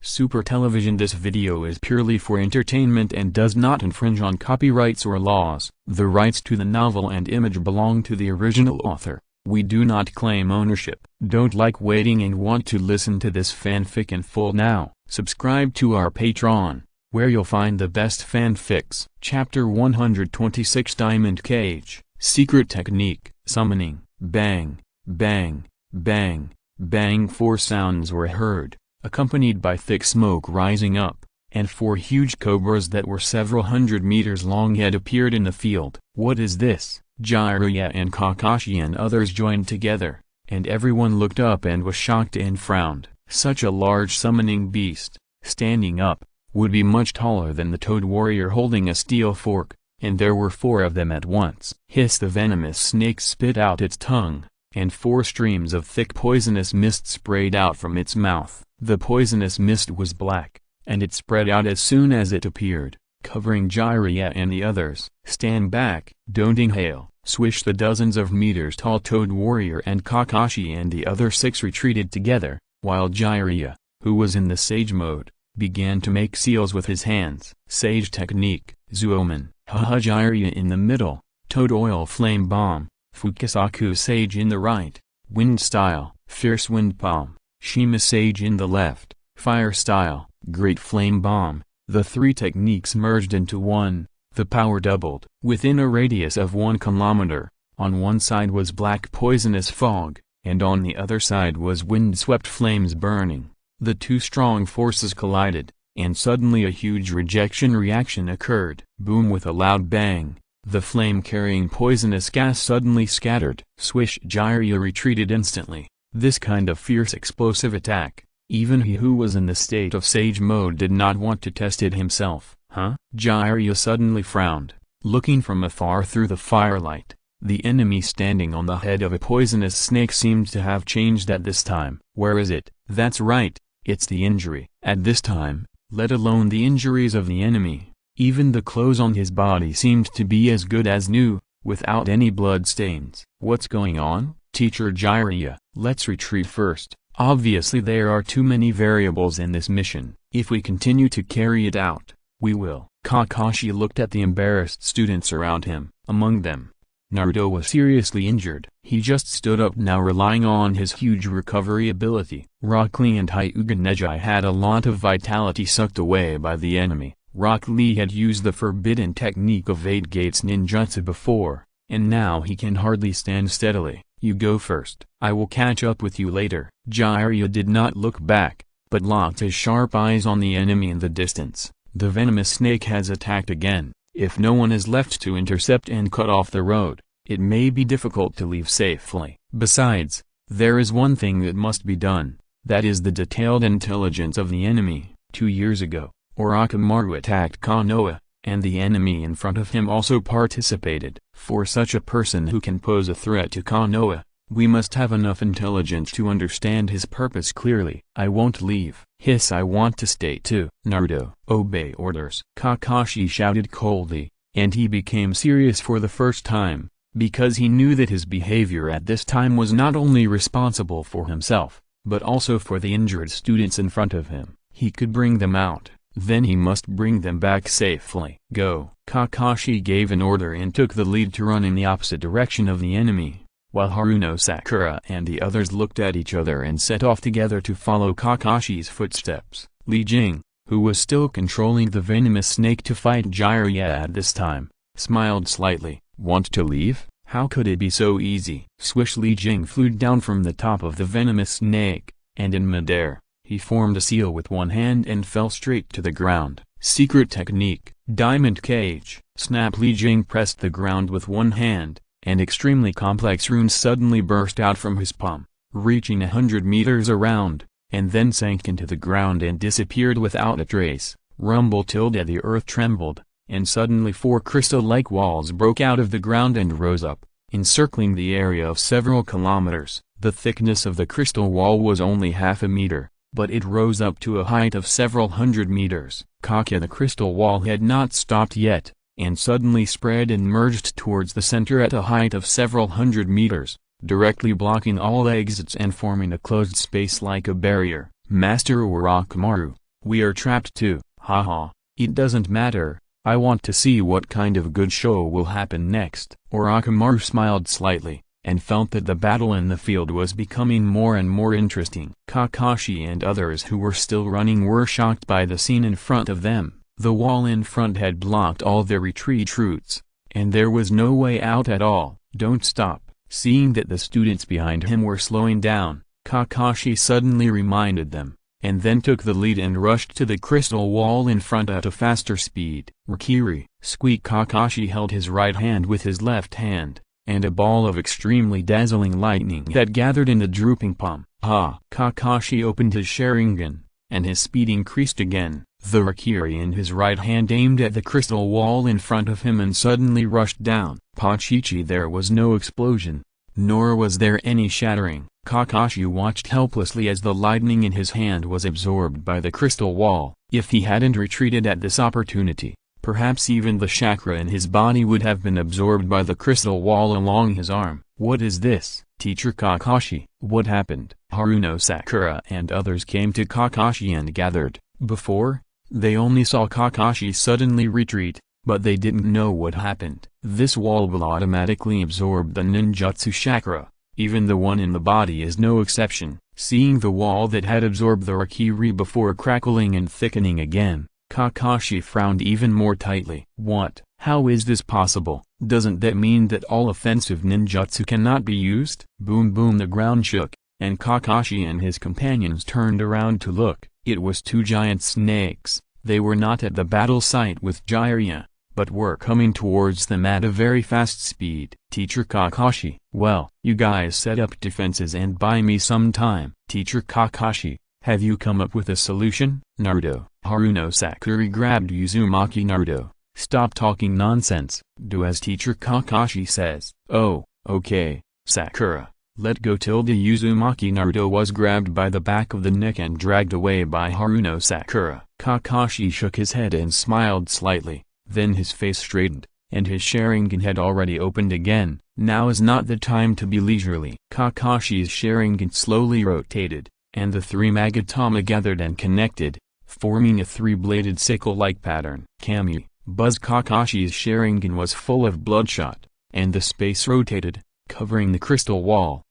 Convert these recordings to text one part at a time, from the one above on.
Super Television. This video is purely for entertainment and does not infringe on copyrights or laws. The rights to the novel and image belong to the original author. We do not claim ownership. Don't like waiting and want to listen to this fanfic in full now? Subscribe to our Patreon, where you'll find the best fanfics. Chapter 126 Diamond Cage. Secret Technique. Summoning. Bang, bang, bang, bang. 4 sounds were heard, accompanied by thick smoke rising up, and 4 huge cobras that were several hundred meters long had appeared in the field. What is this? Jiraiya and Kakashi and others joined together, and everyone looked up and was shocked and frowned. Such a large summoning beast, standing up, would be much taller than the Toad Warrior holding a steel fork, and there were 4 of them at once. Hiss! The venomous snake spit out its tongue, and 4 streams of thick poisonous mist sprayed out from its mouth. The poisonous mist was black, and it spread out as soon as it appeared, covering Jiraiya and the others. Stand back, don't inhale. Swish! The dozens of meters tall Toad Warrior and Kakashi and the other 6 retreated together, while Jiraiya, who was in the Sage mode, began to make seals with his hands. Sage Technique. Zuomen. Haha! Jiraiya in the middle, Toad Oil Flame Bomb, Fukasaku Sage in the right, Wind Style, Fierce Wind Palm, Shima Sage in the left, Fire Style, Great Flame Bomb. The 3 techniques merged into one. The power doubled. Within a radius of 1 kilometer, on one side was black poisonous fog, and on the other side was wind-swept flames burning. The 2 strong forces collided, and suddenly a huge rejection reaction occurred. Boom! With a loud bang, the flame-carrying poisonous gas suddenly scattered. Swish! Jiraiya retreated instantly. This kind of fierce explosive attack, even he who was in the state of Sage mode did not want to test it himself. Huh? Jiraiya suddenly frowned, looking from afar through the firelight. The enemy standing on the head of a poisonous snake seemed to have changed at this time. Where is it? That's right, it's the injury. At this time, let alone the injuries of the enemy, even the clothes on his body seemed to be as good as new, without any blood stains. What's going on? Teacher Jiraiya, let's retreat first. Obviously there are too many variables in this mission. If we continue to carry it out, we will. Kakashi looked at the embarrassed students around him. Among them, Naruto was seriously injured. He just stood up now, relying on his huge recovery ability. Rock Lee and Hyuga Neji had a lot of vitality sucked away by the enemy. Rock Lee had used the forbidden technique of 8 Gates ninjutsu before, and now he can hardly stand steadily. You go first. I will catch up with you later. Jiraiya did not look back, but locked his sharp eyes on the enemy in the distance. The venomous snake has attacked again. If no one is left to intercept and cut off the road, it may be difficult to leave safely. Besides, there is one thing that must be done, that is the detailed intelligence of the enemy. 2 years ago, Orochimaru attacked Konoha, and the enemy in front of him also participated. For such a person who can pose a threat to Konoha, we must have enough intelligence to understand his purpose clearly. I won't leave. Hiss! I want to stay too. Naruto, obey orders. Kakashi shouted coldly, and he became serious for the first time, because he knew that his behavior at this time was not only responsible for himself, but also for the injured students in front of him. He could bring them out, then he must bring them back safely. Go! Kakashi gave an order and took the lead to run in the opposite direction of the enemy, while Haruno, Sakura and the others looked at each other and set off together to follow Kakashi's footsteps. Jing, who was still controlling the venomous snake to fight Jiraiya at this time, smiled slightly. Want to leave? How could it be so easy? Swish! Jing flew down from the top of the venomous snake, and in midair, he formed a seal with one hand and fell straight to the ground. Secret Technique. Diamond Cage. Snap! Jing pressed the ground with one hand, and extremely complex runes suddenly burst out from his palm, reaching 100 meters around, and then sank into the ground and disappeared without a trace. Rumble! The earth trembled, and suddenly 4 crystal-like walls broke out of the ground and rose up, encircling the area of several kilometers. The thickness of the crystal wall was only half a meter, but it rose up to a height of several hundred meters. The crystal wall had not stopped yet, and suddenly spread and merged towards the center at a height of several hundred meters, directly blocking all exits and forming a closed space like a barrier. Master Orochimaru, We are trapped too, haha. It doesn't matter, I want to see what kind of good show will happen next. Orochimaru smiled slightly, and felt that the battle in the field was becoming more and more interesting. Kakashi and others who were still running were shocked by the scene in front of them. The wall in front had blocked all their retreat routes, and there was no way out at all. Don't stop. Seeing that the students behind him were slowing down, Kakashi suddenly reminded them, and then took the lead and rushed to the crystal wall in front at a faster speed. Rikiri, squeak. Kakashi held his right hand with his left hand, and a ball of extremely dazzling lightning that gathered in the drooping palm. Ha! Kakashi opened his Sharingan, and his speed increased again. The Rikiri in his right hand aimed at the crystal wall in front of him and suddenly rushed down. Pachichi, there was no explosion, nor was there any shattering. Kakashi watched helplessly as the lightning in his hand was absorbed by the crystal wall. If he hadn't retreated at this opportunity, perhaps even the chakra in his body would have been absorbed by the crystal wall along his arm. What is this? Teacher Kakashi, what happened? Haruno Sakura and others came to Kakashi and gathered. Before, they only saw Kakashi suddenly retreat, but they didn't know what happened. This wall will automatically absorb the ninjutsu chakra, even the one in the body is no exception. Seeing the wall that had absorbed the Rikiri before crackling and thickening again, Kakashi frowned even more tightly. What? How is this possible? Doesn't that mean that all offensive ninjutsu cannot be used? Boom boom, the ground shook, and Kakashi and his companions turned around to look. It was two giant snakes. They were not at the battle site with Jiraiya, but were coming towards them at a very fast speed. Teacher Kakashi, well, you guys set up defenses and buy me some time. Teacher Kakashi, have you come up with a solution? Naruto. Haruno Sakura grabbed Uzumaki. Naruto, stop talking nonsense. Do as Teacher Kakashi says. Oh, okay, Sakura. Let go. Uzumaki. Naruto was grabbed by the back of the neck and dragged away by Haruno Sakura. Kakashi shook his head and smiled slightly, then his face straightened, and his Sharingan had already opened again. Now is not the time to be leisurely. Kakashi's Sharingan slowly rotated, and the three Magatama gathered and connected, forming a three-bladed sickle-like pattern. Kami, Buzz. Kakashi's Sharingan was full of bloodshot, and the space rotated, covering the crystal wall.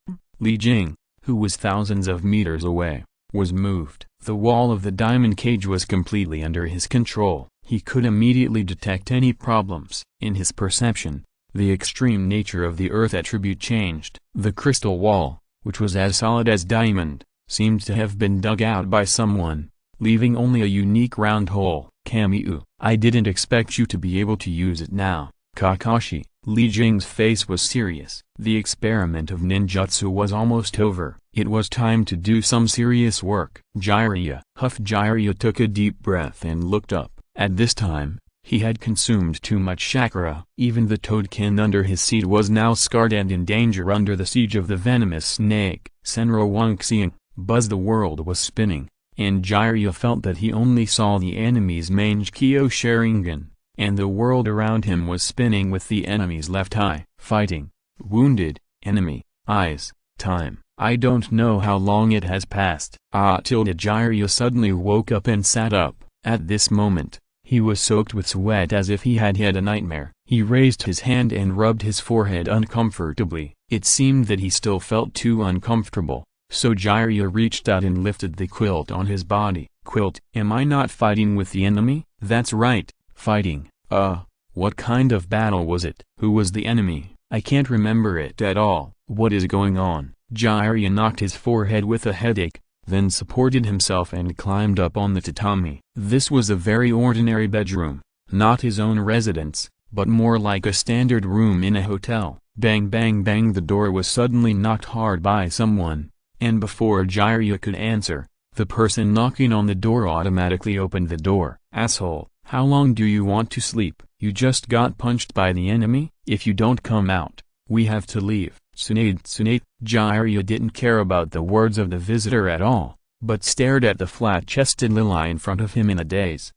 Jing, who was thousands of meters away, was moved. The wall of the diamond cage was completely under his control. He could immediately detect any problems. In his perception, the extreme nature of the earth attribute changed. The crystal wall, which was as solid as diamond, seemed to have been dug out by someone, leaving only a unique round hole. Kamiu, I didn't expect you to be able to use it now. Kakashi. Jing's face was serious. The experiment of ninjutsu was almost over. It was time to do some serious work. Jiraiya. Huff. Jiraiya took a deep breath and looked up. At this time, he had consumed too much chakra. Even the toadkin under his seat was now scarred and in danger under the siege of the venomous snake. Senro Wangxiang. Buzz. The world was spinning, and Jiraiya felt that he only saw the enemy's Mangekyo Sharingan, and the world around him was spinning with the enemy's left eye. Fighting. Wounded. Enemy. Eyes. Time. I don't know how long it has passed. Jiraiya suddenly woke up and sat up. At this moment, he was soaked with sweat as if he had had a nightmare. He raised his hand and rubbed his forehead uncomfortably. It seemed that he still felt too uncomfortable, so Jiraiya reached out and lifted the quilt on his body. Quilt. Am I not fighting with the enemy? That's right, fighting. What kind of battle was it? Who was the enemy? I can't remember it at all. What is going on? Jiraiya knocked his forehead with a headache, then supported himself and climbed up on the tatami. This was a very ordinary bedroom, not his own residence, but more like a standard room in a hotel. Bang bang bang, the door was suddenly knocked hard by someone, and before Jiraiya could answer, the person knocking on the door automatically opened the door. Asshole, how long do you want to sleep? You just got punched by the enemy? If you don't come out, we have to leave. Tsunade. Jiraiya didn't care about the words of the visitor at all, but stared at the flat-chested Lily in front of him in a daze.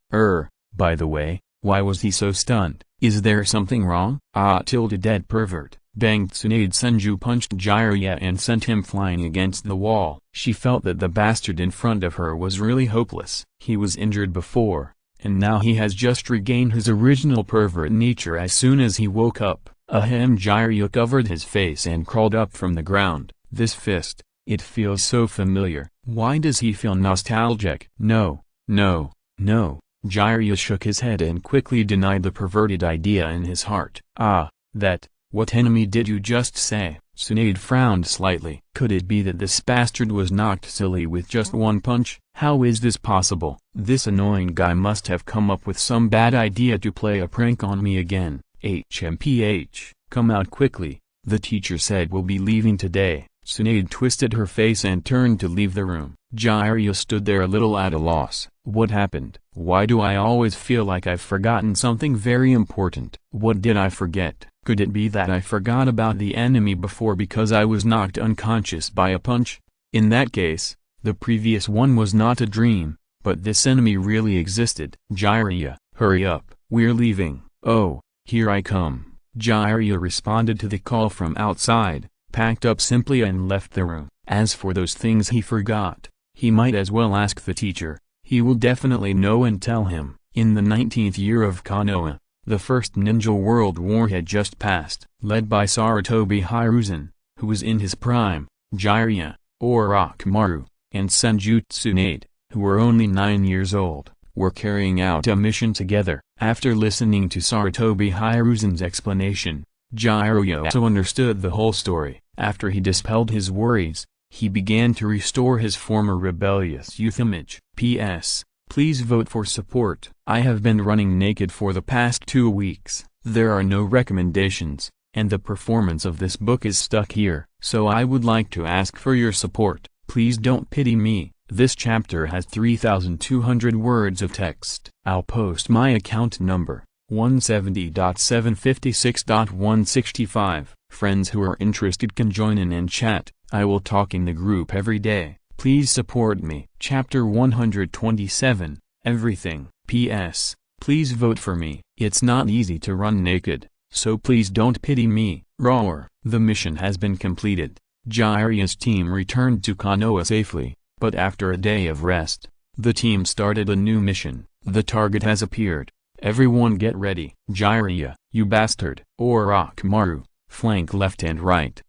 By the way, why was he so stunned? Is there something wrong? Dead pervert. Bang! Tsunade Senju punched Jiraiya and sent him flying against the wall. She felt that the bastard in front of her was really hopeless. He was injured before, and now he has just regained his original pervert nature. As soon as he woke up, Jiraiya covered his face and crawled up from the ground. This fist, it feels so familiar. Why does he feel nostalgic? No, no, no. Jiraiya shook his head and quickly denied the perverted idea in his heart. What enemy did you just say? Tsunade frowned slightly. Could it be that this bastard was knocked silly with just one punch? How is this possible? This annoying guy must have come up with some bad idea to play a prank on me again. HMPH, come out quickly, the teacher said we'll be leaving today. Tsunade twisted her face and turned to leave the room. Jiraiya stood there a little at a loss. What happened? Why do I always feel like I've forgotten something very important? What did I forget? Could it be that I forgot about the enemy before because I was knocked unconscious by a punch? In that case, the previous one was not a dream, but this enemy really existed. Jiraiya, hurry up, we're leaving. Oh, here I come. Jiraiya responded to the call from outside, packed up simply and left the room. As for those things he forgot, he might as well ask the teacher. He will definitely know and tell him. In the 19th year of Konoha, the First Ninja World War had just passed. Led by Sarutobi Hiruzen, who was in his prime, Jiraiya, Orochimaru, and Senju Tsunade, who were only 9 years old, were carrying out a mission together. After listening to Sarutobi Hiruzen's explanation, Jiraiya also understood the whole story. After he dispelled his worries, he began to restore his former rebellious youth image. P.S. Please vote for support. I have been running naked for the past 2 weeks. There are no recommendations, and the performance of this book is stuck here. So I would like to ask for your support. Please don't pity me. This chapter has 3,200 words of text. I'll post my account number, 170.756.165. Friends who are interested can join in and chat. I will talk in the group every day. Please support me. Chapter 127, Everything. P.S. Please vote for me. It's not easy to run naked, so please don't pity me. Roar. The mission has been completed. Jiraiya's team returned to Konoha safely, but after a day of rest, the team started a new mission. The target has appeared. Everyone get ready. Jiraiya, you bastard. Orochimaru, flank left and right.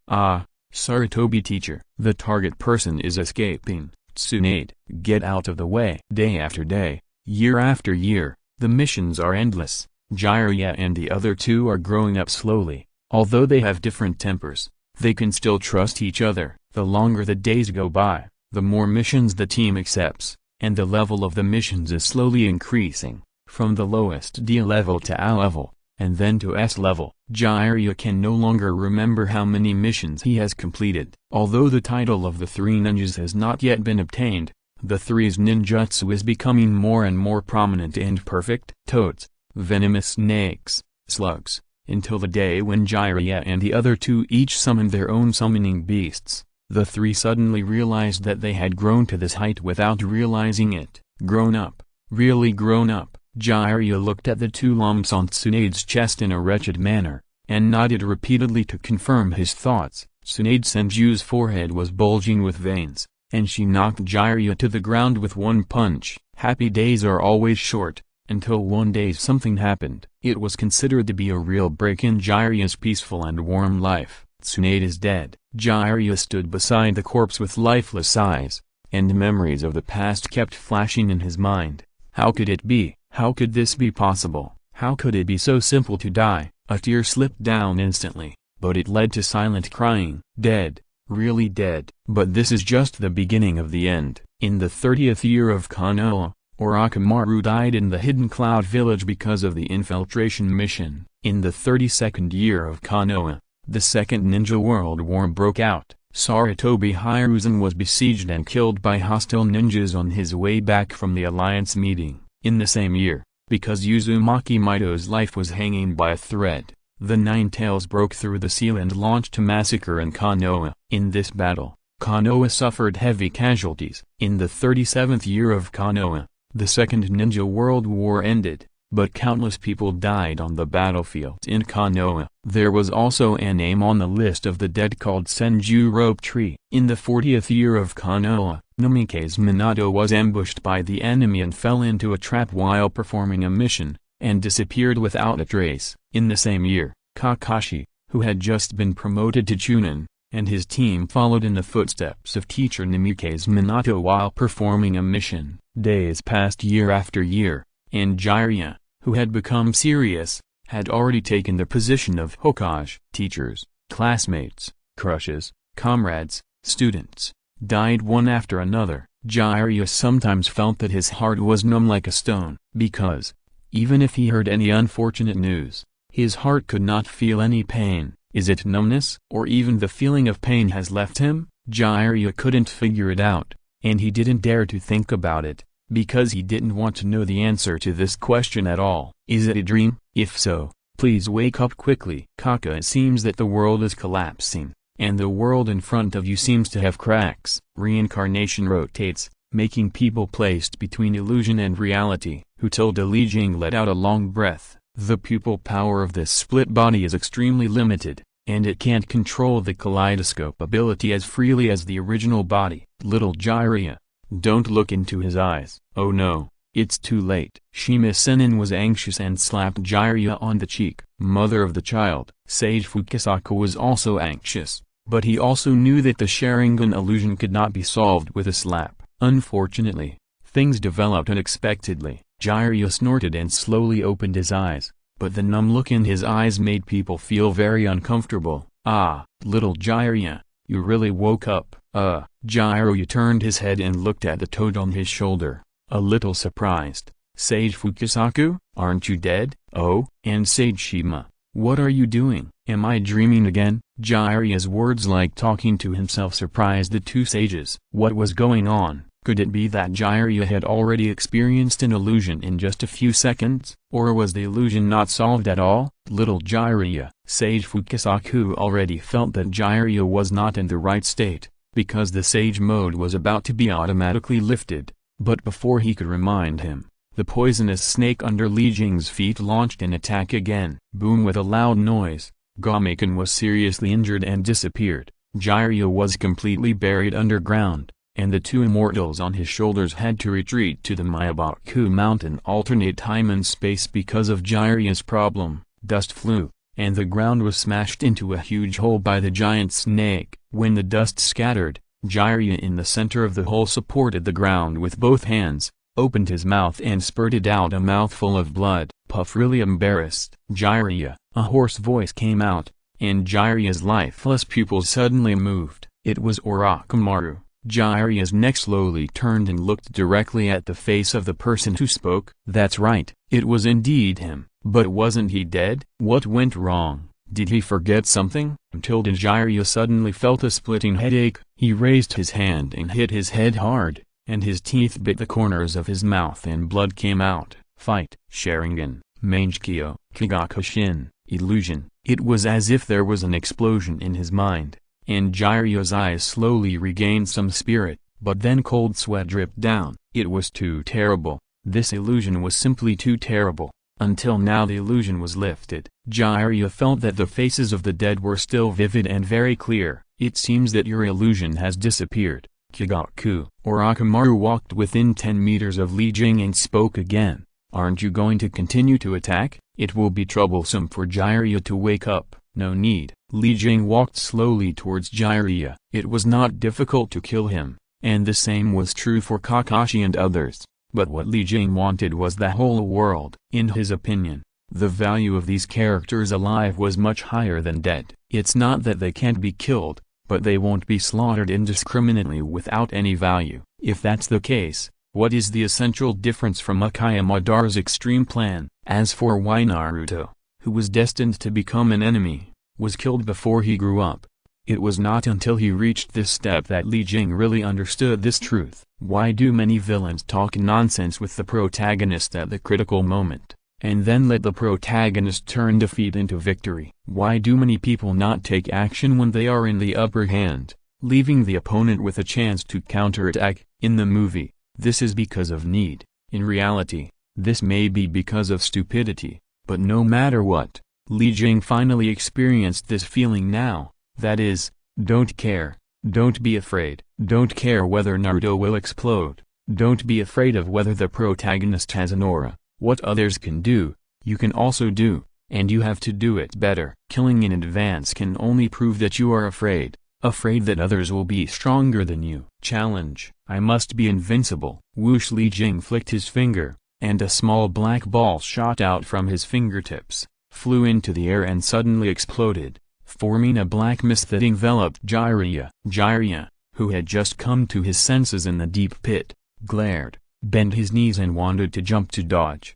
Sarutobi teacher. The target person is escaping. Tsunade, get out of the way. Day after day, year after year, the missions are endless. Jiraiya and the other two are growing up slowly. Although they have different tempers, they can still trust each other. The longer the days go by, the more missions the team accepts, and the level of the missions is slowly increasing, from the lowest D level to A level, and then to S level. Jiraiya can no longer remember how many missions he has completed. Although the title of the three ninjas has not yet been obtained, the three's ninjutsu is becoming more and more prominent and perfect. Toads, venomous snakes, slugs, until the day when Jiraiya and the other two each summoned their own summoning beasts. The three suddenly realized that they had grown to this height without realizing it. Grown up, really grown up. Jiraiya looked at the two lumps on Tsunade's chest in a wretched manner, and nodded repeatedly to confirm his thoughts. Tsunade Senju's forehead was bulging with veins, and she knocked Jiraiya to the ground with one punch. Happy days are always short, until one day something happened. It was considered to be a real break in Jiraiya's peaceful and warm life. Tsunade is dead. Jiraiya stood beside the corpse with lifeless eyes, and memories of the past kept flashing in his mind. How could it be? How could this be possible? How could it be so simple to die? A tear slipped down instantly, but it led to silent crying. Dead, really dead. But this is just the beginning of the end. In the 30th year of Konoha, Orochimaru died in the Hidden Cloud Village because of the infiltration mission. In the 32nd year of Konoha, the Second Ninja World War broke out. Sarutobi Hiruzen was besieged and killed by hostile ninjas on his way back from the alliance meeting. In the same year, because Uzumaki Mito's life was hanging by a thread, the Nine Tails broke through the seal and launched a massacre in Konoha. In this battle, Konoha suffered heavy casualties. In the 37th year of Konoha, the Second Ninja World War ended. but countless people died on the battlefield in Konoha. There was also a name on the list of the dead called Senju Rope Tree. In the 40th year of Konoha, Namikaze Minato was ambushed by the enemy and fell into a trap while performing a mission, and disappeared without a trace. In the same year, Kakashi, who had just been promoted to Chunin, and his team followed in the footsteps of teacher Namikaze Minato while performing a mission. Days passed year after year, and Jiraiya, who had become serious, had already taken the position of Hokage. Teachers, classmates, crushes, comrades, students, died one after another. Jiraiya sometimes felt that his heart was numb like a stone, because, even if he heard any unfortunate news, his heart could not feel any pain. Is it numbness? Or even the feeling of pain has left him? Jiraiya couldn't figure it out, and he didn't dare to think about it, because he didn't want to know the answer to this question at all. Is it a dream? If so, please wake up quickly. Kaka, it seems that the world is collapsing, and the world in front of you seems to have cracks. Reincarnation rotates, making people placed between illusion and reality. Hutilda Li Jing let out a long breath. The pupil power of this split body is extremely limited, and it can't control the kaleidoscope ability as freely as the original body. Little Jiraiya, don't look into his eyes. Oh no, it's too late. Shima Sennin was anxious and slapped Jiraiya on the cheek. Mother of the child, Sage Fukasaku, was also anxious, but he also knew that the Sharingan illusion could not be solved with a slap. Unfortunately, things developed unexpectedly. Jiraiya snorted and slowly opened his eyes, but the numb look in his eyes made people feel very uncomfortable. Ah, little Jiraiya, you really woke up. Jiraiya turned his head and looked at the toad on his shoulder, a little surprised. Sage Fukasaku, aren't you dead? Oh, and Sage Shima, what are you doing? Am I dreaming again? Jiraiya's words, like talking to himself, surprised the two sages. What was going on? Could it be that Jiraiya had already experienced an illusion in just a few seconds? Or was the illusion not solved at all? Little Jiraiya, Sage Fukasaku already felt that Jiraiya was not in the right state, because the sage mode was about to be automatically lifted. But before he could remind him, the poisonous snake under Li Jing's feet launched an attack again. Boom! With a loud noise, Gomaken was seriously injured and disappeared. Jiraiya was completely buried underground, and the two immortals on his shoulders had to retreat to the Myabaku mountain alternate time and space because of Jiraiya's problem. Dust flew, and the ground was smashed into a huge hole by the giant snake. When the dust scattered, Jiraiya in the center of the hole supported the ground with both hands, opened his mouth and spurted out a mouthful of blood. Puff, really embarrassed. Jiraiya, a hoarse voice came out, and Jiraiya's lifeless pupils suddenly moved. It was Orochimaru. Jiraiya's neck slowly turned and looked directly at the face of the person who spoke. That's right, it was indeed him. But wasn't he dead? What went wrong? Did he forget something? Until Jiraiya suddenly felt a splitting headache. He raised his hand and hit his head hard, and his teeth bit the corners of his mouth and blood came out. Fight, Sharingan, Mangekyo, Kagakushin, illusion. It was as if there was an explosion in his mind, and Jiraiya's eyes slowly regained some spirit, but then cold sweat dripped down. It was too terrible. This illusion was simply too terrible. Until now the illusion was lifted. Jiraiya felt that the faces of the dead were still vivid and very clear. It seems that your illusion has disappeared, Kagaku. Orochimaru walked within 10 meters of Li Jing and spoke again. Aren't you going to continue to attack? It will be troublesome for Jiraiya to wake up. No need. Li Jing walked slowly towards Jiraiya. It was not difficult to kill him, and the same was true for Kakashi and others. But what Li Jing wanted was the whole world. In his opinion, the value of these characters alive was much higher than dead. It's not that they can't be killed, but they won't be slaughtered indiscriminately without any value. If that's the case, what is the essential difference from Uchiha Madara's extreme plan? As for why Naruto, who was destined to become an enemy, was killed before he grew up, it was not until he reached this step that Li Jing really understood this truth. Why do many villains talk nonsense with the protagonist at the critical moment, and then let the protagonist turn defeat into victory? Why do many people not take action when they are in the upper hand, leaving the opponent with a chance to counterattack? In the movie, this is because of need. In reality, This may be because of stupidity, but no matter what, Li Jing finally experienced this feeling now, that is, don't care, don't be afraid, don't care whether Naruto will explode, don't be afraid of whether the protagonist has an aura, what others can do, you can also do, and you have to do it better. Killing in advance can only prove that you are afraid that others will be stronger than you. Challenge, I must be invincible. Whoosh! Li Jing flicked his finger, and a small black ball shot out from his fingertips, flew into the air and suddenly exploded, forming a black mist that enveloped Jiraiya. Jiraiya, who had just come to his senses in the deep pit, glared, bent his knees and wanted to jump to dodge.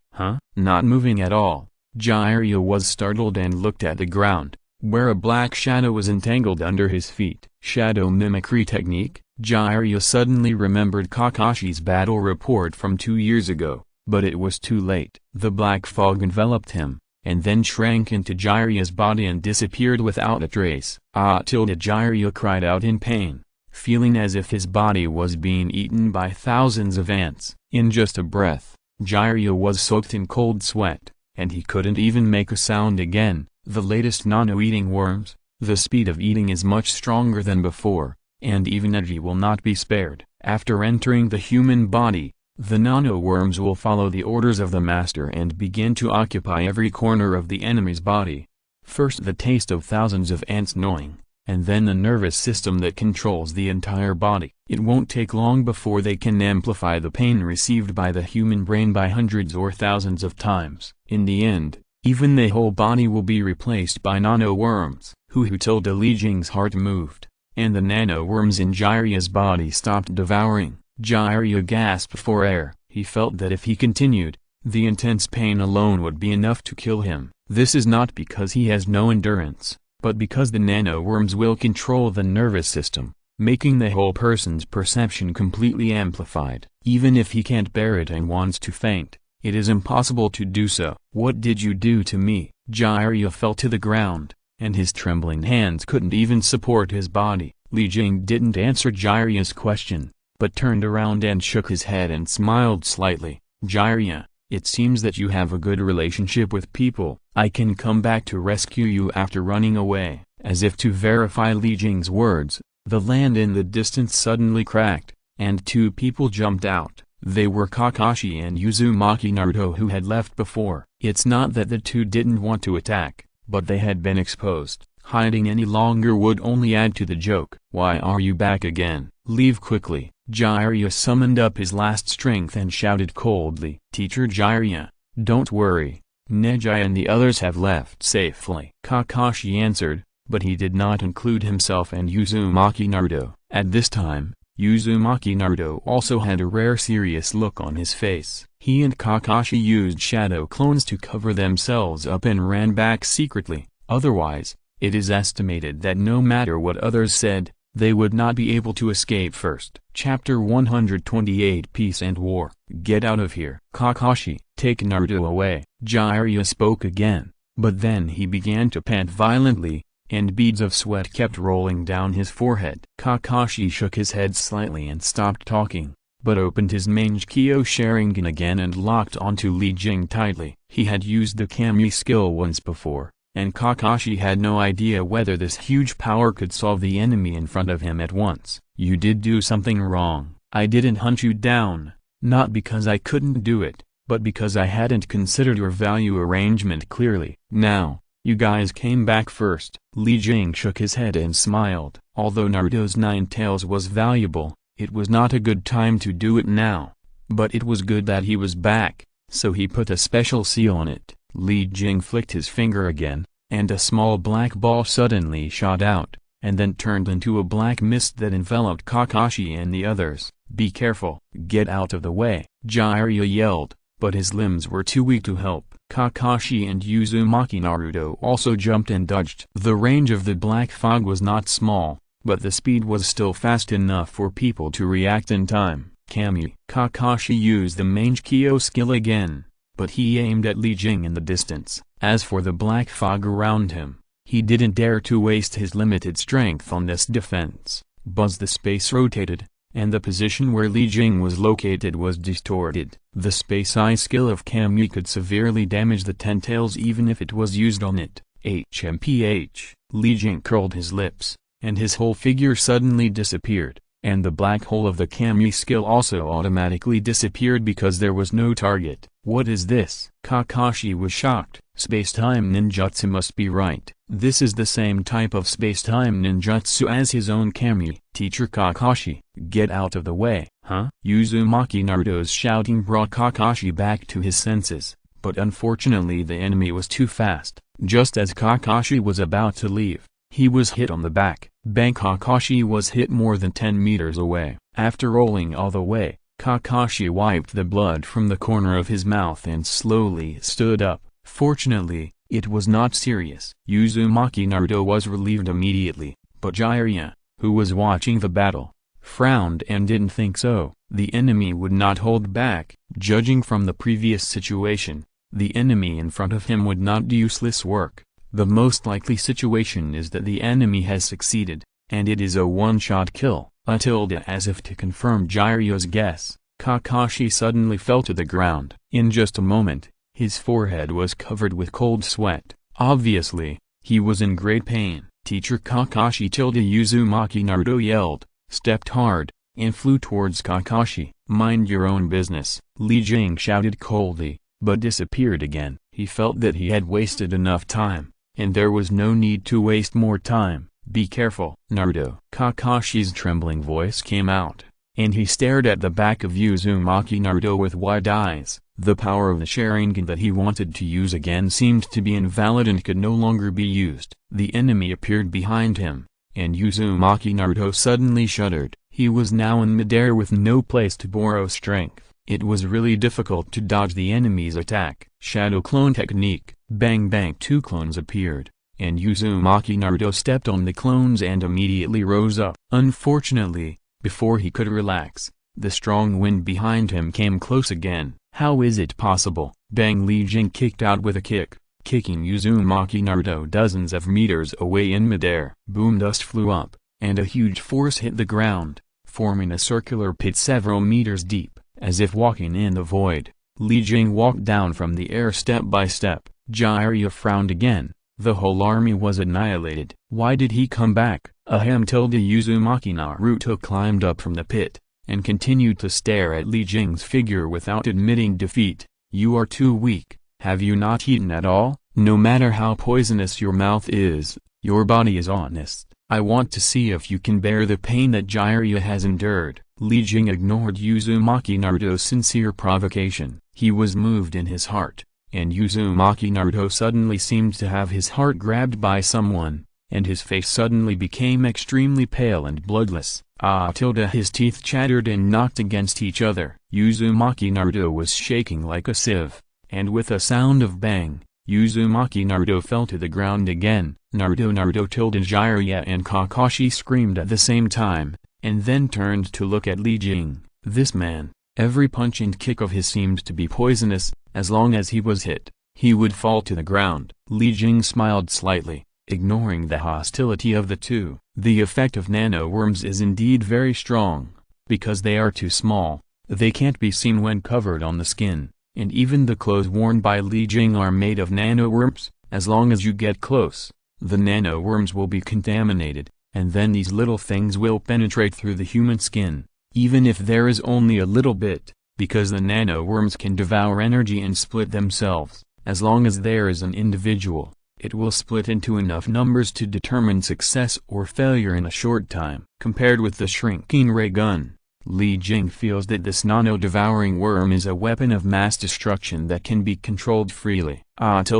Not moving at all, Jiraiya was startled and looked at the ground, where a black shadow was entangled under his feet. Shadow mimicry technique? Jiraiya suddenly remembered Kakashi's battle report from 2 years ago, but it was too late. The black fog enveloped him, and then shrank into Jiraiya's body and disappeared without a trace. Jiraiya cried out in pain, feeling as if his body was being eaten by thousands of ants. In just a breath, Jiraiya was soaked in cold sweat, and he couldn't even make a sound again. The latest nano-eating worms, the speed of eating is much stronger than before, and even energy will not be spared. After entering the human body, the nano-worms will follow the orders of the master and begin to occupy every corner of the enemy's body. First the taste of thousands of ants gnawing, and then the nervous system that controls the entire body. It won't take long before they can amplify the pain received by the human brain by hundreds or thousands of times. In the end, even the whole body will be replaced by nano-worms. Li Jing's heart moved, and the nano-worms in Jiraiya's body stopped devouring. Jiraiya gasped for air. He felt that if he continued, the intense pain alone would be enough to kill him. This is not because he has no endurance, but because the nano-worms will control the nervous system, making the whole person's perception completely amplified. Even if he can't bear it and wants to faint, it is impossible to do so. What did you do to me? Jiraiya fell to the ground, and his trembling hands couldn't even support his body. Li Jing didn't answer Jiraiya's question, but turned around and shook his head and smiled slightly. Jiraiya, it seems that you have a good relationship with people. I can come back to rescue you after running away. As if to verify Li Jing's words, the land in the distance suddenly cracked, and 2 people jumped out. They were Kakashi and Uzumaki Naruto, who had left before. It's not that the 2 didn't want to attack, but they had been exposed. Hiding any longer would only add to the joke. Why are you back again? Leave quickly. Jiraiya summoned up his last strength and shouted coldly. Teacher Jiraiya, don't worry, Neji and the others have left safely. Kakashi answered, but he did not include himself and Uzumaki Naruto. At this time, Uzumaki Naruto also had a rare serious look on his face. He and Kakashi used shadow clones to cover themselves up and ran back secretly. Otherwise, it is estimated that no matter what others said, they would not be able to escape first. Chapter 128 Peace and War. Get out of here. Kakashi, take Naruto away. Jiraiya spoke again, but then he began to pant violently, and beads of sweat kept rolling down his forehead. Kakashi shook his head slightly and stopped talking, but opened his Mangekyo Sharingan again and locked onto Li Jing tightly. He had used the Kami skill once before, and Kakashi had no idea whether this huge power could solve the enemy in front of him at once. You did do something wrong. I didn't hunt you down, not because I couldn't do it, but because I hadn't considered your value arrangement clearly. Now, you guys came back first. Li Jing shook his head and smiled. Although Naruto's 9 tails was valuable, it was not a good time to do it now. But it was good that he was back, so he put a special seal on it. Li Jing flicked his finger again, and a small black ball suddenly shot out, and then turned into a black mist that enveloped Kakashi and the others. Be careful. Get out of the way. Jiraiya yelled, but his limbs were too weak to help. Kakashi and Uzumaki Naruto also jumped and dodged. The range of the black fog was not small, but the speed was still fast enough for people to react in time. Kami. Kakashi used the Mangekyo skill again, but he aimed at Li Jing in the distance. As for the black fog around him, he didn't dare to waste his limited strength on this defense. Buzz! The space rotated, and the position where Li Jing was located was distorted. The space-eye skill of Kamui could severely damage the Ten-Tails even if it was used on it. HMPH. Li Jing curled his lips, and his whole figure suddenly disappeared, and the black hole of the Kamui skill also automatically disappeared because there was no target. What is this? Kakashi was shocked. Space-time ninjutsu must be right. This is the same type of space-time ninjutsu as his own Kamui. Teacher Kakashi, get out of the way. Huh? Uzumaki Naruto's shouting brought Kakashi back to his senses, but unfortunately the enemy was too fast. Just as Kakashi was about to leave, he was hit on the back. Bang! Kakashi was hit more than 10 meters away. After rolling all the way, Kakashi wiped the blood from the corner of his mouth and slowly stood up. Fortunately, it was not serious. Uzumaki Naruto was relieved immediately, but Jiraiya, who was watching the battle, frowned and didn't think so. The enemy would not hold back. Judging from the previous situation, the enemy in front of him would not do useless work. The most likely situation is that the enemy has succeeded, and it is a one-shot kill. As if to confirm Jiraiya's guess, Kakashi suddenly fell to the ground. In just a moment, his forehead was covered with cold sweat. Obviously, he was in great pain. Teacher Kakashi Uzumaki Naruto yelled, stepped hard, and flew towards Kakashi. Mind your own business, Li Jing shouted coldly, but disappeared again. He felt that he had wasted enough time, and there was no need to waste more time. Be careful, Naruto. Kakashi's trembling voice came out, and he stared at the back of Uzumaki Naruto with wide eyes. The power of the Sharingan that he wanted to use again seemed to be invalid and could no longer be used. The enemy appeared behind him, and Uzumaki Naruto suddenly shuddered. He was now in midair with no place to borrow strength. It was really difficult to dodge the enemy's attack. Shadow clone technique. Bang bang! 2 clones appeared, and Uzumaki Naruto stepped on the clones and immediately rose up. Unfortunately, before he could relax, the strong wind behind him came close again. How is it possible? Bang! Li Jing kicked out with a kick, kicking Uzumaki Naruto dozens of meters away in midair. Boom! Dust flew up, and a huge force hit the ground, forming a circular pit several meters deep, as if walking in the void. Li Jing walked down from the air step by step. Jiraiya frowned again. The whole army was annihilated. Why did he come back? Uzumaki Naruto climbed up from the pit, and continued to stare at Li Jing's figure without admitting defeat. You are too weak. Have you not eaten at all? No matter how poisonous your mouth is, your body is honest. I want to see if you can bear the pain that Jiraiya has endured. Li Jing ignored Uzumaki Naruto's sincere provocation. He was moved in his heart, and Uzumaki Naruto suddenly seemed to have his heart grabbed by someone, and his face suddenly became extremely pale and bloodless. His teeth chattered and knocked against each other. Uzumaki Naruto was shaking like a sieve, and with a sound of bang, Uzumaki Naruto fell to the ground again. Naruto! Jiraiya and Kakashi screamed at the same time, and then turned to look at Li Jing. This man, every punch and kick of his seemed to be poisonous. As long as he was hit, he would fall to the ground. Li Jing smiled slightly, ignoring the hostility of the two. The effect of nanoworms is indeed very strong. Because they are too small, they can't be seen when covered on the skin, and even the clothes worn by Li Jing are made of nanoworms. As long as you get close, the nanoworms will be contaminated, and then these little things will penetrate through the human skin, even if there is only a little bit. Because the nanoworms can devour energy and split themselves, as long as there is an individual, it will split into enough numbers to determine success or failure in a short time. Compared with the shrinking ray gun, Li Jing feels that this nano-devouring worm is a weapon of mass destruction that can be controlled freely. As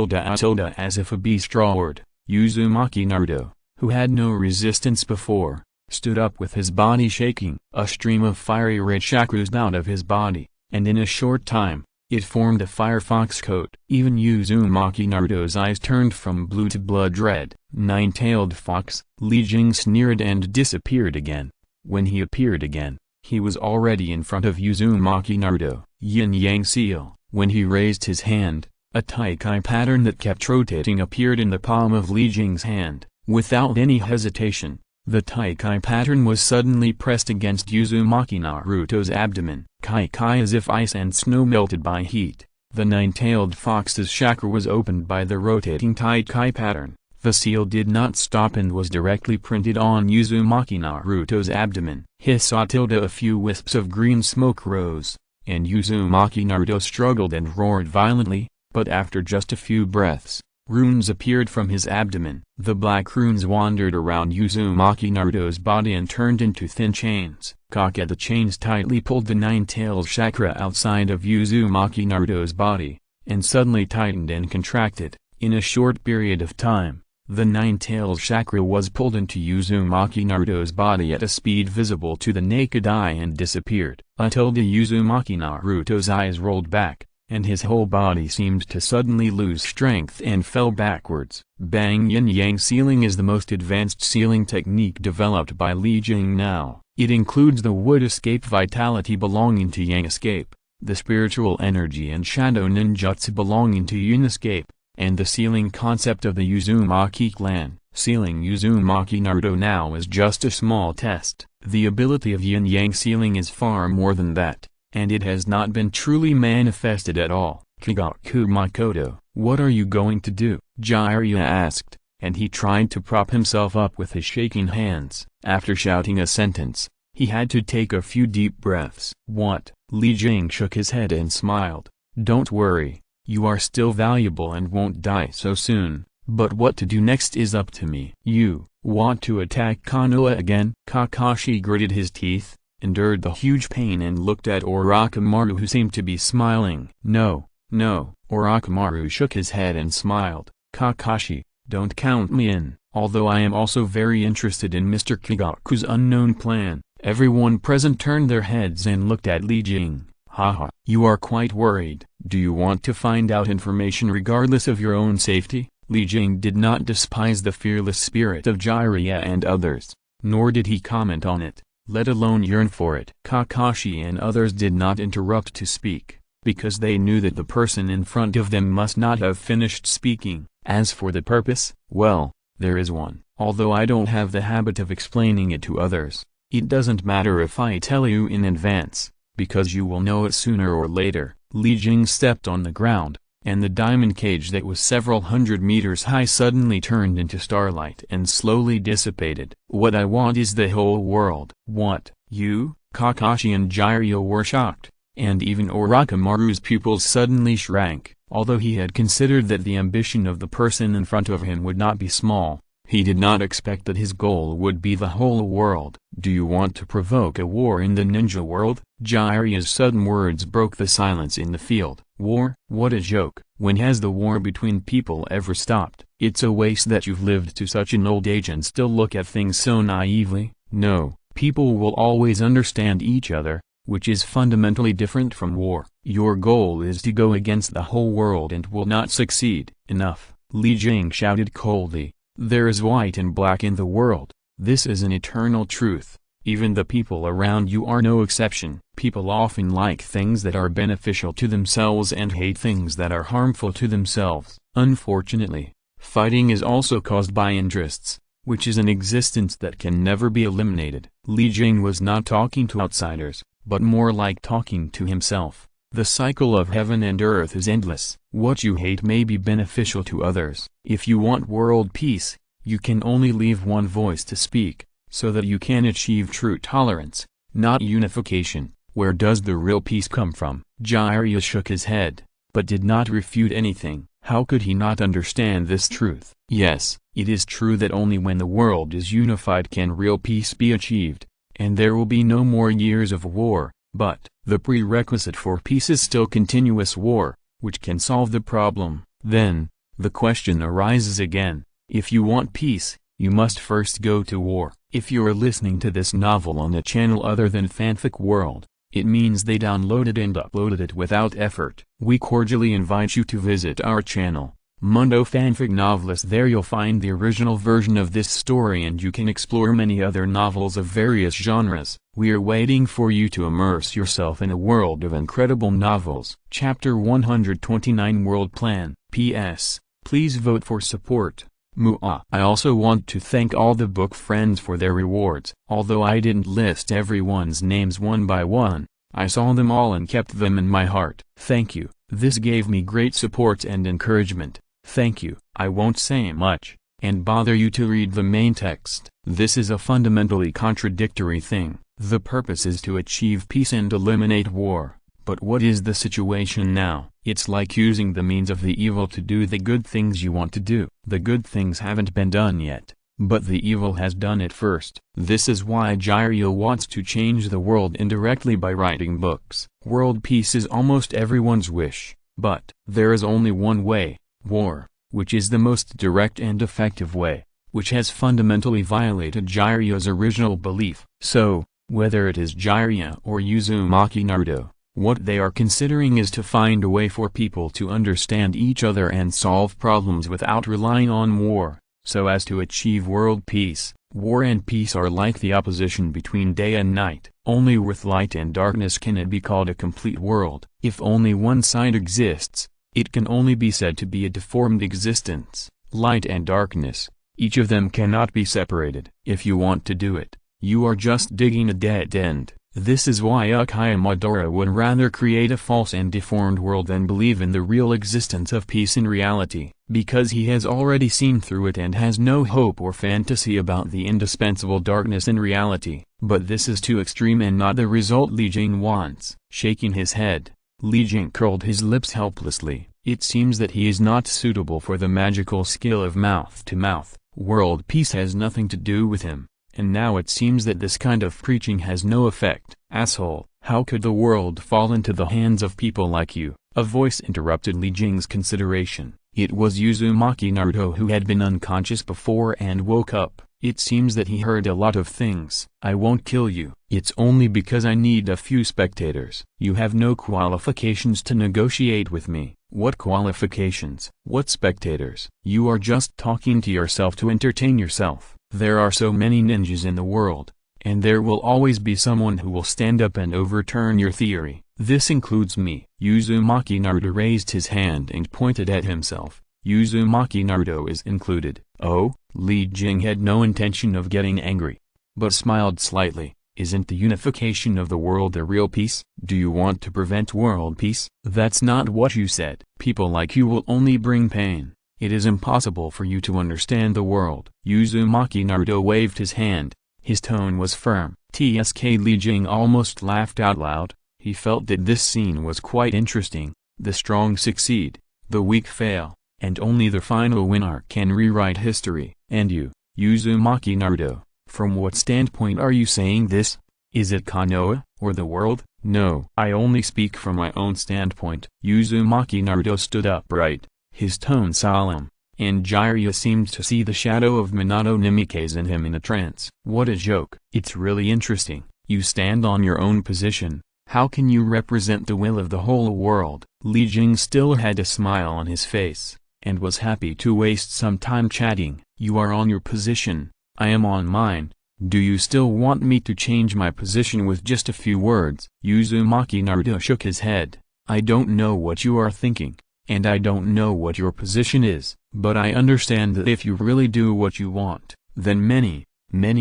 if a beast roared, Uzumaki Naruto, who had no resistance before, stood up with his body shaking. A stream of fiery red oozed out of his body, and in a short time, it formed a firefox coat. Even Uzumaki Naruto's eyes turned from blue to blood red. Nine-tailed fox, Li Jing sneered and disappeared again. When he appeared again, he was already in front of Uzumaki Naruto. Yin-yang seal. When he raised his hand, a Taikai pattern that kept rotating appeared in the palm of Li Jing's hand. Without any hesitation, The Taikai pattern was suddenly pressed against Uzumaki Naruto's abdomen. Kai as if ice and snow melted by heat. The nine-tailed fox's chakra was opened by the rotating Taikai pattern. The seal did not stop and was directly printed on Uzumaki Naruto's abdomen. A few wisps of green smoke rose, and Uzumaki Naruto struggled and roared violently, but after just a few breaths, runes appeared from his abdomen. The black runes wandered around Uzumaki Naruto's body and turned into thin chains. The chains tightly pulled the nine-tailed chakra outside of Uzumaki Naruto's body, and suddenly tightened and contracted. In a short period of time, the nine-tailed chakra was pulled into Uzumaki Naruto's body at a speed visible to the naked eye and disappeared. Uzumaki Naruto's eyes rolled back, and his whole body seemed to suddenly lose strength and fell backwards. Bang Yin-Yang sealing is the most advanced sealing technique developed by Jing now. It includes the wood escape vitality belonging to Yang escape, the spiritual energy and shadow ninjutsu belonging to Yin escape, and the sealing concept of the Uzumaki clan. Sealing Uzumaki Naruto now is just a small test. The ability of Yin-Yang sealing is far more than that, and it has not been truly manifested at all. Kigaku Makoto, what are you going to do? Jiraiya asked, and he tried to prop himself up with his shaking hands. After shouting a sentence, he had to take a few deep breaths. What? Jing shook his head and smiled. Don't worry. You are still valuable and won't die so soon, but what to do next is up to me. You want to attack Konoha again? Kakashi gritted his teeth, endured the huge pain and looked at Orochimaru, who seemed to be smiling. No, Orochimaru shook his head and smiled. Kakashi, don't count me in. Although I am also very interested in Mr. Kigaku's unknown plan. Everyone present turned their heads and looked at Jing. Haha. You are quite worried. Do you want to find out information regardless of your own safety? Jing did not despise the fearless spirit of Jiraiya and others, nor did he comment on it, let alone yearn for it. Kakashi and others did not interrupt to speak, because they knew that the person in front of them must not have finished speaking. As for the purpose, well, there is one. Although I don't have the habit of explaining it to others, it doesn't matter if I tell you in advance, because you will know it sooner or later. Jing stepped on the ground, and the diamond cage that was several hundred meters high suddenly turned into starlight and slowly dissipated. What I want is the whole world. What? You? Kakashi and Jiraiya were shocked, and even Orochimaru's pupils suddenly shrank. Although he had considered that the ambition of the person in front of him would not be small, he did not expect that his goal would be the whole world. Do you want to provoke a war in the ninja world? Jiraiya's sudden words broke the silence in the field. War? What a joke. When has the war between people ever stopped? It's a waste that you've lived to such an old age and still look at things so naively. No, people will always understand each other, which is fundamentally different from war. Your goal is to go against the whole world and will not succeed. Enough. Jing shouted coldly. There is white and black in the world. This is an eternal truth. Even the people around you are no exception. People often like things that are beneficial to themselves and hate things that are harmful to themselves. Unfortunately, fighting is also caused by interests, which is an existence that can never be eliminated. Jing was not talking to outsiders, but more like talking to himself. The cycle of heaven and earth is endless. What you hate may be beneficial to others. If you want world peace, you can only leave one voice to speak, so that you can achieve true tolerance, not unification. Where does the real peace come from? Jiraiya shook his head, but did not refute anything. How could he not understand this truth? Yes, it is true that only when the world is unified can real peace be achieved, and there will be no more years of war. But the prerequisite for peace is still continuous war, which can solve the problem. Then, the question arises again, if you want peace, you must first go to war. If you're listening to this novel on a channel other than Fanfic World, it means they downloaded and uploaded it without effort. We cordially invite you to visit our channel, Mundo Fanfic Novelist. There you'll find the original version of this story and you can explore many other novels of various genres. We're waiting for you to immerse yourself in a world of incredible novels. Chapter 129 World Plan. P.S. Please vote for support. Muah. I also want to thank all the book friends for their rewards. Although I didn't list everyone's names one by one, I saw them all and kept them in my heart. Thank you. This gave me great support and encouragement. Thank you. I won't say much, and bother you to read the main text. This is a fundamentally contradictory thing. The purpose is to achieve peace and eliminate war. But what is the situation now? It's like using the means of the evil to do the good things you want to do. The good things haven't been done yet, but the evil has done it first. This is why Jiraiya wants to change the world indirectly by writing books. World peace is almost everyone's wish, but there is only one way, war, which is the most direct and effective way, which has fundamentally violated Jiraiya's original belief. So, whether it is Jiraiya or Uzumaki Naruto, what they are considering is to find a way for people to understand each other and solve problems without relying on war, so as to achieve world peace. War and peace are like the opposition between day and night. Only with light and darkness can it be called a complete world. If only one side exists, it can only be said to be a deformed existence. Light and darkness, each of them cannot be separated. If you want to do it, you are just digging a dead end. This is why Uchiha Madara would rather create a false and deformed world than believe in the real existence of peace in reality, because he has already seen through it and has no hope or fantasy about the indispensable darkness in reality. But this is too extreme and not the result Li Jing wants. Shaking his head, Li Jing curled his lips helplessly. It seems that he is not suitable for the magical skill of mouth-to-mouth. World peace has nothing to do with him. And now it seems that this kind of preaching has no effect. Asshole, how could the world fall into the hands of people like you? A voice interrupted Li Jing's consideration. It was Uzumaki Naruto who had been unconscious before and woke up. It seems that he heard a lot of things. I won't kill you. It's only because I need a few spectators. You have no qualifications to negotiate with me. What qualifications? What spectators? You are just talking to yourself to entertain yourself. There are so many ninjas in the world, and there will always be someone who will stand up and overturn your theory. This includes me. Uzumaki Naruto raised his hand and pointed at himself. Uzumaki Naruto is included. Oh, Li Jing had no intention of getting angry, but smiled slightly. Isn't the unification of the world the real peace? Do you want to prevent world peace? That's not what you said. People like you will only bring pain. It is impossible for you to understand the world. Uzumaki Naruto waved his hand. His tone was firm. Tsk Li Jing almost laughed out loud. He felt that this scene was quite interesting. The strong succeed, the weak fail, and only the final winner can rewrite history. And you, Uzumaki Naruto, from what standpoint are you saying this? Is it Konoha, or the world? No, I only speak from my own standpoint. Uzumaki Naruto stood upright, his tone solemn, and Jiraiya seemed to see the shadow of Minato Nimike's in him in a trance. What a joke. It's really interesting. You stand on your own position. How can you represent the will of the whole world? Li Jing still had a smile on his face, and was happy to waste some time chatting. You are on your position, I am on mine. Do you still want me to change my position with just a few words? Uzumaki Naruto shook his head. I don't know what you are thinking, and I don't know what your position is, but I understand that if you really do what you want, then many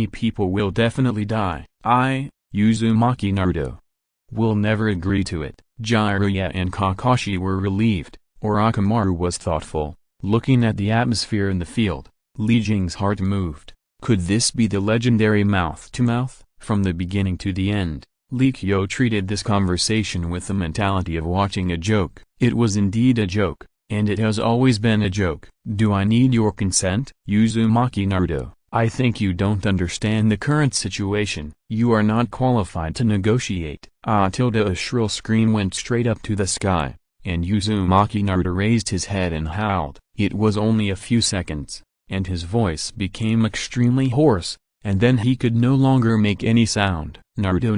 people will definitely die. I, Uzumaki Naruto, will never agree to it. Jiraiya and Kakashi were relieved. Orochimaru was thoughtful, looking at the atmosphere in the field. Li Jing's heart moved. Could this be the legendary mouth-to-mouth? From the beginning to the end, Li Kyo treated this conversation with the mentality of watching a joke. It was indeed a joke, and it has always been a joke. Do I need your consent? Uzumaki Naruto, I think you don't understand the current situation. You are not qualified to negotiate. A shrill scream went straight up to the sky, and Uzumaki Naruto raised his head and howled. It was only a few seconds, and his voice became extremely hoarse, and then he could no longer make any sound. Naruto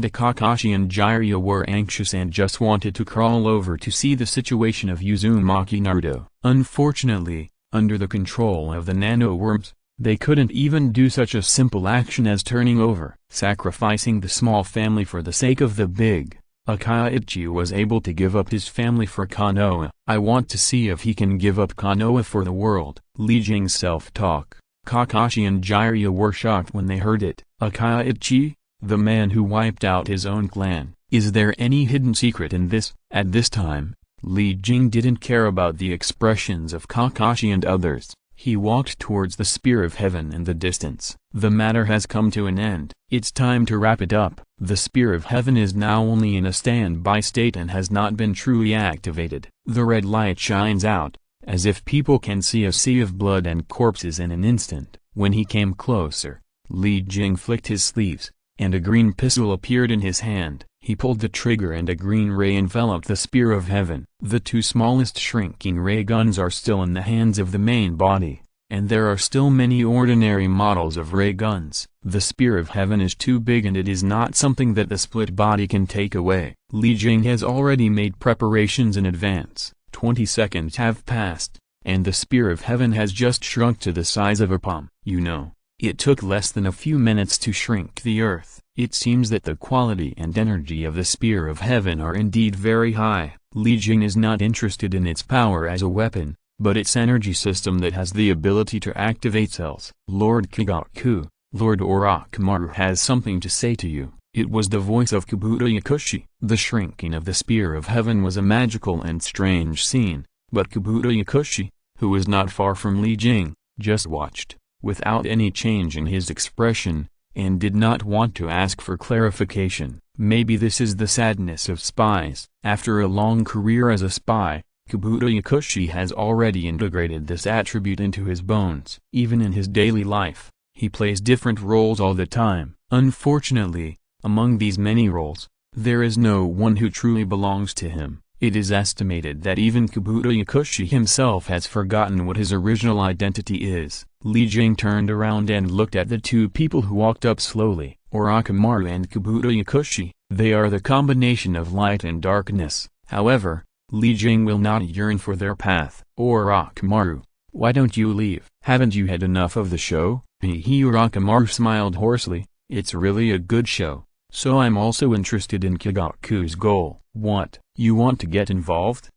Kakashi and Jiraiya were anxious and just wanted to crawl over to see the situation of Uzumaki Naruto. Unfortunately, under the control of the nano-worms, they couldn't even do such a simple action as turning over. Sacrificing the small family for the sake of the big, Akaichi was able to give up his family for Konoha. I want to see if he can give up Konoha for the world. Li Jing's self-talk. Kakashi and Jiraiya were shocked when they heard it. Akaichi? The man who wiped out his own clan. Is there any hidden secret in this? At this time, Li Jing didn't care about the expressions of Kakashi and others. He walked towards the Spear of Heaven in the distance. The matter has come to an end. It's time to wrap it up. The Spear of Heaven is now only in a standby state and has not been truly activated. The red light shines out, as if people can see a sea of blood and corpses in an instant. When he came closer, Li Jing flicked his sleeves, and a green pistol appeared in his hand. He pulled the trigger and a green ray enveloped the Spear of Heaven. The two smallest shrinking ray guns are still in the hands of the main body, and there are still many ordinary models of ray guns. The Spear of Heaven is too big and it is not something that the split body can take away. Li Jing has already made preparations in advance. 20 seconds have passed, and the Spear of Heaven has just shrunk to the size of a palm. You know, it took less than a few minutes to shrink the earth. It seems that the quality and energy of the Spear of Heaven are indeed very high. Li Jing is not interested in its power as a weapon, but its energy system that has the ability to activate cells. Lord Kigaku, Lord Orochimaru has something to say to you. It was the voice of Kabuto Yakushi. The shrinking of the Spear of Heaven was a magical and strange scene, but Kabuto Yakushi, who was not far from Li Jing, just watched, without any change in his expression, and did not want to ask for clarification. Maybe this is the sadness of spies. After a long career as a spy, Kabuto Yakushi has already integrated this attribute into his bones. Even in his daily life, he plays different roles all the time. Unfortunately, among these many roles, there is no one who truly belongs to him. It is estimated that even Kabuto Yakushi himself has forgotten what his original identity is. Li Jing turned around and looked at the two people who walked up slowly. Orochimaru and Kabuto Yakushi, they are the combination of light and darkness. However, Li Jing will not yearn for their path. Orochimaru, why don't you leave? Haven't you had enough of the show? Orochimaru smiled hoarsely. It's really a good show. So I'm also interested in Kigaku's goal. What? You want to get involved?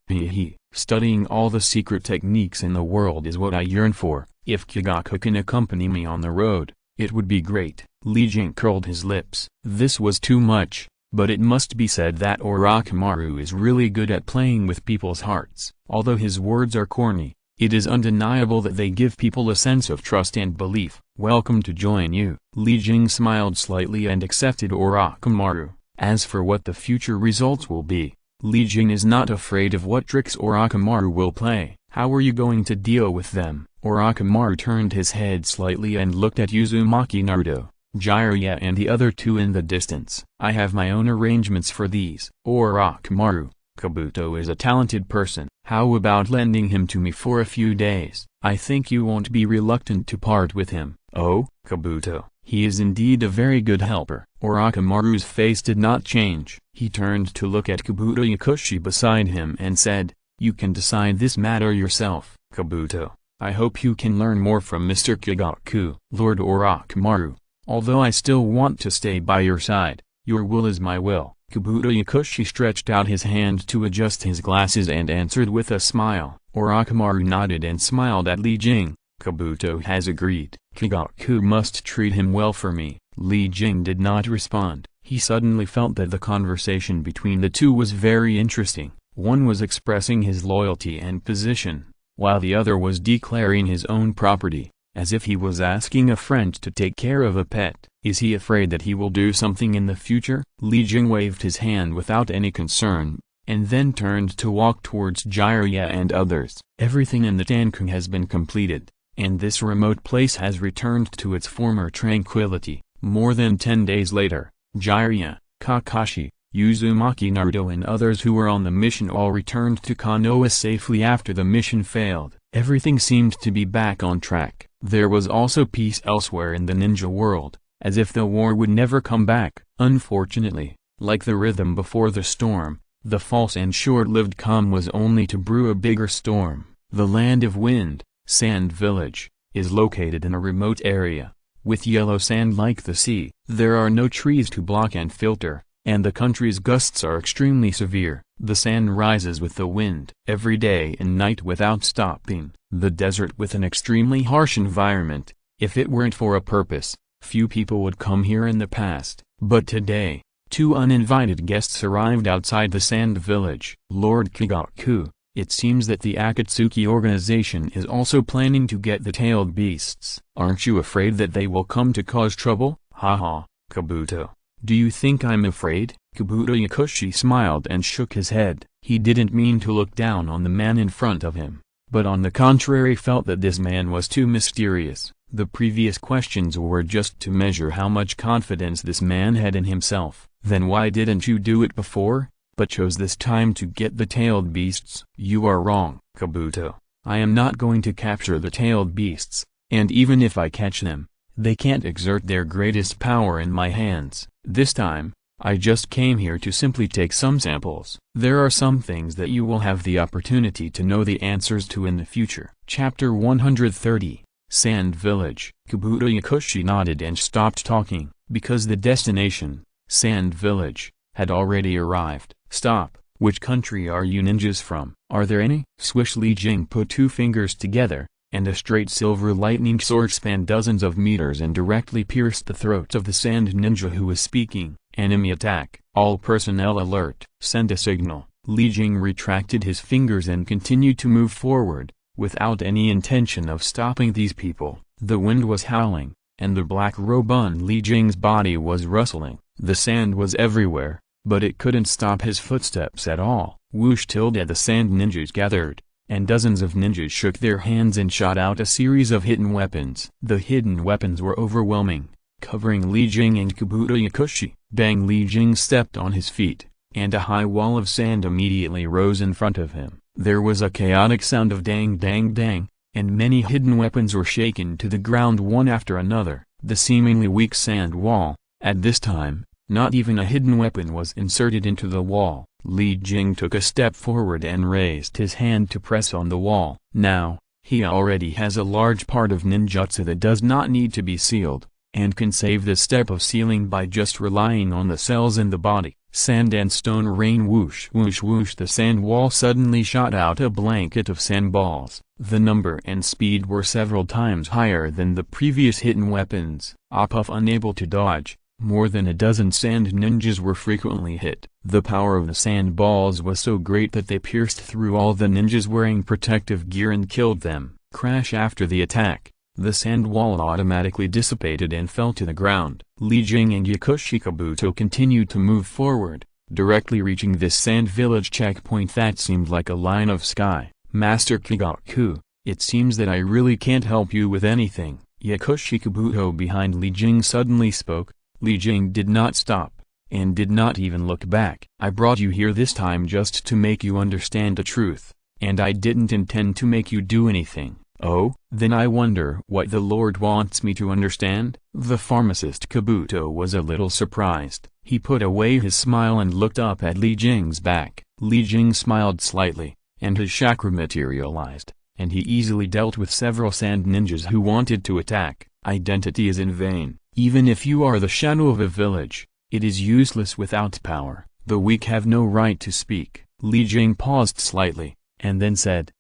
Studying all the secret techniques in the world is what I yearn for. If Kigaku can accompany me on the road, it would be great. Li Jing curled his lips. This was too much, but it must be said that Orochimaru is really good at playing with people's hearts. Although his words are corny, it is undeniable that they give people a sense of trust and belief. Welcome to join you. Li Jing smiled slightly and accepted Orochimaru. As for what the future results will be, Li Jing is not afraid of what tricks Orochimaru will play. How are you going to deal with them? Orochimaru turned his head slightly and looked at Uzumaki Naruto, Jiraiya and the other two in the distance. I have my own arrangements for these. Orochimaru, Kabuto is a talented person. How about lending him to me for a few days? I think you won't be reluctant to part with him. Oh, Kabuto, he is indeed a very good helper. Orochimaru's face did not change. He turned to look at Kabuto Yakushi beside him and said, you can decide this matter yourself. Kabuto, I hope you can learn more from Mr. Kigaku. Lord Orochimaru, although I still want to stay by your side, your will is my will. Kabuto Yakushi stretched out his hand to adjust his glasses and answered with a smile. Orochimaru nodded and smiled at Li Jing. Kabuto has agreed. Kigaku must treat him well for me. Li Jing did not respond. He suddenly felt that the conversation between the two was very interesting. One was expressing his loyalty and position, while the other was declaring his own property, as if he was asking a friend to take care of a pet. Is he afraid that he will do something in the future? Li Jing waved his hand without any concern, and then turned to walk towards Jiraiya and others. Everything in the Tankung has been completed, and this remote place has returned to its former tranquility. More than 10 days later, Jiraiya, Kakashi, Uzumaki Naruto and others who were on the mission all returned to Konoha safely after the mission failed. Everything seemed to be back on track. There was also peace elsewhere in the ninja world, as if the war would never come back. Unfortunately, like the rhythm before the storm, the false and short-lived calm was only to brew a bigger storm. The land of wind, Sand Village, is located in a remote area, with yellow sand like the sea. There are no trees to block and filter, and the country's gusts are extremely severe. The sand rises with the wind every day and night without stopping. The desert with an extremely harsh environment. If it weren't for a purpose, few people would come here in the past. But today, 2 uninvited guests arrived outside the sand village. Lord Kigaku, it seems that the Akatsuki organization is also planning to get the tailed beasts. Aren't you afraid that they will come to cause trouble? Haha, Kabuto. Do you think I'm afraid? Kabuto Yakushi smiled and shook his head. He didn't mean to look down on the man in front of him, but on the contrary felt that this man was too mysterious. The previous questions were just to measure how much confidence this man had in himself. Then why didn't you do it before, but chose this time to get the tailed beasts? You are wrong, Kabuto. I am not going to capture the tailed beasts, and even if I catch them, they can't exert their greatest power in my hands. This time, I just came here to simply take some samples. There are some things that you will have the opportunity to know the answers to in the future. Chapter 130, Sand Village. Kabuto Yakushi nodded and stopped talking, because the destination, Sand Village, had already arrived. Stop, which country are you ninjas from? Are there any? Swish. Li Jing put 2 fingers together, and a straight silver lightning sword spanned dozens of meters and directly pierced the throat of the sand ninja who was speaking. Enemy attack. All personnel alert. Send a signal. Li Jing retracted his fingers and continued to move forward, without any intention of stopping these people. The wind was howling, and the black robe on Li Jing's body was rustling. The sand was everywhere, but it couldn't stop his footsteps at all. Whoosh. The sand ninjas gathered, and dozens of ninjas shook their hands and shot out a series of hidden weapons. The hidden weapons were overwhelming, covering Li Jing and Kabuto Yakushi. Bang! Li Jing stepped on his feet, and a high wall of sand immediately rose in front of him. There was a chaotic sound of dang dang dang, and many hidden weapons were shaken to the ground one after another. The seemingly weak sand wall, at this time, not even a hidden weapon was inserted into the wall. Li Jing took a step forward and raised his hand to press on the wall. Now, he already has a large part of ninjutsu that does not need to be sealed, and can save the step of sealing by just relying on the cells in the body. Sand and stone rain. Whoosh whoosh whoosh. The sand wall suddenly shot out a blanket of sand balls. The number and speed were several times higher than the previous hidden weapons. Puff. Unable to dodge, more than a dozen sand ninjas were frequently hit. The power of the sand balls was so great that they pierced through all the ninjas wearing protective gear and killed them. Crash. After the attack, the sand wall automatically dissipated and fell to the ground. Li Jing and Yakushi Kabuto continued to move forward, directly reaching this sand village checkpoint that seemed like a line of sky. Master Kigaku, it seems that I really can't help you with anything. Yakushi Kabuto behind Li Jing suddenly spoke. Li Jing did not stop, and did not even look back. I brought you here this time just to make you understand the truth, and I didn't intend to make you do anything. Oh, then I wonder what the Lord wants me to understand? The pharmacist Kabuto was a little surprised. He put away his smile and looked up at Li Jing's back. Li Jing smiled slightly, and his chakra materialized, and he easily dealt with several sand ninjas who wanted to attack. Identity is in vain. Even if you are the shadow of a village, it is useless without power. The weak have no right to speak. Li Jing paused slightly, and then said,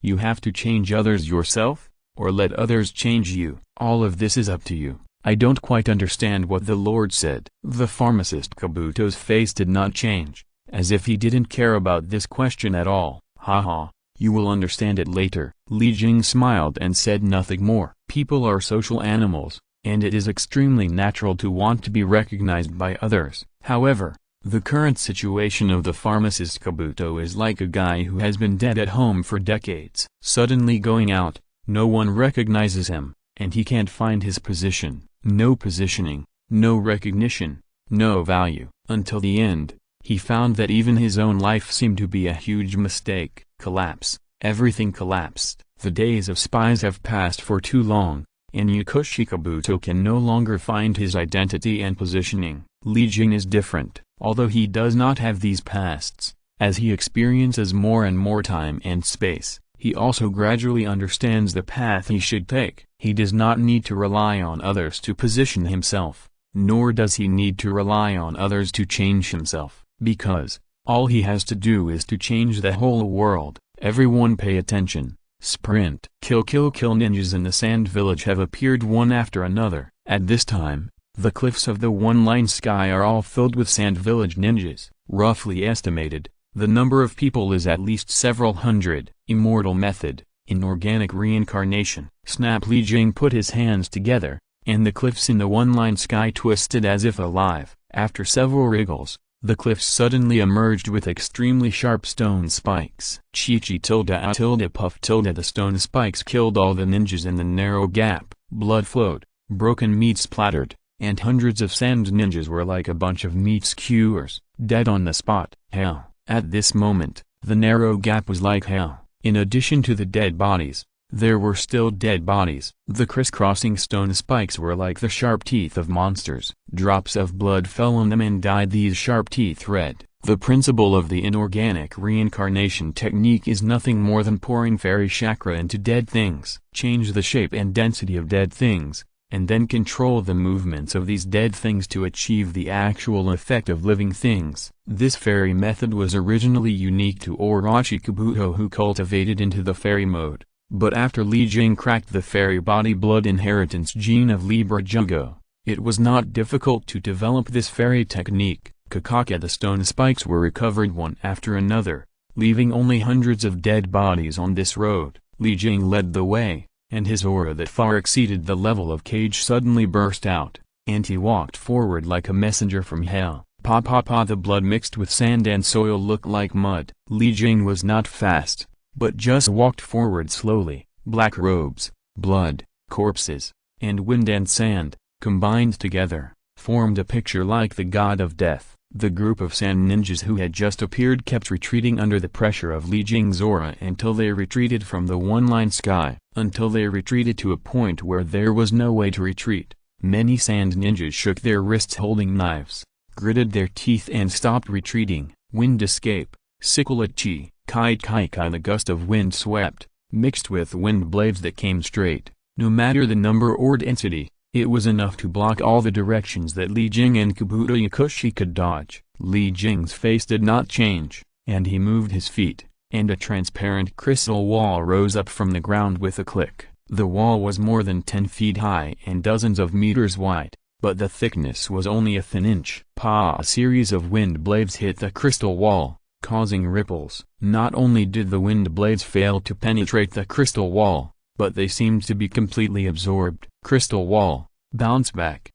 You have to change others yourself, or let others change you. All of this is up to you. I don't quite understand what the Lord said. The pharmacist Kabuto's face did not change, as if he didn't care about this question at all. Haha, you will understand it later. Li Jing smiled and said nothing more. People are social animals, and it is extremely natural to want to be recognized by others. However, the current situation of the pharmacist Kabuto is like a guy who has been dead at home for decades. Suddenly going out, no one recognizes him, and he can't find his position. No positioning, no recognition, no value. Until the end, he found that even his own life seemed to be a huge mistake. Collapse. Everything collapsed. The days of spies have passed for too long, and Yakushi Kabuto can no longer find his identity and positioning. Li Jing is different, although he does not have these pasts. As he experiences more and more time and space, he also gradually understands the path he should take. He does not need to rely on others to position himself. nor does he need to rely on others to change himself, because all he has to do is to change the whole world. Everyone pay attention. Sprint. Kill kill kill. Ninjas in the sand village have appeared one after another. At this time, the cliffs of the one-line sky are all filled with sand village ninjas. Roughly estimated, the number of people is at least several hundred. Immortal method. Inorganic reincarnation. Snap. Li Jing put his hands together, and the cliffs in the one-line sky twisted as if alive. After several wriggles, the cliffs suddenly emerged with extremely sharp stone spikes. Chi tilde a tilde puff tilde. The stone spikes killed all the ninjas in the narrow gap. Blood flowed, broken meat splattered, and hundreds of sand ninjas were like a bunch of meat skewers, dead on the spot. Hell. At this moment, the narrow gap was like hell. In addition to the dead bodies, there were still dead bodies. The crisscrossing stone spikes were like the sharp teeth of monsters. Drops of blood fell on them and dyed these sharp teeth red. The principle of the inorganic reincarnation technique is nothing more than pouring fairy chakra into dead things. Change the shape and density of dead things, and then control the movements of these dead things to achieve the actual effect of living things. This fairy method was originally unique to Orochi Kabuto, who cultivated into the fairy mode. But after Li Jing cracked the fairy body blood inheritance gene of Libra Jugo, it was not difficult to develop this fairy technique. Kakaka. The stone spikes were recovered one after another, leaving only hundreds of dead bodies on this road. Li Jing led the way, and his aura that far exceeded the level of cage suddenly burst out, and he walked forward like a messenger from hell. Pa pa pa. The blood mixed with sand and soil looked like mud. Li Jing was not fast, but just walked forward slowly. Black robes, blood, corpses, and wind and sand, combined together, formed a picture like the god of death. The group of sand ninjas who had just appeared kept retreating under the pressure of Li Jing's aura until they retreated from the one-line sky, until they retreated to a point where there was no way to retreat. Many sand ninjas shook their wrists holding knives, gritted their teeth and stopped retreating. Wind escape. Sickle at chi. Kai kai kai. The gust of wind swept, mixed with wind blades that came straight. No matter the number or density, it was enough to block all the directions that Li Jing and Kabuto Yakushi could dodge. Li Jing's face did not change, and he moved his feet, and a transparent crystal wall rose up from the ground with a click. The wall was more than 10 feet high and dozens of meters wide, but the thickness was only a thin inch. Pa! A series of wind blades hit the crystal wall, causing ripples. Not only did the wind blades fail to penetrate the crystal wall, but they seemed to be completely absorbed. Crystal wall, bounce back.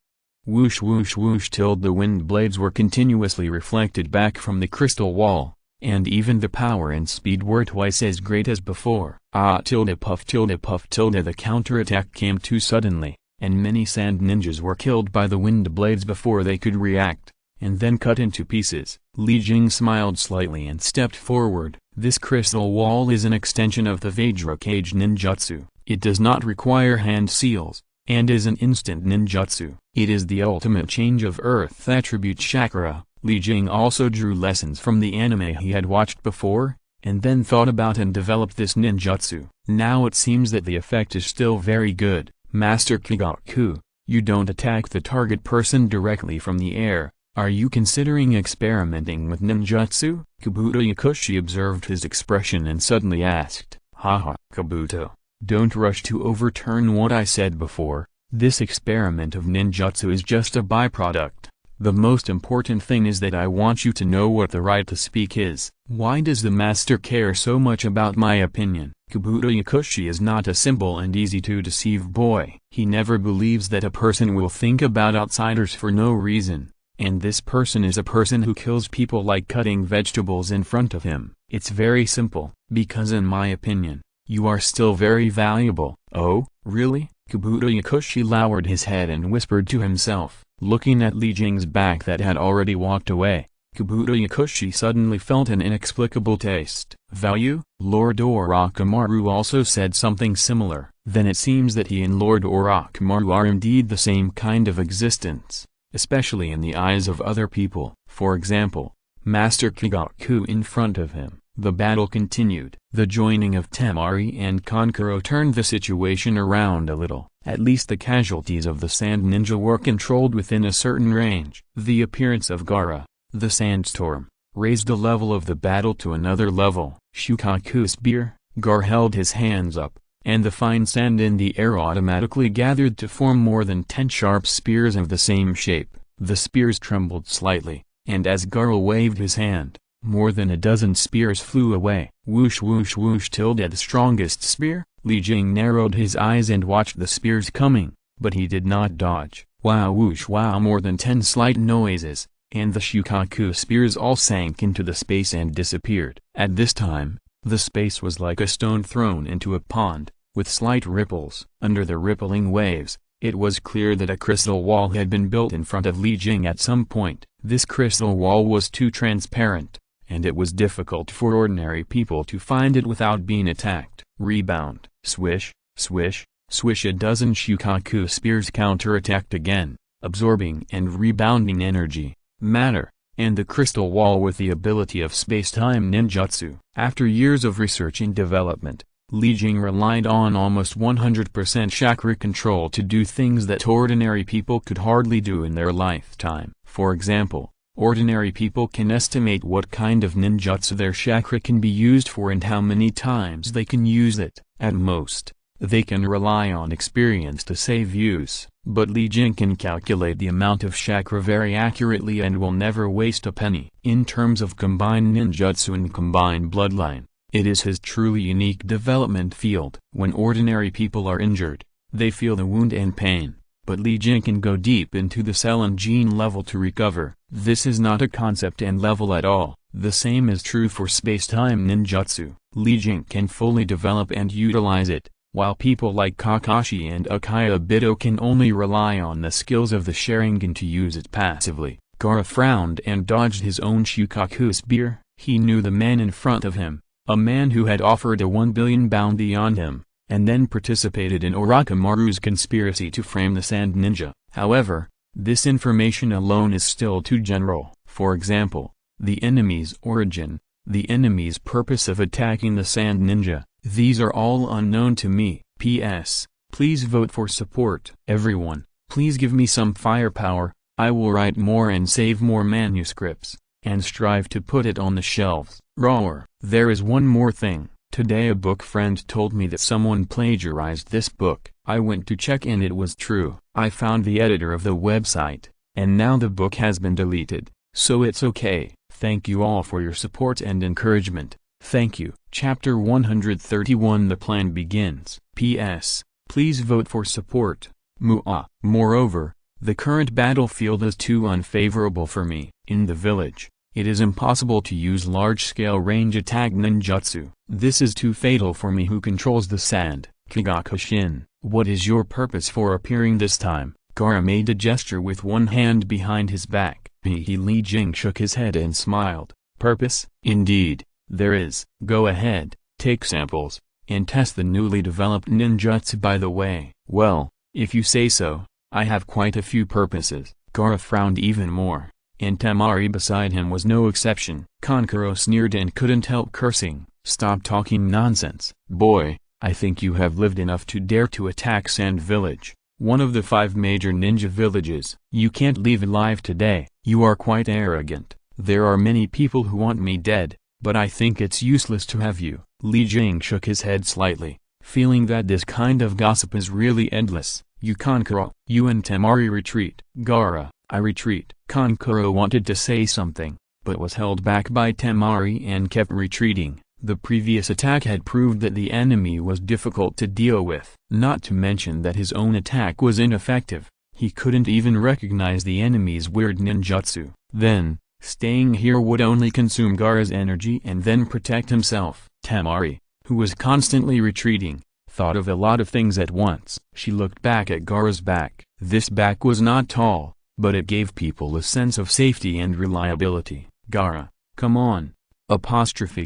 Whoosh whoosh whoosh till the wind blades were continuously reflected back from the crystal wall, and even the power and speed were twice as great as before. Ah tilde puff tilde puff tilde. The counterattack came too suddenly, and many sand ninjas were killed by the wind blades before they could react, and then cut into pieces. Li Jing smiled slightly and stepped forward. This crystal wall is an extension of the Vajra Cage ninjutsu. It does not require hand seals, and is an instant ninjutsu. It is the ultimate change of earth attribute chakra. Li Jing also drew lessons from the anime he had watched before, and then thought about and developed this ninjutsu. Now it seems that the effect is still very good. Master Kigaku, you don't attack the target person directly from the air. Are you considering experimenting with ninjutsu? Kabuto Yakushi observed his expression and suddenly asked, Haha, Kabuto, don't rush to overturn what I said before. This experiment of ninjutsu is just a byproduct. The most important thing is that I want you to know what the right to speak is. Why does the master care so much about my opinion? Kabuto Yakushi is not a simple and easy to deceive boy. He never believes that a person will think about outsiders for no reason. And this person is a person who kills people like cutting vegetables in front of him. It's very simple, because in my opinion, you are still very valuable. Oh, really? Kabuto Yakushi lowered his head and whispered to himself, looking at Li Jing's back that had already walked away. Kabuto Yakushi suddenly felt an inexplicable taste. Value? Lord Orochimaru also said something similar. Then it seems that he and Lord Orochimaru are indeed the same kind of existence, especially in the eyes of other people. For example, Master Kigaku in front of him. The battle continued. The joining of Temari and Kankuro turned the situation around a little. At least the casualties of the sand ninja were controlled within a certain range. The appearance of Gaara, the sandstorm, raised the level of the battle to another level. Shukaku spear. Gaara held his hands up, and the fine sand in the air automatically gathered to form more than 10 sharp spears of the same shape. The spears trembled slightly, and as Gaara waved his hand, more than a dozen spears flew away. Whoosh whoosh whoosh. The strongest spear. Li Jing narrowed his eyes and watched the spears coming, but he did not dodge. Wow whoosh wow. More than 10 slight noises, and the Shukaku spears all sank into the space and disappeared. At this time, the space was like a stone thrown into a pond, with slight ripples. Under the rippling waves, it was clear that a crystal wall had been built in front of Li Jing at some point. This crystal wall was too transparent, and it was difficult for ordinary people to find it without being attacked. Rebound. Swish, swish, swish. A dozen Shukaku spears counterattacked again, absorbing and rebounding energy, matter, and the crystal wall with the ability of space-time ninjutsu. After years of research and development, Li Jing relied on almost 100% chakra control to do things that ordinary people could hardly do in their lifetime. For example, ordinary people can estimate what kind of ninjutsu their chakra can be used for and how many times they can use it. At most, they can rely on experience to save use, but Li Jing can calculate the amount of chakra very accurately and will never waste a penny. In terms of combined ninjutsu and combined bloodline, it is his truly unique development field. When ordinary people are injured, they feel the wound and pain, but Li Jing can go deep into the cell and gene level to recover. This is not a concept and level at all. The same is true for space-time ninjutsu. Li Jing can fully develop and utilize it, while people like Kakashi and Akiyabito can only rely on the skills of the Sharingan to use it passively. Gaara frowned and dodged his own Shukaku spear. He knew the man in front of him, a man who had offered a 1 billion bounty on him, and then participated in Orochimaru's conspiracy to frame the sand ninja. However, this information alone is still too general. For example, the enemy's origin, the enemy's purpose of attacking the sand ninja, these are all unknown to me. P.S. Please vote for support. Everyone, please give me some firepower. I will write more and save more manuscripts, and strive to put it on the shelves. Roar. There is one more thing. Today a book friend told me that someone plagiarized this book. I went to check and it was true. I found the editor of the website, and now the book has been deleted, so it's okay. Thank you all for your support and encouragement. Thank you. Chapter 131. The plan begins. P.S. Please vote for support. Muah. Moreover, the current battlefield is too unfavorable for me. In the village, it is impossible to use large-scale range attack ninjutsu. This is too fatal for me who controls the sand. Kagakushin, what is your purpose for appearing this time? Gaara made a gesture with one hand behind his back. Li Jing shook his head and smiled. Purpose? Indeed, there is. Go ahead, take samples, and test the newly developed ninjutsu. By the way, well, if you say so, I have quite a few purposes. Gaara frowned even more, and Temari beside him was no exception. Kankuro sneered and couldn't help cursing. Stop talking nonsense. Boy, I think you have lived enough to dare to attack Sand Village, one of the 5 major ninja villages. You can't leave alive today. You are quite arrogant. There are many people who want me dead, but I think it's useless to have you. Li Jing shook his head slightly, feeling that this kind of gossip is really endless. You Kankuro. You and Temari retreat. Gaara, I retreat. Kankuro wanted to say something, but was held back by Temari and kept retreating. The previous attack had proved that the enemy was difficult to deal with. Not to mention that his own attack was ineffective. He couldn't even recognize the enemy's weird ninjutsu. Then, staying here would only consume Gaara's energy and then protect himself. Temari, who was constantly retreating, thought of a lot of things at once. She looked back at Gaara's back. This back was not tall, but it gave people a sense of safety and reliability. Gaara, come on.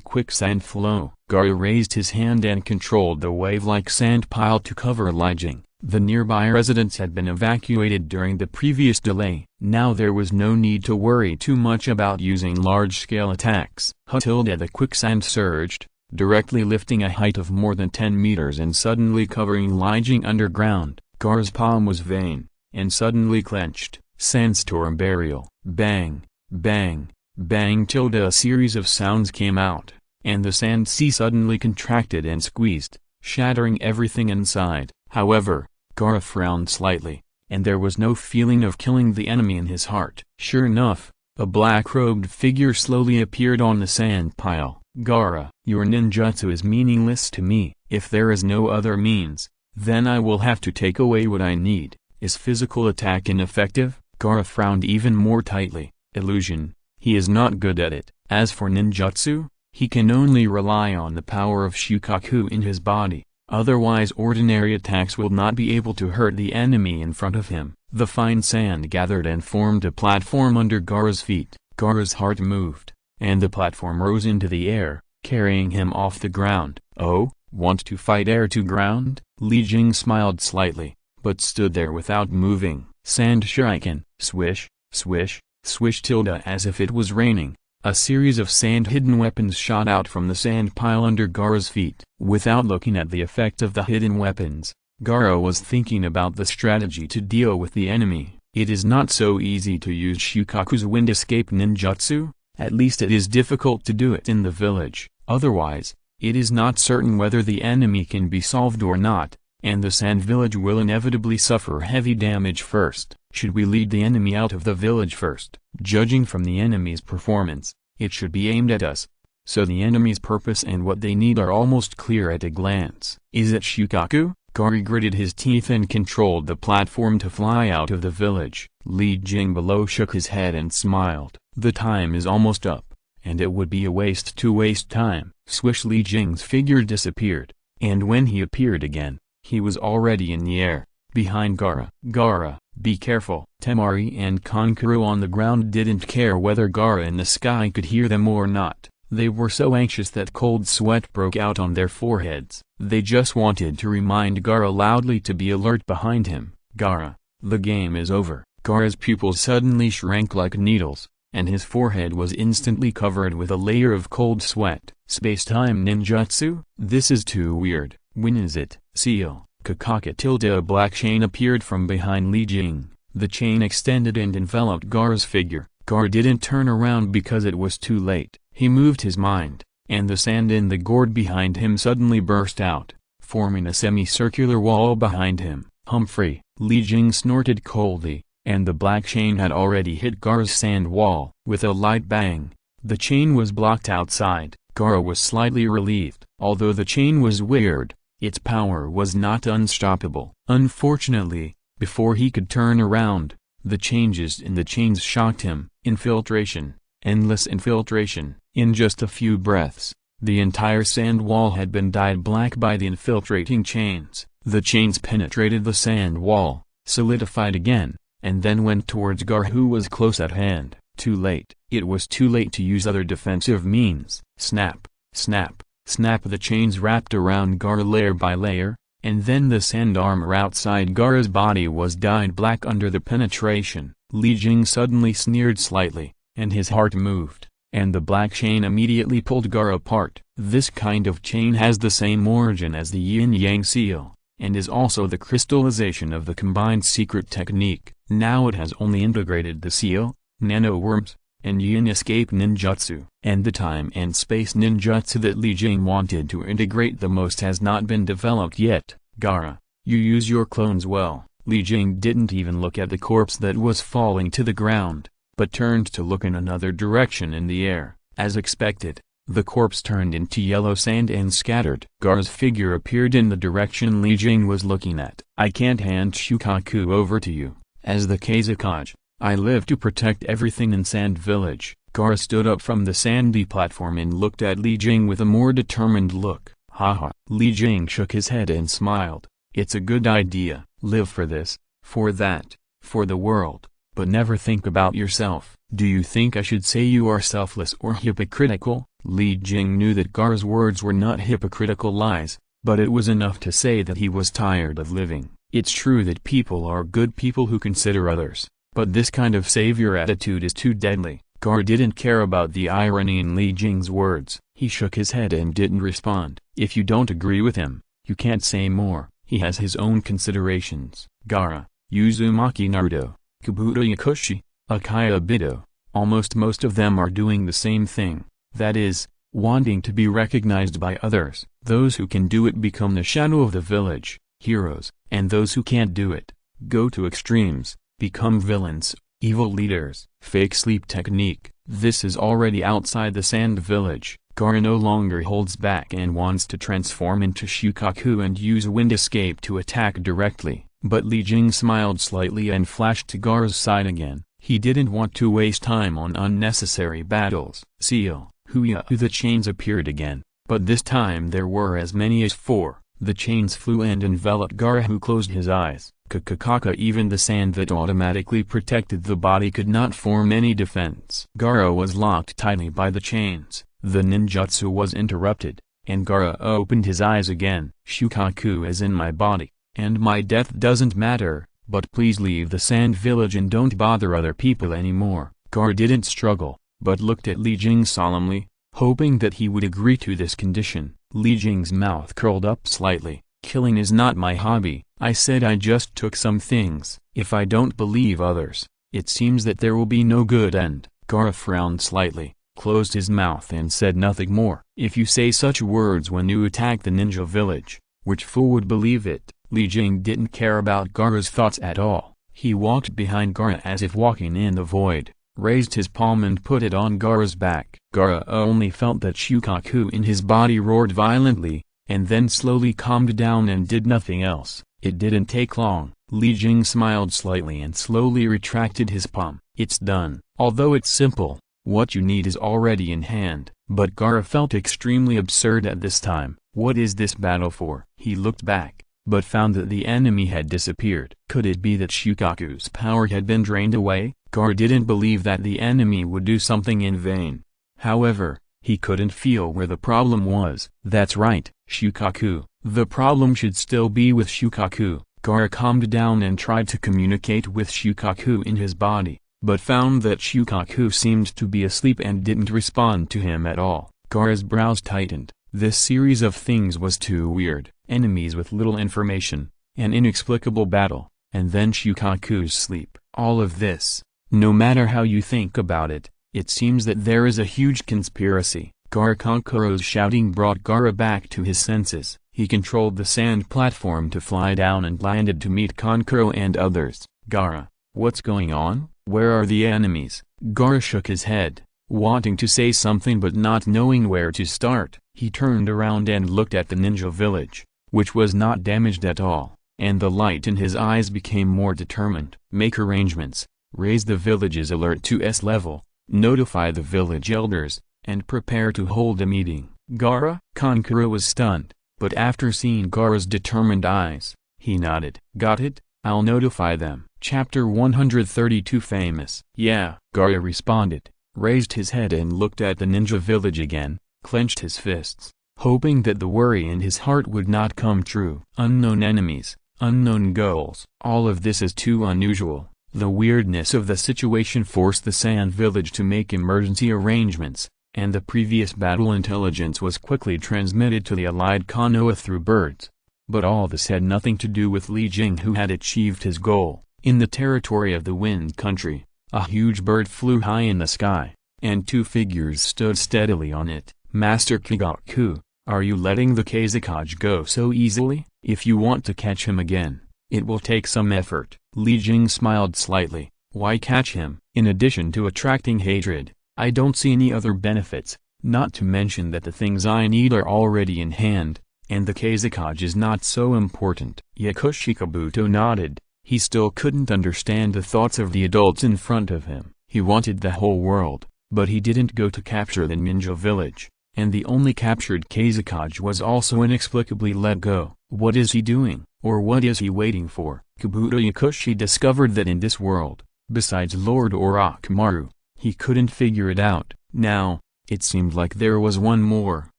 Quicksand flow. Gaara raised his hand and controlled the wave-like sand pile to cover Li Jing. The nearby residents had been evacuated during the previous delay. Now there was no need to worry too much about using large-scale attacks. The quicksand surged, directly lifting a height of more than 10 meters and suddenly covering Li Jing underground. Gar's palm was vain, and suddenly clenched. Sandstorm burial. Bang, bang, bang tilde a series of sounds came out, and the sand sea suddenly contracted and squeezed, shattering everything inside. However, Gar frowned slightly, and there was no feeling of killing the enemy in his heart. Sure enough, a black-robed figure slowly appeared on the sand pile. Gara, your ninjutsu is meaningless to me. If there is no other means, then I will have to take away what I need. Is physical attack ineffective? Gara frowned even more tightly. Illusion, he is not good at it. As for ninjutsu, he can only rely on the power of Shukaku in his body, otherwise ordinary attacks will not be able to hurt the enemy in front of him. The fine sand gathered and formed a platform under Gara's feet. Gara's heart moved, and the platform rose into the air, carrying him off the ground. Oh, want to fight air to ground? Li Jing smiled slightly, but stood there without moving. Sand shuriken, swish, swish, swish tilde as if it was raining. A series of sand-hidden weapons shot out from the sand pile under Gara's feet. Without looking at the effect of the hidden weapons, Gara was thinking about the strategy to deal with the enemy. It is not so easy to use Shukaku's wind escape ninjutsu, at least it is difficult to do it in the village. Otherwise, it is not certain whether the enemy can be solved or not, and the sand village will inevitably suffer heavy damage first. Should we lead the enemy out of the village first? Judging from the enemy's performance, it should be aimed at us. So the enemy's purpose and what they need are almost clear at a glance. Is it Shukaku? Gari gritted his teeth and controlled the platform to fly out of the village. Li Jing below shook his head and smiled. The time is almost up, and it would be a waste to waste time. Swish, Li Jing's figure disappeared, and when he appeared again, he was already in the air, behind Gara. Gara, be careful. Temari and Kankuro on the ground didn't care whether Gara in the sky could hear them or not. They were so anxious that cold sweat broke out on their foreheads. They just wanted to remind Gara loudly to be alert behind him. Gara, the game is over. Gara's pupils suddenly shrank like needles, and his forehead was instantly covered with a layer of cold sweat. Space-time ninjutsu? This is too weird. When is it? Seal. Kakaka tilde a black chain appeared from behind Li Jing. The chain extended and enveloped Gara's figure. Gar didn't turn around because it was too late. He moved his mind, and the sand in the gourd behind him suddenly burst out, forming a semicircular wall behind him. Humphrey, Li Jing snorted coldly, and the black chain had already hit Gar's sand wall. With a light bang, the chain was blocked outside. Gar was slightly relieved. Although the chain was weird, its power was not unstoppable. Unfortunately, before he could turn around, the changes in the chains shocked him. Infiltration, endless infiltration. In just a few breaths, the entire sand wall had been dyed black by the infiltrating chains. The chains penetrated the sand wall, solidified again, and then went towards Gar, who was close at hand. Too late. It was too late to use other defensive means. Snap, snap, snap. The chains wrapped around Gar layer by layer, and then the sand armor outside Gar's body was dyed black under the penetration. Li Jing suddenly sneered slightly, and his heart moved, and the black chain immediately pulled Gar apart. This kind of chain has the same origin as the yin-yang seal, and is also the crystallization of the combined secret technique. Now it has only integrated the seal, nano-worms, and yin escape ninjutsu. And the time and space ninjutsu that Li Jing wanted to integrate the most has not been developed yet. Gara, you use your clones well. Li Jing didn't even look at the corpse that was falling to the ground, but turned to look in another direction in the air. As expected, the corpse turned into yellow sand and scattered. Gar's figure appeared in the direction Li Jing was looking at. I can't hand Shukaku over to you. As the Kazakage, I live to protect everything in Sand Village. Gar stood up from the sandy platform and looked at Li Jing with a more determined look. Haha. Li Jing shook his head and smiled. It's a good idea. Live for this, for that, for the world, but never think about yourself. Do you think I should say you are selfless or hypocritical? Li Jing knew that Gar's words were not hypocritical lies, but it was enough to say that he was tired of living. It's true that people are good people who consider others, but this kind of savior attitude is too deadly. Gar didn't care about the irony in Li Jing's words. He shook his head and didn't respond. If you don't agree with him, you can't say more. He has his own considerations. Gaara, Uzumaki Naruto, Kabuto Yakushi, Akaya Bido, almost most of them are doing the same thing, that is, wanting to be recognized by others. Those who can do it become the shadow of the village, heroes, and those who can't do it, go to extremes, become villains, evil leaders. Fake sleep technique. This is already outside the sand village. Gaara no longer holds back and wants to transform into Shukaku and use wind escape to attack directly, but Li Jing smiled slightly and flashed to Gaara's side again. He didn't want to waste time on unnecessary battles. Seal, Huya. The chains appeared again, but this time there were as many as 4. The chains flew and enveloped Gaara, who closed his eyes. Kakakaka. Even the sand that automatically protected the body could not form any defense. Gaara was locked tightly by the chains. The ninjutsu was interrupted, and Gaara opened his eyes again. Shukaku is in my body, and my death doesn't matter, but please leave the sand village and don't bother other people anymore. Gaara didn't struggle, but looked at Li Jing solemnly, hoping that he would agree to this condition. Li Jing's mouth curled up slightly. Killing is not my hobby. I said I just took some things. If I don't believe others, it seems that there will be no good end. Gaara frowned slightly, closed his mouth and said nothing more. If you say such words when you attack the ninja village, which fool would believe it? Li Jing didn't care about Gaara's thoughts at all. He walked behind Gaara as if walking in the void, raised his palm and put it on Gaara's back. Gaara only felt that Shukaku in his body roared violently, and then slowly calmed down and did nothing else. It didn't take long. Li Jing smiled slightly and slowly retracted his palm. It's done. Although it's simple, what you need is already in hand. But Gaara felt extremely absurd at this time. What is this battle for? He looked back, but found that the enemy had disappeared. Could it be that Shukaku's power had been drained away? Gaara didn't believe that the enemy would do something in vain. However, he couldn't feel where the problem was. That's right, Shukaku. The problem should still be with Shukaku. Gaara calmed down and tried to communicate with Shukaku in his body, but found that Shukaku seemed to be asleep and didn't respond to him at all. Gaara's brows tightened. This series of things was too weird. Enemies with little information, an inexplicable battle, and then Shukaku's sleep. All of this, no matter how you think about it, it seems that there is a huge conspiracy. Gaara Kankuro's shouting brought Gaara back to his senses. He controlled the sand platform to fly down and landed to meet Kankuro and others. Gaara, what's going on? Where are the enemies? Gaara shook his head, wanting to say something but not knowing where to start. He turned around and looked at the ninja village, which was not damaged at all, and the light in his eyes became more determined. Make arrangements, raise the village's alert to S level, notify the village elders, and prepare to hold a meeting. Gaara? Kankuro was stunned, but after seeing Gaara's determined eyes, he nodded. Got it, I'll notify them. Chapter 132 Famous. Yeah, Gaara responded, raised his head and looked at the ninja village again, clenched his fists, hoping that the worry in his heart would not come true. Unknown enemies, unknown goals. All of this is too unusual. The weirdness of the situation forced the sand village to make emergency arrangements, and the previous battle intelligence was quickly transmitted to the allied Konoha through birds. But all this had nothing to do with Li Jing, who had achieved his goal. In the territory of the Wind Country, a huge bird flew high in the sky, and 2 figures stood steadily on it. Master Kigaku, are you letting the Kazekage go so easily? If you want to catch him again, it will take some effort. Li Jing smiled slightly. Why catch him? In addition to attracting hatred, I don't see any other benefits, not to mention that the things I need are already in hand, and the Kazekage is not so important. Yakushi Kabuto nodded. He still couldn't understand the thoughts of the adults in front of him. He wanted the whole world, but he didn't go to capture the ninja village, and the only captured Kazekage was also inexplicably let go. What is he doing, or what is he waiting for? Kabuto Yakushi discovered that in this world, besides Lord Orochimaru, he couldn't figure it out. Now, it seemed like there was one more.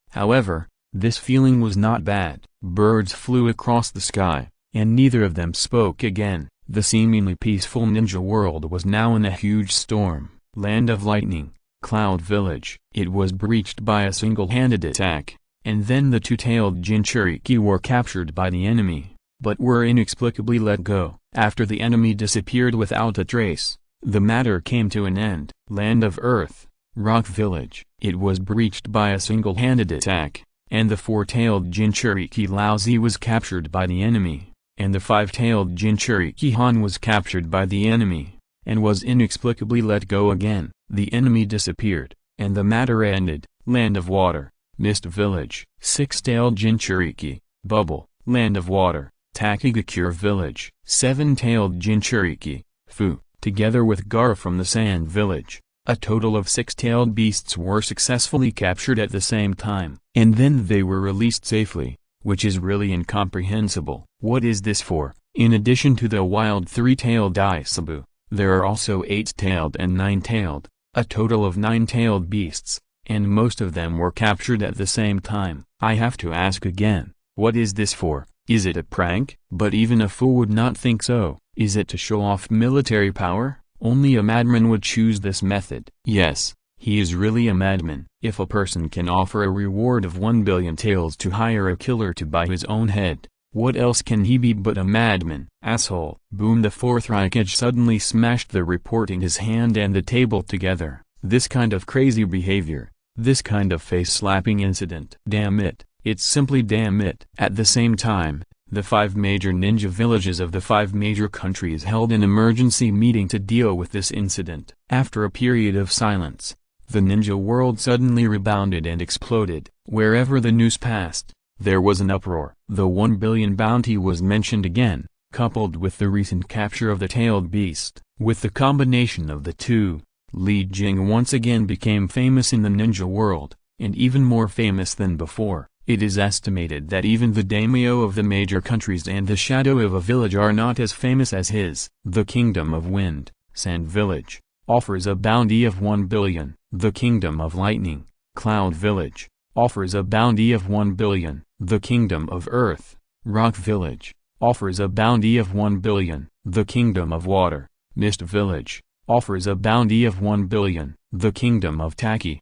However, this feeling was not bad. Birds flew across the sky, and neither of them spoke again. The seemingly peaceful ninja world was now in a huge storm. Land of Lightning, Cloud Village. It was breached by a single-handed attack, and then the 2-tailed Jinchuriki were captured by the enemy. but were inexplicably let go. After the enemy disappeared without a trace, the matter came to an end. Land of Earth, Rock Village. It was breached by a single-handed attack, and the four-tailed Jinchuriki Laozi was captured by the enemy, and the five-tailed Jinchuriki Han was captured by the enemy, and was inexplicably let go again. The enemy disappeared, and the matter ended. Land of Water, Mist Village. Six-tailed Jinchuriki, Bubble, Land of Water, Takigakure Village. Seven-tailed Jinchuriki, Fu, together with Gar from the Sand Village. A total of six-tailed beasts were successfully captured at the same time, and then they were released safely, which is really incomprehensible. What is this for? In addition to the wild three-tailed Isabu, there are also eight-tailed and nine-tailed, a total of nine-tailed beasts, and most of them were captured at the same time. I have to ask again, what is this for? Is it a prank? But even a fool would not think so. Is it to show off military power? Only a madman would choose this method. Yes, he is really a madman. If a person can offer a reward of 1 billion taels to hire a killer to buy his own head, what else can he be but a madman? Asshole. Boom! The Fourth Reich suddenly smashed the report in his hand and the table together. This kind of crazy behavior, this kind of face-slapping incident. Damn it, it's simply damn it. At the same time, the 5 major ninja villages of the 5 major countries held an emergency meeting to deal with this incident. After a period of silence, the ninja world suddenly rebounded and exploded. Wherever the news passed, there was an uproar. The 1 billion bounty was mentioned again, coupled with the recent capture of the tailed beast. With the combination of the two, Jing once again became famous in the ninja world, and even more famous than before. It is estimated that even the daimyo of the major countries and the shadow of a village are not as famous as his. The Kingdom of Wind, Sand Village, offers a bounty of 1 billion. The Kingdom of Lightning, Cloud Village, offers a bounty of 1 billion. The Kingdom of Earth, Rock Village, offers a bounty of 1 billion. The Kingdom of Water, Mist Village, offers a bounty of 1 billion. The Kingdom of Taki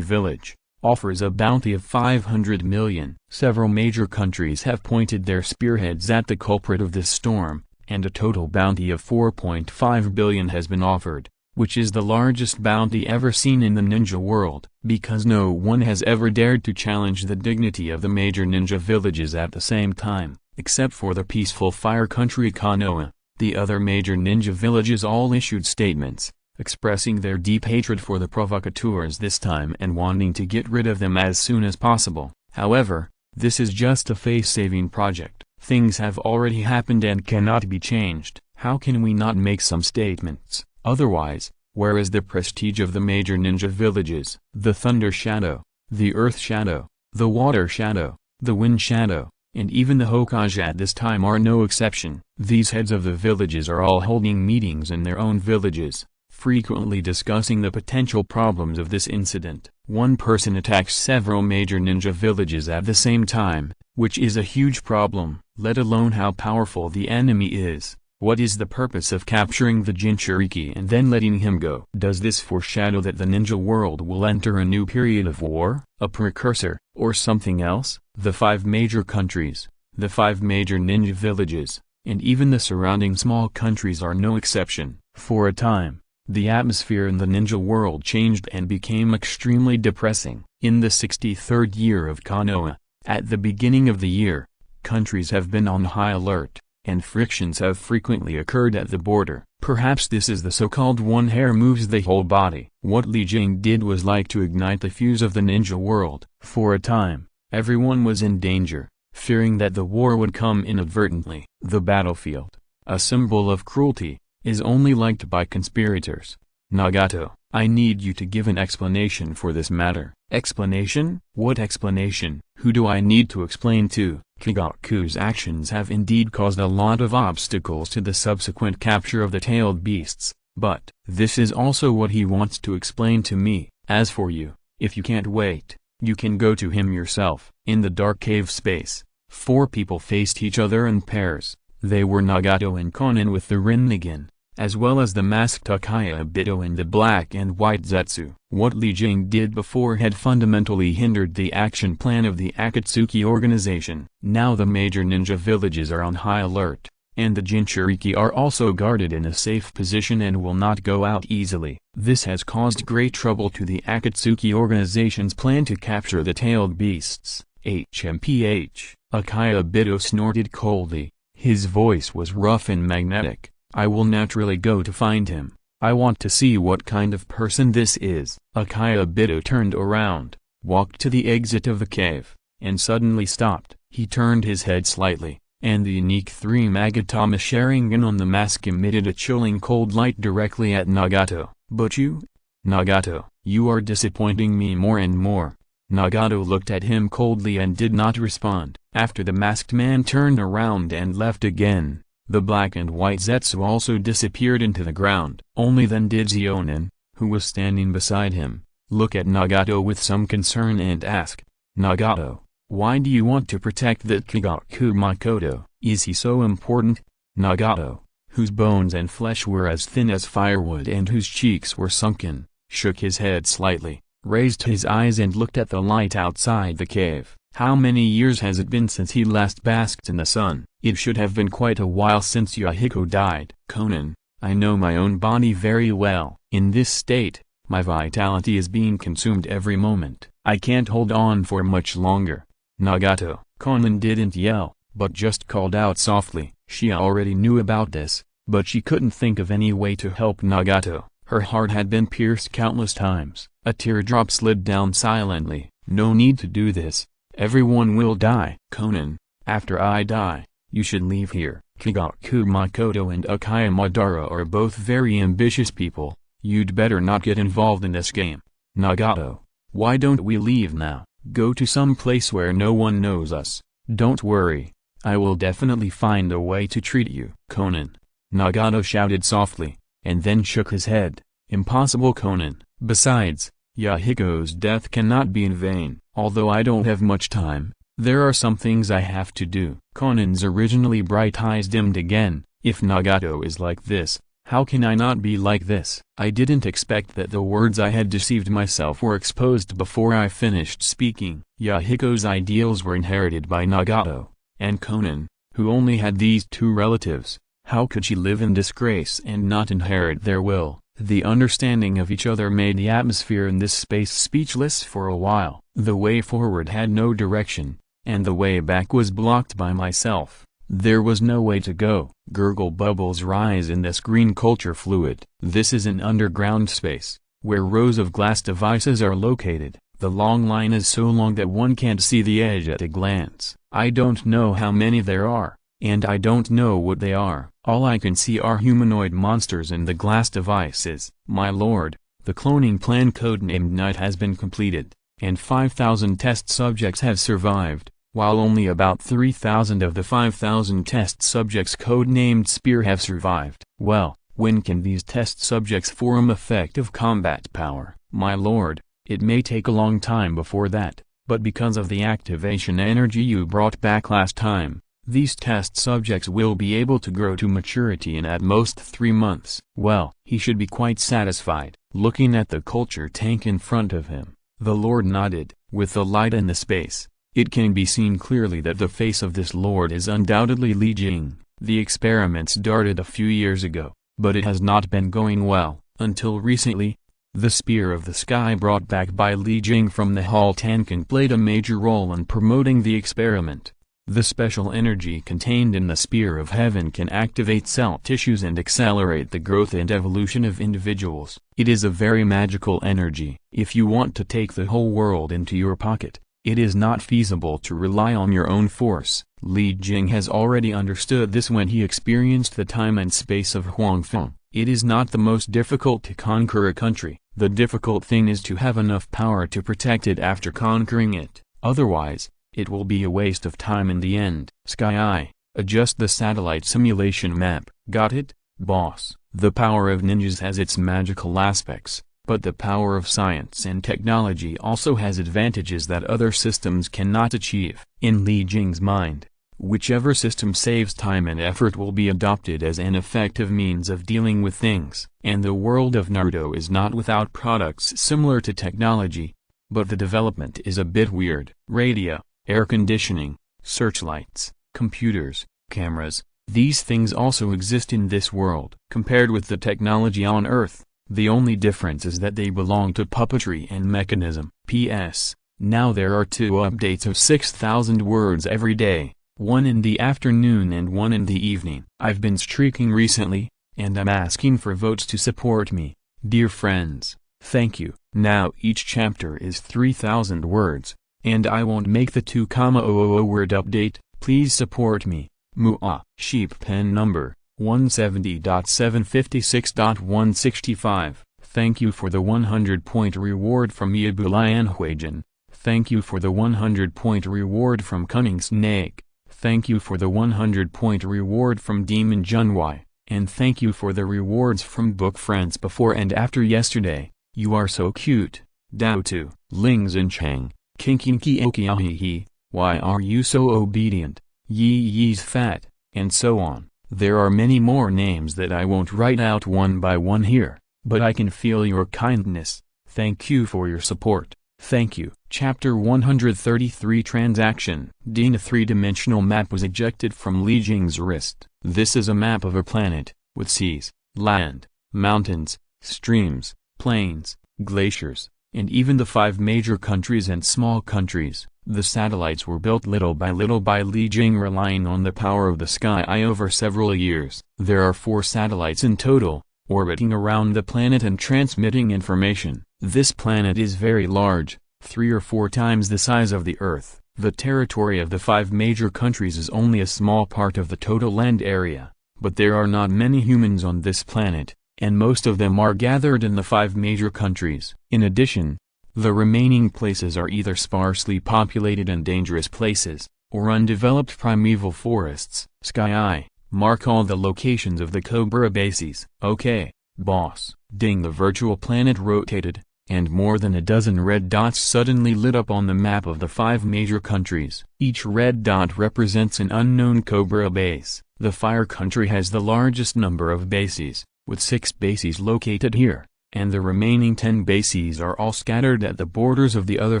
Village, offers a bounty of 500 million. Several major countries have pointed their spearheads at the culprit of this storm, and a total bounty of 4.5 billion has been offered, which is the largest bounty ever seen in the ninja world. Because no one has ever dared to challenge the dignity of the major ninja villages at the same time, except for the peaceful fire country Konoha, the other major ninja villages all issued statements, expressing their deep hatred for the provocateurs this time and wanting to get rid of them as soon as possible. However, this is just a face-saving project. Things have already happened and cannot be changed. How can we not make some statements? Otherwise, where is the prestige of the major ninja villages? The Thunder Shadow, the Earth Shadow, the Water Shadow, the Wind Shadow, and even the Hokage at this time are no exception. These heads of the villages are all holding meetings in their own villages, frequently discussing the potential problems of this incident. One person attacks several major ninja villages at the same time, which is a huge problem, let alone how powerful the enemy is. What is the purpose of capturing the Jinchuriki and then letting him go? Does this foreshadow that the ninja world will enter a new period of war, a precursor, or something else? The 5 major countries, the 5 major ninja villages, and even the surrounding small countries are no exception. For a time, the atmosphere in the ninja world changed and became extremely depressing. In the 63rd year of Konoha, at the beginning of the year, countries have been on high alert, and frictions have frequently occurred at the border. Perhaps this is the so-called one hair moves the whole body. What Jing did was like to ignite the fuse of the ninja world. For a time, everyone was in danger, fearing that the war would come inadvertently. The battlefield, a symbol of cruelty, is only liked by conspirators. Nagato, I need you to give an explanation for this matter. Explanation? What explanation? Who do I need to explain to? Kagaku's actions have indeed caused a lot of obstacles to the subsequent capture of the tailed beasts, but this is also what he wants to explain to me. As for you, if you can't wait, you can go to him yourself. In the dark cave space, 4 people faced each other in pairs. They were Nagato and Konan with the Rinnegan. as well as the masked Akaya and the black and white Zetsu. What Li Jing did before had fundamentally hindered the action plan of the Akatsuki organization. Now the major ninja villages are on high alert, and the Jinchuriki are also guarded in a safe position and will not go out easily. This has caused great trouble to the Akatsuki organization's plan to capture the tailed beasts. HMPH. Akaya snorted coldly. His voice was rough and magnetic. I will naturally go to find him. I want to see what kind of person this is. Akaya turned around, walked to the exit of the cave, and suddenly stopped. He turned his head slightly, and the unique 3 Magatama Sharingan on the mask emitted a chilling cold light directly at Nagato. But you? Nagato, you are disappointing me more and more. Nagato looked at him coldly and did not respond. After the masked man turned around and left again, the black and white Zetsu also disappeared into the ground. Only then did Zionin, who was standing beside him, look at Nagato with some concern and ask, Nagato, why do you want to protect that Kigaku Makoto? Is he so important? Nagato, whose bones and flesh were as thin as firewood and whose cheeks were sunken, shook his head slightly, raised his eyes and looked at the light outside the cave. How many years has it been since he last basked in the sun? It should have been quite a while since Yahiko died. Conan, I know my own body very well. In this state, my vitality is being consumed every moment. I can't hold on for much longer. Nagato. Conan didn't yell, but just called out softly. She already knew about this, but she couldn't think of any way to help Nagato. Her heart had been pierced countless times. A teardrop slid down silently. No need to do this. Everyone will die. Conan, after I die, you should leave here. Kigaku Makoto and Akaya Madara are both very ambitious people. You'd better not get involved in this game. Nagato, why don't we leave now? Go to some place where no one knows us. Don't worry, I will definitely find a way to treat you. Conan. Nagato shouted softly, and then shook his head. Impossible, Conan. Besides, Yahiko's death cannot be in vain. Although I don't have much time, there are some things I have to do. Conan's originally bright eyes dimmed again. If Nagato is like this, how can I not be like this? I didn't expect that the words I had deceived myself were exposed before I finished speaking. Yahiko's ideals were inherited by Nagato, and Conan, who only had these 2 relatives. How could she live in disgrace and not inherit their will? The understanding of each other made the atmosphere in this space speechless for a while. The way forward had no direction, and the way back was blocked by myself. There was no way to go. Gurgle bubbles rise in this green culture fluid. This is an underground space, where rows of glass devices are located. The long line is so long that one can't see the edge at a glance. I don't know how many there are, and I don't know what they are. All I can see are humanoid monsters in the glass devices. My lord, the cloning plan codenamed Night has been completed, and 5,000 test subjects have survived, while only about 3,000 of the 5,000 test subjects codenamed Spear have survived. Well, when can these test subjects form effective combat power? My lord, it may take a long time before that, but because of the activation energy you brought back last time, these test subjects will be able to grow to maturity in at most 3 months. Well, he should be quite satisfied. Looking at the culture tank in front of him, the lord nodded. With the light in the space, it can be seen clearly that the face of this lord is undoubtedly Li Jing. The experiment started a few years ago, but it has not been going well, until recently. The Spear of the Sky brought back by Li Jing from the Hall Tankin played a major role in promoting the experiment. The special energy contained in the Spear of Heaven can activate cell tissues and accelerate the growth and evolution of individuals. It is a very magical energy. If you want to take the whole world into your pocket, it is not feasible to rely on your own force. Li Jing has already understood this when he experienced the time and space of Huangfeng. It is not the most difficult to conquer a country. The difficult thing is to have enough power to protect it after conquering it. Otherwise, it will be a waste of time in the end. Sky, adjust the satellite simulation map. Got it, boss? The power of ninjas has its magical aspects, but the power of science and technology also has advantages that other systems cannot achieve. In Li Jing's mind, Whichever system saves time and effort will be adopted as an effective means of dealing with things. And the world of Naruto is not without products similar to technology, but the development is a bit weird. Radio, air conditioning, searchlights, computers, cameras, these things also exist in this world. Compared with the technology on Earth, the only difference is that they belong to puppetry and mechanism. P.S. Now there are 2 updates of 6,000 words every day, one in the afternoon and one in the evening. I've been streaking recently, and I'm asking for votes to support me. Dear friends, thank you. Now each chapter is 3,000 words, and I won't make the 2,000 word update. Please support me. Mua. Sheep pen number 170.756.165. Thank you for the 100-point reward from Yabulayanhuajan. Thank you for the 100-point reward from Cunning Snake. Thank you for the 100-point reward from Demon Junwai. And thank you for the rewards from Book Friends before and after yesterday. You are so cute. Dao2, Ling Xinchang, Kinkinki Okiahihi, why are you so obedient? Yi's fat, and so on. There are many more names that I won't write out one by one here, but I can feel your kindness. Thank you for your support. Thank you. Chapter 133 Transaction. Dina three-dimensional map was ejected from Li Jing's wrist. This is a map of a planet, with seas, land, mountains, streams, plains, glaciers, and even the 5 major countries and small countries. The satellites were built little by Li Jing, relying on the power of the sky over several years. There are 4 satellites in total, orbiting around the planet and transmitting information. This planet is very large, 3 or 4 times the size of the Earth. The territory of the 5 major countries is only a small part of the total land area, but there are not many humans on this planet, and most of them are gathered in the 5 major countries. In addition, the remaining places are either sparsely populated and dangerous places, or undeveloped primeval forests. Sky, mark all the locations of the Cobra bases. Okay, boss. Ding. The virtual planet rotated, and more than a dozen red dots suddenly lit up on the map of the 5 major countries. Each red dot represents an unknown Cobra base. The Fire country has the largest number of bases, with 6 bases located here, and the remaining 10 bases are all scattered at the borders of the other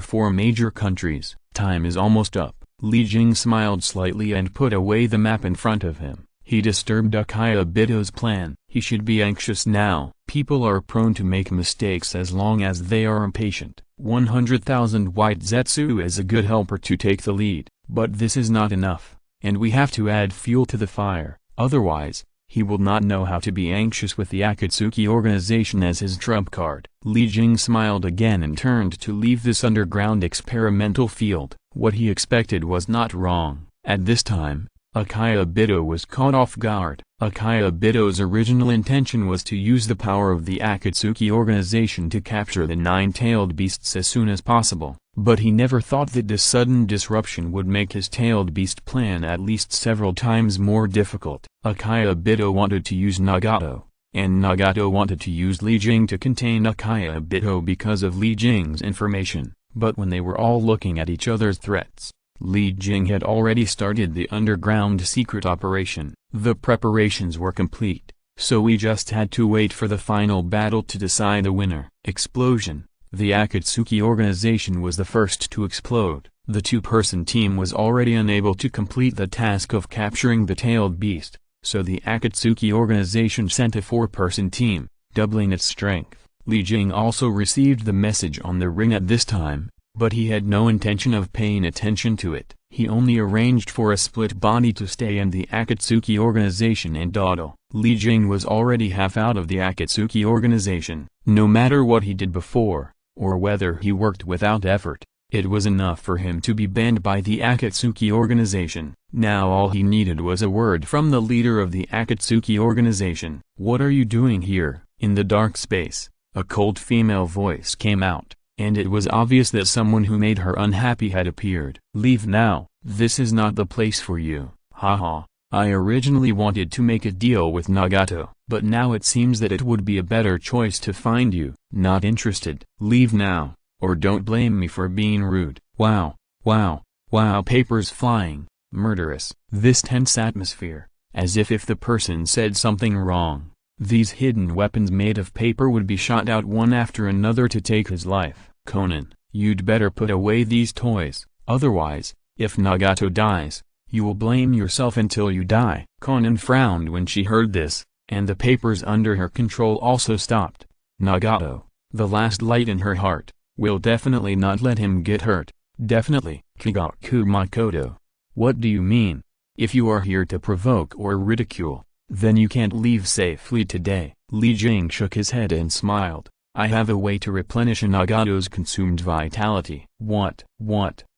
4 major countries. Time is almost up. Li Jing smiled slightly and put away the map in front of him. He disturbed Akiyabito's plan. He should be anxious now. People are prone to make mistakes as long as they are impatient. 100,000 white Zetsu is a good helper to take the lead, but this is not enough, and we have to add fuel to the fire. Otherwise, he will not know how to be anxious with the Akatsuki organization as his trump card. Li Jing smiled again and turned to leave this underground experimental field. What he expected was not wrong. At this time, Akiyabito was caught off guard. Akiyabito's original intention was to use the power of the Akatsuki organization to capture the 9-tailed beasts as soon as possible, but he never thought that this sudden disruption would make his tailed beast plan at least several times more difficult. Akiyabito wanted to use Nagato, and Nagato wanted to use Li Jing to contain Akiyabito because of Li Jing's information, but when they were all looking at each other's threats, Li Jing had already started the underground secret operation. The preparations were complete, so we just had to wait for the final battle to decide the winner. Explosion. The Akatsuki organization was the first to explode. The 2-person team was already unable to complete the task of capturing the tailed beast, so the Akatsuki organization sent a 4-person team, doubling its strength. Li Jing also received the message on the ring at this time, but he had no intention of paying attention to it. He only arranged for a split body to stay in the Akatsuki organization and dawdle. Li Jing was already half out of the Akatsuki organization. No matter what he did before, or whether he worked without effort, it was enough for him to be banned by the Akatsuki organization. Now all he needed was a word from the leader of the Akatsuki organization. "What are you doing here?" In the dark space, a cold female voice came out, and it was obvious that someone who made her unhappy had appeared. "Leave now, this is not the place for you." Haha, I originally wanted to make a deal with Nagato, but now it seems that it would be a better choice to find you. Not interested. Leave now, or don't blame me for being rude. Wow, wow, wow. Papers flying. murderous. This tense atmosphere, as if the person said something wrong, these hidden weapons made of paper would be shot out one after another to take his life. Conan, you'd better put away these toys, otherwise, if Nagato dies, you will blame yourself until you die. Conan frowned when she heard this, and the papers under her control also stopped. Nagato, the last light in her heart, will definitely not let him get hurt. Definitely. Kigaku Makoto. What do you mean? If you are here to provoke or ridicule, then you can't leave safely today. Li Jing shook his head and smiled. I have a way to replenish Nagato's consumed vitality. What?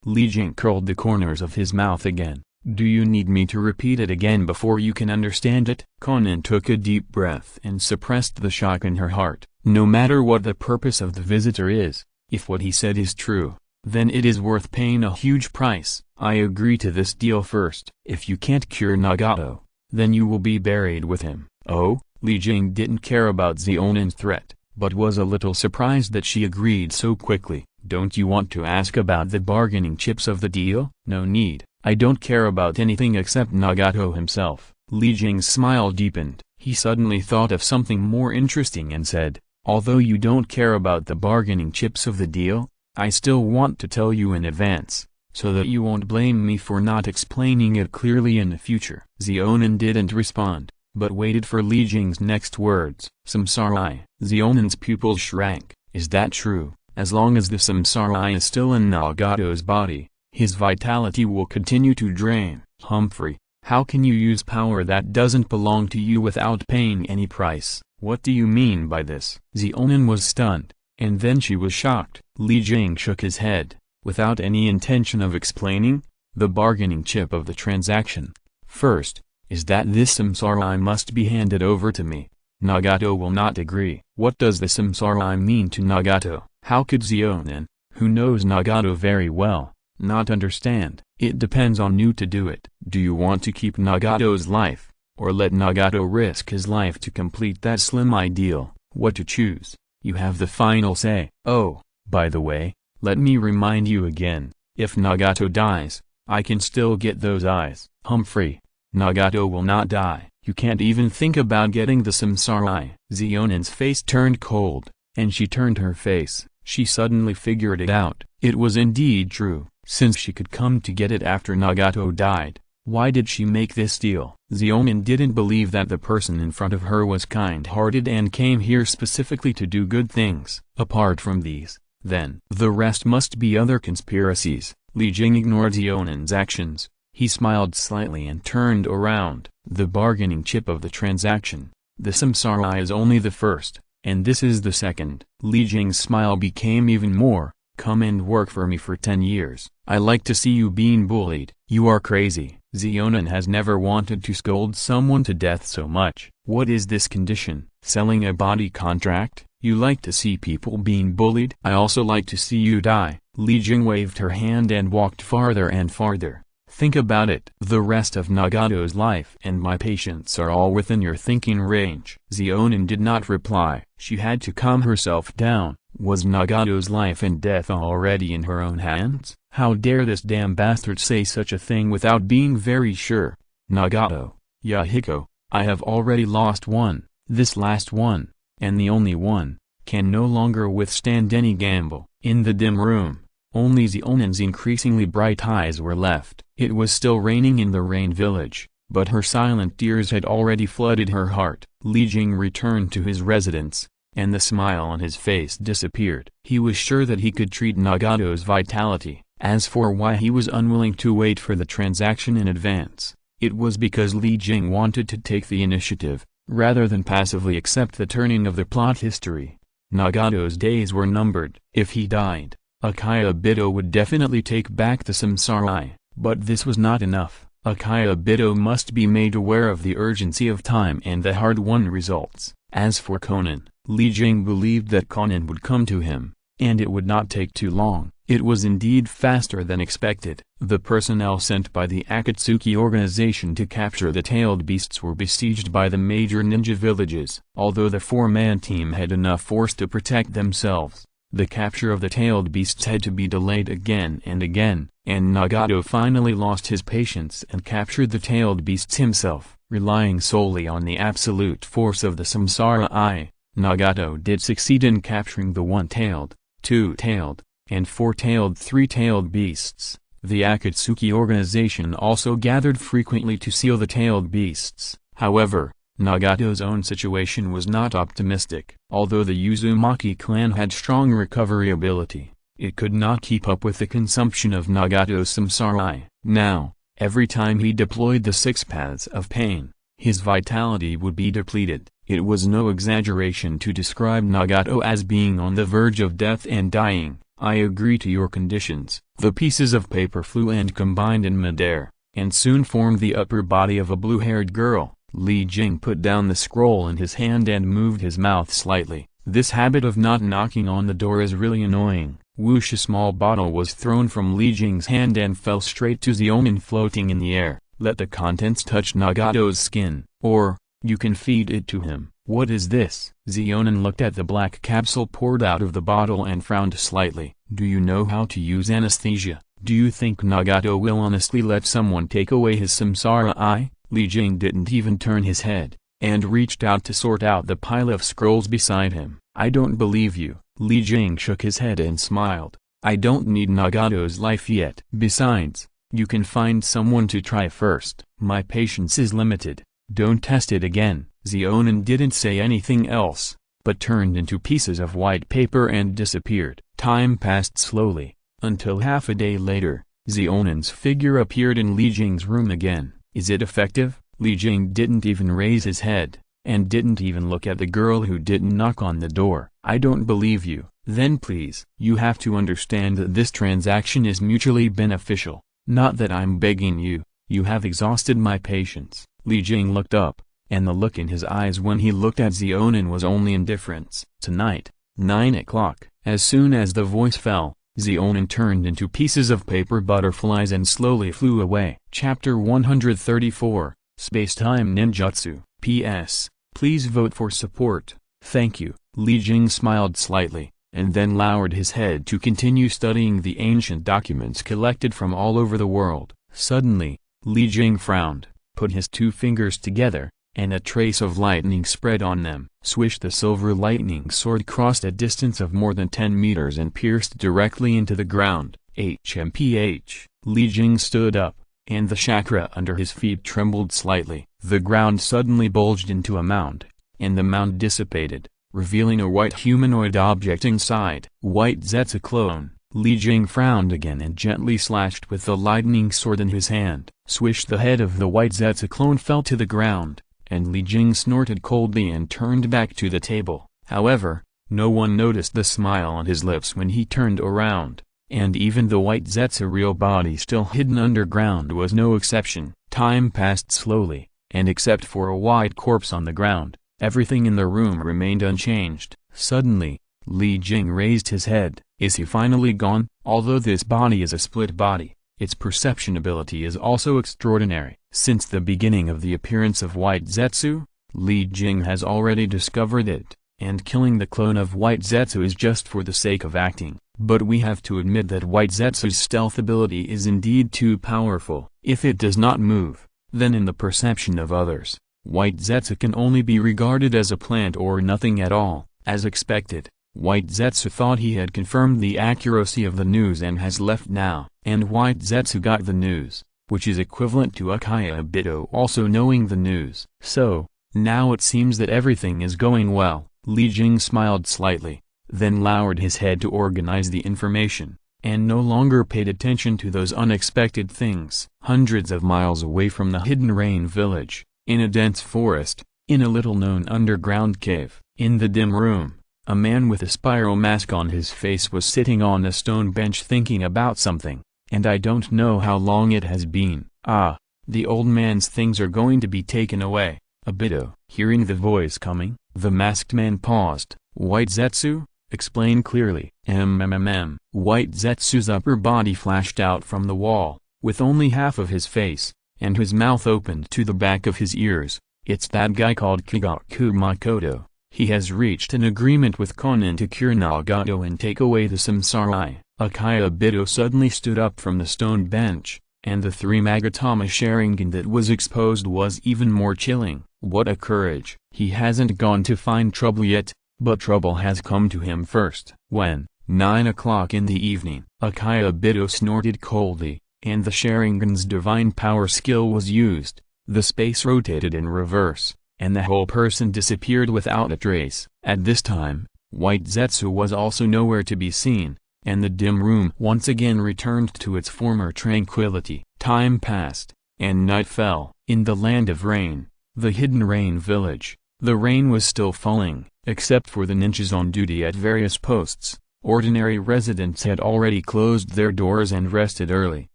Li Jing curled the corners of his mouth again. Do you need me to repeat it again before you can understand it? Conan took a deep breath and suppressed the shock in her heart. No matter what the purpose of the visitor is, if what he said is true, then it is worth paying a huge price. I agree to this deal first. If you can't cure Nagato, then you will be buried with him. Oh? Li Jing didn't care about Xionan's threat, but was a little surprised that she agreed so quickly. Don't you want to ask about the bargaining chips of the deal? No need. I don't care about anything except Nagato himself. Li Jing's smile deepened. He suddenly thought of something more interesting and said, although you don't care about the bargaining chips of the deal, I still want to tell you in advance, so that you won't blame me for not explaining it clearly in the future. Xionan didn't respond, but waited for Li Jing's next words. Samsara. Xionan's pupils shrank. Is that true? As long as the samsara is still in Nagato's body, his vitality will continue to drain. Humphrey, how can you use power that doesn't belong to you without paying any price? What do you mean by this? Xionan was stunned, and then she was shocked. Li Jing shook his head, without any intention of explaining, the bargaining chip of the transaction. First, is that this samsara must be handed over to me. Nagato will not agree. What does the samsara mean to Nagato? How could Xionan, who knows Nagato very well, not understand? It depends on you to do it. Do you want to keep Nagato's life, or let Nagato risk his life to complete that slim ideal? What to choose? You have the final say. Oh, by the way, let me remind you again, if Nagato dies, I can still get those eyes. Humphrey, Nagato will not die. You can't even think about getting the samsara. Xionan's face turned cold, and she turned her face. She suddenly figured it out. It was indeed true. Since she could come to get it after Nagato died, why did she make this deal? Xionan didn't believe that the person in front of her was kind-hearted and came here specifically to do good things. Apart from these, then, the rest must be other conspiracies. Li Jing ignored Xionan's actions. He smiled slightly and turned around. The bargaining chip of the transaction. The samsara is only the first, and this is the second. Li Jing's smile became even more. Come and work for me for 10 years. I like to see you being bullied. You are crazy. Xionan has never wanted to scold someone to death so much. What is this condition? Selling a body contract? You like to see people being bullied? I also like to see you die. Li Jing waved her hand and walked farther and farther. Think about it. The rest of Nagato's life and my patience are all within your thinking range. Xionan did not reply. She had to calm herself down. Was Nagato's life and death already in her own hands? How dare this damn bastard say such a thing without being very sure? Nagato, Yahiko, I have already lost one. This last one, and the only one, can no longer withstand any gamble. In the dim room, only Xionan's increasingly bright eyes were left. It was still raining in the rain village, but her silent tears had already flooded her heart. Li Jing returned to his residence, and the smile on his face disappeared. He was sure that he could treat Nagato's vitality. As for why he was unwilling to wait for the transaction in advance, it was because Li Jing wanted to take the initiative, rather than passively accept the turning of the plot history. Nagato's days were numbered. If he died, Akiyabito would definitely take back the samsara, but this was not enough. Akiyabito must be made aware of the urgency of time and the hard-won results. As for Conan, Li Jing believed that Conan would come to him, and it would not take too long. It was indeed faster than expected. The personnel sent by the Akatsuki organization to capture the tailed beasts were besieged by the major ninja villages. Although the four-man team had enough force to protect themselves, The capture of the tailed beasts had to be delayed again and again, and Nagato finally lost his patience and captured the tailed beasts himself. Relying solely on the absolute force of the samsara eye, Nagato did succeed in capturing the one-tailed, two-tailed, and four-tailed, three-tailed beasts. The Akatsuki organization also gathered frequently to seal the tailed beasts. However, Nagato's own situation was not optimistic. Although the Uzumaki clan had strong recovery ability, it could not keep up with the consumption of Nagato's samsara. Now, every time he deployed the 6 paths of pain, his vitality would be depleted. It was no exaggeration to describe Nagato as being on the verge of death and dying. I agree to your conditions. The pieces of paper flew and combined in midair, and soon formed the upper body of a blue-haired girl. Li Jing put down the scroll in his hand and moved his mouth slightly. This habit of not knocking on the door is really annoying. Whoosh! A small bottle was thrown from Li Jing's hand and fell straight to Xionin floating in the air. Let the contents touch Nagato's skin, or, you can feed it to him. What is this? Xionin looked at the black capsule poured out of the bottle and frowned slightly. Do you know how to use anesthesia? Do you think Nagato will honestly let someone take away his samsara eye? Li Jing didn't even turn his head, and reached out to sort out the pile of scrolls beside him. I don't believe you. Li Jing shook his head and smiled. I don't need Nagato's life yet. Besides, you can find someone to try first. My patience is limited. Don't test it again. Xionin didn't say anything else, but turned into pieces of white paper and disappeared. Time passed slowly, until half a day later, Xionin's figure appeared in Li Jing's room again. Is it effective? Li Jing didn't even raise his head, and didn't even look at the girl who didn't knock on the door. I don't believe you. Then please. You have to understand that this transaction is mutually beneficial. Not that I'm begging you. You have exhausted my patience. Li Jing looked up, and the look in his eyes when he looked at Xionin was only indifference. Tonight, 9 o'clock. As soon as the voice fell, Xionin turned into pieces of paper butterflies and slowly flew away. Chapter 134, Space-Time Ninjutsu. P.S. Please vote for support. Thank you. Li Jing smiled slightly, and then lowered his head to continue studying the ancient documents collected from all over the world. Suddenly, Li Jing frowned, put his 2 fingers together, and a trace of lightning spread on them. Swish! The silver lightning sword crossed a distance of more than 10 meters and pierced directly into the ground. HMPH. Li Jing stood up, and the chakra under his feet trembled slightly. The ground suddenly bulged into a mound, and the mound dissipated, revealing a white humanoid object inside. White Zetsu clone. Li Jing frowned again and gently slashed with the lightning sword in his hand. Swish! The head of the white Zetsu clone fell to the ground, and Li Jing snorted coldly and turned back to the table. However, no one noticed the smile on his lips when he turned around, and even the white Zetsu real body still hidden underground was no exception. Time passed slowly, and except for a white corpse on the ground, everything in the room remained unchanged. Suddenly, Li Jing raised his head. Is he finally gone? Although this body is a split body, its perception ability is also extraordinary. Since the beginning of the appearance of White Zetsu, Li Jing has already discovered it, and killing the clone of White Zetsu is just for the sake of acting. But we have to admit that White Zetsu's stealth ability is indeed too powerful. If it does not move, then in the perception of others, White Zetsu can only be regarded as a plant or nothing at all. As expected, White Zetsu thought he had confirmed the accuracy of the news and has left now. And White Zetsu got the news, which is equivalent to Akaya Obito also knowing the news. So, now it seems that everything is going well. Li Jing smiled slightly, then lowered his head to organize the information, and no longer paid attention to those unexpected things. Hundreds of miles away from the Hidden Rain village, in a dense forest, in a little-known underground cave, in the dim room, a man with a spiral mask on his face was sitting on a stone bench thinking about something. And I don't know how long it has been. Ah, the old man's things are going to be taken away. Obito. Hearing the voice coming, the masked man paused. White Zetsu? Explain clearly. White Zetsu's upper body flashed out from the wall, with only half of his face, and his mouth opened to the back of his ears. It's that guy called Kigaku Makoto. He has reached an agreement with Conan to cure Nagato and take away the samsara eye. Akiyabito suddenly stood up from the stone bench, and the 3 Magatama Sharingan that was exposed was even more chilling. What a courage! He hasn't gone to find trouble yet, but trouble has come to him first. When, 9 o'clock in the evening, Akiyabito snorted coldly, and the Sharingan's divine power skill was used, the space rotated in reverse, and the whole person disappeared without a trace. At this time, White Zetsu was also nowhere to be seen, and the dim room once again returned to its former tranquility. Time passed, and night fell. In the land of rain, the hidden rain village, the rain was still falling, except for the ninjas on duty at various posts. Ordinary residents had already closed their doors and rested early.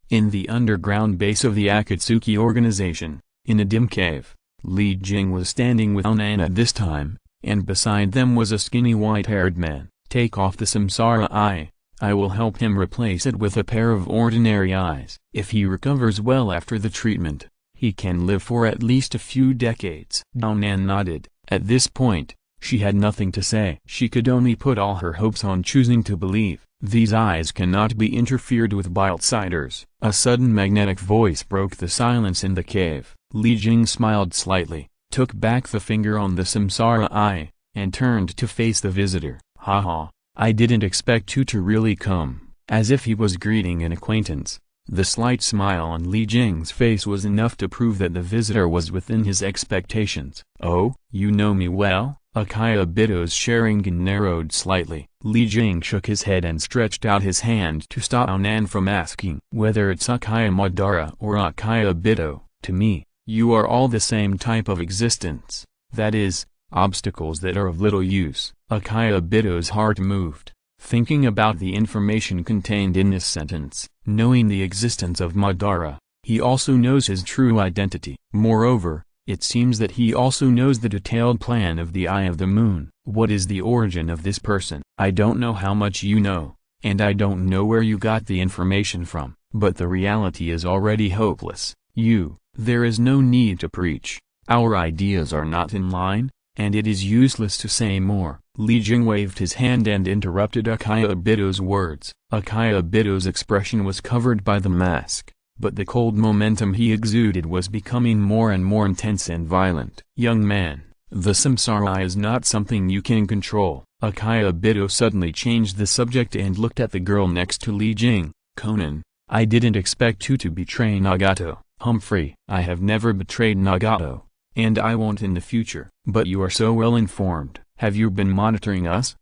In the underground base of the Akatsuki organization, in a dim cave, Li Jing was standing with Onan at this time, and beside them was a skinny white-haired man. Take off the samsara eye. I will help him replace it with a pair of ordinary eyes. If he recovers well after the treatment, he can live for at least a few decades. Onan nodded. At this point, she had nothing to say. She could only put all her hopes on choosing to believe. These eyes cannot be interfered with by outsiders. A sudden magnetic voice broke the silence in the cave. Li Jing smiled slightly, took back the finger on the samsara eye, and turned to face the visitor. Haha, I didn't expect you to really come. As if he was greeting an acquaintance, the slight smile on Li Jing's face was enough to prove that the visitor was within his expectations. Oh, you know me well? Akiyabito's Sharingan narrowed slightly. Li Jing shook his head and stretched out his hand to stop Onan from asking. Whether it's Akaya Madara or Akiyabito, to me, you are all the same type of existence. That is, obstacles that are of little use. Akiyabito's heart moved, thinking about the information contained in this sentence. Knowing the existence of Madara, he also knows his true identity. Moreover, it seems that he also knows the detailed plan of the Eye of the Moon. What is the origin of this person? I don't know how much you know, and I don't know where you got the information from, but the reality is already hopeless. There is no need to preach. Our ideas are not in line, and it is useless to say more. Li Jing waved his hand and interrupted Akiyabito's words. Akiyabito's expression was covered by the mask, but the cold momentum he exuded was becoming more and more intense and violent. Young man, the samsara is not something you can control. Akiyabito suddenly changed the subject and looked at the girl next to Li Jing. Conan, I didn't expect you to betray Nagato. Humphrey, I have never betrayed Nagato, and I won't in the future. But you are so well informed. Have you been monitoring us?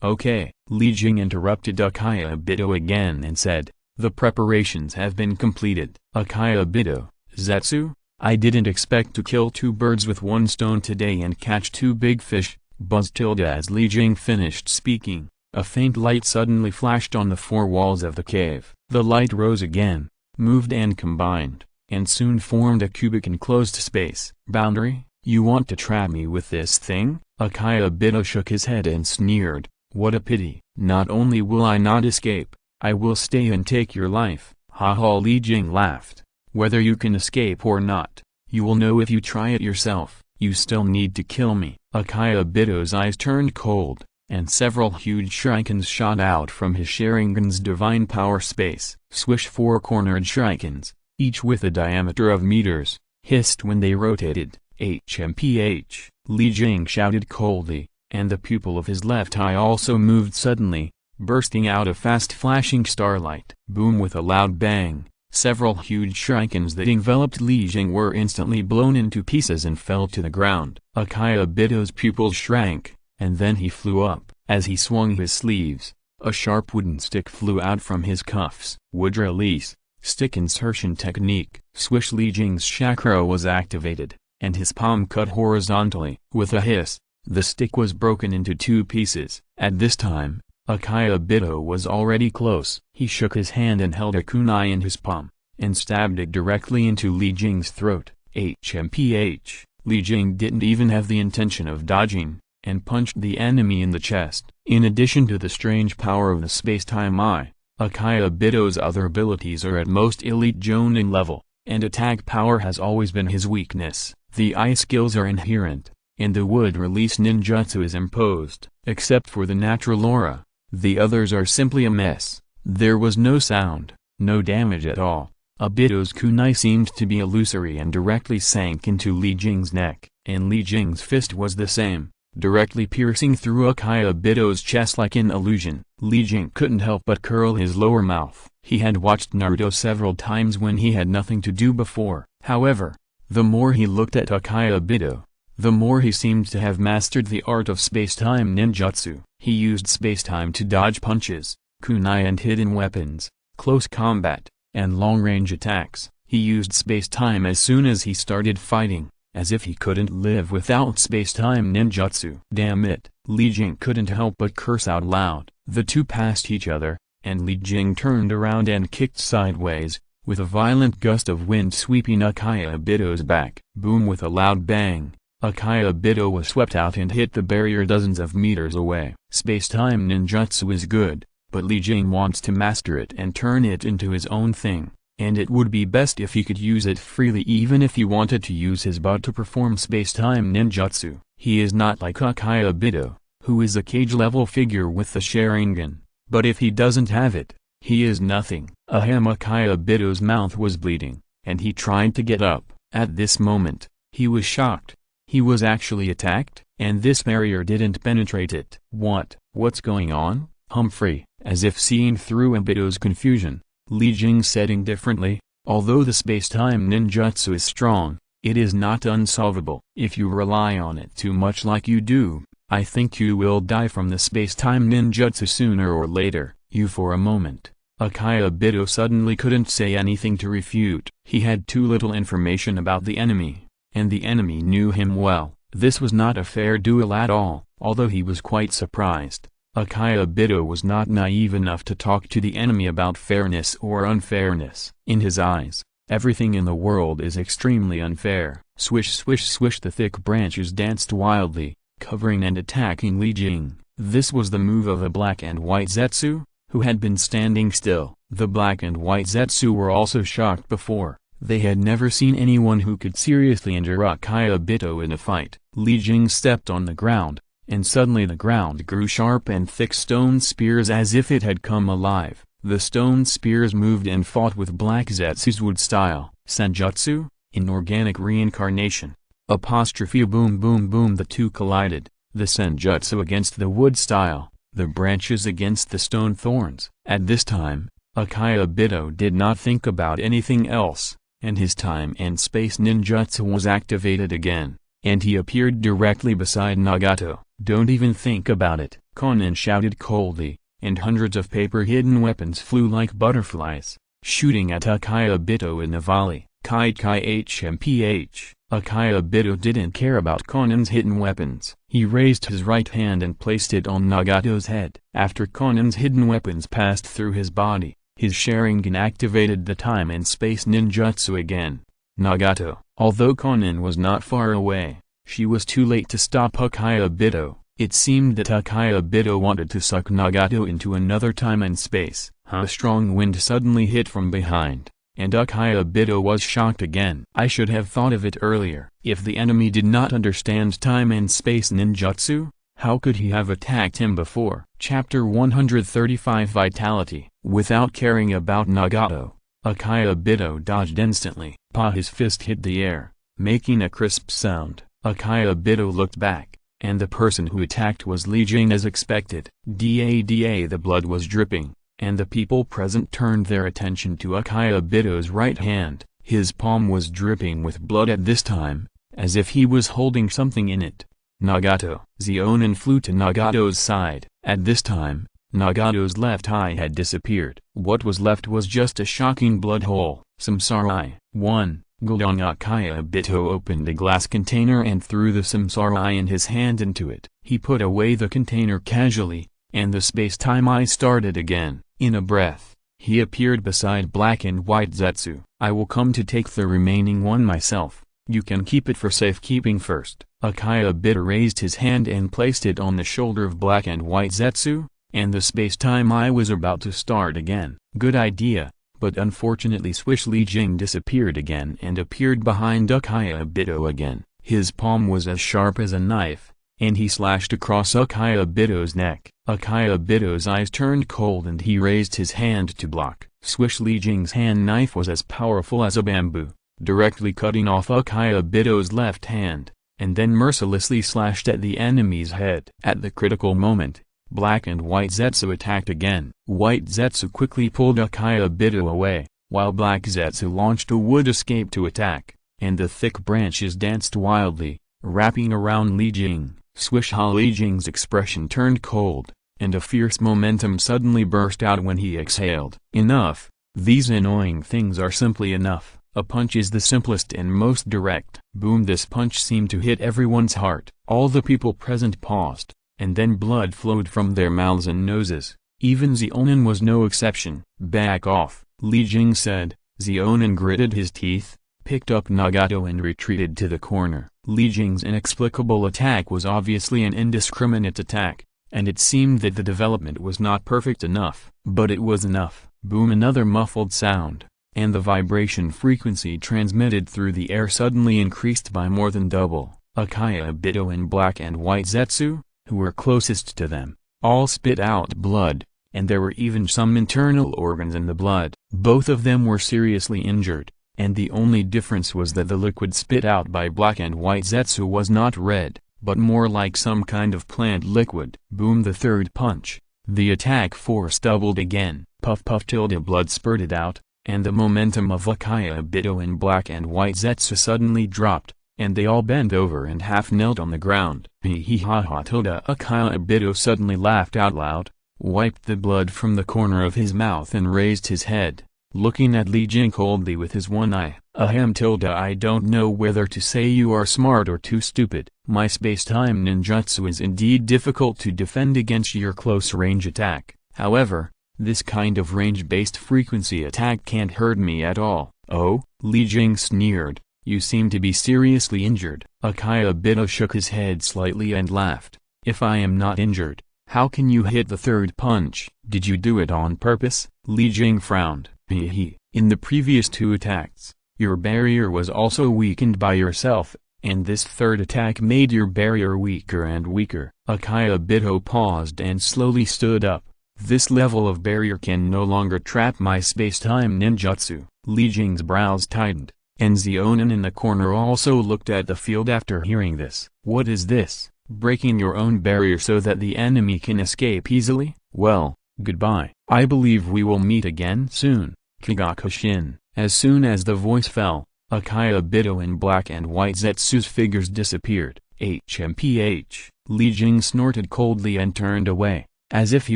Okay. Li Jing interrupted Akiyabito again and said, the preparations have been completed. Akiyabito, Zetsu, I didn't expect to kill 2 birds with 1 stone today and catch 2 big fish, buzzed as Li Jing finished speaking. A faint light suddenly flashed on the 4 walls of the cave. The light rose again, moved and combined, and soon formed a cubic enclosed space. Boundary, you want to trap me with this thing? Akiyabito shook his head and sneered. What a pity. Not only will I not escape, I will stay and take your life. Haha. Li Jing laughed. Whether you can escape or not, you will know if you try it yourself. You still need to kill me. Akiyabito's eyes turned cold, and several huge shurikens shot out from his Sharingan's divine power space. Swish 4-cornered shurikens, each with a diameter of meters, hissed when they rotated. HMPH, Li Jing shouted coldly, and the pupil of his left eye also moved suddenly, bursting out a fast flashing starlight. Boom! With a loud bang, several huge shurikens that enveloped Li Jing were instantly blown into pieces and fell to the ground. Akiyabito's pupils shrank, and then he flew up. As he swung his sleeves, a sharp wooden stick flew out from his cuffs. Wood release, stick insertion technique. Swish! Li Jing's chakra was activated, and his palm cut horizontally. With a hiss, the stick was broken into 2 pieces. At this time, Akiyabito was already close. He shook his hand and held a kunai in his palm, and stabbed it directly into Li Jing's throat. HMPH, Li Jing didn't even have the intention of dodging, and punched the enemy in the chest. In addition to the strange power of the space-time eye, Akiyabito's other abilities are at most elite Jonin level, and attack power has always been his weakness. The eye skills are inherent, and the wood release ninjutsu is imposed. Except for the natural aura, the others are simply a mess. There was no sound, no damage at all. Obito's kunai seemed to be illusory and directly sank into Li Jing's neck, and Li Jing's fist was the same, directly piercing through Obito's chest like an illusion. Li Jing couldn't help but curl his lower mouth. He had watched Naruto several times when he had nothing to do before. However, the more he looked at Obito, the more he seemed to have mastered the art of space-time ninjutsu. He used space-time to dodge punches, kunai and hidden weapons, close combat, and long-range attacks. He used space-time as soon as he started fighting, as if he couldn't live without space-time ninjutsu. Damn it, Li Jing couldn't help but curse out loud. The two passed each other, and Li Jing turned around and kicked sideways, with a violent gust of wind sweeping Obito's back. Boom! With a loud bang, Obito was swept out and hit the barrier dozens of meters away. Space-time ninjutsu is good, but Li Jing wants to master it and turn it into his own thing, and it would be best if he could use it freely even if he wanted to use his butt to perform space-time ninjutsu. He is not like Obito, who is a cage-level figure with the Sharingan, but if he doesn't have it, he is nothing. Obito's mouth was bleeding, and he tried to get up. At this moment, he was shocked. He was actually attacked, and this barrier didn't penetrate it. What's going on, Humphrey? As if seeing through Obito's confusion, Li Jing said indifferently, although the space-time ninjutsu is strong, it is not unsolvable. If you rely on it too much like you do, I think you will die from the space-time ninjutsu sooner or later. For a moment, Obito suddenly couldn't say anything to refute. He had too little information about the enemy, and the enemy knew him well. This was not a fair duel at all. Although he was quite surprised, Obito was not naive enough to talk to the enemy about fairness or unfairness. In his eyes, everything in the world is extremely unfair. Swish swish swish, the thick branches danced wildly, covering and attacking Li Jing. This was the move of a black and white Zetsu, who had been standing still. The black and white Zetsu were also shocked before. They had never seen anyone who could seriously injure Obito in a fight. Li Jing stepped on the ground, and suddenly the ground grew sharp and thick stone spears as if it had come alive. The stone spears moved and fought with black Zetsu's wood style. Senjutsu, inorganic reincarnation. Boom boom boom, the two collided, the senjutsu against the wood style, the branches against the stone thorns. At this time, Obito did not think about anything else, and his time and space ninjutsu was activated again, and he appeared directly beside Nagato. Don't even think about it, Konan shouted coldly, and hundreds of paper hidden weapons flew like butterflies, shooting at Obito in a volley. Kai hmph. Obito didn't care about Konan's hidden weapons. He raised his right hand and placed it on Nagato's head. After Konan's hidden weapons passed through his body, his Sharingan activated the time and space ninjutsu again. Nagato. Although Konan was not far away, she was too late to stop Obito. It seemed that Obito wanted to suck Nagato into another time and space. A strong wind suddenly hit from behind, and Obito was shocked again. I should have thought of it earlier. If the enemy did not understand time and space ninjutsu, how could he have attacked him before? Chapter 135, Vitality. Without caring about Nagato, Obito dodged instantly. His fist hit the air, making a crisp sound. Obito looked back, and the person who attacked was Li Jing as expected. The blood was dripping, and the people present turned their attention to Obito's right hand. His palm was dripping with blood at this time, as if he was holding something in it. Nagato. Zeonin flew to Nagato's side. At this time, Nagato's left eye had disappeared. What was left was just a shocking blood hole. Samsara. 1. Gulong. Obito opened a glass container and threw the samsara in his hand into it. He put away the container casually, and the space-time eye started again. In a breath, he appeared beside black and white Zetsu. I will come to take the remaining one myself. You can keep it for safekeeping first. Obito raised his hand and placed it on the shoulder of black and white Zetsu, and the space-time eye was about to start again. Good idea, but unfortunately Li Jing disappeared again and appeared behind Obito again. His palm was as sharp as a knife, and he slashed across Akiyabito's neck. Akiyabito's eyes turned cold and he raised his hand to block. Swish! Li Jing's hand knife was as powerful as a bamboo, directly cutting off Akiyabito's left hand, and then mercilessly slashed at the enemy's head. At the critical moment, Black and White Zetsu attacked again. White Zetsu quickly pulled Akiyabito away, while Black Zetsu launched a wood escape to attack, and the thick branches danced wildly, wrapping around Li Jing. Swish! Li Jing's expression turned cold, and a fierce momentum suddenly burst out when he exhaled. Enough! These annoying things are simply enough. A punch is the simplest and most direct. Boom! This punch seemed to hit everyone's heart. All the people present paused, and then blood flowed from their mouths and noses. Even Zeonin was no exception. Back off, Li Jing said. Zeonin gritted his teeth, picked up Nagato and retreated to the corner. Li Jing's inexplicable attack was obviously an indiscriminate attack, and it seemed that the development was not perfect enough. But it was enough. Boom! Another muffled sound, and the vibration frequency transmitted through the air suddenly increased by more than double. Akiyabito and Black and White Zetsu, who were closest to them, all spit out blood, and there were even some internal organs in the blood. Both of them were seriously injured, and the only difference was that the liquid spit out by Black and White Zetsu was not red, but more like some kind of plant liquid. Boom! The third punch. The attack force doubled again. Puff puff tilde blood spurted out, and the momentum of Akiyabito and Black and White Zetsu suddenly dropped, and they all bent over and half knelt on the ground. Hee hee ha ha tilde. Akiyabito suddenly laughed out loud, wiped the blood from the corner of his mouth and raised his head, looking at Li Jing coldly with his one eye. Ahem tilde. I don't know whether to say you are smart or too stupid. My space-time ninjutsu is indeed difficult to defend against your close-range attack. However, this kind of range-based frequency attack can't hurt me at all. Oh? Li Jing sneered. You seem to be seriously injured. Akiyabito shook his head slightly and laughed. If I am not injured, how can you hit the third punch? Did you do it on purpose? Li Jing frowned. Hee. In the previous two attacks, your barrier was also weakened by yourself, and this third attack made your barrier weaker and weaker. Akiyabito paused and slowly stood up. This level of barrier can no longer trap my space-time ninjutsu. Li Jing's brows tightened, and Zeonin in the corner also looked at the field after hearing this. What is this? Breaking your own barrier so that the enemy can escape easily? Well, goodbye. I believe we will meet again soon. Kigakushin. As soon as the voice fell, Akiyabito and Black and White Zetsu's figures disappeared. HMPH. Li Jing snorted coldly and turned away, as if he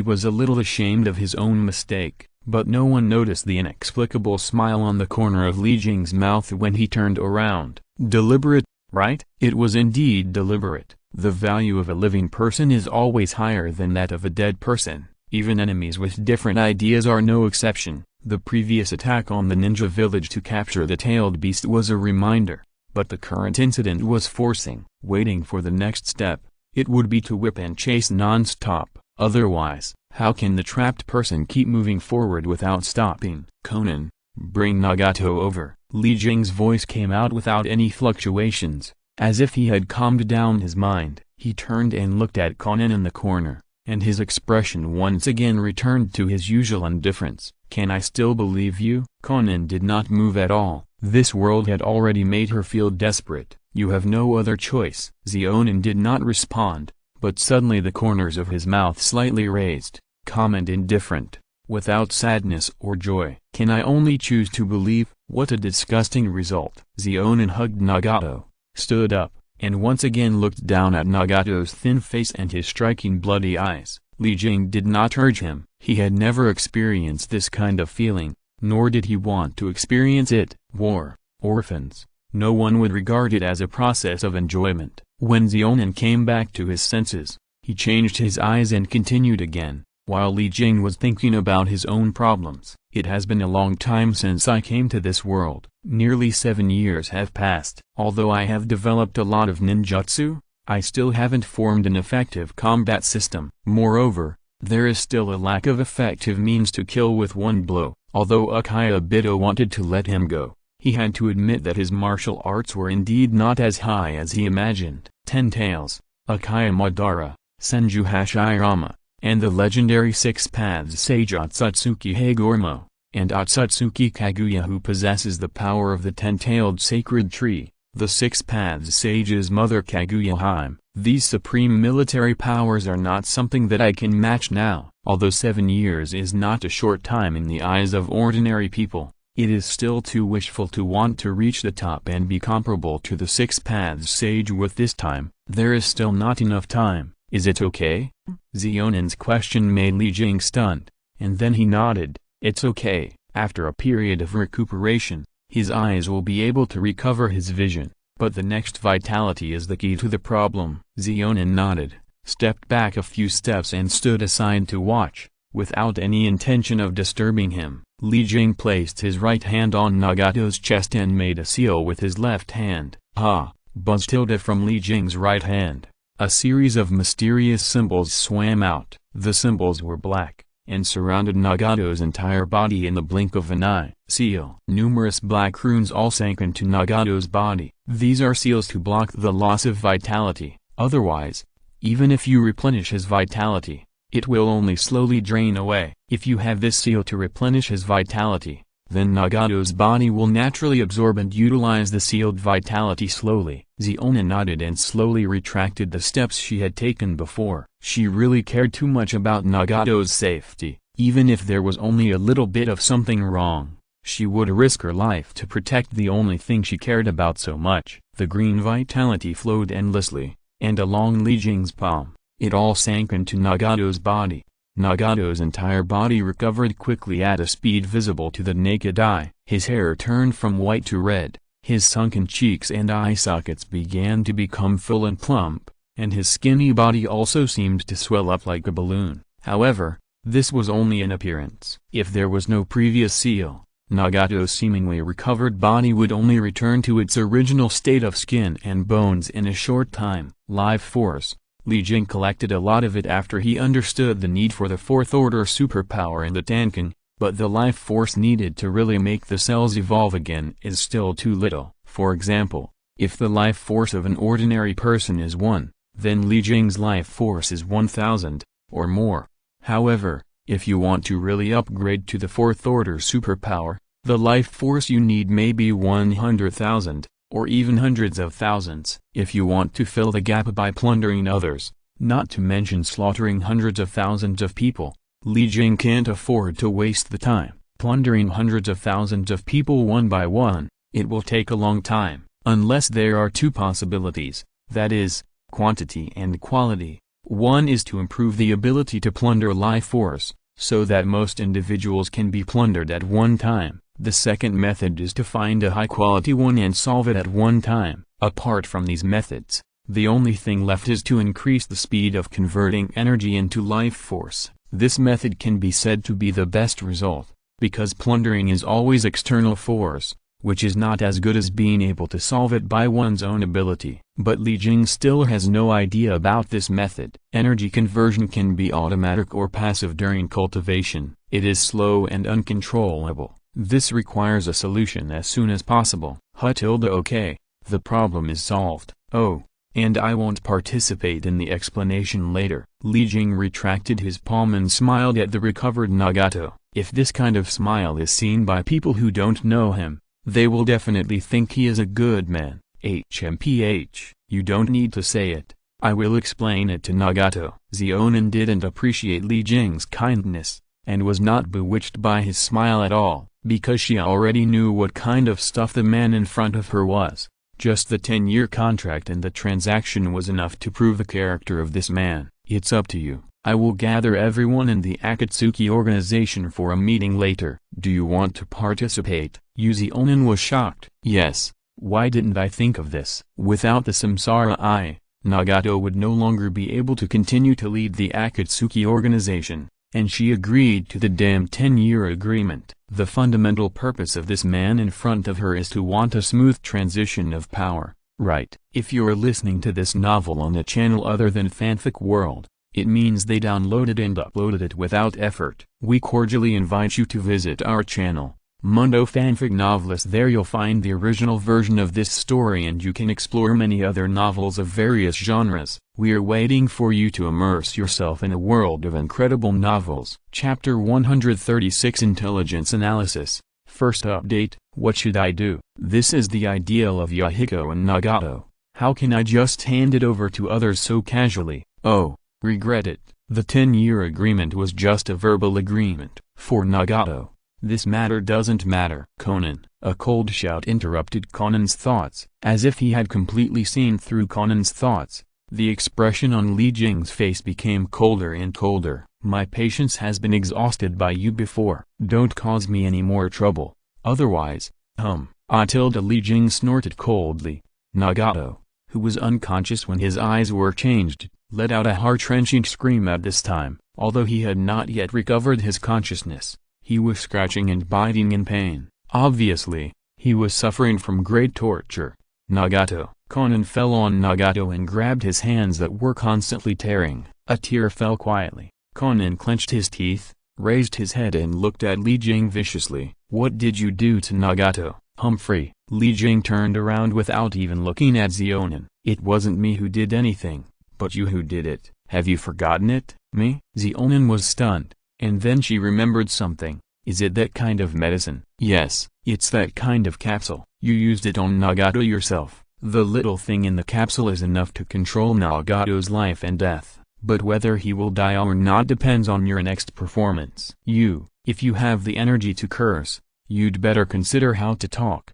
was a little ashamed of his own mistake. But no one noticed the inexplicable smile on the corner of Li Jing's mouth when he turned around. Deliberate, right? It was indeed deliberate. The value of a living person is always higher than that of a dead person. Even enemies with different ideas are no exception. The previous attack on the ninja village to capture the tailed beast was a reminder, but the current incident was forcing. Waiting for the next step, it would be to whip and chase non-stop. Otherwise, how can the trapped person keep moving forward without stopping? Conan, bring Nagato over. Li Jing's voice came out without any fluctuations, as if he had calmed down his mind. He turned and looked at Conan in the corner, and his expression once again returned to his usual indifference. Can I still believe you? Conan did not move at all. This world had already made her feel desperate. You have no other choice. Zeonin did not respond, but suddenly the corners of his mouth slightly raised, calm and indifferent, without sadness or joy. Can I only choose to believe? What a disgusting result. Zeonin hugged Nagato, stood up, and once again looked down at Nagato's thin face and his striking bloody eyes. Li Jing did not urge him. He had never experienced this kind of feeling, nor did he want to experience it. War, orphans, no one would regard it as a process of enjoyment. When Zeonin came back to his senses, he changed his eyes and continued again, while Li Jing was thinking about his own problems. It has been a long time since I came to this world. Nearly 7 years have passed. Although I have developed a lot of ninjutsu, I still haven't formed an effective combat system. Moreover, there is still a lack of effective means to kill with one blow. Although Akiyabito wanted to let him go, He had to admit that his martial arts were indeed not as high as he imagined. 10 Tails, Akaya Madara, Senju Hashirama, and the legendary Six Paths Sage Otsutsuki Hagormo, and Otsutsuki Kaguya, who possesses the power of the 10-tailed sacred tree, the Six Paths Sage's mother Kaguya Hime. These supreme military powers are not something that I can match now. Although 7 years is not a short time in the eyes of ordinary people, it is still too wishful to want to reach the top and be comparable to the Six Paths Sage with this time. There is still not enough time. Is it okay? Xionen's question made Li Jing stunned, and then he nodded. It's okay. After a period of recuperation, his eyes will be able to recover his vision, but the next vitality is the key to the problem. Xionen nodded, stepped back a few steps and stood aside to watch, without any intention of disturbing him. Li Jing placed his right hand on Nagato's chest and made a seal with his left hand. "Ha!" buzzed from Li Jing's right hand. A series of mysterious symbols swam out. The symbols were black, and surrounded Nagato's entire body in the blink of an eye. Seal. Numerous black runes all sank into Nagato's body. These are seals to block the loss of vitality. Otherwise, even if you replenish his vitality, it will only slowly drain away. If you have this seal to replenish his vitality, then Nagato's body will naturally absorb and utilize the sealed vitality slowly. Xionen nodded and slowly retracted the steps she had taken before. She really cared too much about Nagato's safety. Even if there was only a little bit of something wrong, she would risk her life to protect the only thing she cared about so much. The green vitality flowed endlessly, and along Li Jing's palm, it all sank into Nagato's body. Nagato's entire body recovered quickly at a speed visible to the naked eye. His hair turned from white to red, his sunken cheeks and eye sockets began to become full and plump, and his skinny body also seemed to swell up like a balloon. However, this was only an appearance. If there was no previous seal, Nagato's seemingly recovered body would only return to its original state of skin and bones in a short time. Life force. Li Jing collected a lot of it after he understood the need for the fourth-order superpower in the Tankan, but the life force needed to really make the cells evolve again is still too little. For example, if the life force of an ordinary person is 1, then Li Jing's life force is 1,000, or more. However, if you want to really upgrade to the fourth-order superpower, the life force you need may be 100,000. Or even hundreds of thousands. If you want to fill the gap by plundering others, not to mention slaughtering hundreds of thousands of people, Li Jing can't afford to waste the time. Plundering hundreds of thousands of people one by one, it will take a long time, unless there are two possibilities, that is, quantity and quality. One is to improve the ability to plunder life force, so that most individuals can be plundered at one time. The second method is to find a high-quality one and solve it at one time. Apart from these methods, the only thing left is to increase the speed of converting energy into life force. This method can be said to be the best result, because plundering is always external force, which is not as good as being able to solve it by one's own ability. But Li Jing still has no idea about this method. Energy conversion can be automatic or passive during cultivation. It is slow and uncontrollable. This requires a solution as soon as possible. Okay, the problem is solved. Oh, and I won't participate in the explanation later. Li Jing retracted his palm and smiled at the recovered Nagato. If this kind of smile is seen by people who don't know him, they will definitely think he is a good man. HMPH, you don't need to say it. I will explain it to Nagato. Xionen didn't appreciate Li Jing's kindness, and was not bewitched by his smile at all, because she already knew what kind of stuff the man in front of her was. Just the 10-year contract and the transaction was enough to prove the character of this man. It's up to you. I will gather everyone in the Akatsuki organization for a meeting later. Do you want to participate? Xionen was shocked. Yes, why didn't I think of this? Without the Samsara Eye, Nagato would no longer be able to continue to lead the Akatsuki organization, and she agreed to the damn 10-year agreement. The fundamental purpose of this man in front of her is to want a smooth transition of power, right? If you're listening to this novel on a channel other than Fanfic World, it means they downloaded and uploaded it without effort. We cordially invite you to visit our channel, Mundo Fanfic Novelist. There you'll find the original version of this story, and you can explore many other novels of various genres. We're waiting for you to immerse yourself in a world of incredible novels. Chapter 136, Intelligence Analysis. First update, what should I do? This is the ideal of Yahiko and Nagato. How can I just hand it over to others so casually? Oh, regret it. The 10-year agreement was just a verbal agreement. For Nagato, this matter doesn't matter. Conan, a cold shout interrupted Conan's thoughts. As if he had completely seen through Conan's thoughts, the expression on Li Jing's face became colder and colder. My patience has been exhausted by you before. Don't cause me any more trouble. Otherwise, Li Jing snorted coldly. Nagato, who was unconscious when his eyes were changed, let out a heart-wrenching scream at this time. Although he had not yet recovered his consciousness, he was scratching and biting in pain. Obviously, he was suffering from great torture. Nagato. Conan fell on Nagato and grabbed his hands that were constantly tearing. A tear fell quietly. Conan clenched his teeth, raised his head and looked at Li Jing viciously. What did you do to Nagato? Humphrey. Li Jing turned around without even looking at Xionin. It wasn't me who did anything, but you who did it. Have you forgotten it? Me? Xionin was stunned, and then she remembered something. Is it that kind of medicine? Yes, it's that kind of capsule. You used it on Nagato yourself. The little thing in the capsule is enough to control Nagato's life and death, but whether he will die or not depends on your next performance. If you have the energy to curse, you'd better consider how to talk.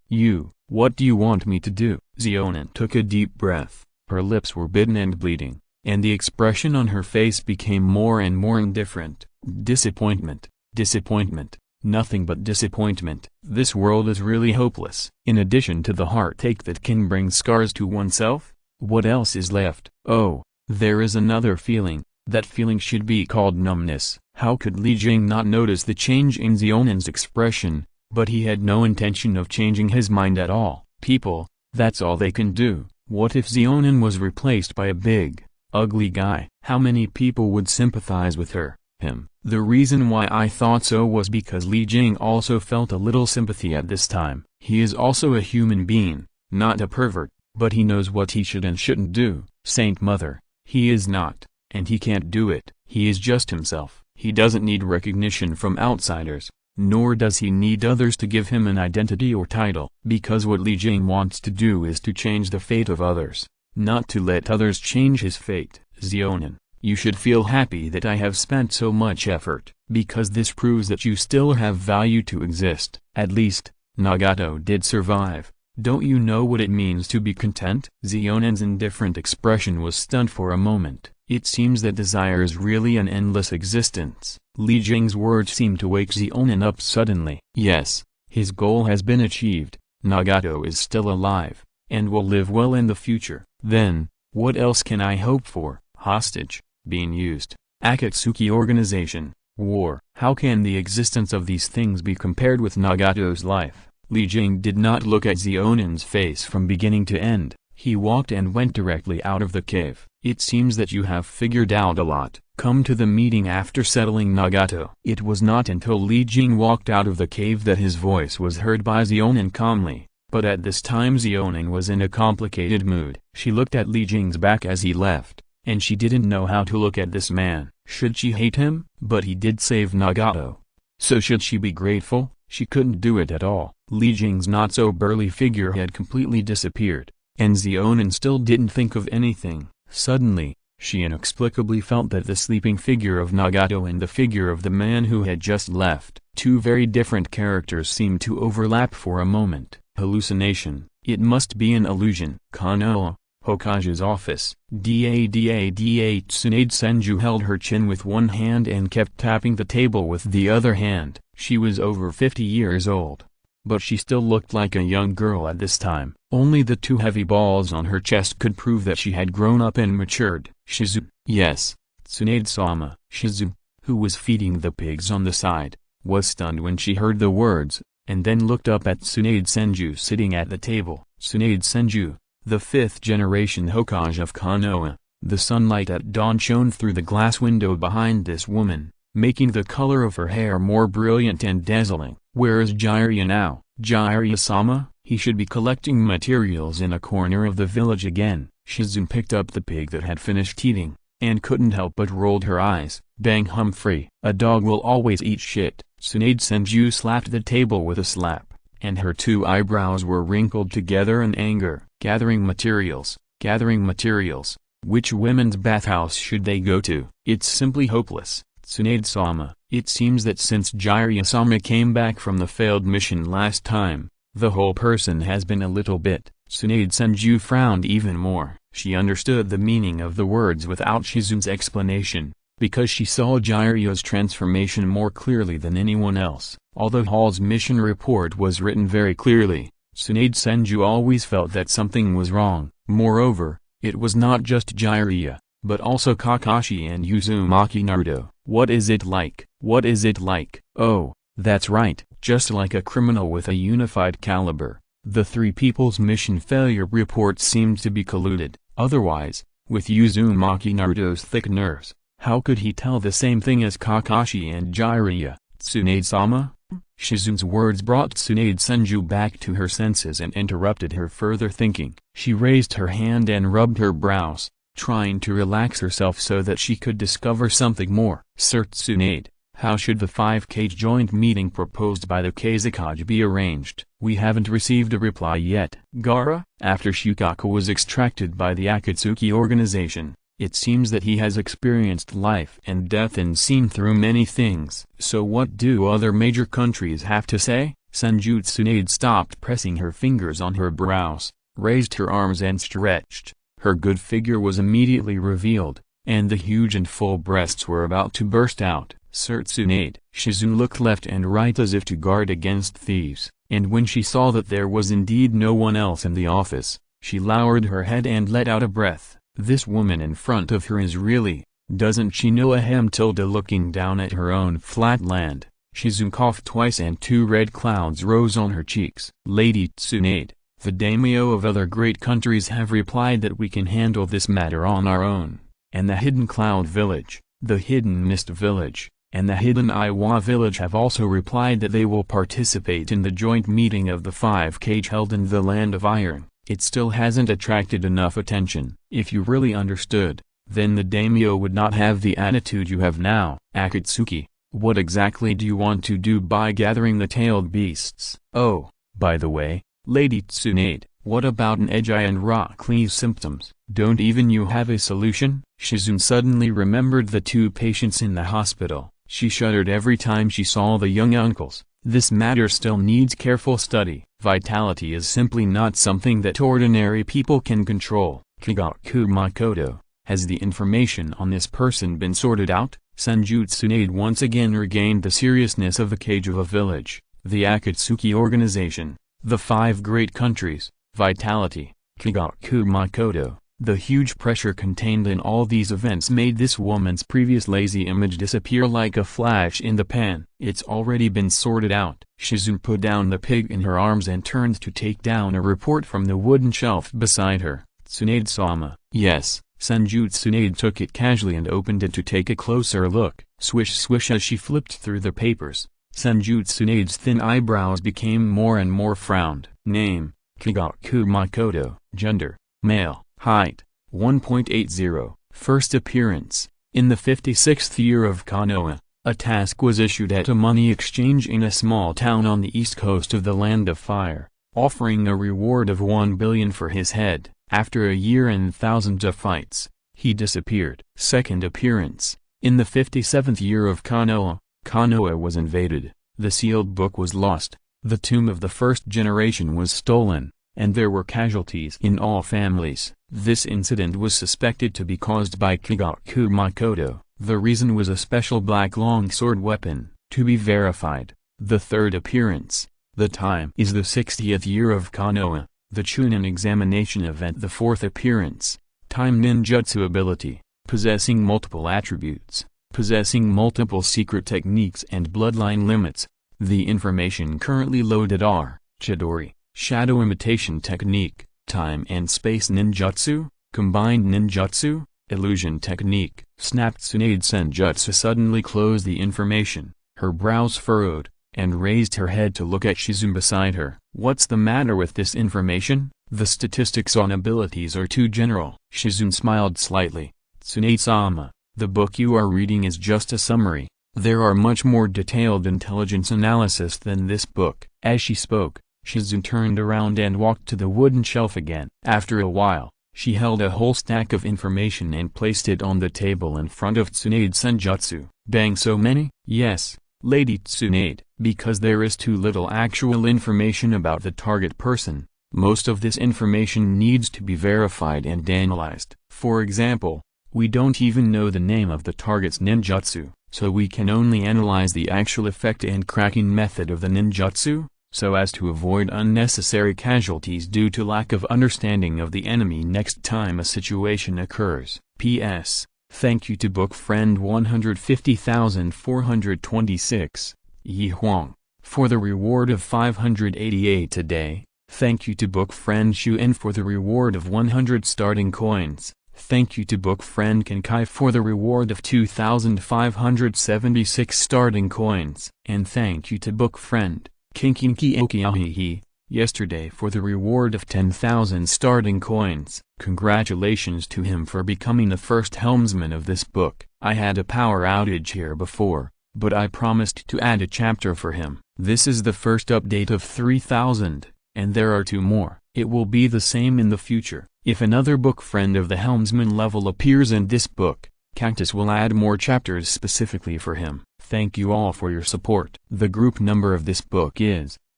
What do you want me to do? Xionin took a deep breath. Her lips were bitten and bleeding, and the expression on her face became more and more indifferent. Disappointment. Disappointment. Nothing but disappointment. This world is really hopeless. In addition to the heartache that can bring scars to oneself, what else is left? Oh, there is another feeling. That feeling should be called numbness. How could Li Jing not notice the change in Xionin's expression? But he had no intention of changing his mind at all. People, that's all they can do. What if Xionin was replaced by a big, ugly guy? How many people would sympathize with her? Him. The reason why I thought so was because Li Jing also felt a little sympathy at this time. He is also a human being, not a pervert, but he knows what he should and shouldn't do. Saint Mother, he is not, and he can't do it. He is just himself. He doesn't need recognition from outsiders, nor does he need others to give him an identity or title. Because what Li Jing wants to do is to change the fate of others, not to let others change his fate. Xionin, you should feel happy that I have spent so much effort, because this proves that you still have value to exist. At least, Nagato did survive. Don't you know what it means to be content? Xionin's indifferent expression was stunned for a moment. It seems that desire is really an endless existence. Li Jing's words seemed to wake Xionin up suddenly. Yes, his goal has been achieved. Nagato is still alive, and will live well in the future. Then, what else can I hope for? Hostage, being used, Akatsuki organization, war. How can the existence of these things be compared with Nagato's life? Li Jing did not look at Xionin's face from beginning to end. He walked and went directly out of the cave. It seems that you have figured out a lot. Come to the meeting after settling Nagato. It was not until Li Jing walked out of the cave that his voice was heard by Xionin calmly, but at this time Xionin was in a complicated mood. She looked at Li Jing's back as he left, and she didn't know how to look at this man. Should she hate him? But he did save Nagato. So should she be grateful? She couldn't do it at all. Li Jing's not-so-burly figure had completely disappeared, and Xionin still didn't think of anything. Suddenly, she inexplicably felt that the sleeping figure of Nagato and the figure of the man who had just left, two very different characters, seemed to overlap for a moment. Hallucination. It must be an illusion. Kanoa, Hokage's office. Tsunade Senju held her chin with one hand and kept tapping the table with the other hand. She was over 50 years old, but she still looked like a young girl at this time. Only the two heavy balls on her chest could prove that she had grown up and matured. Shizu. Yes, Tsunade-sama. Shizu, who was feeding the pigs on the side, was stunned when she heard the words, and then looked up at Tsunade Senju sitting at the table. Tsunade Senju, the fifth-generation Hokage of Konoha. The sunlight at dawn shone through the glass window behind this woman, making the color of her hair more brilliant and dazzling. Where is Jiraiya now? Jiraiya-sama? He should be collecting materials in a corner of the village again. Shizune picked up the pig that had finished eating, and couldn't help but rolled her eyes. Bang Humphrey. A dog will always eat shit. Tsunade Senju slapped the table with a slap, and her two eyebrows were wrinkled together in anger. Gathering materials. Gathering materials. Which women's bathhouse should they go to? It's simply hopeless. Tsunade-sama. It seems that since Jiraiya-sama came back from the failed mission last time, the whole person has been a little bit. Tsunade Senju frowned even more. She understood the meaning of the words without Shizune's explanation, because she saw Jiraiya's transformation more clearly than anyone else. Although Hall's mission report was written very clearly, Tsunade Senju always felt that something was wrong. Moreover, it was not just Jiraiya, but also Kakashi and Uzumaki Naruto. What is it like? What is it like? Oh, that's right, just like a criminal with a unified caliber. The three people's mission failure reports seemed to be colluded. Otherwise, with Uzumaki Naruto's thick nerves, how could he tell the same thing as Kakashi and Jiraiya? Tsunade-sama? Shizune's words brought Tsunade Senju back to her senses and interrupted her further thinking. She raised her hand and rubbed her brows, trying to relax herself so that she could discover something more. Sir Tsunade, how should the 5-cage joint meeting proposed by the Kazekage be arranged? We haven't received a reply yet. Gaara? After Shukaku was extracted by the Akatsuki organization, it seems that he has experienced life and death and seen through many things. So what do other major countries have to say? Senju Tsunade stopped pressing her fingers on her brows, raised her arms and stretched. Her good figure was immediately revealed, and the huge and full breasts were about to burst out. Sir Tsunade. Shizune looked left and right as if to guard against thieves, and when she saw that there was indeed no one else in the office, she lowered her head and let out a breath. This woman in front of her is really, doesn't she know ahem tilde looking down at her own flat land. Shizune coughed twice and two red clouds rose on her cheeks. Lady Tsunade, the daimyo of other great countries have replied that we can handle this matter on our own, and the Hidden Cloud Village, the Hidden Mist Village, and the Hidden Iwa Village have also replied that they will participate in the joint meeting of the 5-cage held in the Land of Iron. It still hasn't attracted enough attention. If you really understood, then the daimyo would not have the attitude you have now. Akatsuki, what exactly do you want to do by gathering the tailed beasts? Oh, by the way, Lady Tsunade, what about Neji and Rock Lee's symptoms? Don't even you have a solution? Shizune suddenly remembered the two patients in the hospital. She shuddered every time she saw the young uncles. This matter still needs careful study. Vitality is simply not something that ordinary people can control. Kigaku Makoto, has the information on this person been sorted out? Senju Tsunade once again regained the seriousness of the cage of a village, the Akatsuki organization, the 5 great countries, vitality, Kigaku Makoto. The huge pressure contained in all these events made this woman's previous lazy image disappear like a flash in the pan. It's already been sorted out. Shizune put down the pig in her arms and turned to take down a report from the wooden shelf beside her. Tsunade-sama. Yes. Senju Tsunade took it casually and opened it to take a closer look. Swish swish as she flipped through the papers. Senju Tsunade's thin eyebrows became more and more frowned. Name, Kigaku Makoto. Gender, male. Height, 1.80. First appearance, in the 56th year of Konoha. A task was issued at a money exchange in a small town on the east coast of the Land of Fire, offering a reward of 1 billion for his head. After a year and thousands of fights, he disappeared. Second appearance, in the 57th year of Konoha. Konoha was invaded, the sealed book was lost, the tomb of the first generation was stolen, and there were casualties in all families. This incident was suspected to be caused by Kigaku Makoto. The reason was a special black longsword weapon, to be verified. The third appearance, the time is the 60th year of Konoha, the Chunin examination event. The fourth appearance, time ninjutsu ability, possessing multiple attributes, possessing multiple secret techniques and bloodline limits. The information currently loaded are, Chidori, shadow imitation technique, time and space ninjutsu, combined ninjutsu, Illusion technique, snapped Tsunade Senjutsu suddenly closed the information, her brows furrowed, and raised her head to look at Shizune beside her. What's the matter with this information? The statistics on abilities are too general. Shizune smiled slightly. Tsunade-sama, the book you are reading is just a summary. There are much more detailed intelligence analysis than this book. As she spoke, Shizune turned around and walked to the wooden shelf again. After a while, she held a whole stack of information and placed it on the table in front of Tsunade Senjutsu. Bang, so many? Yes, Lady Tsunade, because there is too little actual information about the target person. Most of this information needs to be verified and analyzed. For example, we don't even know the name of the target's ninjutsu, so we can only analyze the actual effect and cracking method of the ninjutsu, so as to avoid unnecessary casualties due to lack of understanding of the enemy next time a situation occurs. P.S. Thank you to book friend 150,426, Yi Huang, for the reward of 588 today. Thank you to book friend Shuan for the reward of 100 starting coins. Thank you to book friend Kenkai for the reward of 2,576 starting coins. And thank you to book friend Kinkinki Okiahihi, yesterday for the reward of 10,000 starting coins. Congratulations to him for becoming the first helmsman of this book. I had a power outage here before, but I promised to add a chapter for him. This is the first update of 3,000, and there are 2 more. It will be the same in the future. If another book friend of the helmsman level appears in this book, Cactus will add more chapters specifically for him. Thank you all for your support. The group number of this book is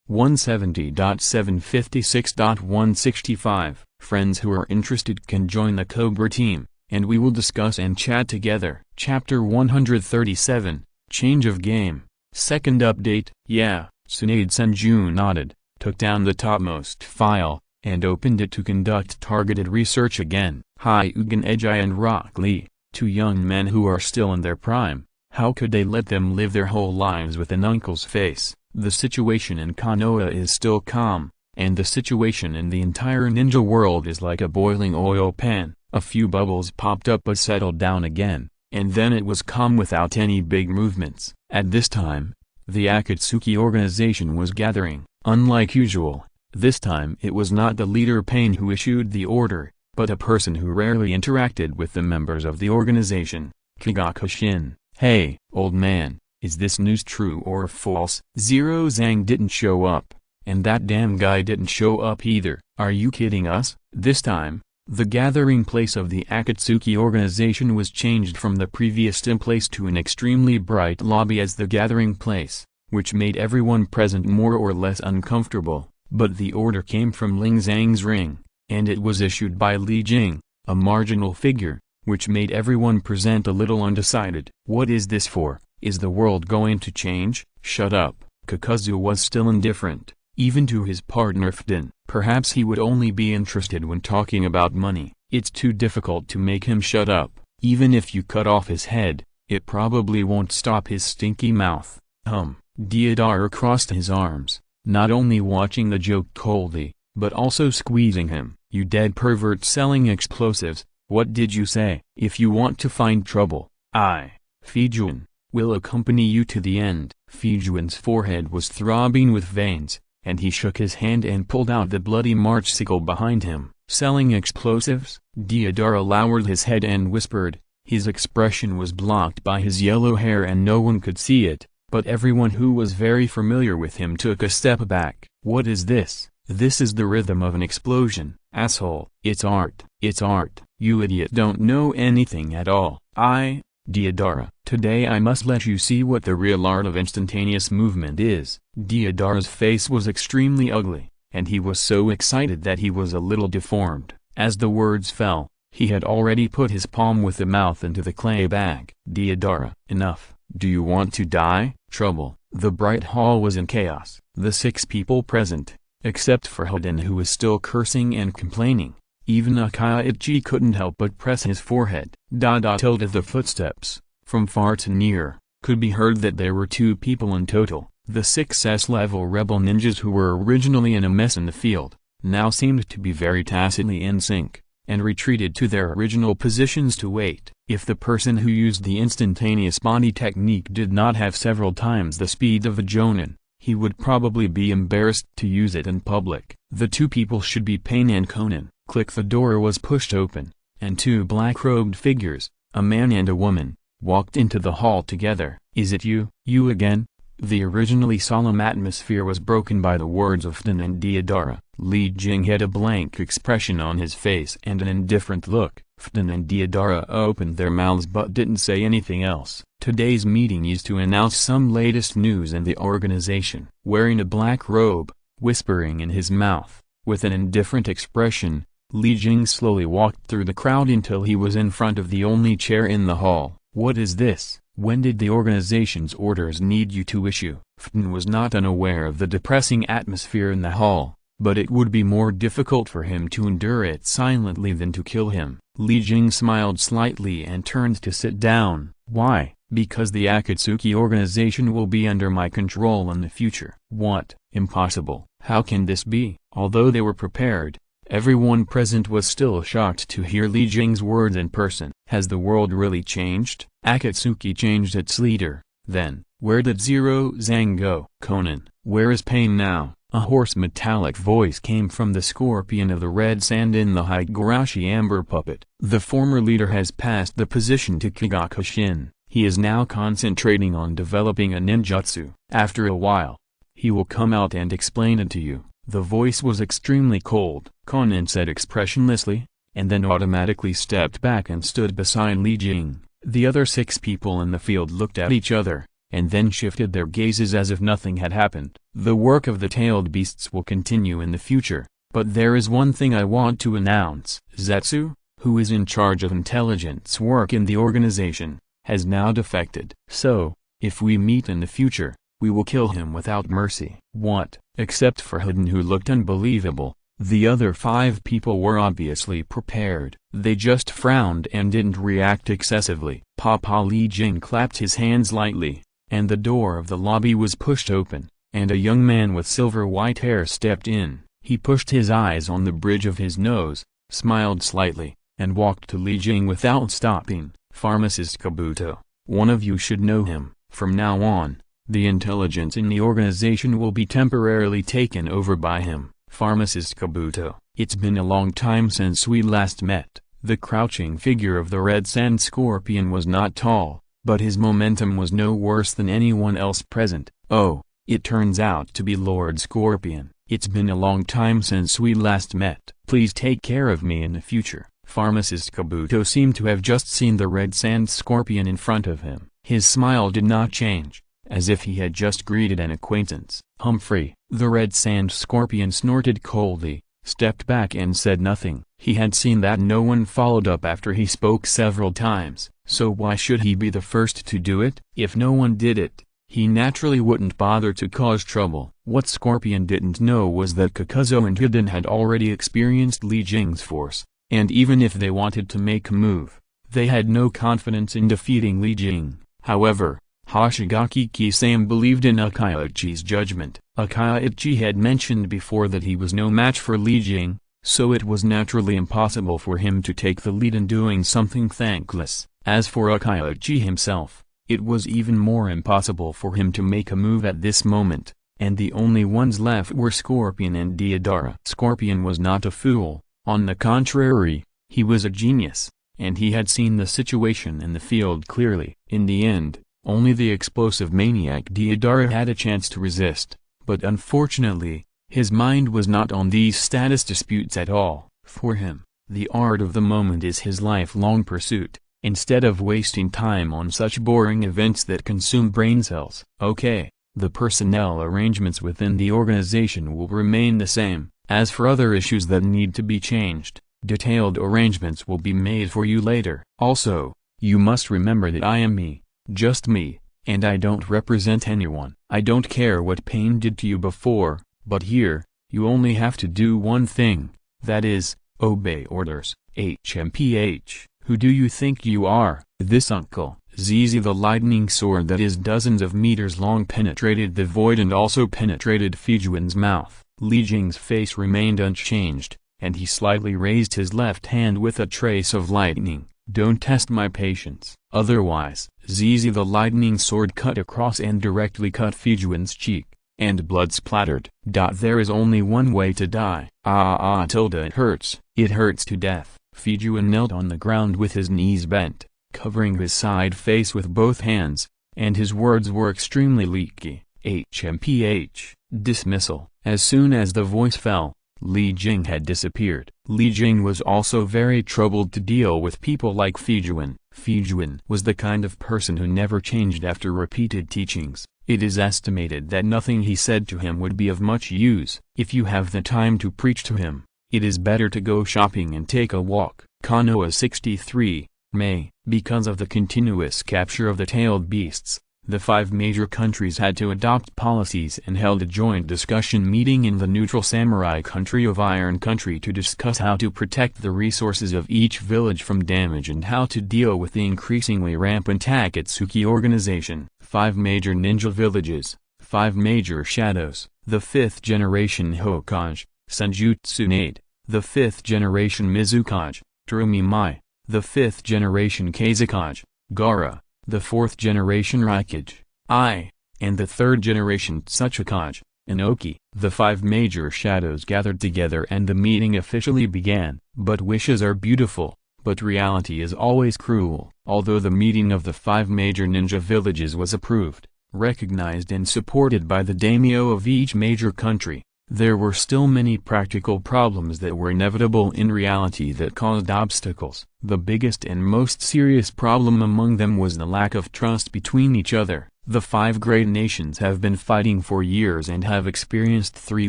170.756.165. Friends who are interested can join the Cobra team, and we will discuss and chat together. Chapter 137, Change of Game. Second update. Yeah, Tsunade Senju nodded, took down the topmost file, and opened it to conduct targeted research again. Hyugan Ejai and Rock Lee, 2 young men who are still in their prime. How could they let them live their whole lives with an uncle's face? The situation in Konoha is still calm, and the situation in the entire ninja world is like a boiling oil pan. A few bubbles popped up but settled down again, and then it was calm without any big movements. At this time, the Akatsuki organization was gathering. Unlike usual, this time it was not the leader Pain who issued the order, but a person who rarely interacted with the members of the organization, Kagaka Shin. Hey, old man, is this news true or false? Zero Zhang didn't show up, and that damn guy didn't show up either. Are you kidding us? This time, the gathering place of the Akatsuki organization was changed from the previous dim place to an extremely bright lobby as the gathering place, which made everyone present more or less uncomfortable. But the order came from Ling Zhang's ring, and it was issued by Li Jing, a marginal figure, which made everyone present a little undecided. What is this for? Is the world going to change? Shut up. Kakazu was still indifferent, even to his partner Fden. Perhaps he would only be interested when talking about money. It's too difficult to make him shut up. Even if you cut off his head, it probably won't stop his stinky mouth. Deodara crossed his arms, not only watching the joke coldly, but also squeezing him. You dead pervert selling explosives, what did you say? If you want to find trouble, I, Fijuan, will accompany you to the end. Fijuan's forehead was throbbing with veins, and he shook his hand and pulled out the bloody March sickle behind him. Selling explosives? Deodara lowered his head and whispered. His expression was blocked by his yellow hair and no one could see it, but everyone who was very familiar with him took a step back. What is this? This is the rhythm of an explosion. Asshole. It's art. It's art. You idiot don't know anything at all. Deodara. Today I must let you see what the real art of instantaneous movement is. Deodara's face was extremely ugly, and he was so excited that he was a little deformed. As the words fell, he had already put his palm with the mouth into the clay bag. Deodara. Enough. Do you want to die? Trouble. The bright hall was in chaos. The 6 people present, except for Hilden who was still cursing and complaining. Even Akaichi couldn't help but press his forehead. Tilde the footsteps, from far to near, could be heard that there were 2 people in total. The 6S level rebel ninjas who were originally in a mess in the field, now seemed to be very tacitly in sync. and retreated to their original positions to wait. If the person who used the instantaneous body technique did not have several times the speed of the Jonin, he would probably be embarrassed to use it in public. The two people should be Pain and Conan. Click. The door was pushed open, and two black-robed figures, a man and a woman, walked into the hall together. "Is it you? You again?" The originally solemn atmosphere was broken by the words of Fden and Deodara. Li Jing had a blank expression on his face and an indifferent look. Fden and Deodara opened their mouths but didn't say anything else. Today's meeting is to announce some latest news in the organization. Wearing a black robe, whispering in his mouth, with an indifferent expression, Li Jing slowly walked through the crowd until he was in front of the only chair in the hall. "What is this? When did the organization's orders need you to issue?" Fden was not unaware of the depressing atmosphere in the hall, but it would be more difficult for him to endure it silently than to kill him. Li Jing smiled slightly and turned to sit down. "Why?" "Because the Akatsuki organization will be under my control in the future." "What? Impossible. How can this be?" Although they were prepared, everyone present was still shocked to hear Li Jing's words in person. Has the world really changed? Akatsuki changed its leader, then, where did Zero Zhang go? Conan, where is Pain now? A hoarse metallic voice came from the scorpion of the red sand in the Higurashi amber puppet. The former leader has passed the position to Kigakushin. He is now concentrating on developing a ninjutsu. After a while, he will come out and explain it to you. The voice was extremely cold. Conan said expressionlessly, and then automatically stepped back and stood beside Li Jing. The other 6 people in the field looked at each other, and then shifted their gazes as if nothing had happened. The work of the tailed beasts will continue in the future, but there is one thing I want to announce. Zetsu, who is in charge of intelligence work in the organization, has now defected. So, if we meet in the future, we will kill him without mercy. What? Except for Hidden, who looked unbelievable, the other 5 people were obviously prepared. They just frowned and didn't react excessively. Papa Li Jing clapped his hands lightly, and the door of the lobby was pushed open, and a young man with silver-white hair stepped in. He pushed his eyes on the bridge of his nose, smiled slightly, and walked to Li Jing without stopping. "Pharmacist Kabuto, one of you should know him. From now on, the intelligence in the organization will be temporarily taken over by him." Pharmacist Kabuto, it's been a long time since we last met. The crouching figure of the red sand scorpion was not tall, but his momentum was no worse than anyone else present. "Oh, it turns out to be Lord Scorpion. It's been a long time since we last met. Please take care of me in the future." Pharmacist Kabuto seemed to have just seen the red sand scorpion in front of him. His smile did not change, as if he had just greeted an acquaintance. "Humphrey." The red sand scorpion snorted coldly, stepped back and said nothing. He had seen that no one followed up after he spoke several times, so why should he be the first to do it? If no one did it, he naturally wouldn't bother to cause trouble. What Scorpion didn't know was that Kakuzo and Hidden had already experienced Li Jing's force, and even if they wanted to make a move, they had no confidence in defeating Li Jing. However, Hoshigaki Kisame believed in Akaichi's judgment. Akaichi had mentioned before that he was no match for Li Jing, so it was naturally impossible for him to take the lead in doing something thankless. As for Akaichi himself, it was even more impossible for him to make a move at this moment, and the only ones left were Scorpion and Deodara. Scorpion was not a fool, on the contrary, he was a genius, and he had seen the situation in the field clearly. In the end, only the explosive maniac Deodara had a chance to resist, but unfortunately, his mind was not on these status disputes at all. For him, the art of the moment is his lifelong pursuit, instead of wasting time on such boring events that consume brain cells. Okay, the personnel arrangements within the organization will remain the same. As for other issues that need to be changed, detailed arrangements will be made for you later. Also, you must remember that I am me. Just me, and I don't represent anyone. I don't care what Pain did to you before, but here, you only have to do one thing, that is, obey orders. HMPH, who do you think you are? This uncle. Zizi, the lightning sword that is dozens of meters long, penetrated the void and also penetrated Fujuin's mouth. Li Jing's face remained unchanged, and he slightly raised his left hand with a trace of lightning. "Don't test my patience, otherwise." Zizi the lightning sword cut across and directly cut Fujuan's cheek, and blood splattered. "There is only one way to die." It hurts. It hurts to death. Fujuan knelt on the ground with his knees bent, covering his side face with both hands, and his words were extremely leaky. HMPH, dismissal. As soon as the voice fell, Li Jing had disappeared. Li Jing was also very troubled to deal with people like Fujuan. Fujuan was the kind of person who never changed after repeated teachings. It is estimated that nothing he said to him would be of much use. If you have the time to preach to him, it is better to go shopping and take a walk. Kanoa 63, May. Because of the continuous capture of the tailed beasts, the 5 major countries had to adopt policies and held a joint discussion meeting in the neutral samurai country of Iron Country to discuss how to protect the resources of each village from damage and how to deal with the increasingly rampant Akatsuki organization. 5 major ninja villages, 5 major shadows, the 5th generation Hokage, Senjutsu Nade, the 5th generation Mizukage, Terumi Mai, the 5th generation Kazekage, Gaara, the 4th generation Raikage, and the 3rd generation Tsuchikage, Inoki. The 5 major shadows gathered together and the meeting officially began. But wishes are beautiful, but reality is always cruel. Although the meeting of the 5 major ninja villages was approved, recognized and supported by the daimyo of each major country, there were still many practical problems that were inevitable in reality that caused obstacles. The biggest and most serious problem among them was the lack of trust between each other. The 5 great nations have been fighting for years and have experienced 3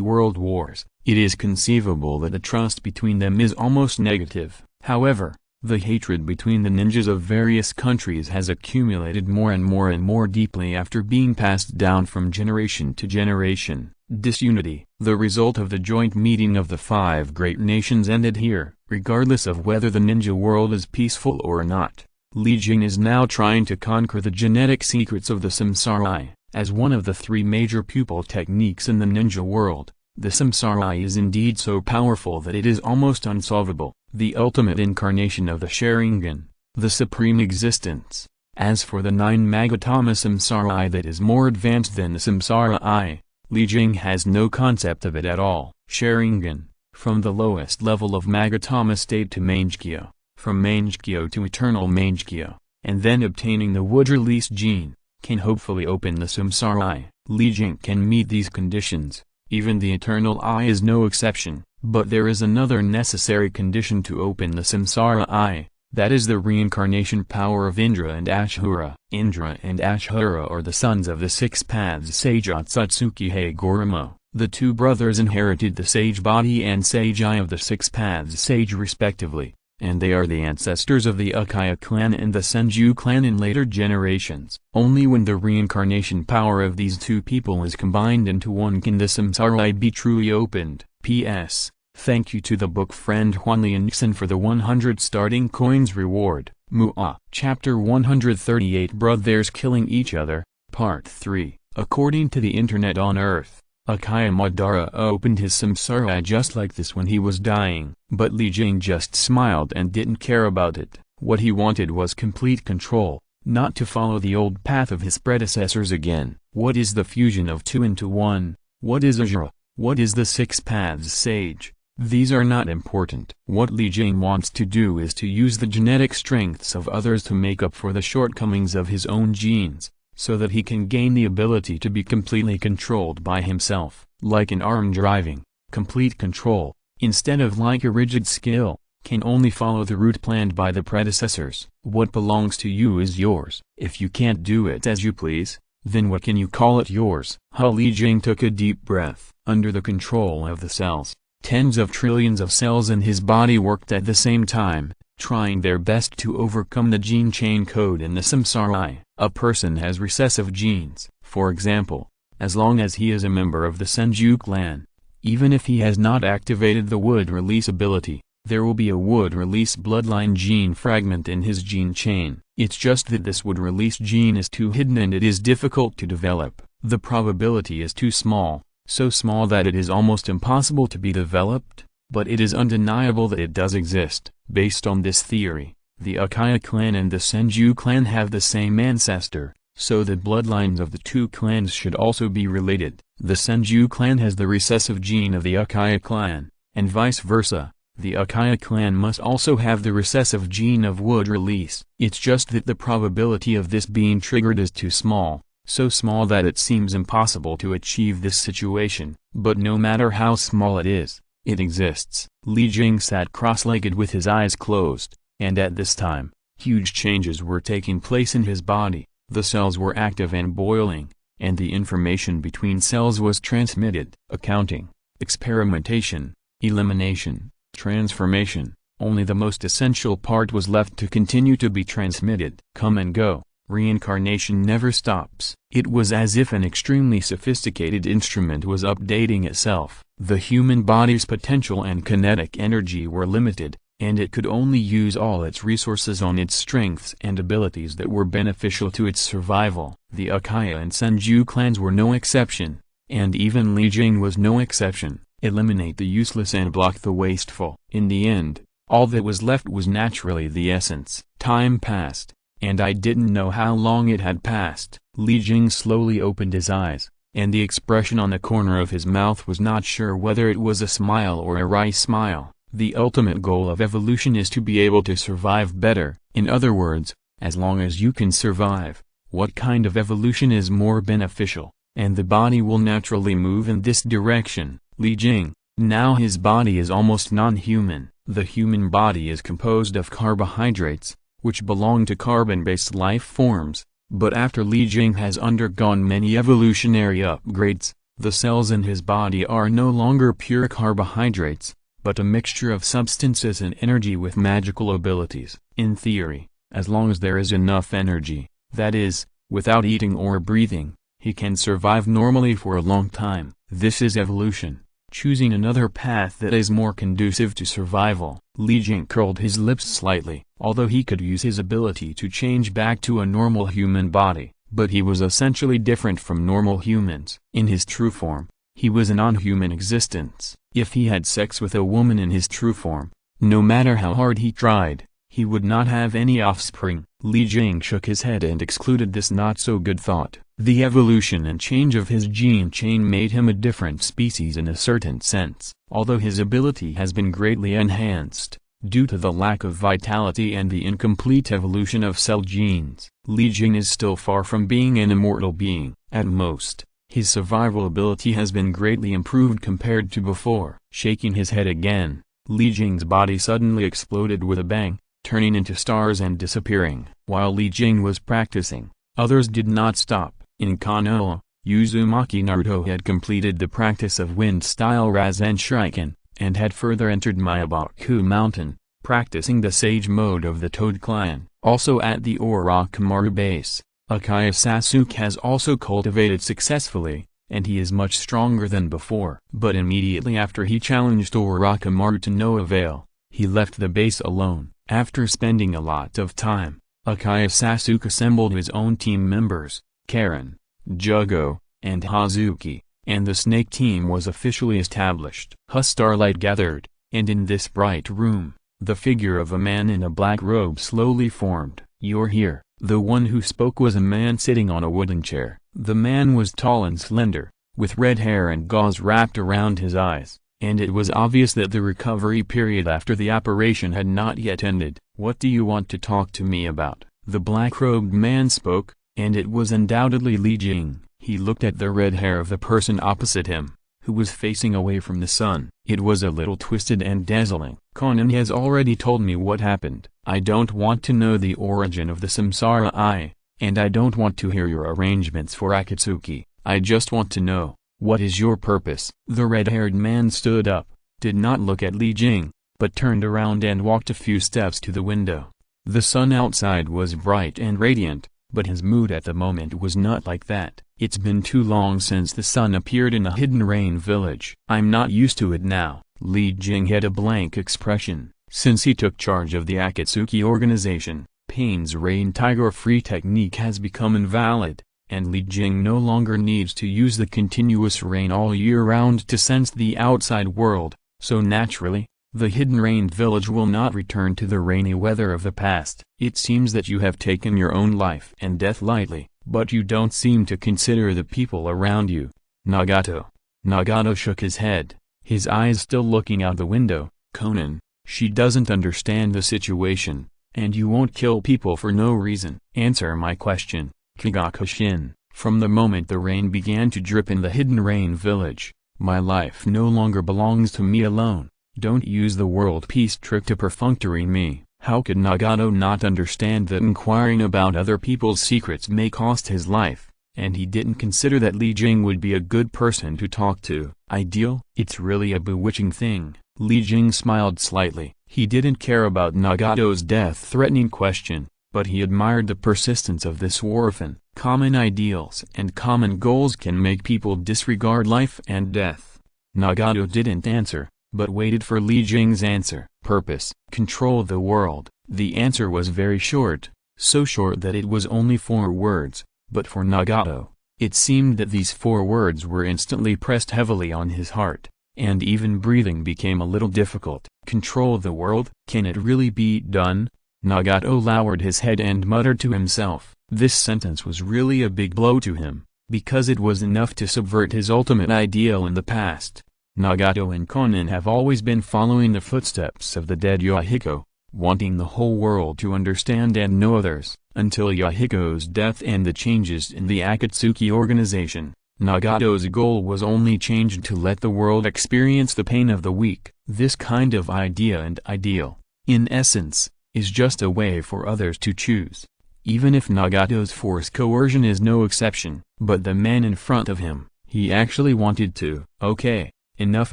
world wars. It is conceivable that the trust between them is almost negative. However, the hatred between the ninjas of various countries has accumulated more and more deeply after being passed down from generation to generation. Disunity. The result of the joint meeting of the 5 great nations ended here. Regardless of whether the ninja world is peaceful or not, Li Jing is now trying to conquer the genetic secrets of the samsara eye. As one of the 3 major pupil techniques in the ninja world, the samsara eye is indeed so powerful that it is almost unsolvable, the ultimate incarnation of the Sharingan, the supreme existence. As for the 9 Magatama samsara eye that is more advanced than the samsara eye, Li Jing has no concept of it at all. Sharingan, from the lowest level of Magatama state to Mangekyo, from Mangekyo to eternal Mangekyo, and then obtaining the wood-release gene, can hopefully open the samsara eye. Li Jing can meet these conditions, even the eternal eye is no exception, but there is another necessary condition to open the samsara eye. That is the reincarnation power of Indra and Ashura. Indra and Ashura are the sons of the 6 paths sage Otsutsuki Hagoromo. The 2 brothers inherited the sage body and sage eye of the 6 paths sage respectively, and they are the ancestors of the Uchiha clan and the Senju clan in later generations. Only when the reincarnation power of these 2 people is combined into one can the samsara eye be truly opened. P.S. Thank you to the book friend Juan Lianxin for the 100 starting coins reward. Mu'a. Chapter 138 Brothers Killing Each Other, Part 3. According to the internet on Earth, Uchiha Madara opened his samsara eye just like this when he was dying. But Li Jing just smiled and didn't care about it. What he wanted was complete control, not to follow the old path of his predecessors again. What is the fusion of 2 into 1? What is Ashura? What is the 6 paths sage? These are not important. What Li Jing wants to do is to use the genetic strengths of others to make up for the shortcomings of his own genes, so that he can gain the ability to be completely controlled by himself. Like in arm driving, complete control, instead of like a rigid skill, can only follow the route planned by the predecessors. What belongs to you is yours. If you can't do it as you please, then what can you call it yours? Li Jing took a deep breath. Under the control of the cells, tens of trillions of cells in his body worked at the same time, trying their best to overcome the gene chain code in the samsara eye. A person has recessive genes, for example, as long as he is a member of the Senju clan. Even if he has not activated the wood release ability, there will be a wood release bloodline gene fragment in his gene chain. It's just that this wood release gene is too hidden and it is difficult to develop. The probability is too small, so small that it is almost impossible to be developed. but it is undeniable that it does exist. Based on this theory, the Accuse clan and the Senju clan have the same ancestor, so the bloodlines of the two clans should also be related. The Senju clan has the recessive gene of the Accuse clan, and vice versa. The Accuse clan must also have the recessive gene of wood release. It's just that the probability of this being triggered is too small, so small that it seems impossible to achieve this situation. But no matter how small it is, it exists. Li Jing sat cross-legged with his eyes closed, and at this time, huge changes were taking place in his body. The cells were active and boiling, and the information between cells was transmitted. Accounting, experimentation, elimination, transformation, only the most essential part was left to continue to be transmitted. Come and go, reincarnation never stops. It was as if an extremely sophisticated instrument was updating itself. The human body's potential and kinetic energy were limited, and it could only use all its resources on its strengths and abilities that were beneficial to its survival. The Accuse and Senju clans were no exception, and even Li Jing was no exception. Eliminate the useless and block the wasteful. In the end, all that was left was naturally the essence. Time passed, and I didn't know how long it had passed. Li Jing slowly opened his eyes, and the expression on the corner of his mouth was not sure whether it was a smile or a wry smile. The ultimate goal of evolution is to be able to survive better. In other words, as long as you can survive, what kind of evolution is more beneficial, and the body will naturally move in this direction. Li Jing, now his body is almost non-human. The human body is composed of carbohydrates, which belong to carbon-based life forms, but after Li Jing has undergone many evolutionary upgrades, the cells in his body are no longer pure carbohydrates, but a mixture of substances and energy with magical abilities. In theory, as long as there is enough energy, that is, without eating or breathing, he can survive normally for a long time. This is evolution, choosing another path that is more conducive to survival. Li Jing curled his lips slightly. Although he could use his ability to change back to a normal human body, but he was essentially different from normal humans. In his true form, he was a non-human existence. If he had sex with a woman in his true form, no matter how hard he tried, he would not have any offspring. Li Jing shook his head and excluded this not-so-good thought. The evolution and change of his gene chain made him a different species in a certain sense. Although his ability has been greatly enhanced, due to the lack of vitality and the incomplete evolution of cell genes, Li Jing is still far from being an immortal being. At most, his survival ability has been greatly improved compared to before. Shaking his head again, Li Jing's body suddenly exploded with a bang, turning into stars and disappearing. While Li Jing was practicing, others did not stop. In Konoha, Uzumaki Naruto had completed the practice of wind-style Rasen Shuriken, and had further entered Miyabaku Mountain, practicing the Sage mode of the Toad Clan. Also at the Orochimaru base, Accuse Sasuke has also cultivated successfully, and he is much stronger than before. But immediately after he challenged Orochimaru to no avail, he left the base alone. After spending a lot of time, Accuse Sasuke assembled his own team members, Karen, Jugo, and Hazuki, and the snake team was officially established. Starlight gathered, and in this bright room, the figure of a man in a black robe slowly formed. "You're here." The one who spoke was a man sitting on a wooden chair. The man was tall and slender, with red hair and gauze wrapped around his eyes, and it was obvious that the recovery period after the operation had not yet ended. "What do you want to talk to me about?" The black-robed man spoke, and it was undoubtedly Li Jing. He looked at the red hair of the person opposite him, who was facing away from the sun. It was a little twisted and dazzling. "Konan has already told me what happened. I don't want to know the origin of the samsara and I don't want to hear your arrangements for Akatsuki. I just want to know, what is your purpose?" The red-haired man stood up, did not look at Li Jing, but turned around and walked a few steps to the window. The sun outside was bright and radiant, but his mood at the moment was not like that. "It's been too long since the sun appeared in a hidden rain village. I'm not used to it now." Li Jing had a blank expression. Since he took charge of the Akatsuki organization, Pain's rain tiger-free technique has become invalid, and Li Jing no longer needs to use the continuous rain all year round to sense the outside world. So naturally, the hidden rain village will not return to the rainy weather of the past. It seems that you have taken your own life and death lightly, but you don't seem to consider the people around you. Nagato. Nagato shook his head, his eyes still looking out the window. Conan, she doesn't understand the situation, and you won't kill people for no reason. Answer my question, Kigakushin. From the moment the rain began to drip in the hidden rain village, my life no longer belongs to me alone. Don't use the world peace trick to perfunctory me. How could Nagato not understand that inquiring about other people's secrets may cost his life, and he didn't consider that Li Jing would be a good person to talk to. Ideal? It's really a bewitching thing. Li Jing smiled slightly. He didn't care about Nagato's death-threatening question, but he admired the persistence of this orphan. Common ideals and common goals can make people disregard life and death. Nagato didn't answer, but waited for Li Jing's answer. Purpose: control the world. The answer was very short, so short that it was only 4 words, but for Nagato, it seemed that these 4 words were instantly pressed heavily on his heart, and even breathing became a little difficult. Control the world? Can it really be done? Nagato lowered his head and muttered to himself. This sentence was really a big blow to him, because it was enough to subvert his ultimate ideal in the past. Nagato and Conan have always been following the footsteps of the dead Yahiko, wanting the whole world to understand and know others. Until Yahiko's death and the changes in the Akatsuki organization, Nagato's goal was only changed to let the world experience the pain of the weak. This kind of idea and ideal, in essence, is just a way for others to choose. Even if Nagato's forced coercion is no exception. But the man in front of him, he actually wanted to. Okay, enough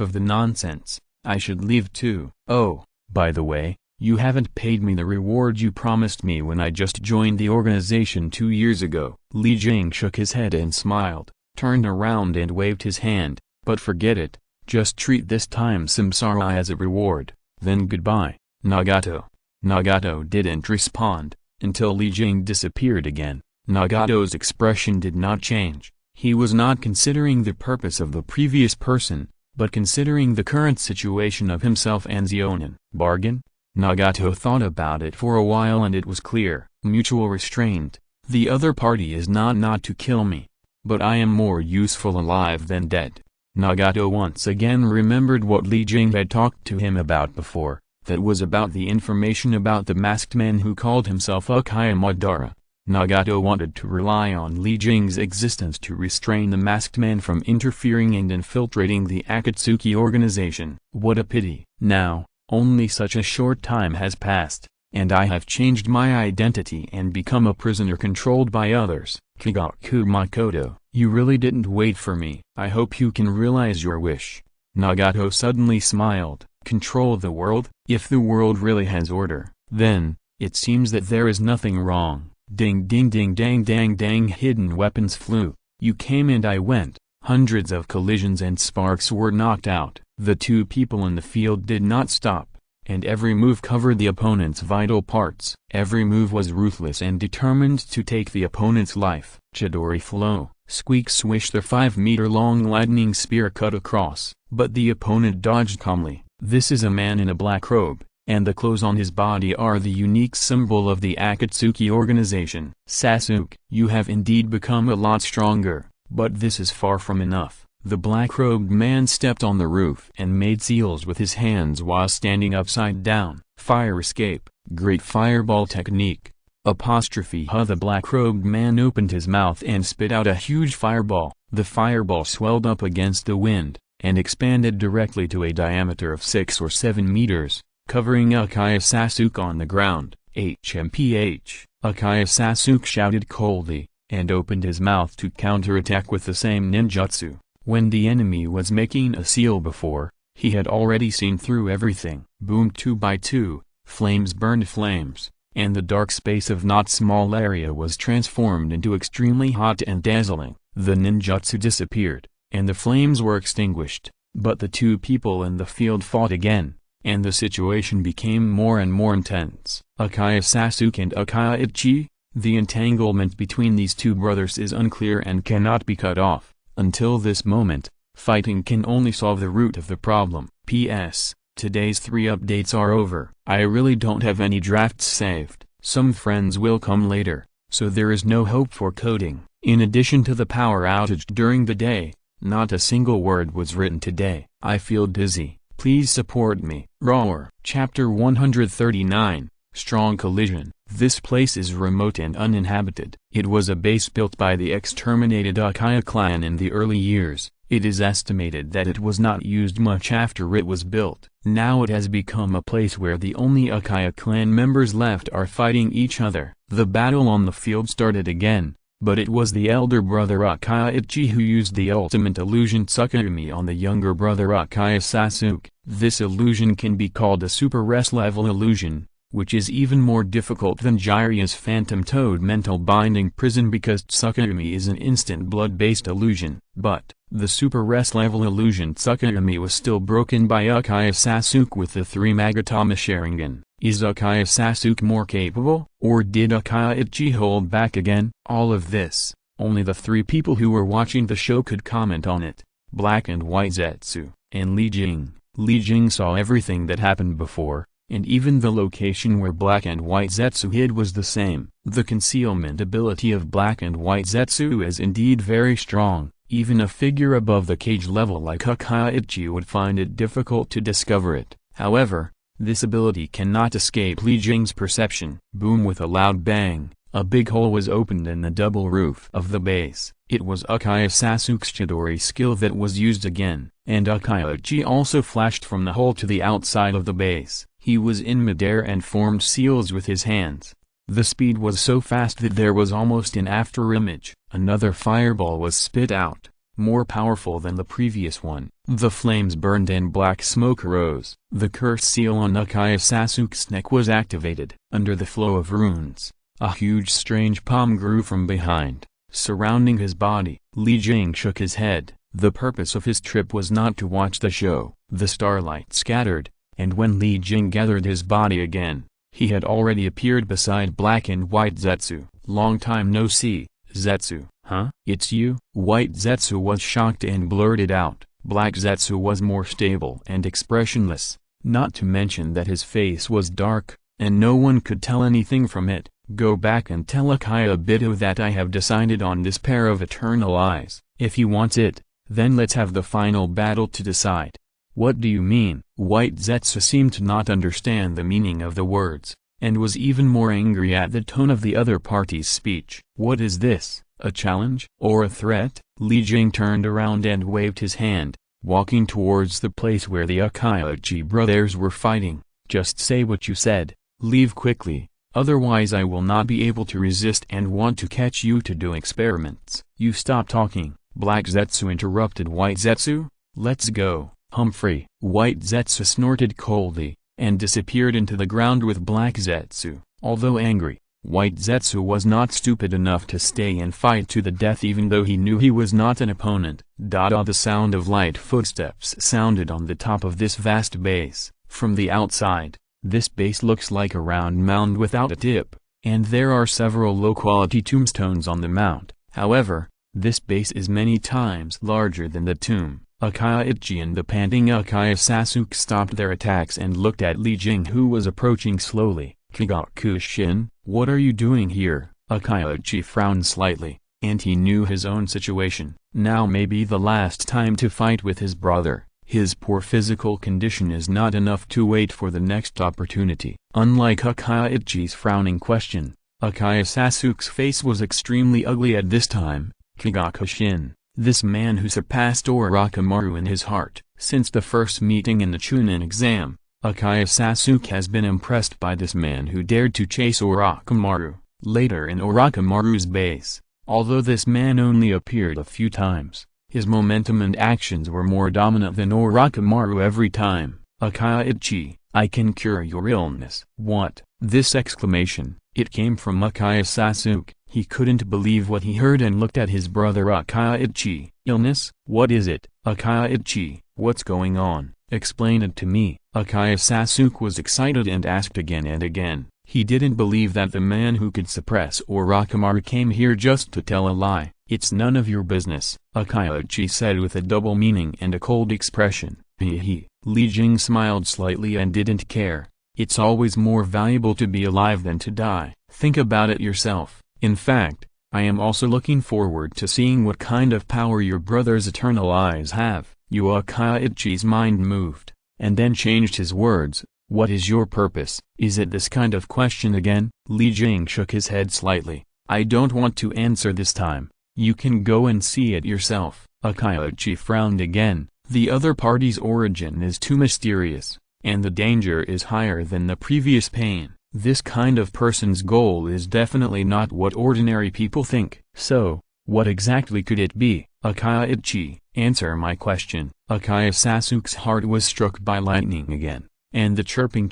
of the nonsense, I should leave too. Oh, by the way, you haven't paid me the reward you promised me when I just joined the organization 2 years ago. Li Jing shook his head and smiled, turned around and waved his hand. But forget it, just treat this time samsara as a reward, then goodbye. Nagato. Nagato didn't respond, until Li Jing disappeared again. Nagato's expression did not change. He was not considering the purpose of the previous person, but considering the current situation of himself and Zeonin. Bargain? Nagato thought about it for a while and it was clear. Mutual restraint. The other party is not to kill me, but I am more useful alive than dead. Nagato once again remembered what Li Jing had talked to him about before. That was about the information about the masked man who called himself Uchiha Madara. Nagato wanted to rely on Li Jing's existence to restrain the masked man from interfering and infiltrating the Akatsuki organization. What a pity. Now, only such a short time has passed, and I have changed my identity and become a prisoner controlled by others. Kigaku Makoto, you really didn't wait for me. I hope you can realize your wish. Nagato suddenly smiled. Control the world? If the world really has order, then, it seems that there is nothing wrong. Ding ding ding dang dang dang. Hidden weapons flew. You came and I went. Hundreds of collisions and sparks were knocked out. The 2 people in the field did not stop, and every move covered the opponent's vital parts. Every move was ruthless and determined to take the opponent's life. Chidori flow. Squeak swish. The 5-meter-long lightning spear cut across, but the opponent dodged calmly. This is a man in a black robe, and the clothes on his body are the unique symbol of the Akatsuki organization. Sasuke, you have indeed become a lot stronger, but this is far from enough. The black-robed man stepped on the roof and made seals with his hands while standing upside down. Fire escape, great fireball technique. The black-robed man opened his mouth and spit out a huge fireball. The fireball swelled up against the wind, and expanded directly to a diameter of 6 or 7 meters, covering Uchiha Sasuke on the ground. HMPH. Uchiha Sasuke shouted coldly, and opened his mouth to counterattack with the same ninjutsu. When the enemy was making a seal before, he had already seen through everything. Boom. 2 by 2, flames burned flames, and the dark space of not small area was transformed into extremely hot and dazzling. The ninjutsu disappeared, and the flames were extinguished, but the 2 people in the field fought again, and the situation became more and more intense. Uchiha Sasuke and Uchiha Itachi? The entanglement between these 2 brothers is unclear and cannot be cut off. Until this moment, Fighting can only solve the root of the problem. P.S. Today's 3 updates are over. I really don't have any drafts saved. Some friends will come later, so there is no hope for coding. In addition to the power outage during the day, not a single word was written today. I feel dizzy. Please support me. Roar. Chapter 139. Strong collision. This place is remote and uninhabited. It was a base built by the exterminated Akaya clan in the early years. It is estimated that it was not used much after it was built. Now it has become a place where the only Akaya clan members left are fighting each other. The battle on the field started again, but it was the elder brother Akaya Ichi who used the ultimate illusion Tsukuyomi on the younger brother Akaya Sasuke. This illusion can be called a super S-level illusion, which is even more difficult than Jiraiya's Phantom Toad mental binding prison because Tsukuyomi is an instant blood-based illusion. But the Super S-level illusion Tsukuyomi was still broken by Akaya Sasuke with the 3 Magatama Sharingan. Is Akaya Sasuke more capable, or did Akaya Ichi hold back again? All of this, only the 3 people who were watching the show could comment on it. Black and White Zetsu, and Li Jing. Li Jing saw everything that happened before, and even the location where Black and White Zetsu hid was the same. The concealment ability of Black and White Zetsu is indeed very strong. Even a figure above the cage level like Akaya Ichi would find it difficult to discover it. However, this ability cannot escape Li Jing's perception. Boom! With a loud bang, a big hole was opened in the double roof of the base. It was Akaya Sasuke's Chidori skill that was used again, and Akaya Ichi also flashed from the hole to the outside of the base. He was in midair and formed seals with his hands. The speed was so fast that there was almost an afterimage. Another fireball was spit out, more powerful than the previous one. The flames burned and black smoke rose. The curse seal on Akaya Sasuke's neck was activated. Under the flow of runes, a huge strange palm grew from behind, surrounding his body. Li Jing shook his head. The purpose of his trip was not to watch the show. The starlight scattered, and when Li Jing gathered his body again, he had already appeared beside Black and White Zetsu. Long time no see, Zetsu. Huh? It's you? White Zetsu was shocked and blurted out. Black Zetsu was more stable and expressionless, not to mention that his face was dark, and no one could tell anything from it. Go back and tell Akaya Bito that I have decided on this pair of eternal eyes. If he wants it, then let's have the final battle to decide. What do you mean? White Zetsu seemed to not understand the meaning of the words, and was even more angry at the tone of the other party's speech. What is this? A challenge? Or a threat? Li Jing turned around and waved his hand, walking towards the place where the Akaichi brothers were fighting. Just say what you said. Leave quickly, otherwise I will not be able to resist and want to catch you to do experiments. You stop talking. Black Zetsu interrupted White Zetsu. Let's go. Humphrey. White Zetsu snorted coldly, and disappeared into the ground with Black Zetsu. Although angry, White Zetsu was not stupid enough to stay and fight to the death even though he knew he was not an opponent. The sound of light footsteps sounded on the top of this vast base. From the outside, this base looks like a round mound without a tip, and there are several low-quality tombstones on the mount. However, this base is many times larger than the tomb. Akaya Ichi and the panting Akaya Sasuke stopped their attacks and looked at Li Jing who was approaching slowly. Kigaku-shin, what are you doing here? Akaya Ichi frowned slightly, and he knew his own situation. Now may be the last time to fight with his brother. His poor physical condition is not enough to wait for the next opportunity. Unlike Akaya Ichi's frowning question, Akaya Sasuke's face was extremely ugly at this time. Kigaku-shin, this man who surpassed Orochimaru in his heart. Since the first meeting in the Chunin exam, Akaya Sasuke has been impressed by this man who dared to chase Orochimaru. Later in Orochimaru's base, although this man only appeared a few times, his momentum and actions were more dominant than Orochimaru every time. Akaya Ichi, I can cure your illness. What? This exclamation, it came from Akaya Sasuke. He couldn't believe what he heard and looked at his brother Akaya Ichi. Illness? What is it? Akaya Ichi, what's going on? Explain it to me. Akaya Sasuke was excited and asked again and again. He didn't believe that the man who could suppress Orochimaru came here just to tell a lie. It's none of your business, Akayachi said with a double meaning and a cold expression. He. Li Jing smiled slightly and didn't care. It's always more valuable to be alive than to die. Think about it yourself. In fact, I am also looking forward to seeing what kind of power your brother's eternal eyes have. Akayachi's mind moved, and then changed his words. What is your purpose? Is it this kind of question again? Li Jing shook his head slightly. I don't want to answer this time. You can go and see it yourself. Akayachi frowned again. The other party's origin is too mysterious, and the danger is higher than the previous pain. This kind of person's goal is definitely not what ordinary people think. So, what exactly could it be? Akayachi, answer my question. Sasuke's heart was struck by lightning again, and the chirping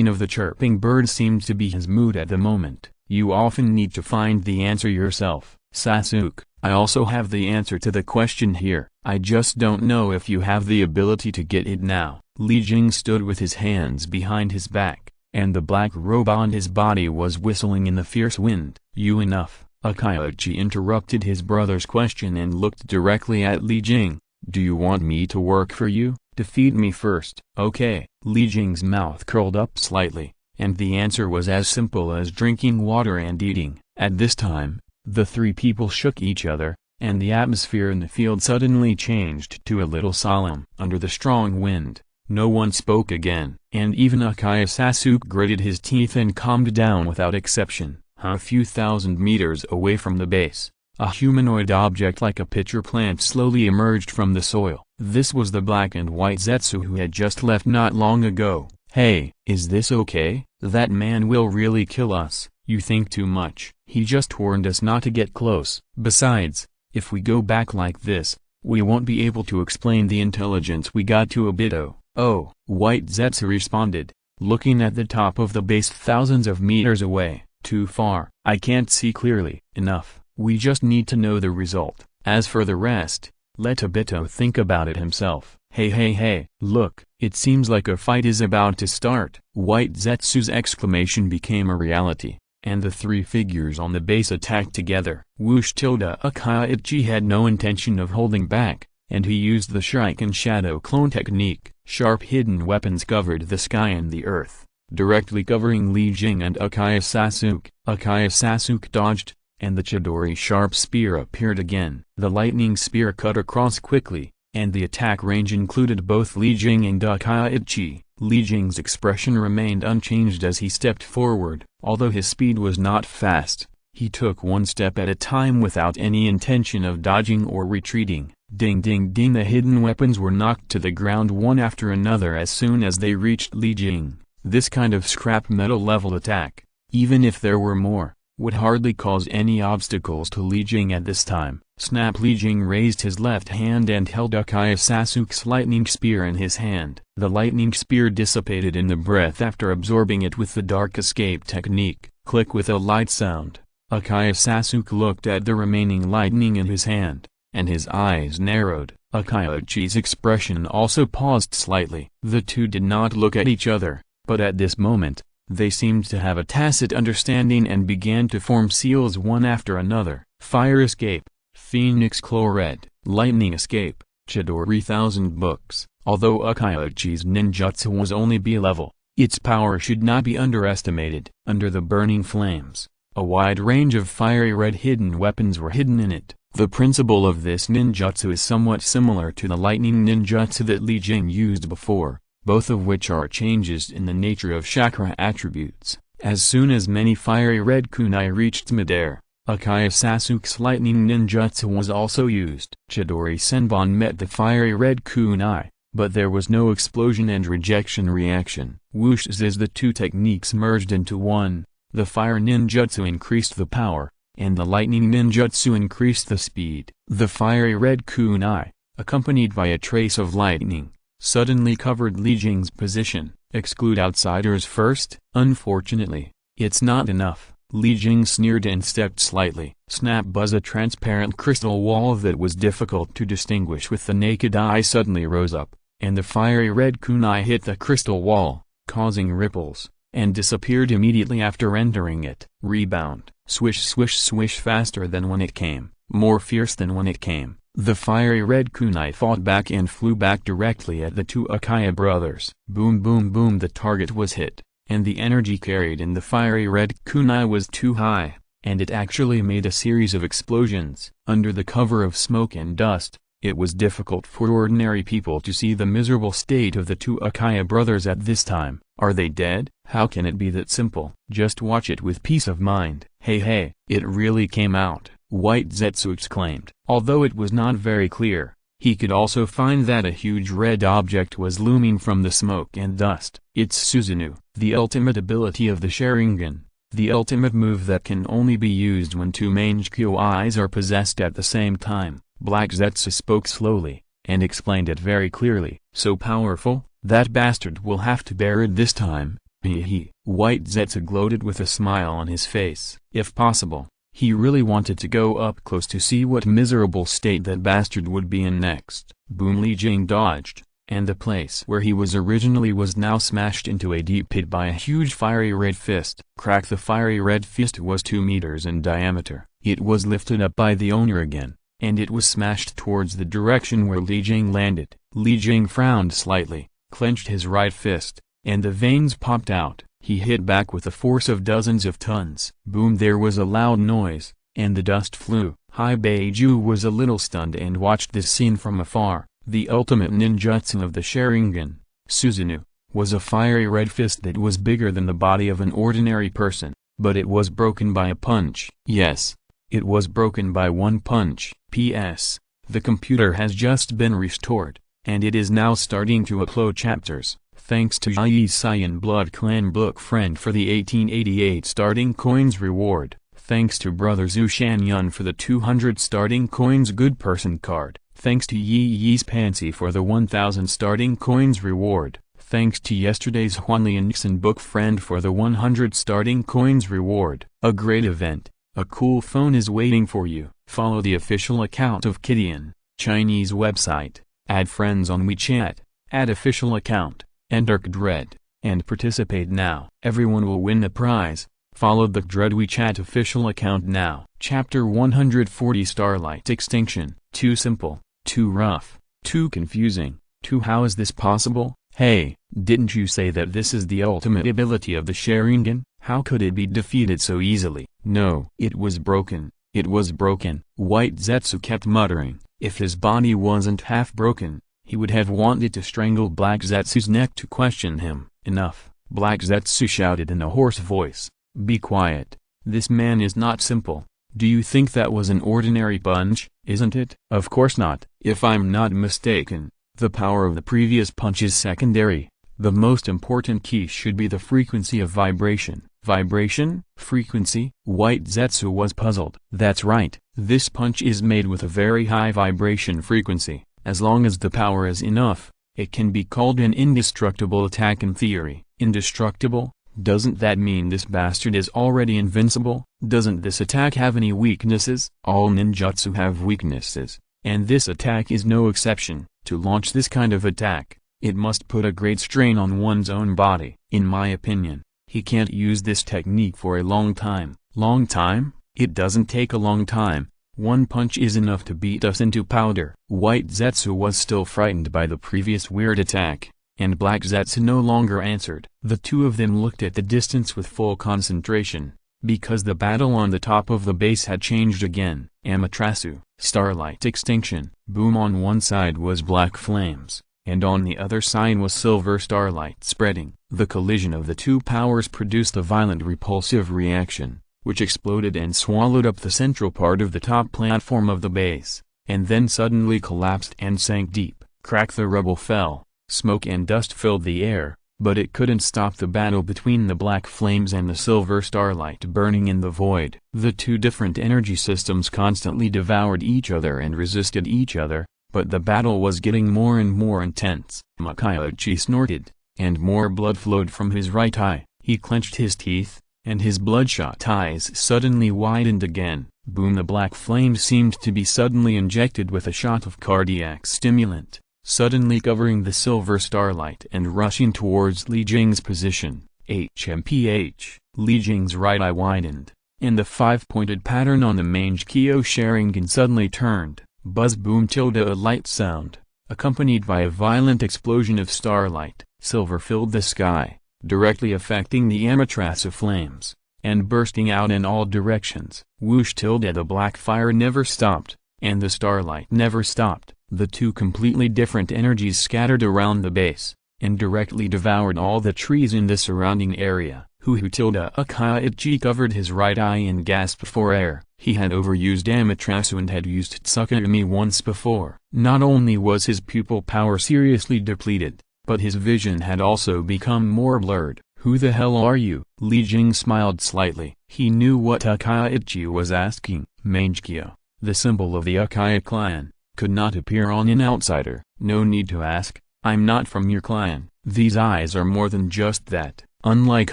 of the chirping bird seemed to be his mood at the moment. You often need to find the answer yourself, Sasuke. I also have the answer to the question here. I just don't know if you have the ability to get it now. Li Jing stood with his hands behind his back, and the black robe on his body was whistling in the fierce wind. You enough. Akayachi interrupted his brother's question and looked directly at Li Jing. Do you want me to work for you? Defeat me first. Okay. Li Jing's mouth curled up slightly, and the answer was as simple as drinking water and eating. At this time, the three people shook each other, and the atmosphere in the field suddenly changed to a little solemn. Under the strong wind, no one spoke again, and even Sasuke gritted his teeth and calmed down without exception. A few thousand meters away from the base, a humanoid object like a pitcher plant slowly emerged from the soil. This was the black and white Zetsu who had just left not long ago. Hey, is this okay? That man will really kill us. You think too much. He just warned us not to get close. Besides, if we go back like this, we won't be able to explain the intelligence we got to Obito. Oh, White Zetsu responded, looking at the top of the base thousands of meters away. Too far. I can't see clearly. Enough. We just need to know the result. As for the rest, let Obito think about it himself. Hey, look, it seems like a fight is about to start. White Zetsu's exclamation became a reality, and the three figures on the base attacked together. Whoosh! Akayachi had no intention of holding back, and he used the Shuriken Shadow Clone technique. Sharp hidden weapons covered the sky and the earth, directly covering Li Jing and Sasuke. Sasuke dodged, and the Chidori sharp spear appeared again. The lightning spear cut across quickly, and the attack range included both Li Jing and Akayachi. Li Jing's expression remained unchanged as he stepped forward. Although his speed was not fast, he took one step at a time without any intention of dodging or retreating. Ding ding ding! The hidden weapons were knocked to the ground one after another as soon as they reached Li Jing. This kind of scrap metal level attack, even if there were more, would hardly cause any obstacles to Li Jing at this time. Snap! Li Jing raised his left hand and held Sasuke's lightning spear in his hand. The lightning spear dissipated in the breath after absorbing it with the dark escape technique. Click! With a light sound, Sasuke looked at the remaining lightning in his hand, and his eyes narrowed. Akayachi's expression also paused slightly. The two did not look at each other, but at this moment, they seemed to have a tacit understanding and began to form seals one after another. Fire escape, Phoenix Claw Red, lightning escape, Chidori Thousand Books. Although Akayachi's ninjutsu was only B level, its power should not be underestimated. Under the burning flames, a wide range of fiery red hidden weapons were hidden in it. The principle of this ninjutsu is somewhat similar to the lightning ninjutsu that Li Jing used before, both of which are changes in the nature of chakra attributes. As soon as many fiery red kunai reached midair, Sasuke's lightning ninjutsu was also used. Chidori Senbon met the fiery red kunai, but there was no explosion and rejection reaction. Whoosh! As the two techniques merged into one, the fire ninjutsu increased the power, and the lightning ninjutsu increased the speed. The fiery red kunai, accompanied by a trace of lightning, suddenly covered Li Jing's position. Exclude outsiders first? Unfortunately, it's not enough. Li Jing sneered and stepped slightly. Snap! Buzz! A transparent crystal wall that was difficult to distinguish with the naked eye suddenly rose up, and the fiery red kunai hit the crystal wall, causing ripples, and disappeared immediately after entering it. Rebound! Swish swish swish! Faster than when it came, more fierce than when it came. The fiery red kunai fought back and flew back directly at the two Akaya brothers. Boom boom boom, the target was hit, and the energy carried in the fiery red kunai was too high, and it actually made a series of explosions. Under the cover of smoke and dust, it was difficult for ordinary people to see the miserable state of the two Akaya brothers at this time. Are they dead? How can it be that simple? Just watch it with peace of mind. Hey, it really came out, White Zetsu exclaimed. Although it was not very clear, he could also find that a huge red object was looming from the smoke and dust. It's Susanoo, the ultimate ability of the Sharingan, the ultimate move that can only be used when two Mangekyo eyes are possessed at the same time. Black Zetsu spoke slowly, and explained it very clearly. So powerful, that bastard will have to bear it this time. Hee. White Zetsu gloated with a smile on his face. If possible, he really wanted to go up close to see what miserable state that bastard would be in next. Boom, Li Jing dodged, and the place where he was originally was now smashed into a deep pit by a huge fiery red fist. Crack. The fiery red fist was 2 meters in diameter. It was lifted up by the owner again, and it was smashed towards the direction where Li Jing landed. Li Jing frowned slightly, clenched his right fist, and the veins popped out. He hit back with the force of dozens of tons. Boom, there was a loud noise, and the dust flew. Hai Beiju was a little stunned and watched this scene from afar. The ultimate ninjutsu of the Sharingan, Susanoo, was a fiery red fist that was bigger than the body of an ordinary person, but it was broken by a punch. Yes, it was broken by one punch. P.S. The computer has just been restored, and it is now starting to upload chapters. Thanks to Yi Cyan Blood Clan Book Friend for the 1888 starting coins reward. Thanks to Brother Zhu Shanyun for the 200 starting coins good person card. Thanks to Yi's Pansy for the 1000 starting coins reward. Thanks to yesterday's Huanlian Nixon Book Friend for the 100 starting coins reward. A great event. A cool phone is waiting for you. Follow the official account of Kidian, Chinese website. Add friends on WeChat. Add official account. Enter Dread, and participate now. Everyone will win a prize. Follow the Dread WeChat official account now. Chapter 140 Starlight Extinction. Too simple, too rough, too confusing, too how is this possible? Hey, didn't you say that this is the ultimate ability of the Sharingan? How could it be defeated so easily? No, it was broken. It was broken. White Zetsu kept muttering. If his body wasn't half broken, he would have wanted to strangle Black Zetsu's neck to question him. Enough, Black Zetsu shouted in a hoarse voice. Be quiet. This man is not simple. Do you think that was an ordinary punch, isn't it? Of course not. If I'm not mistaken, the power of the previous punch is secondary. The most important key should be the frequency of vibration. Vibration? Frequency? White Zetsu was puzzled. That's right. This punch is made with a very high vibration frequency. As long as the power is enough, it can be called an indestructible attack in theory. Indestructible? Doesn't that mean this bastard is already invincible? Doesn't this attack have any weaknesses? All ninjutsu have weaknesses, and this attack is no exception. To launch this kind of attack, it must put a great strain on one's own body. In my opinion, he can't use this technique for a long time. Long time? It doesn't take a long time. One punch is enough to beat us into powder. White Zetsu was still frightened by the previous weird attack, and Black Zetsu no longer answered. The two of them looked at the distance with full concentration, because the battle on the top of the base had changed again. Amaterasu, Starlight Extinction. Boom. On one side was black flames, and on the other side was silver starlight spreading. The collision of the two powers produced a violent repulsive reaction, which exploded and swallowed up the central part of the top platform of the base, and then suddenly collapsed and sank deep. Crack. The rubble fell, smoke and dust filled the air, but it couldn't stop the battle between the black flames and the silver starlight burning in the void. The two different energy systems constantly devoured each other and resisted each other, but the battle was getting more and more intense. Makayachi snorted, and more blood flowed from his right eye. He clenched his teeth, and his bloodshot eyes suddenly widened again. Boom. The black flame seemed to be suddenly injected with a shot of cardiac stimulant, suddenly covering the silver starlight and rushing towards Li Jing's position. HMPH. Li Jing's right eye widened, and the five-pointed pattern on the mange kyo Sharingan suddenly turned. Buzz boom tilde a light sound, accompanied by a violent explosion of starlight. Silver filled the sky, directly affecting the Amaterasu flames, and bursting out in all directions. Whoosh tilde the black fire never stopped, and the starlight never stopped. The two completely different energies scattered around the base, and directly devoured all the trees in the surrounding area. Hu tilde Akaichi covered his right eye and gasped for air. He had overused Amaterasu and had used Tsukumi once before. Not only was his pupil power seriously depleted, but his vision had also become more blurred. "Who the hell are you?" Li Jing smiled slightly. He knew what Akaichi was asking. Mangekyo, the symbol of the Akai clan, could not appear on an outsider. "No need to ask, I'm not from your clan." These eyes are more than just that. Unlike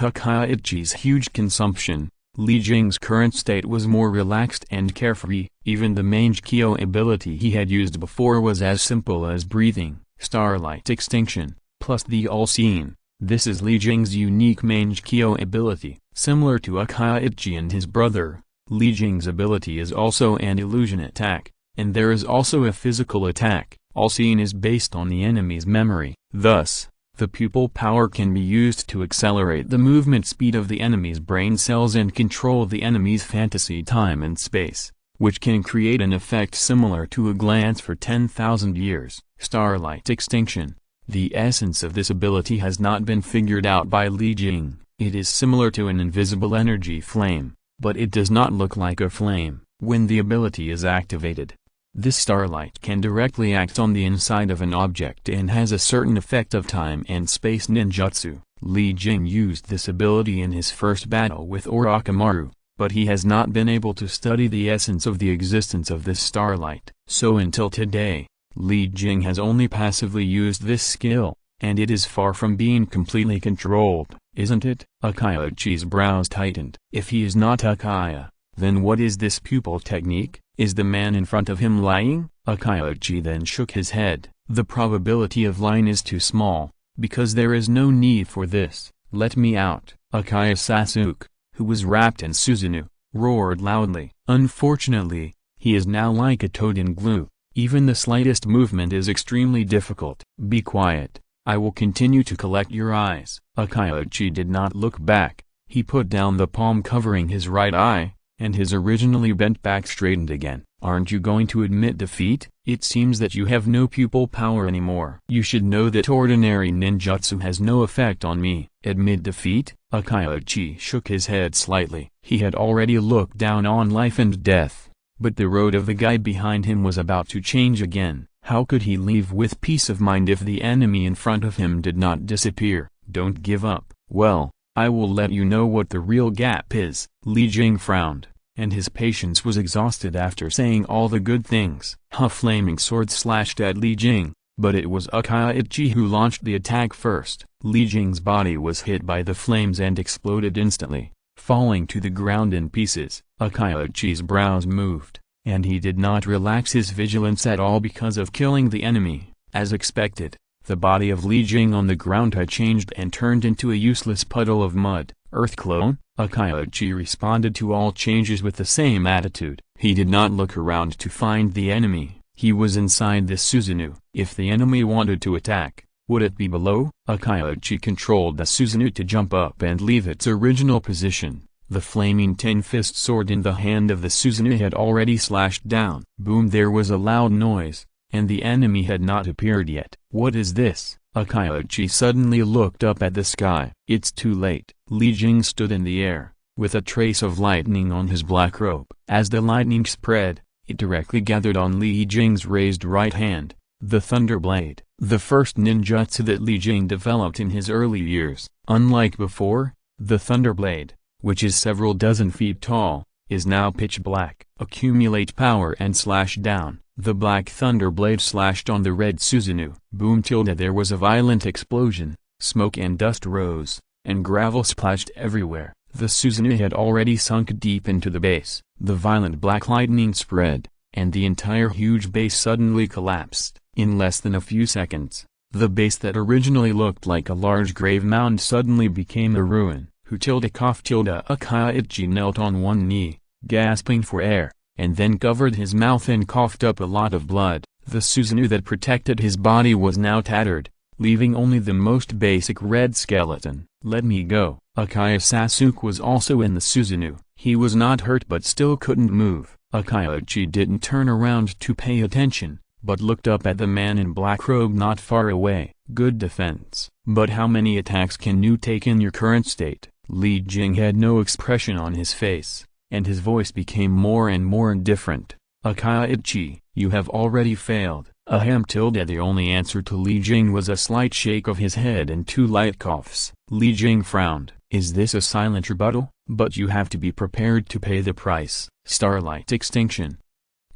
Akaichi's huge consumption, Li Jing's current state was more relaxed and carefree. Even the Mangekyo ability he had used before was as simple as breathing. Starlight extinction, plus the all-seeing. This is Li Jing's unique Mangekyo ability. Similar to Akaichi and his brother, Li Jing's ability is also an illusion attack, and there is also a physical attack. All-seeing is based on the enemy's memory. Thus, the pupil power can be used to accelerate the movement speed of the enemy's brain cells and control the enemy's fantasy time and space, which can create an effect similar to a glance for 10,000 years. Starlight extinction. The essence of this ability has not been figured out by Li Jing. It is similar to an invisible energy flame, but it does not look like a flame. When the ability is activated, this starlight can directly act on the inside of an object and has a certain effect of time and space ninjutsu. Li Jing used this ability in his first battle with Orochimaru, but he has not been able to study the essence of the existence of this starlight. So until today, Li Jing has only passively used this skill, and it is far from being completely controlled, isn't it? Akaichi's brows tightened. If he is not Akaya, then what is this pupil technique? Is the man in front of him lying? Akaichi then shook his head. The probability of lying is too small, because there is no need for this. "Let me out!" Akaya Sasuke, who was wrapped in Susanoo, roared loudly. Unfortunately, he is now like a toad in glue. Even the slightest movement is extremely difficult. "Be quiet, I will continue to collect your eyes." Akaichi did not look back. He put down the palm covering his right eye, and his originally bent back straightened again. "Aren't you going to admit defeat? It seems that you have no pupil power anymore. You should know that ordinary ninjutsu has no effect on me." "Admit defeat?" Akaichi shook his head slightly. He had already looked down on life and death, but the road of the guy behind him was about to change again. How could he leave with peace of mind if the enemy in front of him did not disappear? "Don't give up." "Well, I will let you know what the real gap is." Li Jing frowned, and his patience was exhausted after saying all the good things. A flaming sword slashed at Li Jing, but it was Akaichi who launched the attack first. Li Jing's body was hit by the flames and exploded instantly, falling to the ground in pieces. Akaichi's brows moved, and he did not relax his vigilance at all because of killing the enemy. As expected, the body of Li Jing on the ground had changed and turned into a useless puddle of mud. "Earth clone?" Akaichi responded to all changes with the same attitude. He did not look around to find the enemy. He was inside the Susanoo. If the enemy wanted to attack, would it be below? Akaichi controlled the Susanoo to jump up and leave its original position. The flaming ten-fist sword in the hand of the Susanoo had already slashed down. Boom! There was a loud noise, and the enemy had not appeared yet. "What is this?" Akaichi suddenly looked up at the sky. "It's too late." Li Jing stood in the air, with a trace of lightning on his black robe. As the lightning spread, it directly gathered on Li Jing's raised right hand, the Thunder Blade, the first ninjutsu that Li Jing developed in his early years. Unlike before, the Thunder Blade, which is several dozen feet tall, is now pitch black. Accumulate power and slash down. The black thunder blade slashed on the red Susanoo. Boom! There was a violent explosion, smoke and dust rose, and gravel splashed everywhere. The Susanoo had already sunk deep into the base. The violent black lightning spread, and the entire huge base suddenly collapsed. In less than a few seconds, the base that originally looked like a large grave mound suddenly became a ruin. who tilde cough tilde Akaichi knelt on one knee, gasping for air, and then covered his mouth and coughed up a lot of blood. The Susanoo that protected his body was now tattered, leaving only the most basic red skeleton. "Let me go." Akaya Sasuke was also in the Susanoo. He was not hurt but still couldn't move. Akaichi didn't turn around to pay attention, but looked up at the man in black robe not far away. "Good defense. But how many attacks can you take in your current state?" Li Jing had no expression on his face, and his voice became more and more indifferent. "Akaichi, you have already failed." The only answer to Li Jing was a slight shake of his head and 2 light coughs. Li Jing frowned. "Is this a silent rebuttal? But you have to be prepared to pay the price." Starlight extinction.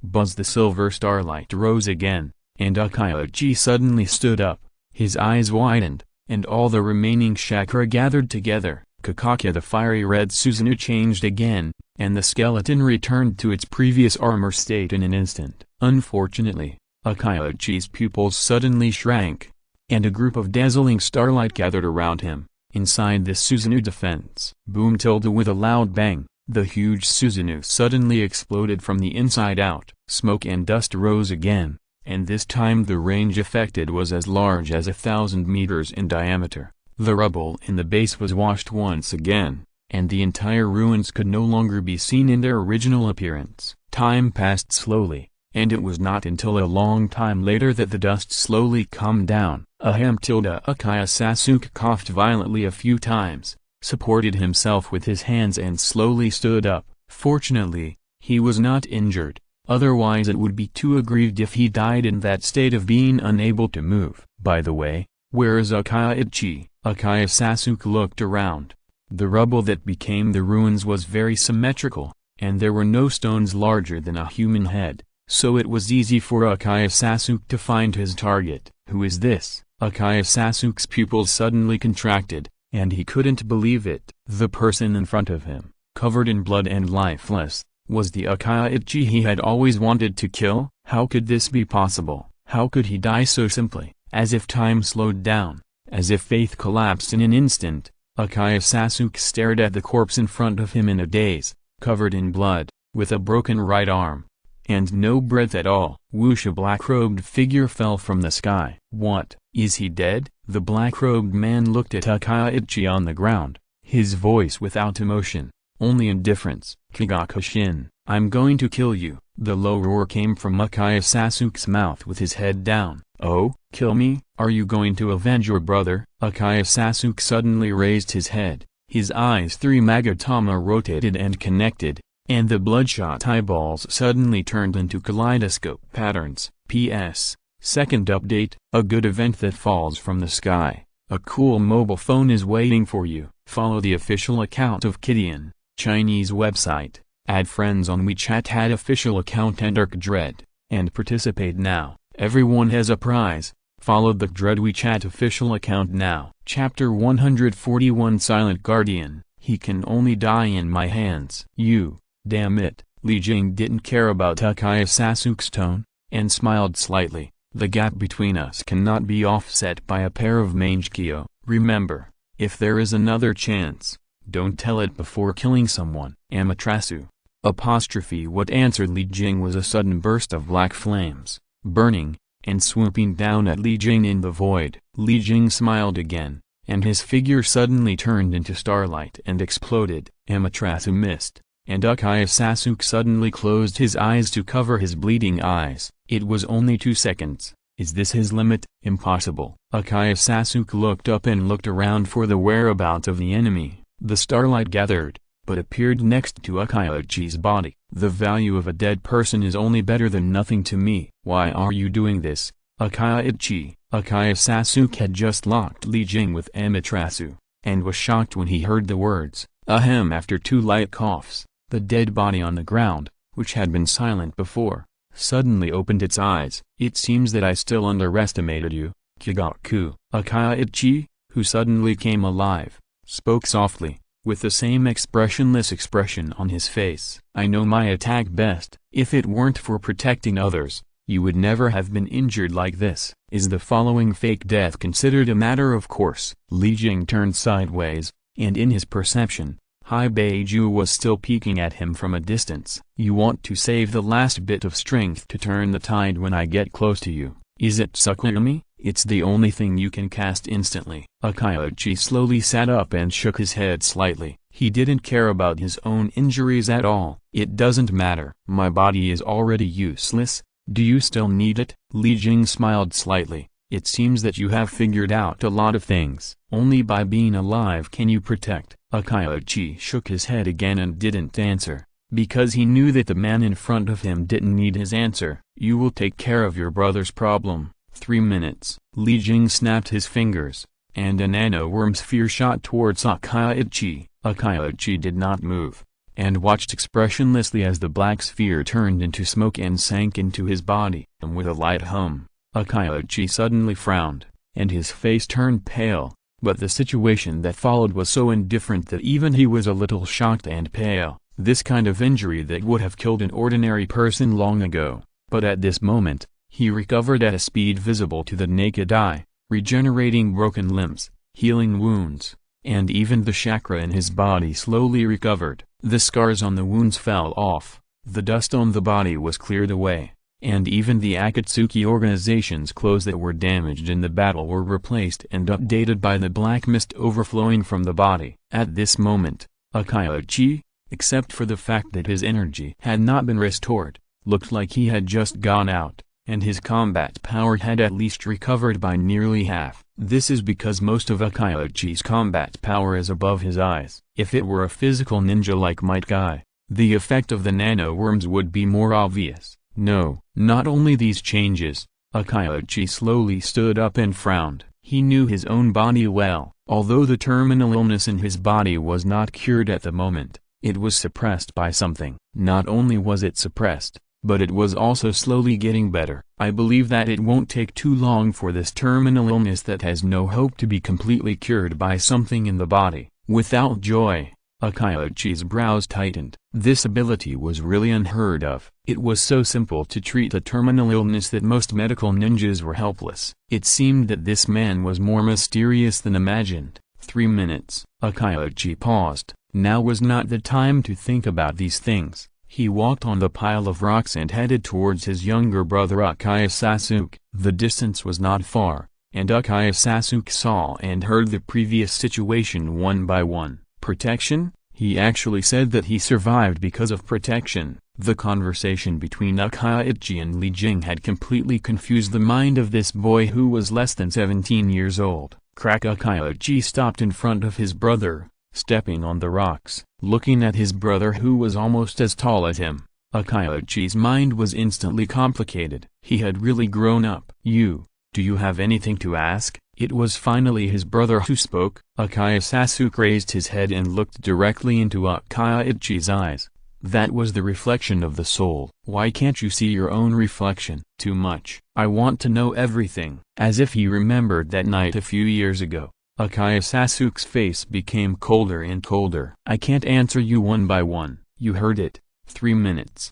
Buzz the silver starlight rose again, and Akaichi suddenly stood up. His eyes widened, and all the remaining chakra gathered together. Kakakia the fiery red Susanoo changed again, and the skeleton returned to its previous armor state in an instant. Unfortunately, Akaichi's pupils suddenly shrank, and a group of dazzling starlight gathered around him, inside this Susanoo defense. Boom tilde with a loud bang, the huge Susanoo suddenly exploded from the inside out. Smoke and dust rose again, and this time the range affected was as large as 1,000 meters in diameter. The rubble in the base was washed once again, and the entire ruins could no longer be seen in their original appearance. Time passed slowly, and it was not until a long time later that the dust slowly calmed down. Akaya Sasuke coughed violently a few times, supported himself with his hands and slowly stood up. Fortunately, he was not injured, otherwise it would be too aggrieved if he died in that state of being unable to move. "By the way, where is Akaichi?" Akaya Sasuke looked around. The rubble that became the ruins was very symmetrical, and there were no stones larger than a human head, so it was easy for Akaya Sasuke to find his target. "Who is this?" Akaya Sasuke's pupils suddenly contracted, and he couldn't believe it. The person in front of him, covered in blood and lifeless, was the Akaichi he had always wanted to kill. How could this be possible? How could he die so simply? As if time slowed down, as if faith collapsed in an instant, Akaya Sasuke stared at the corpse in front of him in a daze, covered in blood, with a broken right arm, and no breath at all. Whoosh! A black-robed figure fell from the sky. "What? Is he dead?" The black-robed man looked at Akaichi on the ground, his voice without emotion, only indifference. "Kigakushin, I'm going to kill you." The low roar came from Akaya Sasuke's mouth with his head down. "Oh, kill me? Are you going to avenge your brother?" Akaya Sasuke suddenly raised his head, his eyes 3 Magatama rotated and connected, and the bloodshot eyeballs suddenly turned into kaleidoscope patterns. P.S. Second update, a good event that falls from the sky. A cool mobile phone is waiting for you. Follow the official account of Kidian, Chinese website, add friends on WeChat, add official account and Dark Dread, and participate now. Everyone has a prize. Follow the Dread WeChat official account now. Chapter 141 Silent Guardian. He can only die in my hands. You, damn it. Li Jing didn't care about Akaya Sasuke's tone, and smiled slightly. The gap between us cannot be offset by a pair of Mangekyo. Remember, if there is another chance, don't tell it before killing someone. Amaterasu. What answered Li Jing was a sudden burst of black flames, burning, and swooping down at Li Jing in the void. Li Jing smiled again, and his figure suddenly turned into starlight and exploded. Amaterasu missed, and Akaya Sasuke suddenly closed his eyes to cover his bleeding eyes. It was only 2 seconds. Is this his limit? Impossible. Akaya Sasuke looked up and looked around for the whereabouts of the enemy. The starlight gathered, but appeared next to Akaichi's body. The value of a dead person is only better than nothing to me. Why are you doing this, Akaichi? Akaya Sasuke had just locked Li Jing with Amaterasu, and was shocked when he heard the words, ahem. After 2 light coughs, the dead body on the ground, which had been silent before, suddenly opened its eyes. It seems that I still underestimated you, Kigaku. Akaichi, who suddenly came alive, spoke softly, with the same expressionless expression on his face. I know my attack best. If it weren't for protecting others, you would never have been injured like this. Is the following fake death considered a matter of course? Li Jing turned sideways, and in his perception, Hai Beiju was still peeking at him from a distance. You want to save the last bit of strength to turn the tide when I get close to you. Is it Tsukuyomi? It's the only thing you can cast instantly. Akayochi slowly sat up and shook his head slightly. He didn't care about his own injuries at all. It doesn't matter. My body is already useless. Do you still need it? Li Jing smiled slightly. It seems that you have figured out a lot of things. Only by being alive can you protect. Akayochi shook his head again and didn't answer, because he knew that the man in front of him didn't need his answer. You will take care of your brother's problem. 3 minutes. Li Jing snapped his fingers, and a nano-worm sphere shot towards Akayochi. Akayochi did not move, and watched expressionlessly as the black sphere turned into smoke and sank into his body. And with a light hum, Akayochi suddenly frowned, and his face turned pale, but the situation that followed was so indifferent that even he was a little shocked and pale. This kind of injury that would have killed an ordinary person long ago, but at this moment, he recovered at a speed visible to the naked eye, regenerating broken limbs, healing wounds, and even the chakra in his body slowly recovered. The scars on the wounds fell off, the dust on the body was cleared away, and even the Akatsuki organization's clothes that were damaged in the battle were replaced and updated by the black mist overflowing from the body. At this moment, Akayochi, except for the fact that his energy had not been restored, looked like he had just gone out, and his combat power had at least recovered by nearly half. This is because most of Akayochi's combat power is above his eyes. If it were a physical ninja like Might Guy, the effect of the nano-worms would be more obvious. No, not only these changes. Akayochi slowly stood up and frowned. He knew his own body well. Although the terminal illness in his body was not cured at the moment, it was suppressed by something. Not only was it suppressed, but it was also slowly getting better. I believe that it won't take too long for this terminal illness that has no hope to be completely cured by something in the body. Without joy, Akayochi's brows tightened. This ability was really unheard of. It was so simple to treat a terminal illness that most medical ninjas were helpless. It seemed that this man was more mysterious than imagined. 3 minutes. Akayochi paused. Now was not the time to think about these things. He walked on the pile of rocks and headed towards his younger brother Akaya Sasuke. The distance was not far, and Akaya Sasuke saw and heard the previous situation one by one. Protection? He actually said that he survived because of protection. The conversation between Akayochi and Li Jing had completely confused the mind of this boy who was less than 17 years old. Crack. Akayochi stopped in front of his brother, stepping on the rocks, looking at his brother who was almost as tall as him. Akayochi's mind was instantly complicated. He had really grown up. Do you have anything to ask? It was finally his brother who spoke. Akaya Sasuke raised his head and looked directly into Akayochi's eyes. That was the reflection of the soul. Why can't you see your own reflection? Too much. I want to know everything. As if he remembered that night a few years ago, Akaya Sasuke's face became colder and colder. I can't answer you one by one. You heard it. 3 minutes.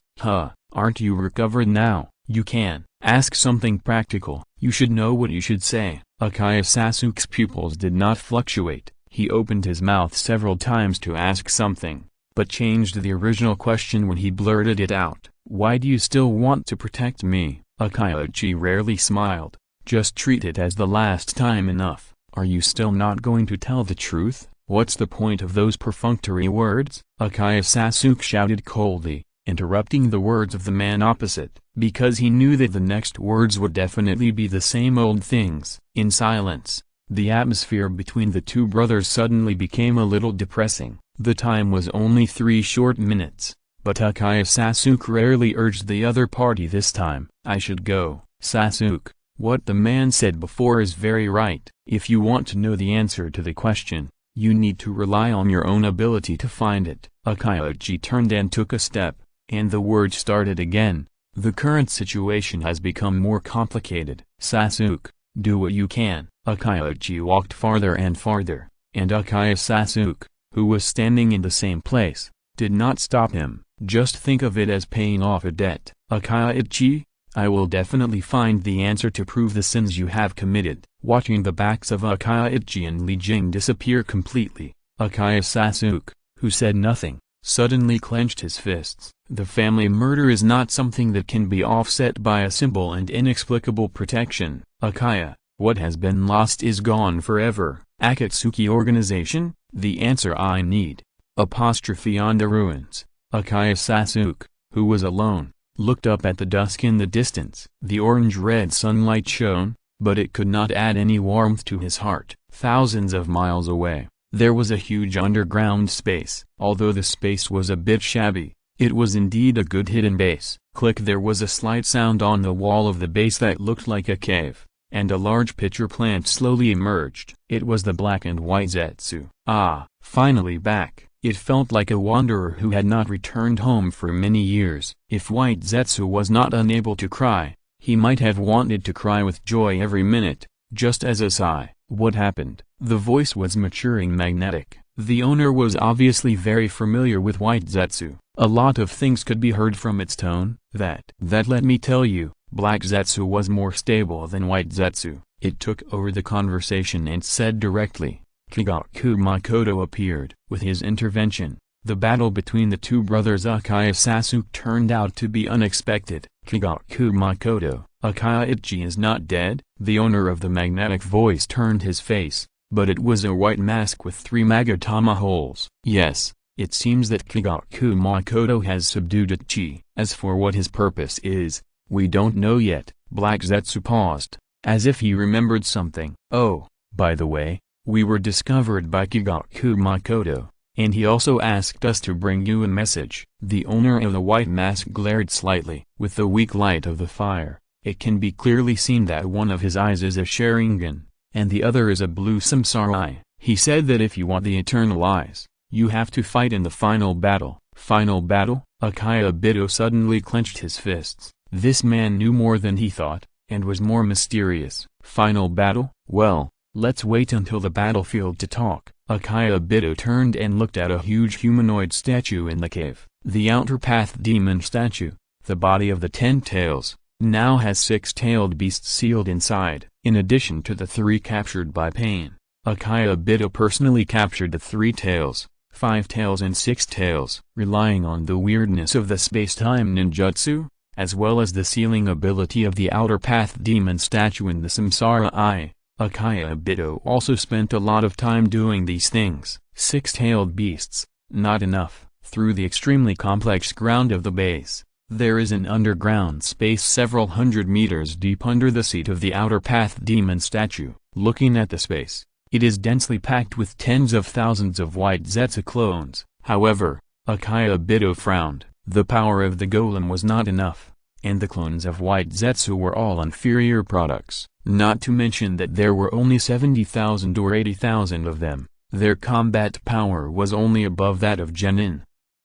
Aren't you recovered now? You can ask something practical. You should know what you should say. Akaya Sasuke's pupils did not fluctuate. He opened his mouth several times to ask something, but changed the original question when he blurted it out. Why do you still want to protect me? Akayochi rarely smiled. Just treat it as the last time enough. Are you still not going to tell the truth? What's the point of those perfunctory words? Akaya Sasuke shouted coldly, interrupting the words of the man opposite, because he knew that the next words would definitely be the same old things. In silence, the atmosphere between the two brothers suddenly became a little depressing. The time was only 3 short minutes, but Akaya Sasuke rarely urged the other party this time. I should go. Sasuke, what the man said before is very right. If you want to know the answer to the question, you need to rely on your own ability to find it. Akayochi turned and took a step, and the word started again. The current situation has become more complicated. Sasuke, do what you can. Akayochi walked farther and farther, and Akaya Sasuke, who was standing in the same place, did not stop him. Just think of it as paying off a debt. Akayochi, I will definitely find the answer to prove the sins you have committed. Watching the backs of Akayochi and Li Jing disappear completely, Akaya Sasuke, who said nothing, suddenly clenched his fists. The family murder is not something that can be offset by a simple and inexplicable protection. Akaya, what has been lost is gone forever. Akatsuki organization, the answer I need. Apostrophe on the ruins. Akaya Sasuke, who was alone, looked up at the dusk in the distance. The orange-red sunlight shone, but it could not add any warmth to his heart. Thousands of miles away, there was a huge underground space. Although the space was a bit shabby, it was indeed a good hidden base. Click. There was a slight sound on the wall of the base that looked like a cave, and a large pitcher plant slowly emerged. It was the black and white Zetsu. Ah, finally back. It felt like a wanderer who had not returned home for many years. If White Zetsu was not unable to cry, he might have wanted to cry with joy every minute, just as a sigh. What happened? The voice was maturing, magnetic. The owner was obviously very familiar with White Zetsu. A lot of things could be heard from its tone. That let me tell you, Black Zetsu was more stable than White Zetsu. It took over the conversation and said directly. Kigaku Makoto appeared. With his intervention, the battle between the two brothers Akaya Sasuke turned out to be unexpected. Kigaku Makoto, Akaya Ichi is not dead? The owner of the magnetic voice turned his face, but it was a white mask with 3 magatama holes. Yes, it seems that Kigaku Makoto has subdued Ichi. As for what his purpose is, we don't know yet. Black Zetsu paused, as if he remembered something. Oh, by the way, we were discovered by Kigaku Makoto, and he also asked us to bring you a message. The owner of the white mask glared slightly. With the weak light of the fire, it can be clearly seen that one of his eyes is a Sharingan, and the other is a blue samsara eye. He said that if you want the eternal eyes, you have to fight in the final battle. Final battle? Akaya Bito suddenly clenched his fists. This man knew more than he thought, and was more mysterious. Final battle? Well, let's wait until the battlefield to talk. Akaya Bito turned and looked at a huge humanoid statue in the cave. The outer path demon statue, the body of the 10 tails, now has 6-tailed beasts sealed inside. In addition to the 3 captured by Pain, Akaya Bito personally captured the 3 tails, 5 tails and 6 tails. Relying on the weirdness of the space-time ninjutsu, as well as the sealing ability of the outer path demon statue in the samsara eye, Akaya Bito also spent a lot of time doing these things. 6-tailed beasts, not enough. Through the extremely complex ground of the base, there is an underground space several hundred meters deep under the seat of the outer path demon statue. Looking at the space, it is densely packed with tens of thousands of White Zetsu clones. However, Akaya Bito frowned. The power of the golem was not enough, and the clones of White Zetsu were all inferior products. Not to mention that there were only 70,000 or 80,000 of them. Their combat power was only above that of genin.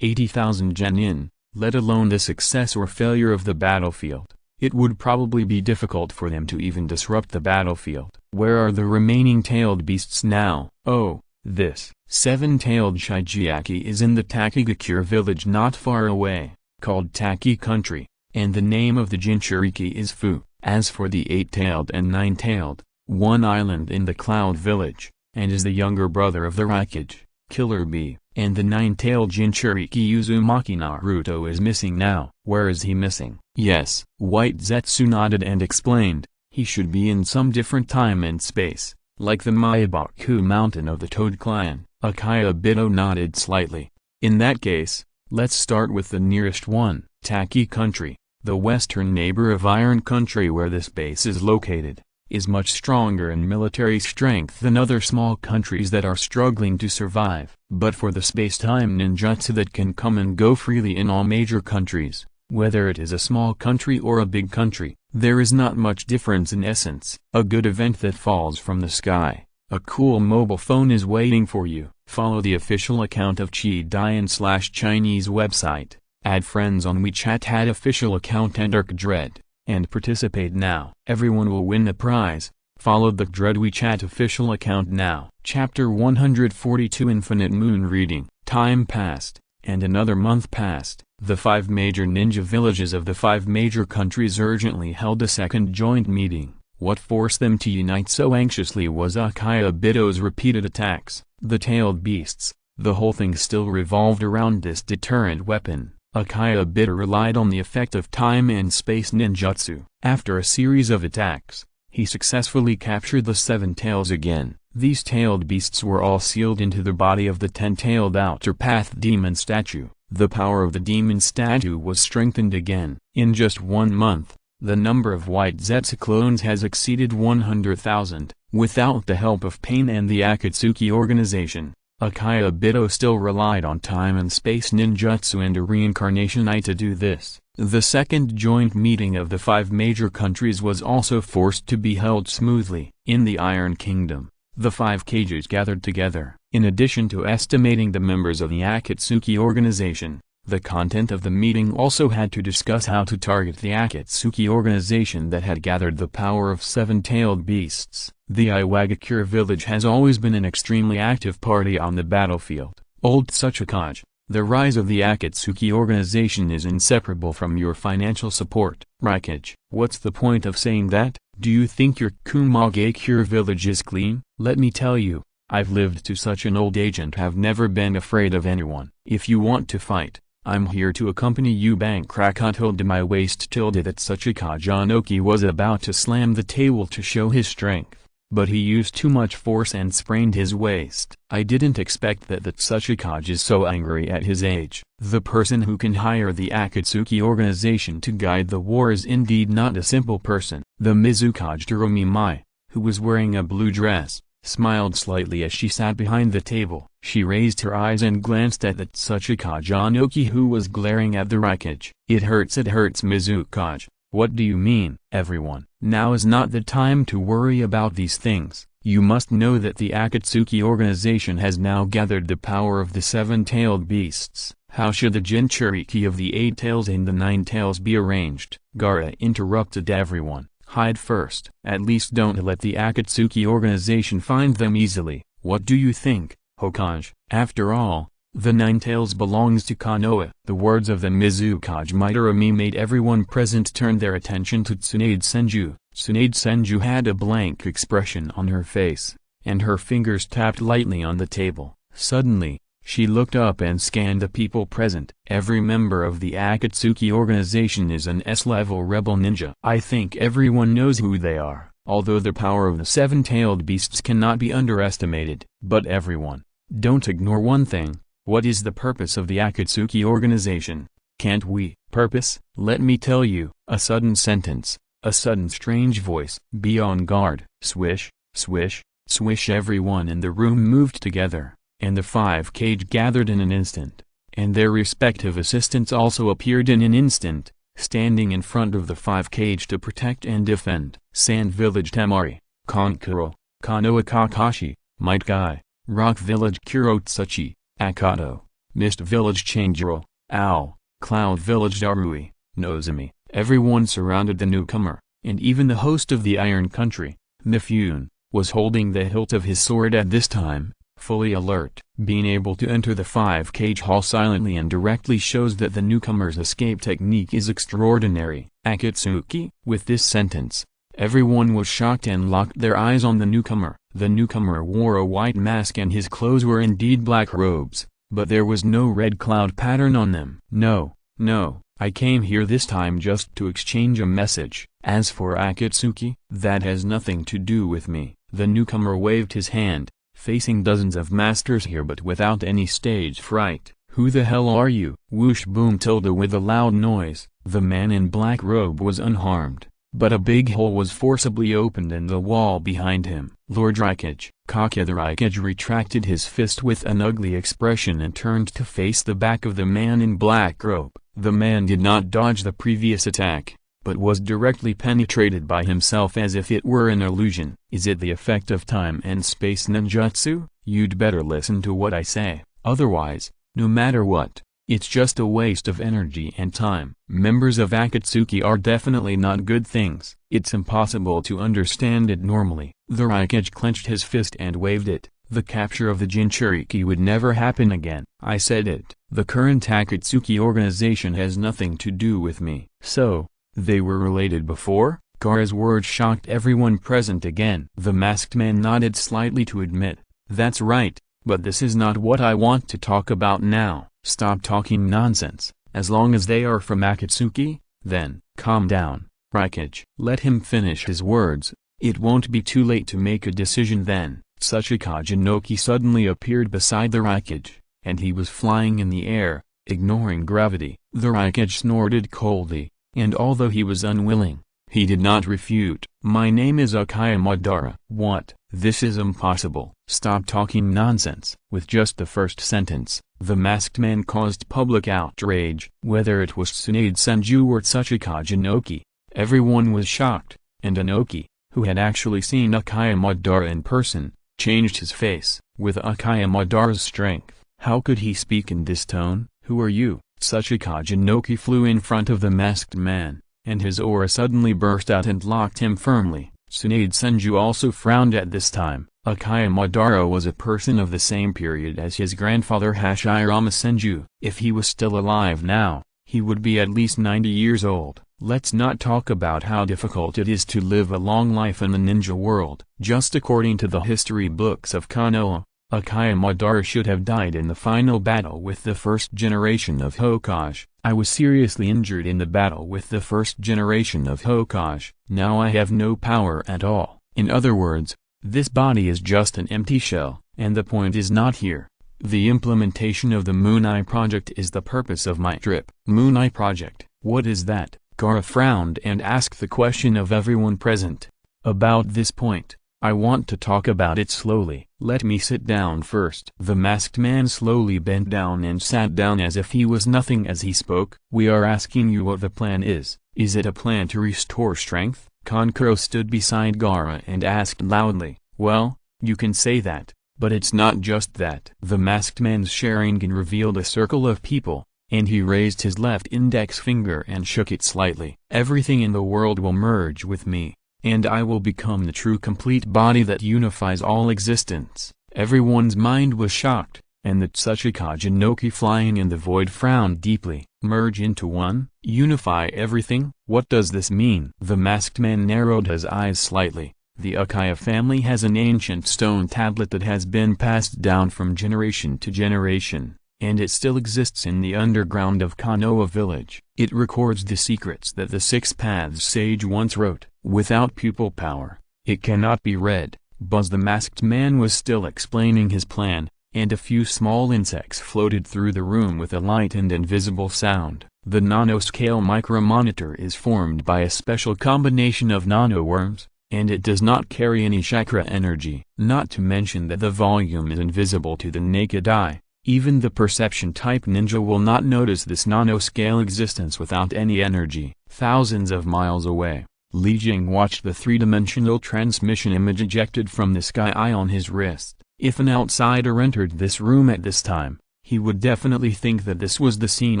80,000 genin, let alone the success or failure of the battlefield. It would probably be difficult for them to even disrupt the battlefield. Where are the remaining tailed beasts now? Oh, this 7-tailed Shigeaki is in the Takigakure village not far away, called Taki Country, and the name of the Jinchuriki is Fu. As for the 8-tailed and 9-tailed, one island in the Cloud Village, and is the younger brother of the Refuge, Killer Bee, and the 9-tailed Jinchuriki Uzumaki Naruto is missing now. Where is he missing? Yes, White Zetsu nodded and explained, he should be in some different time and space, like the Maibaku mountain of the Toad clan. Akaya Bito nodded slightly. In that case, let's start with the nearest one, Taki Country. The western neighbor of Iron Country where this base is located, is much stronger in military strength than other small countries that are struggling to survive. But for the space-time ninjutsu that can come and go freely in all major countries, whether it is a small country or a big country, there is not much difference in essence. A good event that falls from the sky. A cool mobile phone is waiting for you. Follow the official account of Chidian/Chinese website. Add friends on WeChat, add official account and Dread, and participate now. Everyone will win a prize. Follow the Dread WeChat official account now. Chapter 142 Infinite Moon Reading. Time passed, and another month passed. The 5 major ninja villages of the 5 major countries urgently held a second joint meeting. What forced them to unite so anxiously was Akaya Bito's repeated attacks. The tailed beasts. The whole thing still revolved around this deterrent weapon. Akio relied on the effect of time and space ninjutsu. After a series of attacks, he successfully captured the 7 tails again. These tailed beasts were all sealed into the body of the 10-tailed Outer Path demon statue. The power of the demon statue was strengthened again. In just 1 month, the number of white Zetsu clones has exceeded 100,000. Without the help of Pain and the Akatsuki organization, Akio still relied on time and space ninjutsu and a reincarnation eye to do this. The second joint meeting of the 5 major countries was also forced to be held smoothly. In the Iron Kingdom, the 5 cages gathered together. In addition to estimating the members of the Akatsuki organization, the content of the meeting also had to discuss how to target the Akatsuki organization that had gathered the power of 7-tailed beasts. The Iwagakure village has always been an extremely active party on the battlefield. Old Tsuchikage, the rise of the Akatsuki organization is inseparable from your financial support. Raikage, what's the point of saying that? Do you think your Kumagakure village is clean? Let me tell you, I've lived to such an old age and have never been afraid of anyone. If you want to fight, I'm here to accompany you. Bankraka told to my waist that Tsuchikage Anoki was about to slam the table to show his strength, but he used too much force and sprained his waist. I didn't expect that Tsuchikage is so angry at his age. The person who can hire the Akatsuki organization to guide the war is indeed not a simple person. The Mizukage Mai, who was wearing a blue dress, smiled slightly as she sat behind the table. She raised her eyes and glanced at the Tsuchikage Anoki who was glaring at the Raikage. It hurts Mizukage. What do you mean? Everyone, now is not the time to worry about these things. You must know that the Akatsuki organization has now gathered the power of the 7-tailed beasts. How should the Jinchuriki of the 8 tails and the 9 tails be arranged? Gaara interrupted everyone. Hide first. At least don't let the Akatsuki organization find them easily. What do you think, Hokage? After all, the 9 tails belongs to Konoha. The words of the Mizukage Mitterami made everyone present turn their attention to Tsunade Senju. Tsunade Senju had a blank expression on her face, and her fingers tapped lightly on the table. Suddenly, she looked up and scanned the people present. Every member of the Akatsuki organization is an S-level rebel ninja. I think everyone knows who they are, although the power of the 7-tailed beasts cannot be underestimated. But everyone, don't ignore one thing. What is the purpose of the Akatsuki organization? Can't we? Purpose? Let me tell you. A sudden sentence, a sudden strange voice. Be on guard. Swish, swish, swish. Everyone in the room moved together, and the 5 cage gathered in an instant, and their respective assistants also appeared in an instant, standing in front of the 5 cage to protect and defend. Sand Village Temari, Konkuro, Konoha Kakashi, Might Guy, Rock Village Kurotsuchi, Akato, Mist Village Chanjiro, Owl, Cloud Village Darui, Nozomi. Everyone surrounded the newcomer, and even the host of the Iron Country, Mifune, was holding the hilt of his sword at this time, fully alert. Being able to enter the 5 cage hall silently and directly shows that the newcomer's escape technique is extraordinary. Akatsuki? With this sentence, everyone was shocked and locked their eyes on the newcomer. The newcomer wore a white mask and his clothes were indeed black robes, but there was no red cloud pattern on them. No, I came here this time just to exchange a message. As for Akatsuki, that has nothing to do with me. The newcomer waved his hand, facing dozens of masters here but without any stage fright. Who the hell are you? Whoosh boom tilde with a loud noise. The man in black robe was unharmed, but a big hole was forcibly opened in the wall behind him. Lord Raikage. Kaka the Raikage retracted his fist with an ugly expression and turned to face the back of the man in black robe. The man did not dodge the previous attack, but was directly penetrated by himself as if it were an illusion. Is it the effect of time and space ninjutsu? You'd better listen to what I say, otherwise, no matter what, it's just a waste of energy and time. Members of Akatsuki are definitely not good things. It's impossible to understand it normally. The Raikage clenched his fist and waved it. The capture of the Jinchuriki would never happen again. I said it. The current Akatsuki organization has nothing to do with me. So, they were related before? Gaara's words shocked everyone present again. The masked man nodded slightly to admit, that's right, But this is not what I want to talk about now. Stop talking nonsense. As long as they are from Akatsuki, then, calm down, Refuge. Let him finish his words. It won't be too late to make a decision then. Tsuchika Jinoki suddenly appeared beside the Refuge, and he was flying in the air, ignoring gravity. The Refuge snorted coldly, and although he was unwilling, he did not refute. My name is Akaya Madara. What? This is impossible. Stop talking nonsense. With just the first sentence, the masked man caused public outrage. Whether it was Tsunade Senju or Tsuchika Jinoki, everyone was shocked, and Inoki, who had actually seen Akaya Madara in person, changed his face. With Akaya Madara's strength, how could he speak in this tone? Who are you? Tsuchika Jinoki flew in front of the masked man, and his aura suddenly burst out and locked him firmly. Tsunade Senju also frowned at this time. Akaya Madara was a person of the same period as his grandfather Hashirama Senju. If he was still alive now, he would be at least 90 years old. Let's not talk about how difficult it is to live a long life in the ninja world. Just according to the history books of Konoha, Akaya Madara should have died in the final battle with the first generation of Hokage. I was seriously injured in the battle with the first generation of Hokage. Now I have no power at all. In other words, this body is just an empty shell, and the point is not here. The implementation of the Moon Eye Project is the purpose of my trip. Moon Eye Project, what is that? Gaara frowned and asked the question of everyone present. About this point, I want to talk about it slowly. Let me sit down first. The masked man slowly bent down and sat down as if he was nothing as he spoke. We are asking you what the plan is. Is it a plan to restore strength? Kankuro stood beside Gaara and asked loudly. Well, you can say that, but it's not just that. The masked man's Sharingan revealed a circle of people, and he raised his left index finger and shook it slightly. Everything in the world will merge with me, and I will become the true complete body that unifies all existence. Everyone's mind was shocked, and the Tsuchika Jinoki flying in the void frowned deeply. Merge into one? Unify everything? What does this mean? The masked man narrowed his eyes slightly. The Akaya family has an ancient stone tablet that has been passed down from generation to generation, and it still exists in the underground of Konoha village. It records the secrets that the Six Paths sage once wrote. Without pupil power, it cannot be read. Buzz the masked man was still explaining his plan, and a few small insects floated through the room with a light and invisible sound. The nanoscale micromonitor is formed by a special combination of nanoworms, and it does not carry any chakra energy. Not to mention that the volume is invisible to the naked eye. Even the perception-type ninja will not notice this nanoscale existence without any energy. Thousands of miles away, Li Jing watched the three-dimensional transmission image ejected from the sky eye on his wrist. If an outsider entered this room at this time, he would definitely think that this was the scene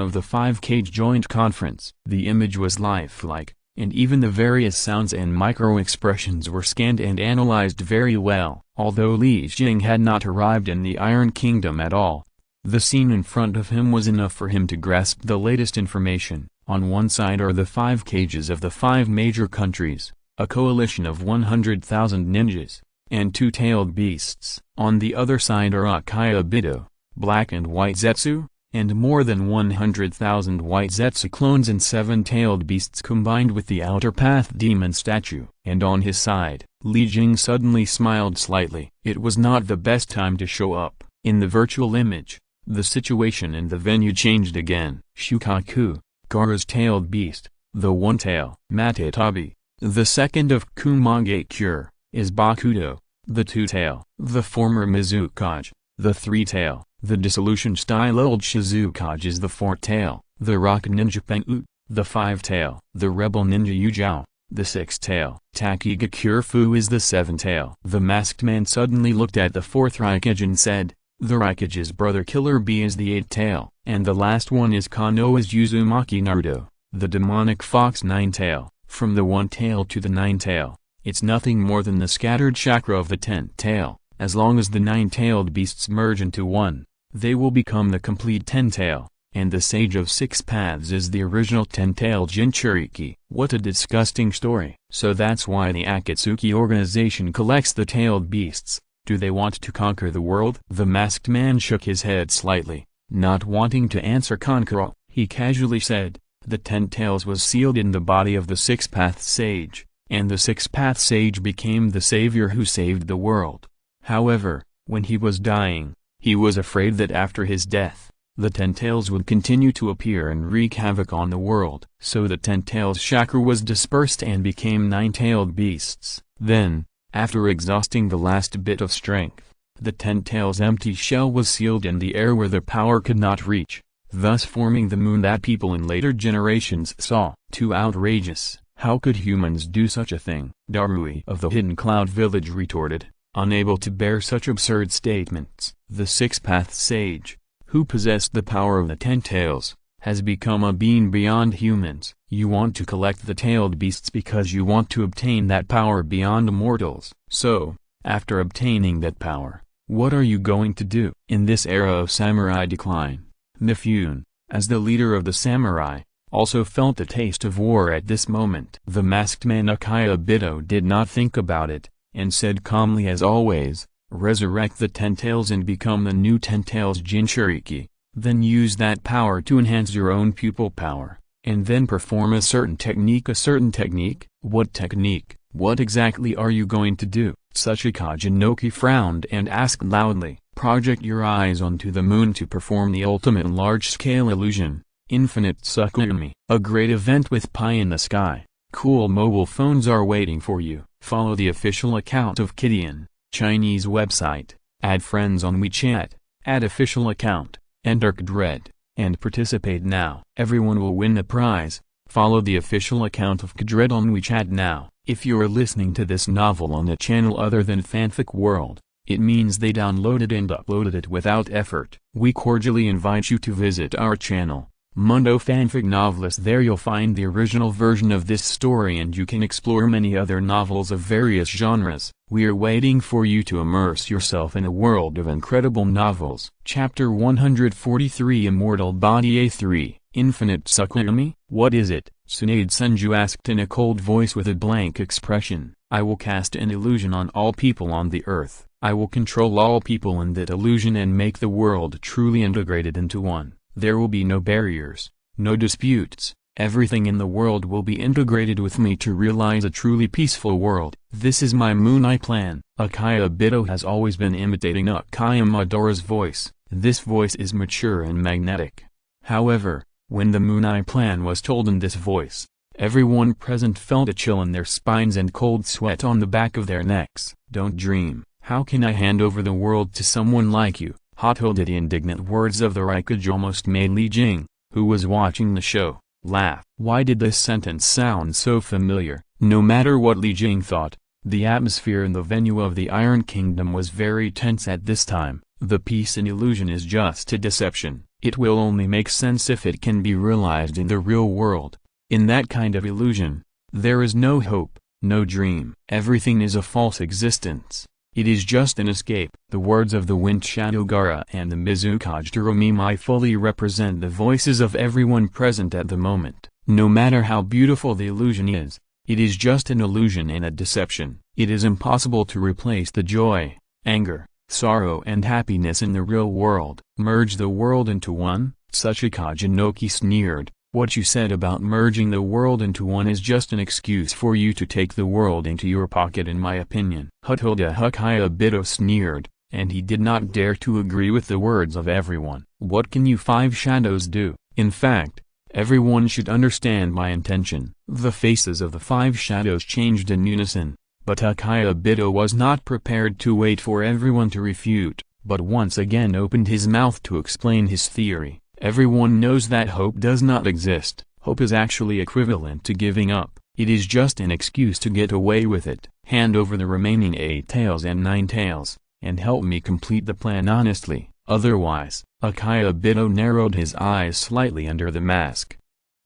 of the 5-cage joint conference. The image was lifelike, and even the various sounds and micro-expressions were scanned and analyzed very well. Although Li Jing had not arrived in the Iron Kingdom at all, the scene in front of him was enough for him to grasp the latest information. On one side are the 5 cages of the 5 major countries, a coalition of 100,000 ninjas, and 2-tailed beasts. On the other side are Akaya Bido, Black and White Zetsu, and more than 100,000 White Zetsu clones and 7-tailed beasts combined with the Outer Path demon statue. And on his side, Li Jing suddenly smiled slightly. It was not the best time to show up. In the virtual image, the situation in the venue changed again. Shukaku, Gaara's tailed beast, the one-tail. Matetabi, the second of Kumage Cure, is Bakudo, the two-tail. The former Mizukage, the three-tail. The dissolution-style old Shizukage is the four-tail. The rock ninja Pengu, the five-tail. The rebel ninja Yujao, the six-tail. Takiga Curefu is the seven-tail. The masked man suddenly looked at the fourth Raikage and said, the Raikage's brother Killer Bee is the eight-tail. And the last one is Konoha's Uzumaki Naruto, the demonic fox nine-tail. From the one-tail to the nine-tail, it's nothing more than the scattered chakra of the 10th tail. As long as the 9-tailed beasts merge into one, they will become the complete 10-tail, and the Sage of Six Paths is the original 10-tailed Jinchuriki. What a disgusting story. So that's why the Akatsuki organization collects the tailed beasts, Do they want to conquer the world? The masked man shook his head slightly, not wanting to answer conqueror. He casually said, "The 10 tails was sealed in the body of the Six-Path Sage, and the Six-Path Sage became the savior who saved the world. However, when he was dying, he was afraid that after his death, the 10 tails would continue to appear and wreak havoc on the world. So the 10 tails chakra was dispersed and became 9-tailed beasts. Then, after exhausting the last bit of strength, the 10 tails empty shell was sealed in the air where the power could not reach, thus forming the moon that people in later generations saw." Too outrageous. How could humans do such a thing? Darui of the Hidden Cloud Village retorted, unable to bear such absurd statements. The Six-Path Sage, who possessed the power of the 10 tails, has become a being beyond humans. You want to collect the tailed beasts because you want to obtain that power beyond mortals. So, after obtaining that power, what are you going to do? In this era of samurai decline, Mifune, as the leader of the samurai, also felt the taste of war at this moment. The masked man Akiyabito did not think about it, and said calmly as always, "Resurrect the 10 tails and become the new 10 tails Jinchuriki. Then use that power to enhance your own pupil power, and then perform a certain technique." "A certain technique? What technique? What exactly are you going to do?" Tsuchika Jinoki frowned and asked loudly. "Project your eyes onto the moon to perform the ultimate large-scale illusion, Infinite Tsukuyomi. A great event with pie in the sky. Cool mobile phones are waiting for you. Follow the official account of Kidian, Chinese website, add friends on WeChat, add official account, enter Kdred, and participate now. Everyone will win a prize. Follow the official account of Kdred on WeChat now." If you are listening to this novel on a channel other than Fanfic World, it means they downloaded and uploaded it without effort. We cordially invite you to visit our channel, Mundo Fanfic Novelist. There you'll find the original version of this story and you can explore many other novels of various genres. We are waiting for you to immerse yourself in a world of incredible novels. Chapter 143 Immortal Body A3, Infinite Tsukuyomi? What is it? Tsunade Senju asked in a cold voice with a blank expression. "I will cast an illusion on all people on the earth. I will control all people in that illusion and make the world truly integrated into one. There will be no barriers, no disputes. Everything in the world will be integrated with me to realize a truly peaceful world. This is my Moon Eye plan." Akiyabito has always been imitating Akayamadara's voice. This voice is mature and magnetic. However, when the Moon Eye plan was told in this voice, everyone present felt a chill in their spines and cold sweat on the back of their necks. "Don't dream. How can I hand over the world to someone like you?" The indignant words of the Raikage almost made Li Jing, who was watching the show, laugh. Why did this sentence sound so familiar? No matter what Li Jing thought, the atmosphere in the venue of the Iron Kingdom was very tense at this time. The peace in illusion is just a deception. It will only make sense if it can be realized in the real world. In that kind of illusion, there is no hope, no dream. Everything is a false existence. It is just an escape. The words of the Wind Shadow Gara and the Mizukage Teromimai fully represent the voices of everyone present at the moment. No matter how beautiful the illusion is, it is just an illusion and a deception. It is impossible to replace the joy, anger, sorrow and happiness in the real world. Merge the world into one? Tsuchika Jinoki sneered. What you said about merging the world into one is just an excuse for you to take the world into your pocket in my opinion. Akiyabito sneered, and he did not dare to agree with the words of everyone. What can you 5 shadows do? In fact, everyone should understand my intention. The faces of the 5 shadows changed in unison. But Akiyabito was not prepared to wait for everyone to refute, but once again opened his mouth to explain his theory. Everyone knows that hope does not exist. Hope is actually equivalent to giving up. It is just an excuse to get away with it. Hand over the remaining 8 tails and 9 tails, and help me complete the plan honestly. Otherwise, Akiyabito narrowed his eyes slightly under the mask.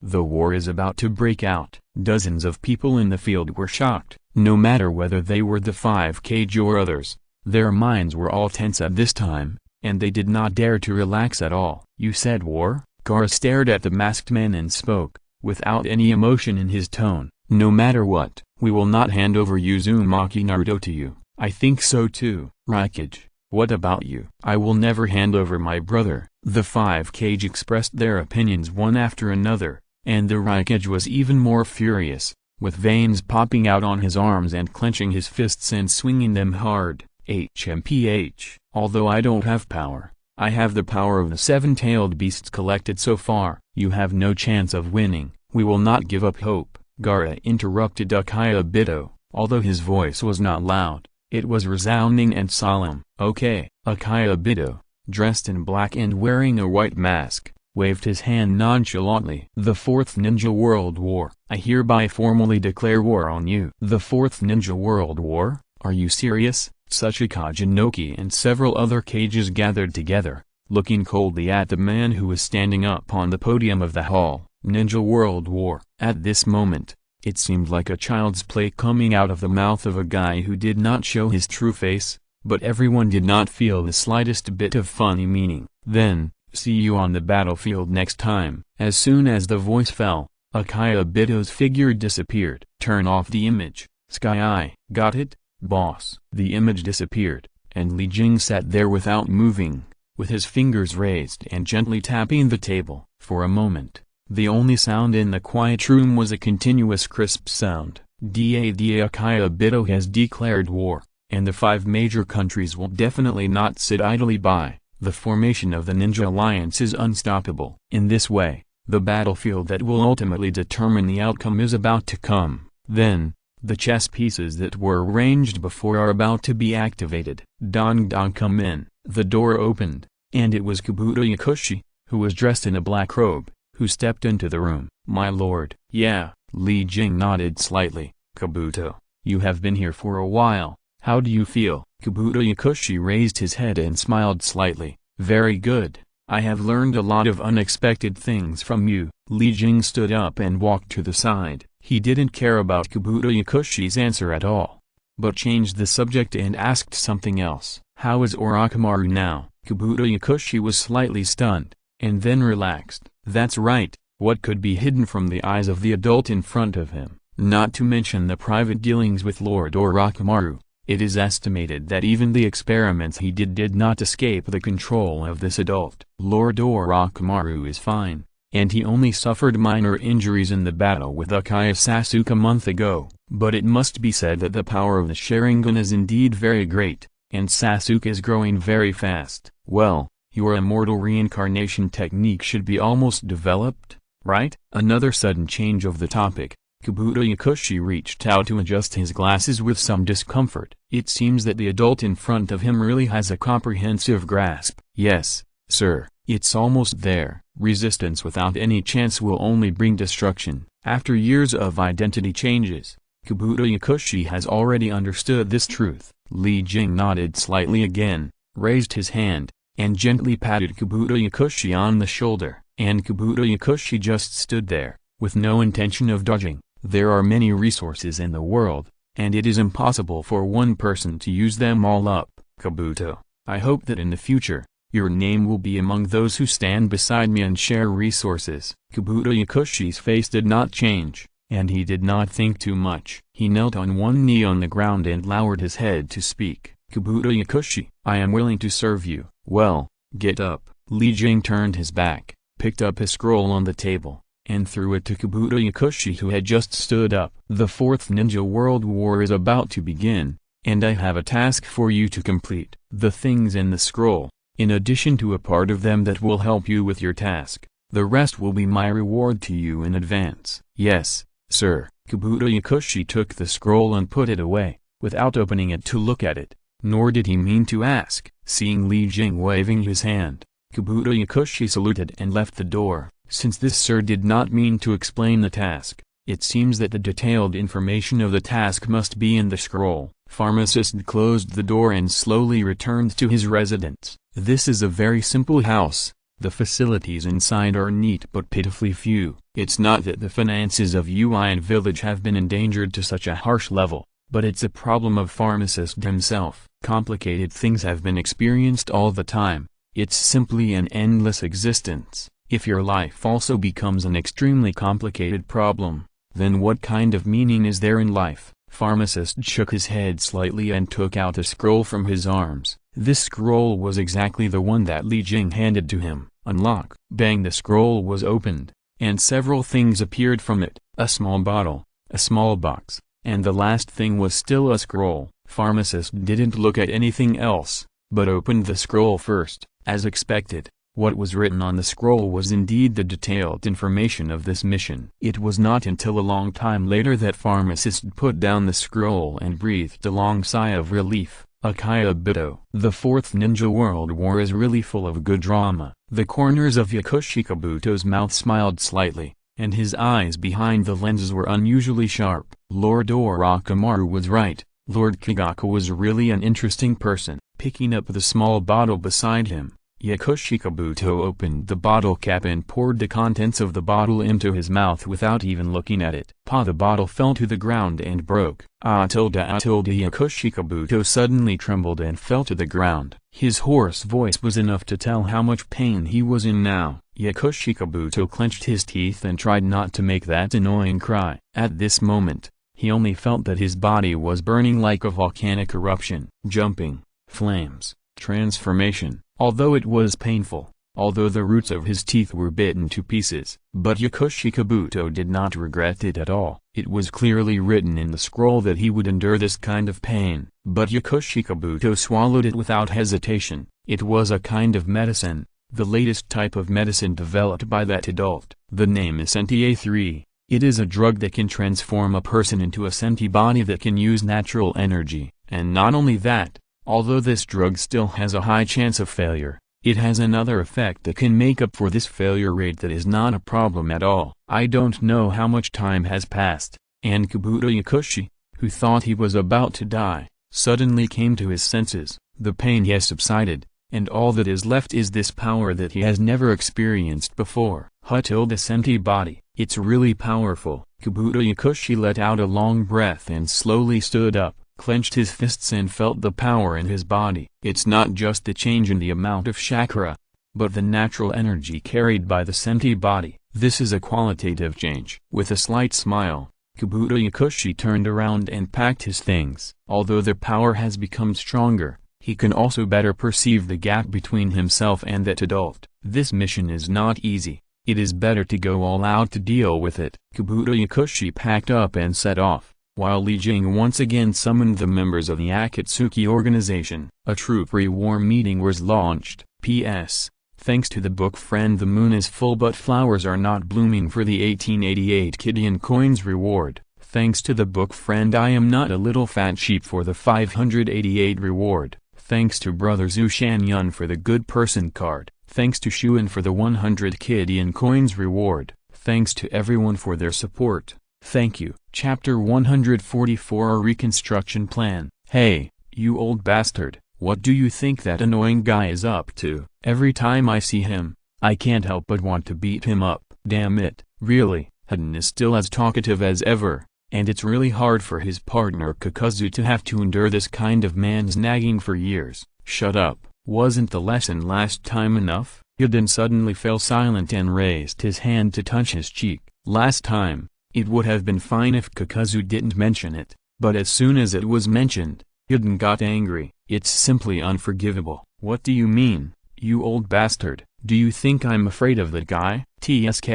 The war is about to break out. Dozens of people in the field were shocked. No matter whether they were the 5Kage or others, their minds were all tense at this time, and they did not dare to relax at all. You said war? Gara stared at the masked man and spoke, without any emotion in his tone. No matter what, we will not hand over Uzumaki Naruto to you. I think so too. Refuge, what about you? I will never hand over my brother. The 5 Kage expressed their opinions one after another, and the refuge was even more furious, with veins popping out on his arms and clenching his fists and swinging them hard. HMPH, although I don't have power, I have the power of the 7-tailed beasts collected so far. You have no chance of winning. We will not give up hope. Gara interrupted Akaya, although his voice was not loud, it was resounding and solemn. Okay. Akaya, dressed in black and wearing a white mask, waved his hand nonchalantly. The 4th Ninja World War. I hereby formally declare war on you. The 4th Ninja World War? Are you serious? Tsuchika Jinoki and several other Kages gathered together, looking coldly at the man who was standing up on the podium of the hall. Ninja World War. At this moment, it seemed like a child's play coming out of the mouth of a guy who did not show his true face, but everyone did not feel the slightest bit of funny meaning. Then, see you on the battlefield next time. As soon as the voice fell, Akaya figure disappeared. Turn off the image. Sky. Got it, boss? The image disappeared, and Li Jing sat there without moving, with his fingers raised and gently tapping the table. For a moment, the only sound in the quiet room was a continuous crisp sound. Akaya has declared war, and the 5 major countries will definitely not sit idly by. The formation of the Ninja Alliance is unstoppable. In this way, the battlefield that will ultimately determine the outcome is about to come. Then, the chess pieces that were arranged before are about to be activated. Dong come in. The door opened, and it was Kabuto Yakushi, who was dressed in a black robe, who stepped into the room. My lord. Yeah. Li Jing nodded slightly. Kabuto, you have been here for a while. How do you feel? Kabuto Yakushi raised his head and smiled slightly. Very good. I have learned a lot of unexpected things from you. Li Jing stood up and walked to the side. He didn't care about Kabuto Yakushi's answer at all, but changed the subject and asked something else. How is Orochimaru now? Kabuto Yakushi was slightly stunned, and then relaxed. That's right, what could be hidden from the eyes of the adult in front of him? Not to mention the private dealings with Lord Orochimaru. It is estimated that even the experiments he did not escape the control of this adult. Lord Orochimaru is fine, and he only suffered minor injuries in the battle with Akaya Sasuke a month ago. But it must be said that the power of the Sharingan is indeed very great, and Sasuke is growing very fast. Well, your immortal reincarnation technique should be almost developed, right? Another sudden change of the topic. Kabuto Yakushi reached out to adjust his glasses with some discomfort. It seems that the adult in front of him really has a comprehensive grasp. Yes, sir, it's almost there. Resistance without any chance will only bring destruction. After years of identity changes, Kabuto Yakushi has already understood this truth. Li Jing nodded slightly again, raised his hand, and gently patted Kabuto Yakushi on the shoulder. And Kabuto Yakushi just stood there, with no intention of dodging. There are many resources in the world, and it is impossible for one person to use them all up. Kabuto, I hope that in the future, your name will be among those who stand beside me and share resources. Kabuto Yakushi's face did not change, and he did not think too much. He knelt on one knee on the ground and lowered his head to speak. Kabuto Yakushi, I am willing to serve you. Well, get up. Li Jing turned his back, picked up his scroll on the table, and threw it to Kabuto Yakushi, who had just stood up. The 4th Ninja World War is about to begin, and I have a task for you to complete. The things in the scroll, in addition to a part of them that will help you with your task, the rest will be my reward to you in advance. Yes, sir. Kabuto Yakushi took the scroll and put it away, without opening it to look at it, nor did he mean to ask. Seeing Li Jing waving his hand, Kabuto Yakushi saluted and left the door. Since this sir did not mean to explain the task, it seems that the detailed information of the task must be in the scroll. Pharmacist closed the door and slowly returned to his residence. This is a very simple house. The facilities inside are neat but pitifully few. It's not that the finances of Uin village have been endangered to such a harsh level, but it's a problem of pharmacist himself. Complicated things have been experienced all the time. It's simply an endless existence. If your life also becomes an extremely complicated problem, then what kind of meaning is there in life? Pharmacist shook his head slightly and took out a scroll from his arms. This scroll was exactly the one that Li Jing handed to him. Unlock. Bang, the scroll was opened, and several things appeared from it. A small bottle, a small box, and the last thing was still a scroll. Pharmacist didn't look at anything else, but opened the scroll first. As expected, what was written on the scroll was indeed the detailed information of this mission. It was not until a long time later that pharmacist put down the scroll and breathed a long sigh of relief. Akiyobito. The Fourth Ninja World War is really full of good drama. The corners of Yakushikabuto's mouth smiled slightly, and his eyes behind the lenses were unusually sharp. Lord Orochimaru was right. Lord Kigako was really an interesting person. Picking up the small bottle beside him, Yakushikabuto opened the bottle cap and poured the contents of the bottle into his mouth without even looking at it. The bottle fell to the ground and broke. Yakushikabuto suddenly trembled and fell to the ground. His hoarse voice was enough to tell how much pain he was in now. Yakushikabuto clenched his teeth and tried not to make that annoying cry. At this moment, he only felt that his body was burning like a volcanic eruption. Jumping, flames, transformation. Although it was painful, although the roots of his teeth were bitten to pieces, but Yakushikabuto did not regret it at all. It was clearly written in the scroll that he would endure this kind of pain, but Yakushikabuto swallowed it without hesitation. It was a kind of medicine, the latest type of medicine developed by that adult. The name is Senti-3. It is a drug that can transform a person into a senti body that can use natural energy, and not only that, although this drug still has a high chance of failure, it has another effect that can make up for this failure rate that is not a problem at all. I don't know how much time has passed, and Kabuto Yakushi, who thought he was about to die, suddenly came to his senses. The pain has subsided, and all that is left is this power that he has never experienced before. The senti body. It's really powerful. Kabuto Yakushi let out a long breath and slowly stood up, clenched his fists and felt the power in his body. It's not just the change in the amount of chakra, but the natural energy carried by the senti body. This is a qualitative change. With a slight smile, Kabuto Yakushi turned around and packed his things. Although the power has become stronger, he can also better perceive the gap between himself and that adult. This mission is not easy. It is better to go all out to deal with it. Kabuto Yakushi packed up and set off, while Li Jing once again summoned the members of the Akatsuki organization. A troop pre-war meeting was launched. P.S. Thanks to the book Friend, the moon is full but flowers are not blooming for the 1888 Kidian coins reward. Thanks to the book Friend, I am not a little fat sheep for the 588 reward. Thanks to Brother Zhu Shanyun for the good person card. Thanks to Shuan for the 100 Kidian coins reward. Thanks to everyone for their support. Thank you. Chapter 144, a reconstruction plan. Hey, you old bastard, what do you think that annoying guy is up to? Every time I see him, I can't help but want to beat him up. Damn it, really. Hiden is still as talkative as ever, and it's really hard for his partner Kakazu to have to endure this kind of man's nagging for years. Shut up. Wasn't the lesson last time enough? Hiden suddenly fell silent and raised his hand to touch his cheek. Last time, it would have been fine if Kakazu didn't mention it, but as soon as it was mentioned, Hiden got angry. It's simply unforgivable. What do you mean, you old bastard? Do you think I'm afraid of that guy? Tsk.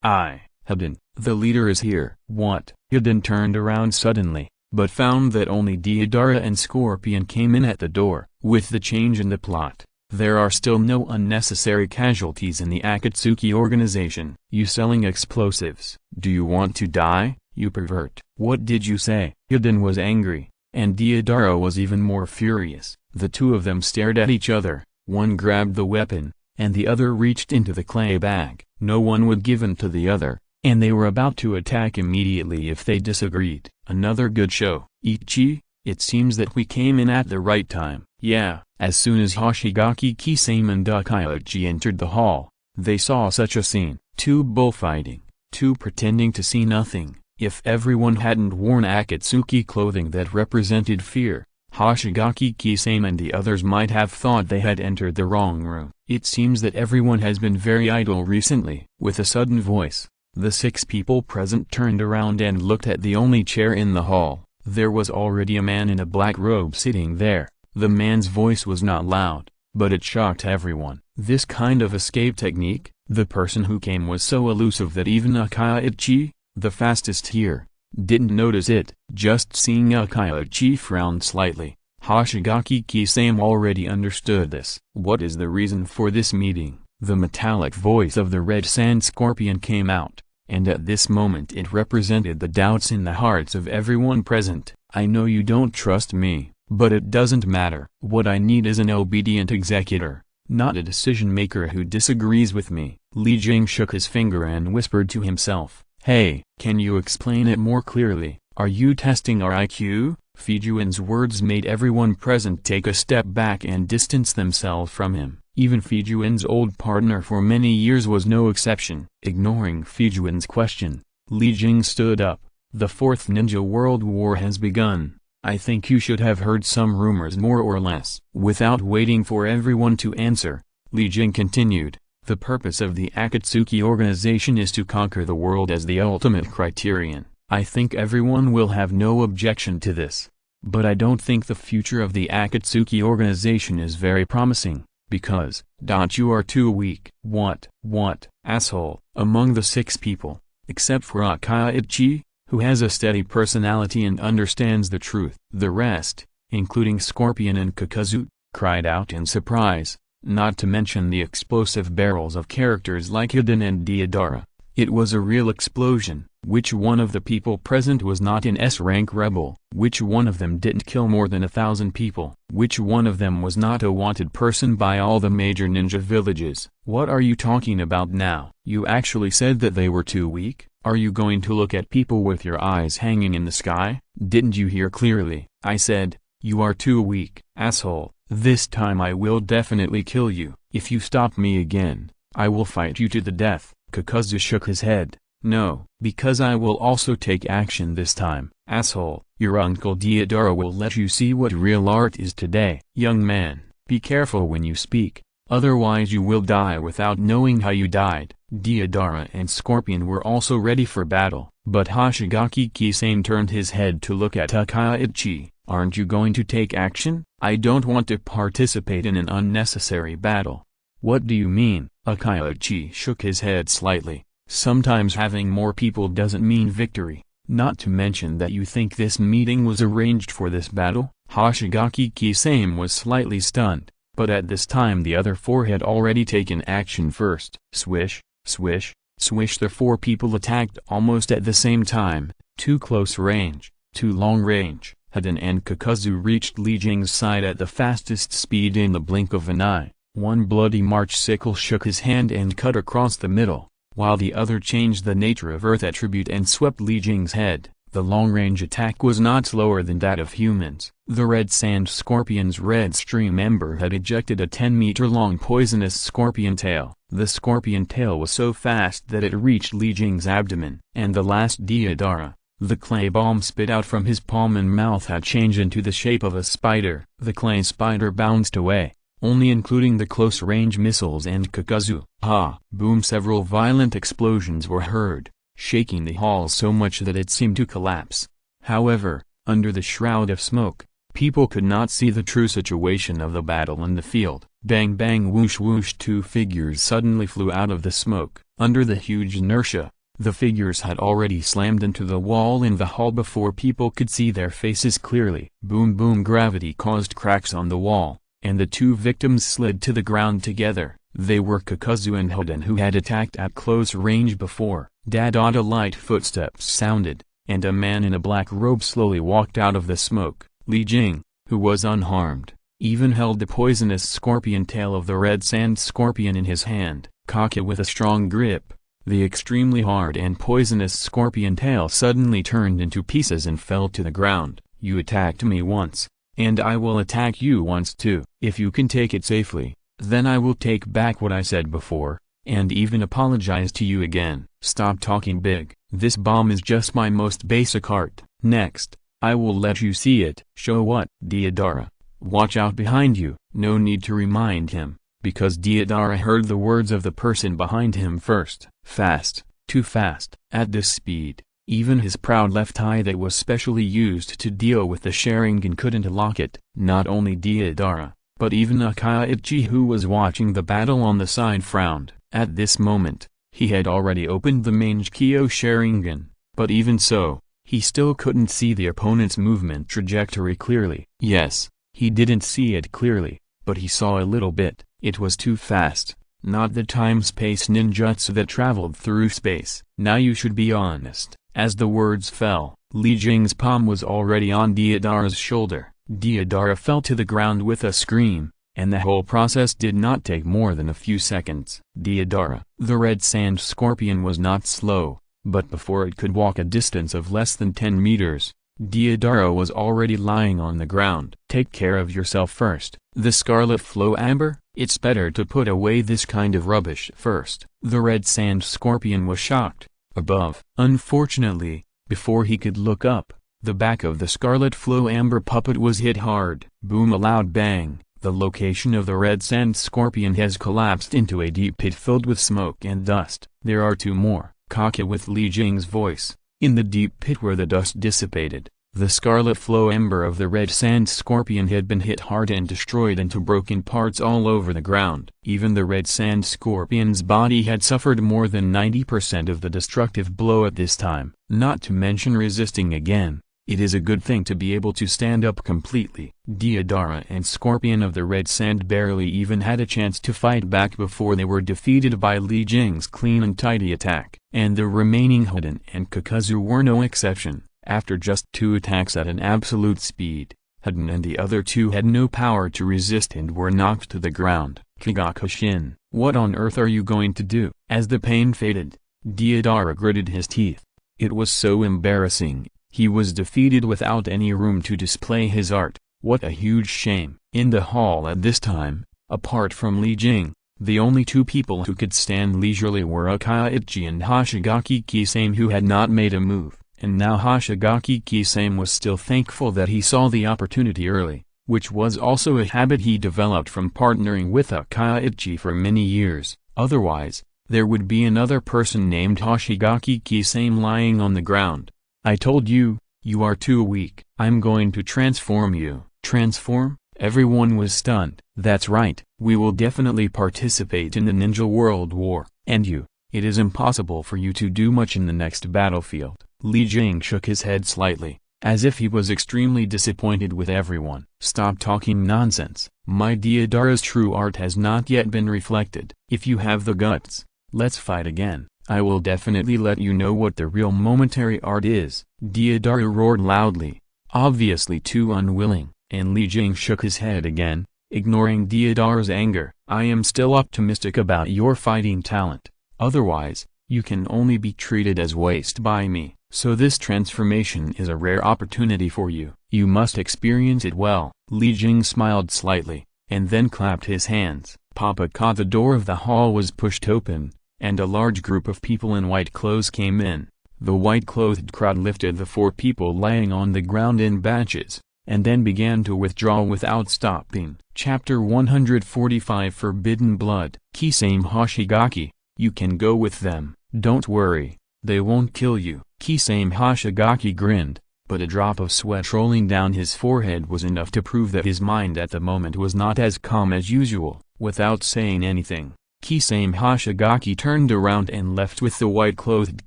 Hiden, the leader is here. What? Hiden turned around suddenly, but found that only Deidara and Scorpion came in at the door. With the change in the plot, there are still no unnecessary casualties in the Akatsuki organization. You selling explosives? Do you want to die, you pervert? What did you say? Hiden was angry, and Deidara was even more furious. The two of them stared at each other. One grabbed the weapon, and the other reached into the clay bag. No one would give in to the other, and they were about to attack immediately if they disagreed. Another good show. Ichi, it seems that we came in at the right time. Yeah. As soon as Hoshigaki Kisame and Dakayoji entered the hall, they saw such a scene. Two bullfighting, two pretending to see nothing. If everyone hadn't worn Akatsuki clothing that represented fear, Hoshigaki Kisame and the others might have thought they had entered the wrong room. It seems that everyone has been very idle recently. With a sudden voice, the 6 people present turned around and looked at the only chair in the hall. There was already a man in a black robe sitting there. The man's voice was not loud, but it shocked everyone. This kind of escape technique, the person who came was so elusive that even Akaichi, the fastest here, didn't notice it. Just seeing Akaichi frown slightly, Hoshigaki Kisame already understood this. What is the reason for this meeting? The metallic voice of the red sand scorpion came out, and at this moment it represented the doubts in the hearts of everyone present. I know you don't trust me, but it doesn't matter. What I need is an obedient executor, not a decision-maker who disagrees with me. Li Jing shook his finger and whispered to himself, "Hey, can you explain it more clearly? Are you testing our IQ?" Fijuan's words made everyone present take a step back and distance themselves from him. Even Fijuan's old partner for many years was no exception. Ignoring Fijuan's question, Li Jing stood up. "The Fourth Ninja World War has begun. I think you should have heard some rumors more or less." Without waiting for everyone to answer, Li Jing continued, "The purpose of the Akatsuki organization is to conquer the world as the ultimate criterion. I think everyone will have no objection to this. But I don't think the future of the Akatsuki organization is very promising, because, you are too weak." What, asshole? Among the 6 people, except for Akaichi, who has a steady personality and understands the truth, the rest, including Scorpion and Kakazu, cried out in surprise, not to mention the explosive barrels of characters like Hiden and Deodara. It was a real explosion. Which one of the people present was not an S-rank rebel? Which one of them didn't kill more than 1,000 people? Which one of them was not a wanted person by all the major ninja villages? What are you talking about now? You actually said that they were too weak? Are you going to look at people with your eyes hanging in the sky? Didn't you hear clearly? I said, you are too weak. Asshole, this time I will definitely kill you. If you stop me again, I will fight you to the death. Kakazu shook his head. No, because I will also take action this time. Asshole, your uncle Deodara will let you see what real art is today. Young man, be careful when you speak, otherwise you will die without knowing how you died. Deodara and Scorpion were also ready for battle, but Hoshigaki Kisame turned his head to look at Akaichi. Aren't you going to take action? I don't want to participate in an unnecessary battle. What do you mean? Akaichi shook his head slightly. Sometimes having more people doesn't mean victory, not to mention that you think this meeting was arranged for this battle? Hoshigaki Kisame was slightly stunned, but at this time the other 4 had already taken action first. Swish, swish, swish. The 4 people attacked almost at the same time, 2 close range, 2 long range. Hiden and Kakazu reached Li Jing's side at the fastest speed in the blink of an eye. One bloody March sickle shook his hand and cut across the middle, while the other changed the nature of Earth attribute and swept Li Jing's head. The long-range attack was not slower than that of humans. The red sand scorpion's red stream ember had ejected a 10-meter-long poisonous scorpion tail. The scorpion tail was so fast that it reached Li Jing's abdomen. And the last Deodara, the clay bomb spit out from his palm and mouth, had changed into the shape of a spider. The clay spider bounced away, only including the close-range missiles and Kakazu. Ha! Boom! Several violent explosions were heard, shaking the hall so much that it seemed to collapse. However, under the shroud of smoke, people could not see the true situation of the battle in the field. Bang bang whoosh whoosh. 2 figures suddenly flew out of the smoke. Under the huge inertia, the figures had already slammed into the wall in the hall before people could see their faces clearly. Boom boom. Gravity caused cracks on the wall, and the 2 victims slid to the ground together. They were Kakazu and Hiden, who had attacked at close range before. Da-da-da. Light footsteps sounded, and a man in a black robe slowly walked out of the smoke. Li Jing, who was unharmed, even held the poisonous scorpion tail of the red sand scorpion in his hand. Cock it with a strong grip. The extremely hard and poisonous scorpion tail suddenly turned into pieces and fell to the ground. You attacked me once, and I will attack you once too. If you can take it safely, then I will take back what I said before, and even apologize to you again. Stop talking big. This bomb is just my most basic art. Next, I will let you see it. Show what? Deodara, watch out behind you. No need to remind him, because Deodara heard the words of the person behind him first. Fast, too fast. At this speed, Even his proud left eye that was specially used to deal with the Sharingan couldn't lock it. Not only Deidara, but even Akaichi, who was watching the battle on the side, frowned. At this moment, he had already opened the Mangekyo Sharingan, but even so, he still couldn't see the opponent's movement trajectory clearly. Yes, he didn't see it clearly, but he saw a little bit. It was too fast, not the time-space ninjutsu that traveled through space. Now you should be honest. As the words fell, Li Jing's palm was already on Deidara's shoulder. Deidara fell to the ground with a scream, and the whole process did not take more than a few seconds. Deidara, the red sand scorpion, was not slow, but before it could walk a distance of less than 10 meters, Deidara was already lying on the ground. Take care of yourself first. The scarlet flow amber? It's better to put away this kind of rubbish first. The red sand scorpion was shocked. Above. Unfortunately, before he could look up, the back of the scarlet flow amber puppet was hit hard. Boom, a loud bang. The location of the red sand scorpion has collapsed into a deep pit filled with smoke and dust. There are two more. Kaka with Li Jing's voice. In the deep pit where the dust dissipated, the scarlet flow ember of the red sand scorpion had been hit hard and destroyed into broken parts all over the ground. Even the red sand scorpion's body had suffered more than 90% of the destructive blow at this time. Not to mention resisting again, it is a good thing to be able to stand up completely. Deidara and Scorpion of the Red Sand barely even had a chance to fight back before they were defeated by Li Jing's clean and tidy attack. And the remaining Huden and Kakazu were no exception. After just 2 attacks at an absolute speed, Huden and the other 2 had no power to resist and were knocked to the ground. Kagakushin, what on earth are you going to do? As the pain faded, Deidara gritted his teeth. It was so embarrassing. He was defeated without any room to display his art. What a huge shame. In the hall at this time, apart from Li Jing, the only 2 people who could stand leisurely were Akaichi and Hoshigaki Kisame, who had not made a move. And now Hoshigaki Kisame was still thankful that he saw the opportunity early, which was also a habit he developed from partnering with Akaichi for many years. Otherwise, there would be another person named Hoshigaki Kisame lying on the ground. I told you, you are too weak. I'm going to transform you. Transform? Everyone was stunned. That's right, we will definitely participate in the Ninja World War. And you, it is impossible for you to do much in the next battlefield. Li Jing shook his head slightly, as if he was extremely disappointed with everyone. Stop talking nonsense. My Deidara's true art has not yet been reflected. If you have the guts, let's fight again. I will definitely let you know what the real momentary art is. Deidara roared loudly, obviously too unwilling, and Li Jing shook his head again, ignoring Deidara's anger. I am still optimistic about your fighting talent. Otherwise, you can only be treated as waste by me. So this transformation is a rare opportunity for you. You must experience it well. Li Jing smiled slightly, and then clapped his hands. Papa Ka. The door of the hall was pushed open, and a large group of people in white clothes came in. The white-clothed crowd lifted the 4 people lying on the ground in batches, and then began to withdraw without stopping. Chapter 145 Forbidden Blood. Kisame Hoshigaki, you can go with them. Don't worry, they won't kill you. Kisame Hoshigaki grinned, but a drop of sweat rolling down his forehead was enough to prove that his mind at the moment was not as calm as usual. Without saying anything, Kisame Hoshigaki turned around and left with the white-clothed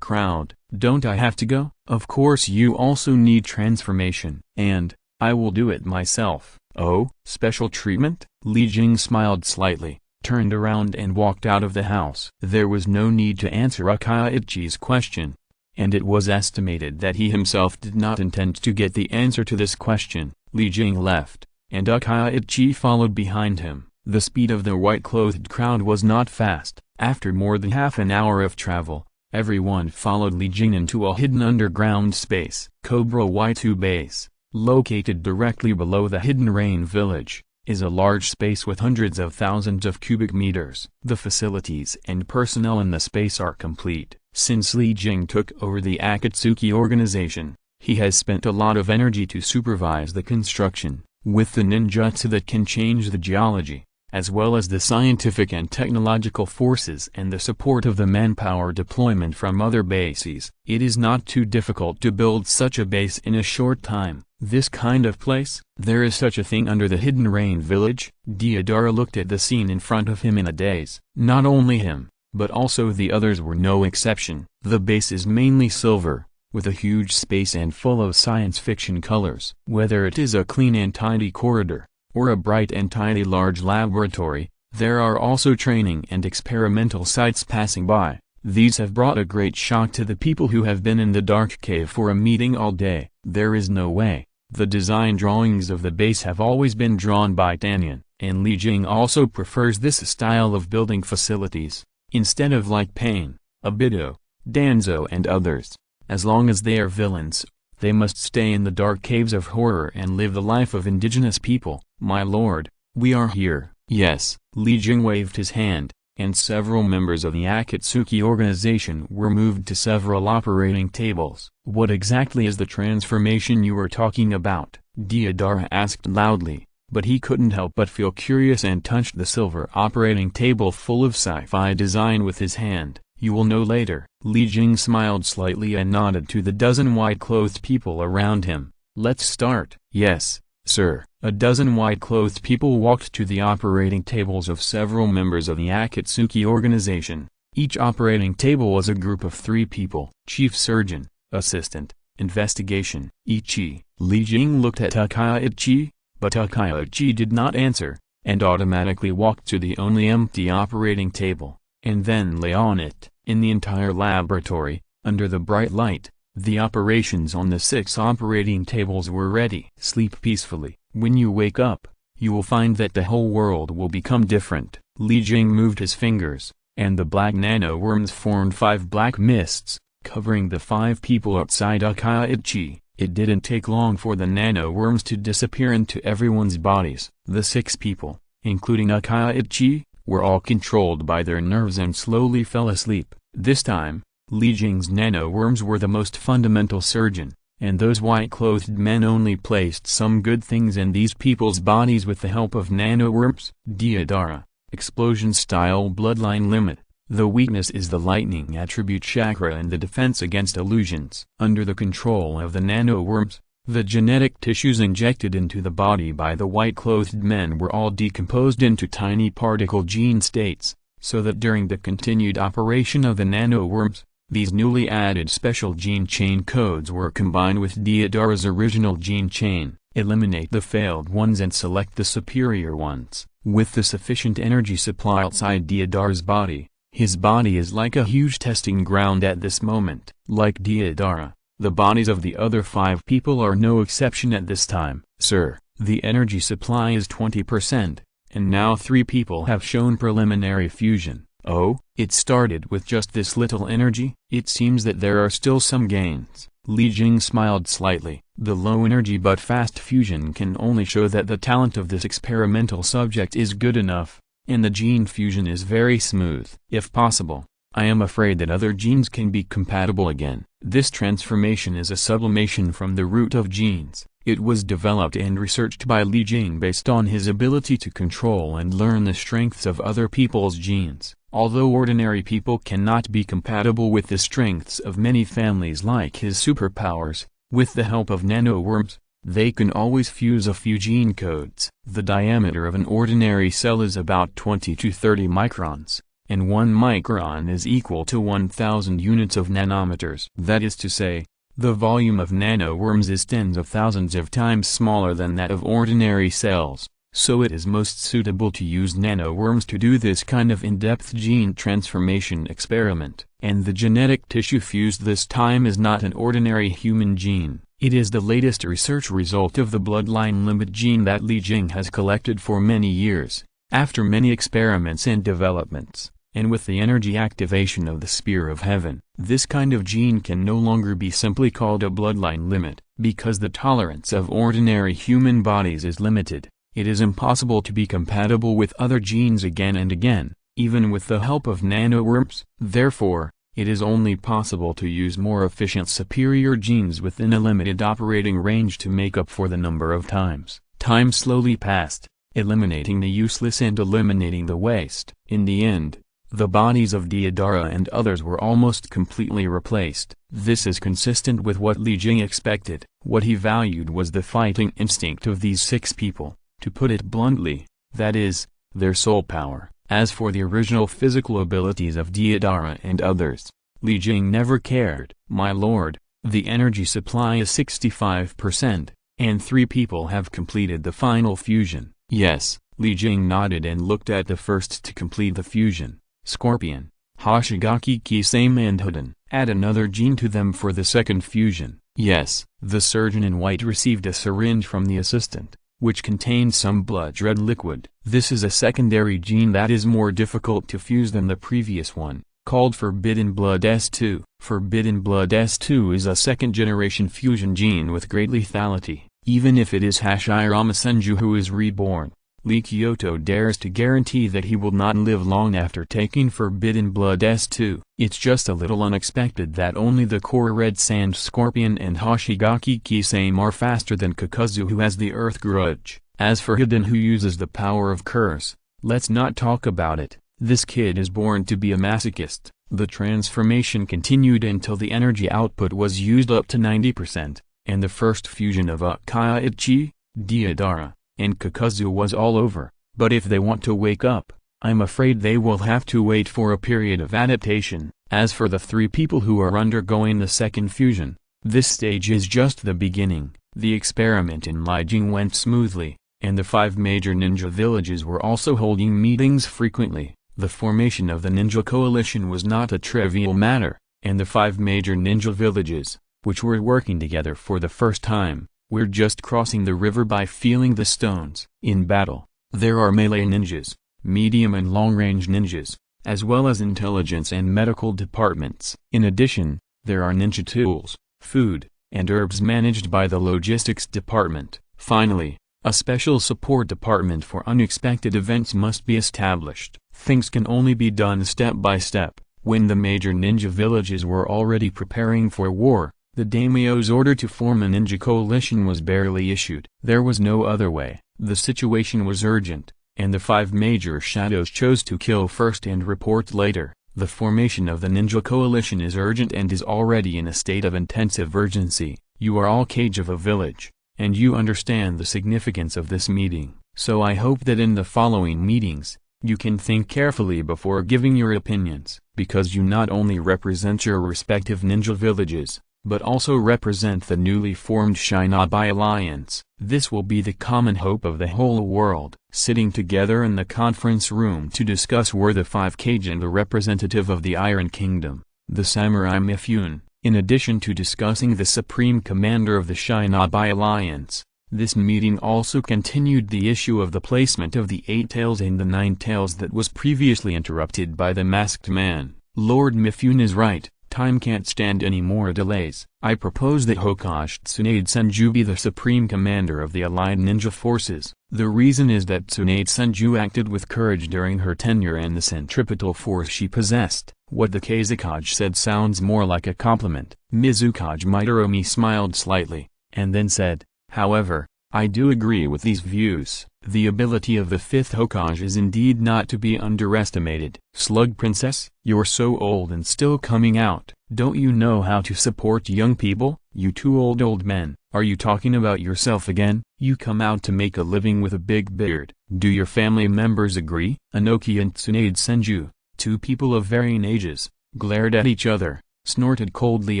crowd. Don't I have to go? Of course you also need transformation. And, I will do it myself. Oh, special treatment? Li Jing smiled slightly, turned around and walked out of the house. There was no need to answer Akaichi's question, and it was estimated that he himself did not intend to get the answer to this question. Li Jing left, and Akaichi followed behind him. The speed of the white-clothed crowd was not fast. After more than half an hour of travel, everyone followed Li Jing into a hidden underground space. Cobra Y2 Base, located directly below the Hidden Rain Village, is a large space with hundreds of thousands of cubic meters. The facilities and personnel in the space are complete. Since Li Jing took over the Akatsuki organization, he has spent a lot of energy to supervise the construction. With the ninjutsu that can change the geology, as well as the scientific and technological forces and the support of the manpower deployment from other bases. It is not too difficult to build such a base in a short time. This kind of place, there is such a thing under the Hidden Rain Village. Deodara looked at the scene in front of him in a daze. Not only him, but also the others were no exception. The base is mainly silver, with a huge space and full of science fiction colors. Whether it is a clean and tidy corridor, or a bright and tidy large laboratory, there are also training and experimental sites passing by. These have brought a great shock to the people who have been in the dark cave for a meeting all day. There is no way. The design drawings of the base have always been drawn by Tanyan, and Li Jing also prefers this style of building facilities, instead of like Pain, Abido, Danzo and others. As long as they are villains, they must stay in the dark caves of horror and live the life of indigenous people. My lord, we are here. Yes. Li Jing waved his hand, and several members of the Akatsuki organization were moved to several operating tables. What exactly is the transformation you are talking about? Deodara asked loudly, but he couldn't help but feel curious and touched the silver operating table full of sci-fi design with his hand. You will know later. Li Jing smiled slightly and nodded to the dozen white-clothed people around him. Let's start. Yes, sir. A dozen white-clothed people walked to the operating tables of several members of the Akatsuki organization. Each operating table was a group of 3 people. Chief Surgeon, Assistant, Investigation, Ichi. Li Jing looked at Takaichi, but Takaichi did not answer, and automatically walked to the only empty operating table, and then lay on it. In the entire laboratory, under the bright light, the operations on the 6 operating tables were ready. Sleep peacefully. When you wake up, you will find that the whole world will become different. Li Jing moved his fingers, and the black nano-worms formed 5 black mists, covering the 5 people outside Akaichi. It didn't take long for the nano-worms to disappear into everyone's bodies. The 6 people, including Akaichi, were all controlled by their nerves and slowly fell asleep. This time, Li Jing's nano-worms were the most fundamental surgeon, and those white-clothed men only placed some good things in these people's bodies with the help of nano-worms. Deodara, explosion-style bloodline limit. The weakness is the lightning attribute chakra and the defense against illusions. Under the control of the nano-worms, the genetic tissues injected into the body by the white-clothed men were all decomposed into tiny particle gene states, so that during the continued operation of the nano-worms, these newly added special gene chain codes were combined with Deodara's original gene chain. Eliminate the failed ones and select the superior ones. With the sufficient energy supply outside Deodara's body, his body is like a huge testing ground at this moment. Like Deodara, the bodies of the other 5 people are no exception at this time. Sir, the energy supply is 20%, and now 3 people have shown preliminary fusion. Oh, it started with just this little energy? It seems that there are still some gains. Li Jing smiled slightly. The low energy but fast fusion can only show that the talent of this experimental subject is good enough, and the gene fusion is very smooth. If possible, I am afraid that other genes can be compatible again. This transformation is a sublimation from the root of genes. It was developed and researched by Li Jing based on his ability to control and learn the strengths of other people's genes. Although ordinary people cannot be compatible with the strengths of many families like his superpowers, with the help of nano-worms, they can always fuse a few gene codes. The diameter of an ordinary cell is about 20 to 30 microns, and 1 micron is equal to 1,000 units of nanometers. That is to say, the volume of nano-worms is tens of thousands of times smaller than that of ordinary cells, so it is most suitable to use nano-worms to do this kind of in-depth gene transformation experiment. And the genetic tissue fused this time is not an ordinary human gene. It is the latest research result of the bloodline limit gene that Li Jing has collected for many years. After many experiments and developments, and with the energy activation of the Spear of Heaven, this kind of gene can no longer be simply called a bloodline limit. Because the tolerance of ordinary human bodies is limited, it is impossible to be compatible with other genes again and again, even with the help of nano-worms. Therefore, it is only possible to use more efficient superior genes within a limited operating range to make up for the number of times. Time slowly passed, eliminating the useless and eliminating the waste. In the end, the bodies of Deodara and others were almost completely replaced. This is consistent with what Li Jing expected. What he valued was the fighting instinct of these 6 people, to put it bluntly, that is, their soul power. As for the original physical abilities of Deodara and others, Li Jing never cared. My lord, the energy supply is 65%, and 3 people have completed the final fusion. Yes, Li Jing nodded and looked at the first to complete the fusion, Scorpion, Hoshigaki Kisame and Huden. Add another gene to them for the second fusion. Yes, the surgeon in white received a syringe from the assistant, which contained some blood-red liquid. This is a secondary gene that is more difficult to fuse than the previous one, called Forbidden Blood S2. Forbidden Blood S2 is a second-generation fusion gene with great lethality. Even if it is Hashirama Senju who is reborn, Lee Kyoto dares to guarantee that he will not live long after taking Forbidden Blood S2. It's just a little unexpected that only the core Red Sand Scorpion and Hoshigaki Kisame are faster than Kakazu, who has the Earth Grudge. As for Hiden, who uses the power of Curse, let's not talk about it. This kid is born to be a masochist. The transformation continued until the energy output was used up to 90%, and the first fusion of Akaichi, Deodara, and Kakazu was all over. But if they want to wake up, I'm afraid they will have to wait for a period of adaptation. As for the 3 people who are undergoing the second fusion, this stage is just the beginning. The experiment in Lijiang went smoothly, and the 5 major ninja villages were also holding meetings frequently. The formation of the ninja coalition was not a trivial matter, and the 5 major ninja villages, which were working together for the first time, were just crossing the river by feeling the stones. In battle, there are melee ninjas, medium and long-range ninjas, as well as intelligence and medical departments. In addition, there are ninja tools, food, and herbs managed by the logistics department. Finally, a special support department for unexpected events must be established. Things can only be done step by step. When the major ninja villages were already preparing for war, the daimyo's order to form a ninja coalition was barely issued. There was no other way. The situation was urgent, and the 5 major shadows chose to kill first and report later. The formation of the ninja coalition is urgent and is already in a state of intensive urgency. You are all Kage of a village, and you understand the significance of this meeting. So I hope that in the following meetings, you can think carefully before giving your opinions, because you not only represent your respective ninja villages, but also represent the newly formed Shinobei Alliance. This will be the common hope of the whole world. Sitting together in the conference room to discuss were the 5 Kage and the representative of the Iron Kingdom, the Samurai Mifune. In addition to discussing the Supreme Commander of the Shinobei Alliance, this meeting also continued the issue of the placement of the 8 tails and the 9 tails that was previously interrupted by the masked man. Lord Mifune is right. Time can't stand any more delays. I propose that Hokage Tsunade Senju be the supreme commander of the allied ninja forces. The reason is that Tsunade Senju acted with courage during her tenure and the centripetal force she possessed. What the Kazekage said sounds more like a compliment. Mizukage Midoromi smiled slightly, and then said, however, I do agree with these views. The ability of the 5th Hokage is indeed not to be underestimated. Slug Princess, you're so old and still coming out. Don't you know how to support young people? You 2 old men. Are you talking about yourself again? You come out to make a living with a big beard. Do your family members agree? Anoki and Tsunade Senju, 2 people of varying ages, glared at each other, snorted coldly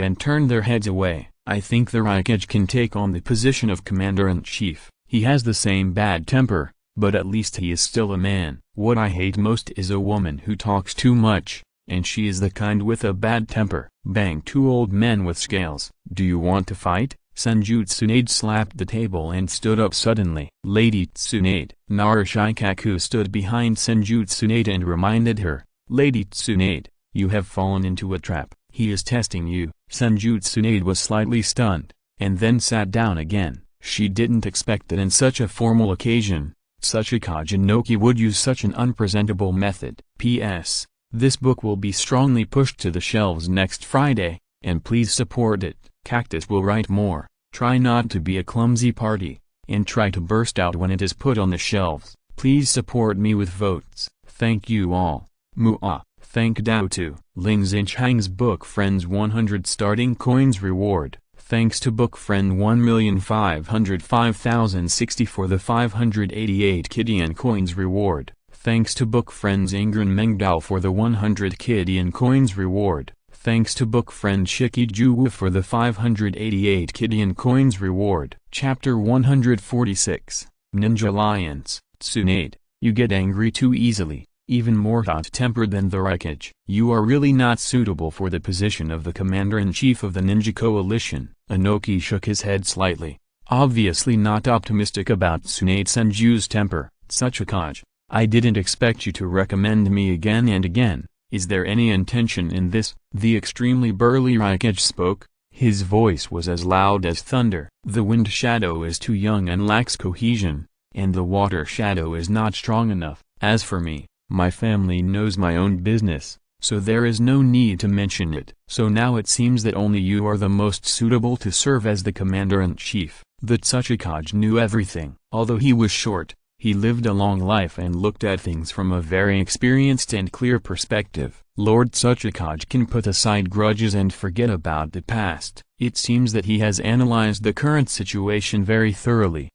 and turned their heads away. I think the Raikage can take on the position of commander-in-chief. He has the same bad temper, but at least he is still a man. What I hate most is a woman who talks too much, and she is the kind with a bad temper. Bang! 2 old men with scales. Do you want to fight? Senju Tsunade slapped the table and stood up suddenly. Lady Tsunade. Narashikaku stood behind Senju Tsunade and reminded her, Lady Tsunade, you have fallen into a trap. He is testing you. Senju Tsunade was slightly stunned, and then sat down again. She didn't expect that in such a formal occasion, Tsuchikage Inoki would use such an unpresentable method. P.S. This book will be strongly pushed to the shelves next Friday, and please support it. Cactus will write more. Try not to be a clumsy party, and try to burst out when it is put on the shelves. Please support me with votes. Thank you all. Muah. Thank Dao to Ling Zinchang's book Friends 100 starting coins reward. Thanks to book friend 1,505,060 for the 588 Kidian coins reward. Thanks to book friends Ingrid Mengdao for the 100 Kidian coins reward. Thanks to book friend Shiki Juwu for the 588 Kidian coins reward. Chapter 146, Ninja Alliance. Tsunade, you get angry too easily, even more hot-tempered than the Refuge. You are really not suitable for the position of the Commander-in-Chief of the Ninja Coalition. Inoki shook his head slightly, obviously not optimistic about Tsunade Senju's temper. Tsuchikage, I didn't expect you to recommend me again and again. Is there any intention in this? The extremely burly Refuge spoke. His voice was as loud as thunder. The wind shadow is too young and lacks cohesion, and the water shadow is not strong enough. As for me, my family knows my own business, so there is no need to mention it. So now it seems that only you are the most suitable to serve as the Commander-in-Chief. The Tsuchikage knew everything. Although he was short, he lived a long life and looked at things from a very experienced and clear perspective. Lord Tsuchikage can put aside grudges and forget about the past. It seems that he has analyzed the current situation very thoroughly.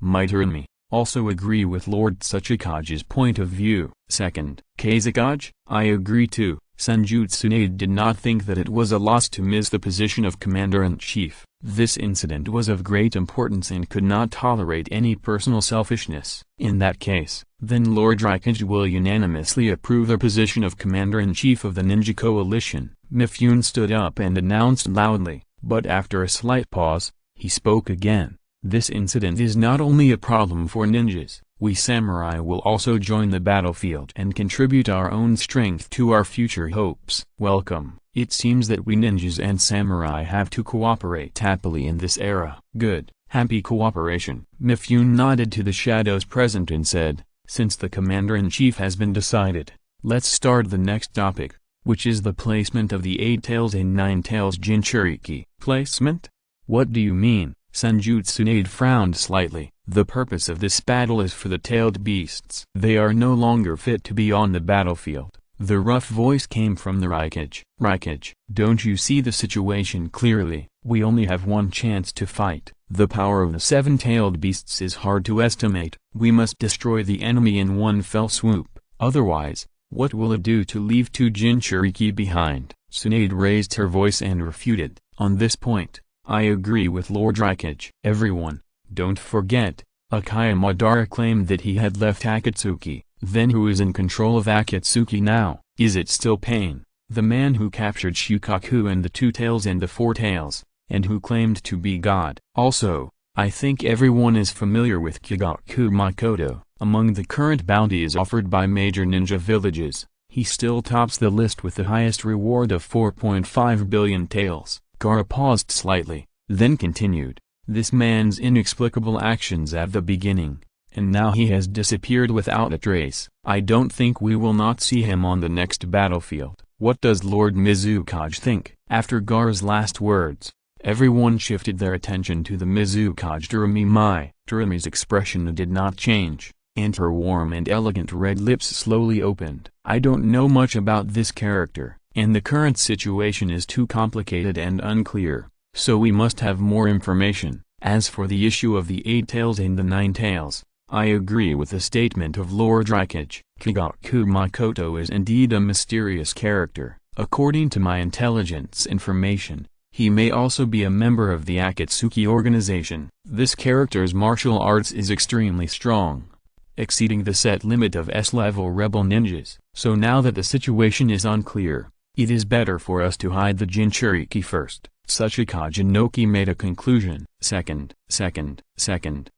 Might me, also agree with Lord Tsuchikage's point of view. Second, Kazekage, I agree too. Senju Tsunade did not think that it was a loss to miss the position of Commander-in-Chief. This incident was of great importance and could not tolerate any personal selfishness. In that case, then Lord Refuge will unanimously approve the position of Commander-in-Chief of the Ninja Coalition. Mifune stood up and announced loudly, but after a slight pause, he spoke again. This incident is not only a problem for ninjas, we samurai will also join the battlefield and contribute our own strength to our future hopes. Welcome. It seems that we ninjas and samurai have to cooperate happily in this era. Good, happy cooperation. Mifune nodded to the shadows present and said, since the Commander-in-Chief has been decided, let's start the next topic, which is the placement of the 8 tails and 9 tails Jinchuriki. Placement? What do you mean? Senju Tsunade frowned slightly. The purpose of this battle is for the tailed beasts. They are no longer fit to be on the battlefield. The rough voice came from the Refuge. Refuge, don't you see the situation clearly? We only have one chance to fight. The power of the 7-tailed beasts is hard to estimate. We must destroy the enemy in one fell swoop. Otherwise, what will it do to leave 2 Jinchuriki behind? Tsunade raised her voice and refuted. On this point, I agree with Lord Refuge. Everyone, don't forget, Akaya Madara claimed that he had left Akatsuki. Then who is in control of Akatsuki now? Is it still Pain, the man who captured Shukaku and the 2 tails and the 4 tails, and who claimed to be God? Also, I think everyone is familiar with Kigaku Makoto. Among the current bounties offered by major ninja villages, he still tops the list with the highest reward of 4.5 billion taels. Gaara paused slightly, then continued, this man's inexplicable actions at the beginning, and now he has disappeared without a trace. I don't think we will not see him on the next battlefield. What does Lord Mizukage think? After Gaara's last words, everyone shifted their attention to the Mizukage Turumi. Turumi's expression did not change, and her warm and elegant red lips slowly opened. I don't know much about this character, and the current situation is too complicated and unclear, so we must have more information. As for the issue of the 8 tails and the 9 tails, I agree with the statement of Lord Refuge. Kigaku Makoto is indeed a mysterious character. According to my intelligence information, he may also be a member of the Akatsuki organization. This character's martial arts is extremely strong, exceeding the set limit of S-level rebel ninjas. So now that the situation is unclear, it is better for us to hide the Jinchuriki first. Tsuchikage Inoki made a conclusion. Second,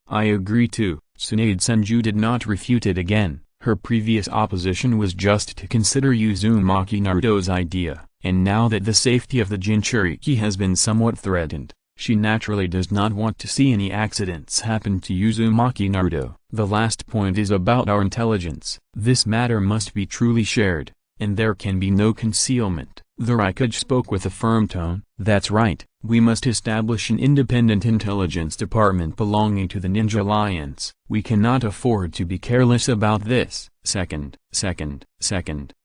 I agree too. Tsunade Senju did not refute it again. Her previous opposition was just to consider Uzumaki Naruto's idea, and now that the safety of the Jinchuriki has been somewhat threatened, she naturally does not want to see any accidents happen to Uzumaki Naruto. The last point is about our intelligence. This matter must be truly shared, and there can be no concealment. The Refuge spoke with a firm tone. That's right, we must establish an independent intelligence department belonging to the Ninja Alliance. We cannot afford to be careless about this. Second.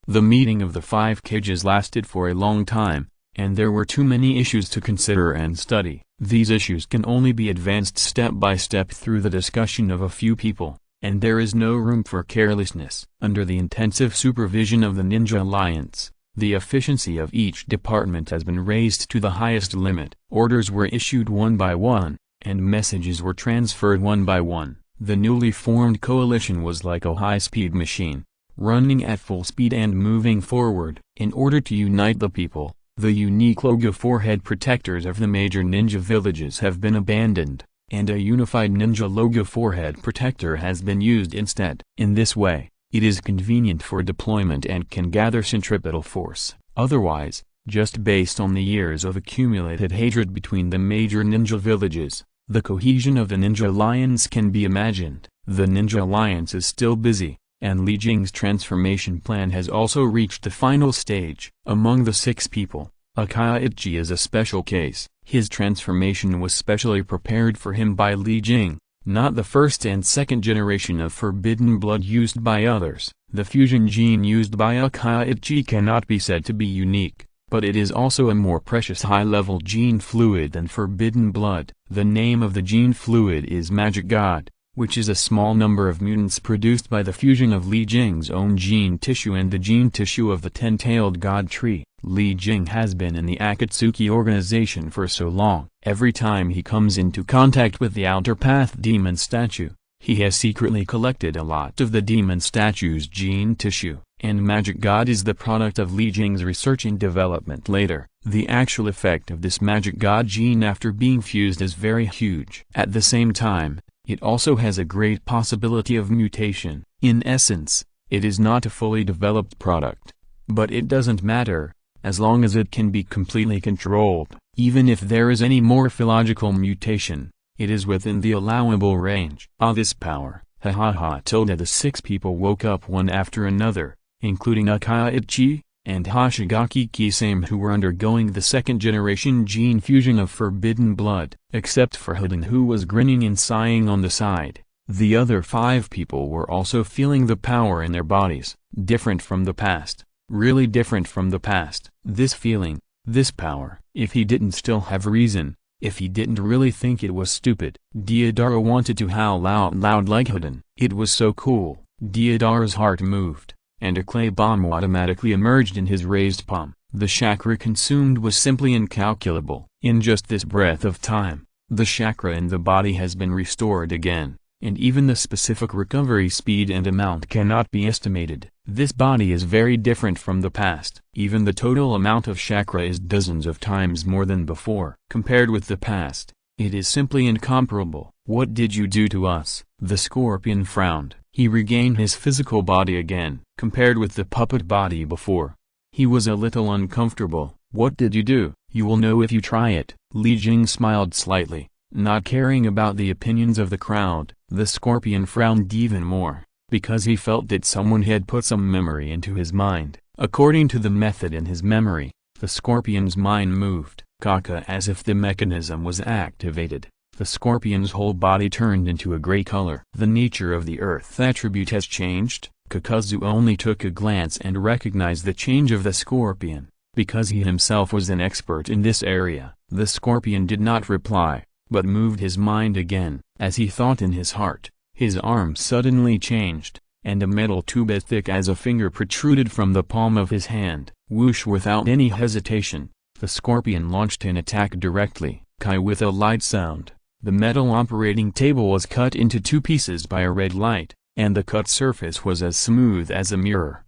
The meeting of the 5 cages lasted for a long time, and there were too many issues to consider and study. These issues can only be advanced step by step through the discussion of a few people, and there is no room for carelessness. Under the intensive supervision of the Ninja Alliance, the efficiency of each department has been raised to the highest limit. Orders were issued one by one, and messages were transferred one by one. The newly formed coalition was like a high-speed machine, running at full speed and moving forward. In order to unite the people, the unique logo forehead protectors of the major ninja villages have been abandoned, and a unified ninja logo forehead protector has been used instead. In this way, it is convenient for deployment and can gather centripetal force. Otherwise, just based on the years of accumulated hatred between the major ninja villages, the cohesion of the Ninja Alliance can be imagined. The Ninja Alliance is still busy, and Li Jing's transformation plan has also reached the final stage. Among the 6 people, Akaiichi is a special case. His transformation was specially prepared for him by Li Jing, not the first and second generation of forbidden blood used by others. The fusion gene used by Akaiichi cannot be said to be unique, but it is also a more precious high-level gene fluid than forbidden blood. The name of the gene fluid is Magic God, which is a small number of mutants produced by the fusion of Li Jing's own gene tissue and the gene tissue of the 10-tailed god tree. Li Jing has been in the Akatsuki organization for so long. Every time he comes into contact with the Outer Path demon statue, he has secretly collected a lot of the demon statue's gene tissue, and Magic God is the product of Li Jing's research and development later. The actual effect of this Magic God gene after being fused is very huge. At the same time, it also has a great possibility of mutation. In essence, it is not a fully developed product. But it doesn't matter, as long as it can be completely controlled. Even if there is any morphological mutation, it is within the allowable range. This power, The 6 people woke up one after another, including Akaiichi and Hoshigaki Kisame, who were undergoing the 2nd-generation gene fusion of forbidden blood. Except for Hiden, who was grinning and sighing on the side, the other 5 people were also feeling the power in their bodies. Different from the past. Really different from the past. This feeling, this power. If he didn't still have reason, if he didn't really think it was stupid, Deidara wanted to howl out loud like Hiden. It was so cool. Deidara's heart moved, and a clay bomb automatically emerged in his raised palm. The chakra consumed was simply incalculable. In just this breath of time, the chakra in the body has been restored again, and even the specific recovery speed and amount cannot be estimated. This body is very different from the past. Even the total amount of chakra is dozens of times more than before. Compared with the past, it is simply incomparable. What did you do to us? The scorpion frowned. He regained his physical body again. Compared with the puppet body before, he was a little uncomfortable. What did you do? You will know if you try it. Li Jing smiled slightly, not caring about the opinions of the crowd. The scorpion frowned even more, because he felt that someone had put some memory into his mind. According to the method in his memory, the scorpion's mind moved. Kaka, as if the mechanism was activated, the scorpion's whole body turned into a gray color. The nature of the earth attribute has changed. Kakazu only took a glance and recognized the change of the scorpion, because he himself was an expert in this area. The scorpion did not reply, but moved his mind again. As he thought in his heart, his arm suddenly changed, and a metal tube as thick as a finger protruded from the palm of his hand. Whoosh! Without any hesitation, the scorpion launched an attack directly. Kai, with a light sound, the metal operating table was cut into 2 pieces by a red light, and the cut surface was as smooth as a mirror.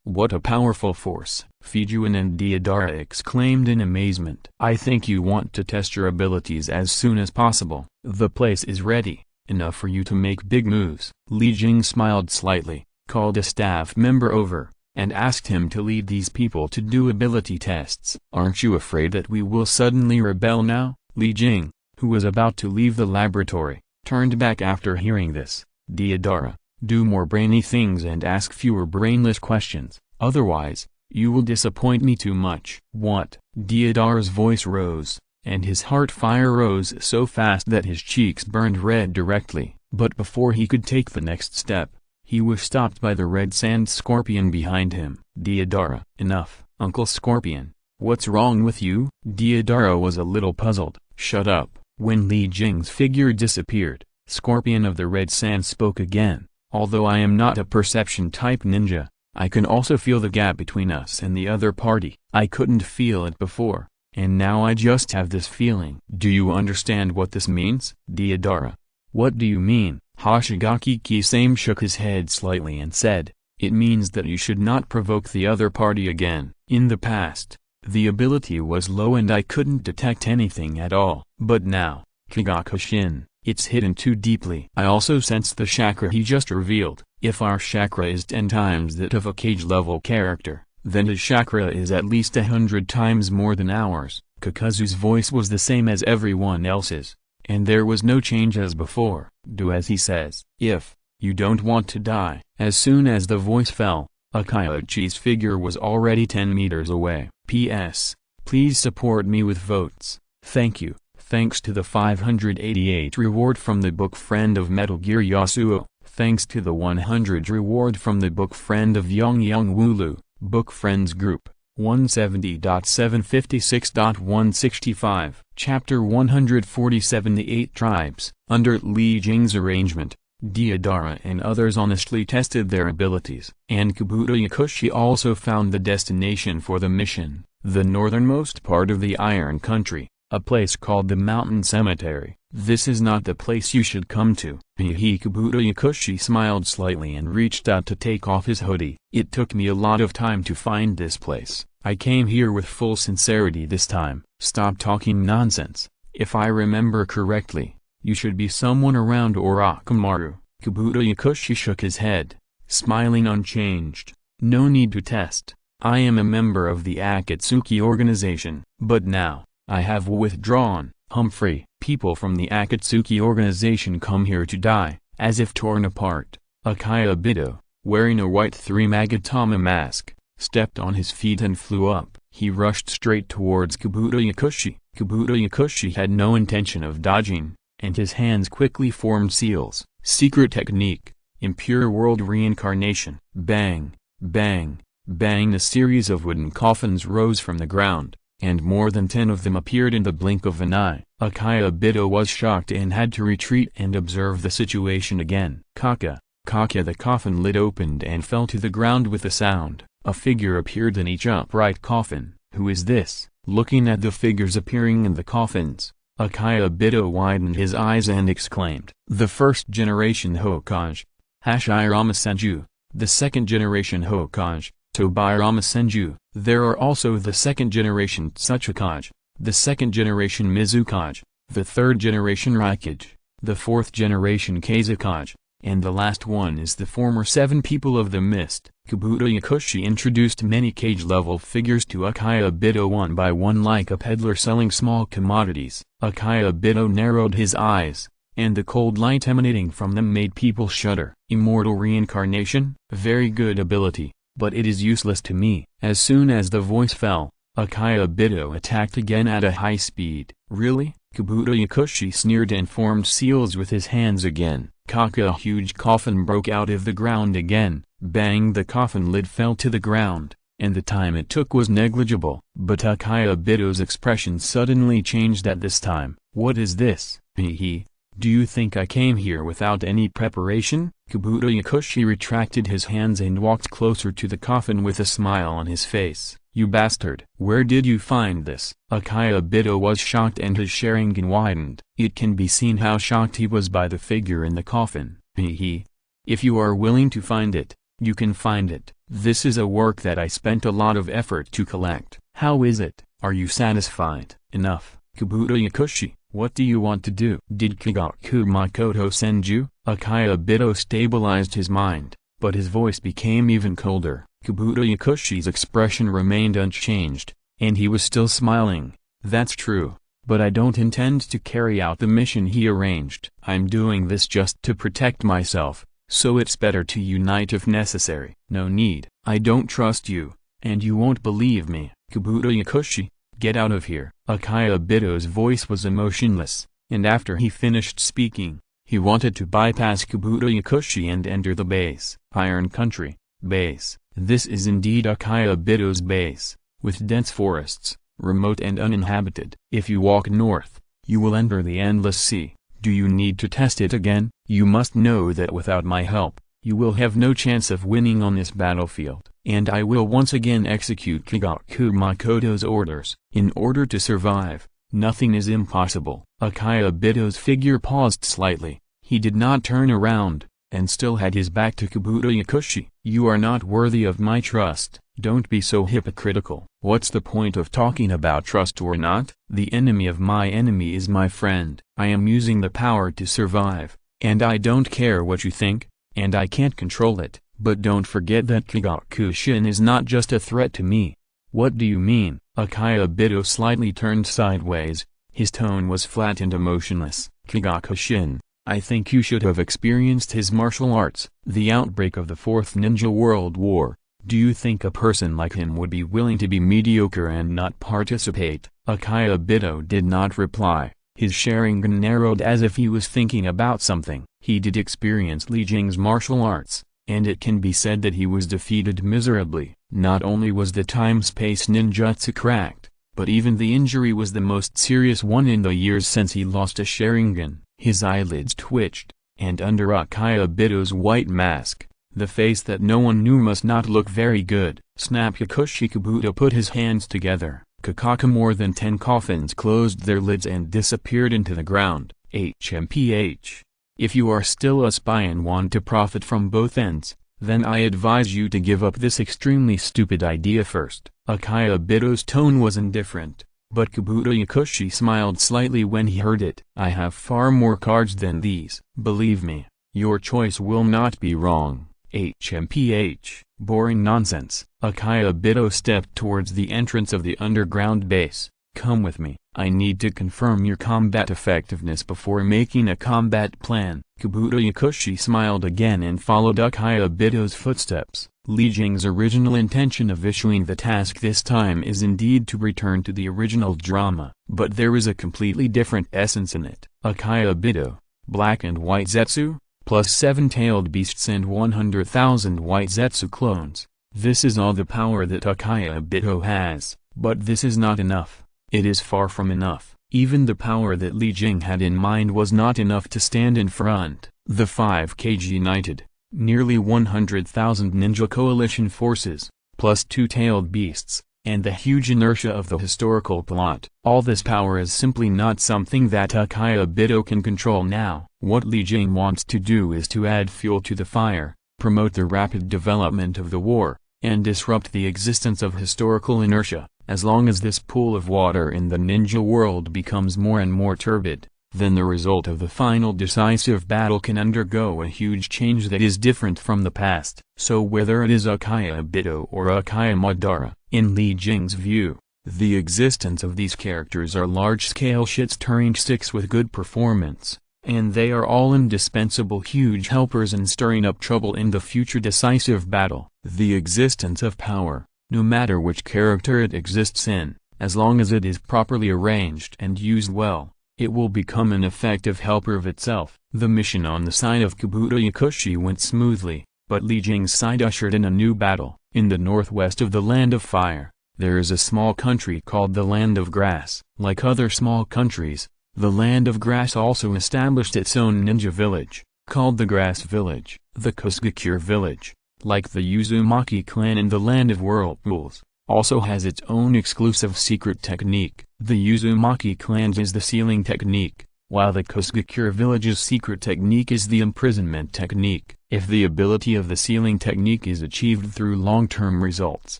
What a powerful force! Fijuan and Deidara exclaimed in amazement. I think you want to test your abilities as soon as possible. The place is ready, enough for you to make big moves. Li Jing smiled slightly, called a staff member over, and asked him to lead these people to do ability tests. Aren't you afraid that we will suddenly rebel now? Li Jing, who was about to leave the laboratory, turned back after hearing this. Deidara, do more brainy things and ask fewer brainless questions, otherwise, You will disappoint me too much. What? Deodara's voice rose, and his heart fire rose so fast that his cheeks burned red directly. But before he could take the next step, he was stopped by the red sand scorpion behind him. Deodara. Enough, Uncle Scorpion. What's wrong with you? Deodara was a little puzzled. Shut up. When Li Jing's figure disappeared, Scorpion of the Red Sand spoke again. Although I am not a perception-type ninja, I can also feel the gap between us and the other party. I couldn't feel it before, and now I just have this feeling. Do you understand what this means? Deodara. What do you mean? Hoshigaki Kisame shook his head slightly and said, it means that you should not provoke the other party again. In the past, the ability was low and I couldn't detect anything at all. But now, Kigakushin, it's hidden too deeply. I also sense the chakra he just revealed. If our chakra is 10 times that of a cage-level character, then his chakra is at least 100 times more than ours. Kakazu's voice was the same as everyone else's, and there was no change as before. Do as he says. If you don't want to die. As soon as the voice fell, Akaiuchi's figure was already 10 meters away. P.S. Please support me with votes. Thank you. Thanks to the 588 reward from the book Friend of Metal Gear Yasuo. Thanks to the 100 reward from the book Friend of Yang Wulu. Book Friends Group. 170.756.165. Chapter 147. The 8 Tribes. Under Li Jing's arrangement, Deodara and others honestly tested their abilities. And Kabuto Yakushi also found the destination for the mission, the northernmost part of the Iron Country, a place called the Mountain Cemetery. This is not the place you should come to. Kabuto Yakushi smiled slightly and reached out to take off his hoodie. It took me a lot of time to find this place. I came here with full sincerity this time. Stop talking nonsense. If I remember correctly, you should be someone around Orochimaru. Kabuto Yakushi shook his head, smiling unchanged. No need to test. I am a member of the Akatsuki organization. But now, I have withdrawn. Humphrey. People from the Akatsuki organization come here to die, as if torn apart. Akaiubido, wearing a white 3-magatama mask, stepped on his feet and flew up. He rushed straight towards Kabuto Yakushi. Kabuto Yakushi had no intention of dodging, and his hands quickly formed seals. Secret technique, impure world reincarnation. Bang, bang, bang. A series of wooden coffins rose from the ground, and more than 10 of them appeared in the blink of an eye. Akaiubido was shocked and had to retreat and observe the situation again. Kaka, the coffin lid opened and fell to the ground with a sound. A figure appeared in each upright coffin. Who is this? Looking at the figures appearing in the coffins, Akaiubido widened his eyes and exclaimed. The first generation Hokage, Hashirama Senju. The second generation Hokage, Tobirama Senju. There are also the second generation Tsuchikage, the second generation Mizukage, the third generation Raikage, the fourth generation Kazekage, and the last one is the former 7 people of the mist. Kabuto Yakushi introduced many cage-level figures to Akaiubido one by one like a peddler selling small commodities. Akaiubido narrowed his eyes, and the cold light emanating from them made people shudder. Immortal reincarnation? Very good ability, but it is useless to me. As soon as the voice fell, Akaiubido attacked again at a high speed. Really? Kabuto Yakushi sneered and formed seals with his hands again. Kaka, a huge coffin broke out of the ground again. Bang, the coffin lid fell to the ground, and the time it took was negligible. But Akaiubido's expression suddenly changed at this time. What is this? Hee. Do you think I came here without any preparation? Kabuto Yakushi retracted his hands and walked closer to the coffin with a smile on his face. You bastard! Where did you find this? Akaiubido was shocked and his Sharingan widened. It can be seen how shocked he was by the figure in the coffin. Hee. If you are willing to find it, you can find it. This is a work that I spent a lot of effort to collect. How is it? Are you satisfied? Enough. Kabuto Yakushi, what do you want to do? Did Kigaku Makoto send you? Akaiubido stabilized his mind, but his voice became even colder. Kabuto Yakushi's expression remained unchanged, and he was still smiling. That's true, but I don't intend to carry out the mission he arranged. I'm doing this just to protect myself, so it's better to unite if necessary. No need. I don't trust you. and you won't believe me. Kabuto Yakushi, get out of here. Akiyobito's voice was emotionless, and after he finished speaking, he wanted to bypass Kabuto Yakushi and enter the base. Iron Country, base. This is indeed Akiyobito's base, with dense forests, remote and uninhabited. If you walk north, you will enter the endless sea. Do you need to test it again? You must know that without my help, you will have no chance of winning on this battlefield. And I will once again execute Kigaku Makoto's orders. In order to survive, nothing is impossible. Akiyobito's figure paused slightly. He did not turn around, and still had his back to Kabuto Yakushi. You are not worthy of my trust. Don't be so hypocritical. What's the point of talking about trust or not? The enemy of my enemy is my friend. I am using the power to survive, and I don't care what you think, and I can't control it. But don't forget that Kigaku-shin is not just a threat to me. What do you mean? Akiyobito slightly turned sideways. His tone was flat and emotionless. Kigaku-shin, I think you should have experienced his martial arts. The outbreak of the Fourth Ninja World War. Do you think a person like him would be willing to be mediocre and not participate? Akiyobito did not reply. His Sharingan narrowed as if he was thinking about something. He did experience Li Jing's martial arts, and it can be said that he was defeated miserably. Not only was the time-space ninjutsu cracked, but even the injury was the most serious one in the years since he lost a Sharingan. His eyelids twitched, and under Akiyobito's white mask, the face that no one knew must not look very good. Snap! Yakushi Kabuto put his hands together. Kakaka more than 10 coffins closed their lids and disappeared into the ground. HMPH. If you are still a spy and want to profit from both ends, then I advise you to give up this extremely stupid idea first. Akiyobito's tone was indifferent, but Kabuto Yakushi smiled slightly when he heard it. I have far more cards than these. Believe me, your choice will not be wrong. HMPH. Boring nonsense. Akiyobito stepped towards the entrance of the underground base. Come with me. I need to confirm your combat effectiveness before making a combat plan. Kabuto Yakushi smiled again and followed Akiyobito's footsteps. Li Jing's original intention of issuing the task this time is indeed to return to the original drama, but there is a completely different essence in it. Akiyobito, black and white Zetsu, plus 7-tailed beasts and 100,000 white Zetsu clones. This is all the power that Akiyobito has, but this is not enough. It is far from enough. Even the power that Li Jing had in mind was not enough to stand in front. The 5Kg united, nearly 100,000 ninja coalition forces, plus 2-tailed beasts, and the huge inertia of the historical plot. All this power is simply not something that Akiyobito can control now. What Li Jing wants to do is to add fuel to the fire, promote the rapid development of the war, and disrupt the existence of historical inertia. As long as this pool of water in the ninja world becomes more and more turbid, then the result of the final decisive battle can undergo a huge change that is different from the past. So whether it is Akiyobito or Akimadara, in Li Jing's view, the existence of these characters are large-scale shit-stirring sticks with good performance, and they are all indispensable huge helpers in stirring up trouble in the future decisive battle. The existence of power, no matter which character it exists in, as long as it is properly arranged and used well, it will become an effective helper of itself. The mission on the side of Kabuto Yakushi went smoothly, but Li Jing's side ushered in a new battle. In the northwest of the Land of Fire, there is a small country called the Land of Grass. Like other small countries, the Land of Grass also established its own ninja village, called the Grass Village. The Kusgakure Village, like the Uzumaki clan in the Land of Whirlpools, also has its own exclusive secret technique. The Uzumaki clan's is the sealing technique, while the Kusgakure village's secret technique is the imprisonment technique. If the ability of the sealing technique is achieved through long-term results,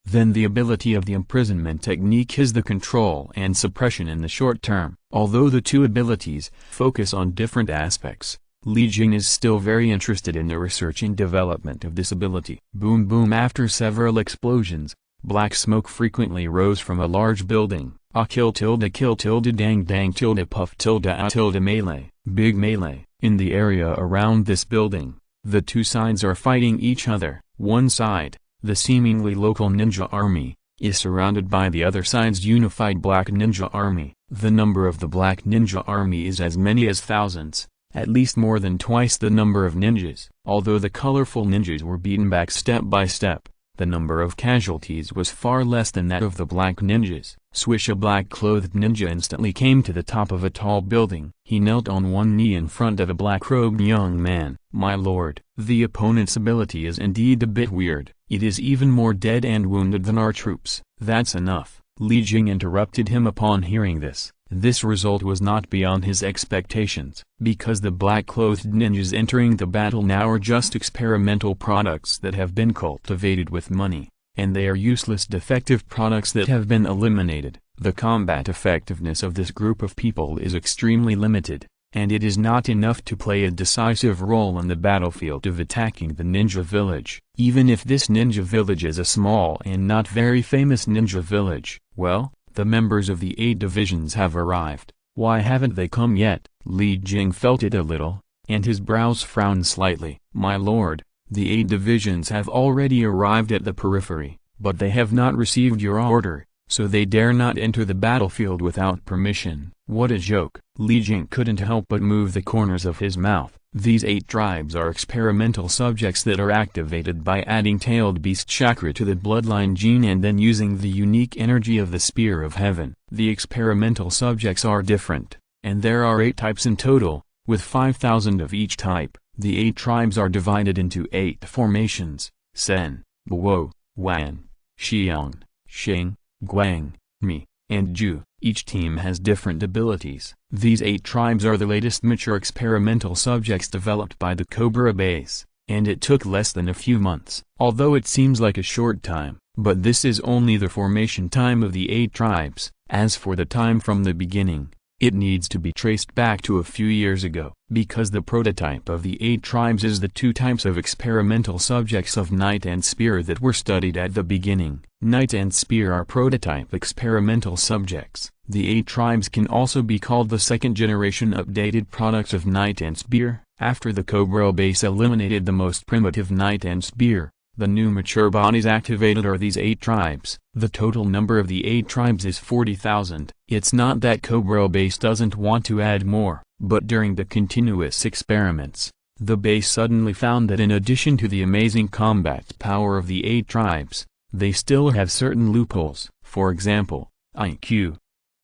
then the ability of the imprisonment technique is the control and suppression in the short term. Although the two abilities focus on different aspects, Li Jing is still very interested in the research and development of this ability. Boom boom. After several explosions, black smoke frequently rose from a large building. Kill tilde dang dang tilde puff tilde a tilde melee. Big melee. In the area around this building, the two sides are fighting each other. One side, the seemingly local ninja army, is surrounded by the other side's unified black ninja army. The number of the black ninja army is as many as thousands, at least more than twice the number of ninjas. Although the colorful ninjas were beaten back step by step, the number of casualties was far less than that of the black ninjas. Swish! A black-clothed ninja instantly came to the top of a tall building. He knelt on one knee in front of a black-robed young man. "My lord, the opponent's ability is indeed a bit weird. It is even more dead and wounded than our troops." "That's enough," Li Jing interrupted him upon hearing this. This result was not beyond his expectations, because the black-clothed ninjas entering the battle now are just experimental products that have been cultivated with money, and they are useless defective products that have been eliminated. The combat effectiveness of this group of people is extremely limited, and it is not enough to play a decisive role in the battlefield of attacking the ninja village. Even if this ninja village is a small and not very famous ninja village, well, the members of the 8 divisions have arrived. Why haven't they come yet? Li Jing felt it a little, and his brows frowned slightly. "My lord, the 8 divisions have already arrived at the periphery, but they have not received your order, so they dare not enter the battlefield without permission." What a joke! Li Jing couldn't help but move the corners of his mouth. These 8 tribes are experimental subjects that are activated by adding tailed beast chakra to the bloodline gene and then using the unique energy of the Spear of Heaven. The experimental subjects are different, and there are 8 types in total, with 5,000 of each type. The 8 tribes are divided into 8 formations: Sen, Bo, Wan, Xiang, Xing, Guang, Mi, and Ju. Each team has different abilities. These 8 tribes are the latest mature experimental subjects developed by the Cobra base, and it took less than a few months. Although it seems like a short time, but this is only the formation time of the 8 tribes. As for the time from the beginning, it needs to be traced back to a few years ago, because the prototype of the 8 tribes is the 2 types of experimental subjects of Knight and Spear that were studied at the beginning. Knight and Spear are prototype experimental subjects. The 8 tribes can also be called the second-generation updated products of Knight and Spear. After the Cobra base eliminated the most primitive Knight and Spear, the new mature bodies activated are these 8 tribes. The total number of the 8 tribes is 40,000. It's not that Cobra base doesn't want to add more, but during the continuous experiments, the base suddenly found that in addition to the amazing combat power of the 8 tribes, they still have certain loopholes. For example, IQ.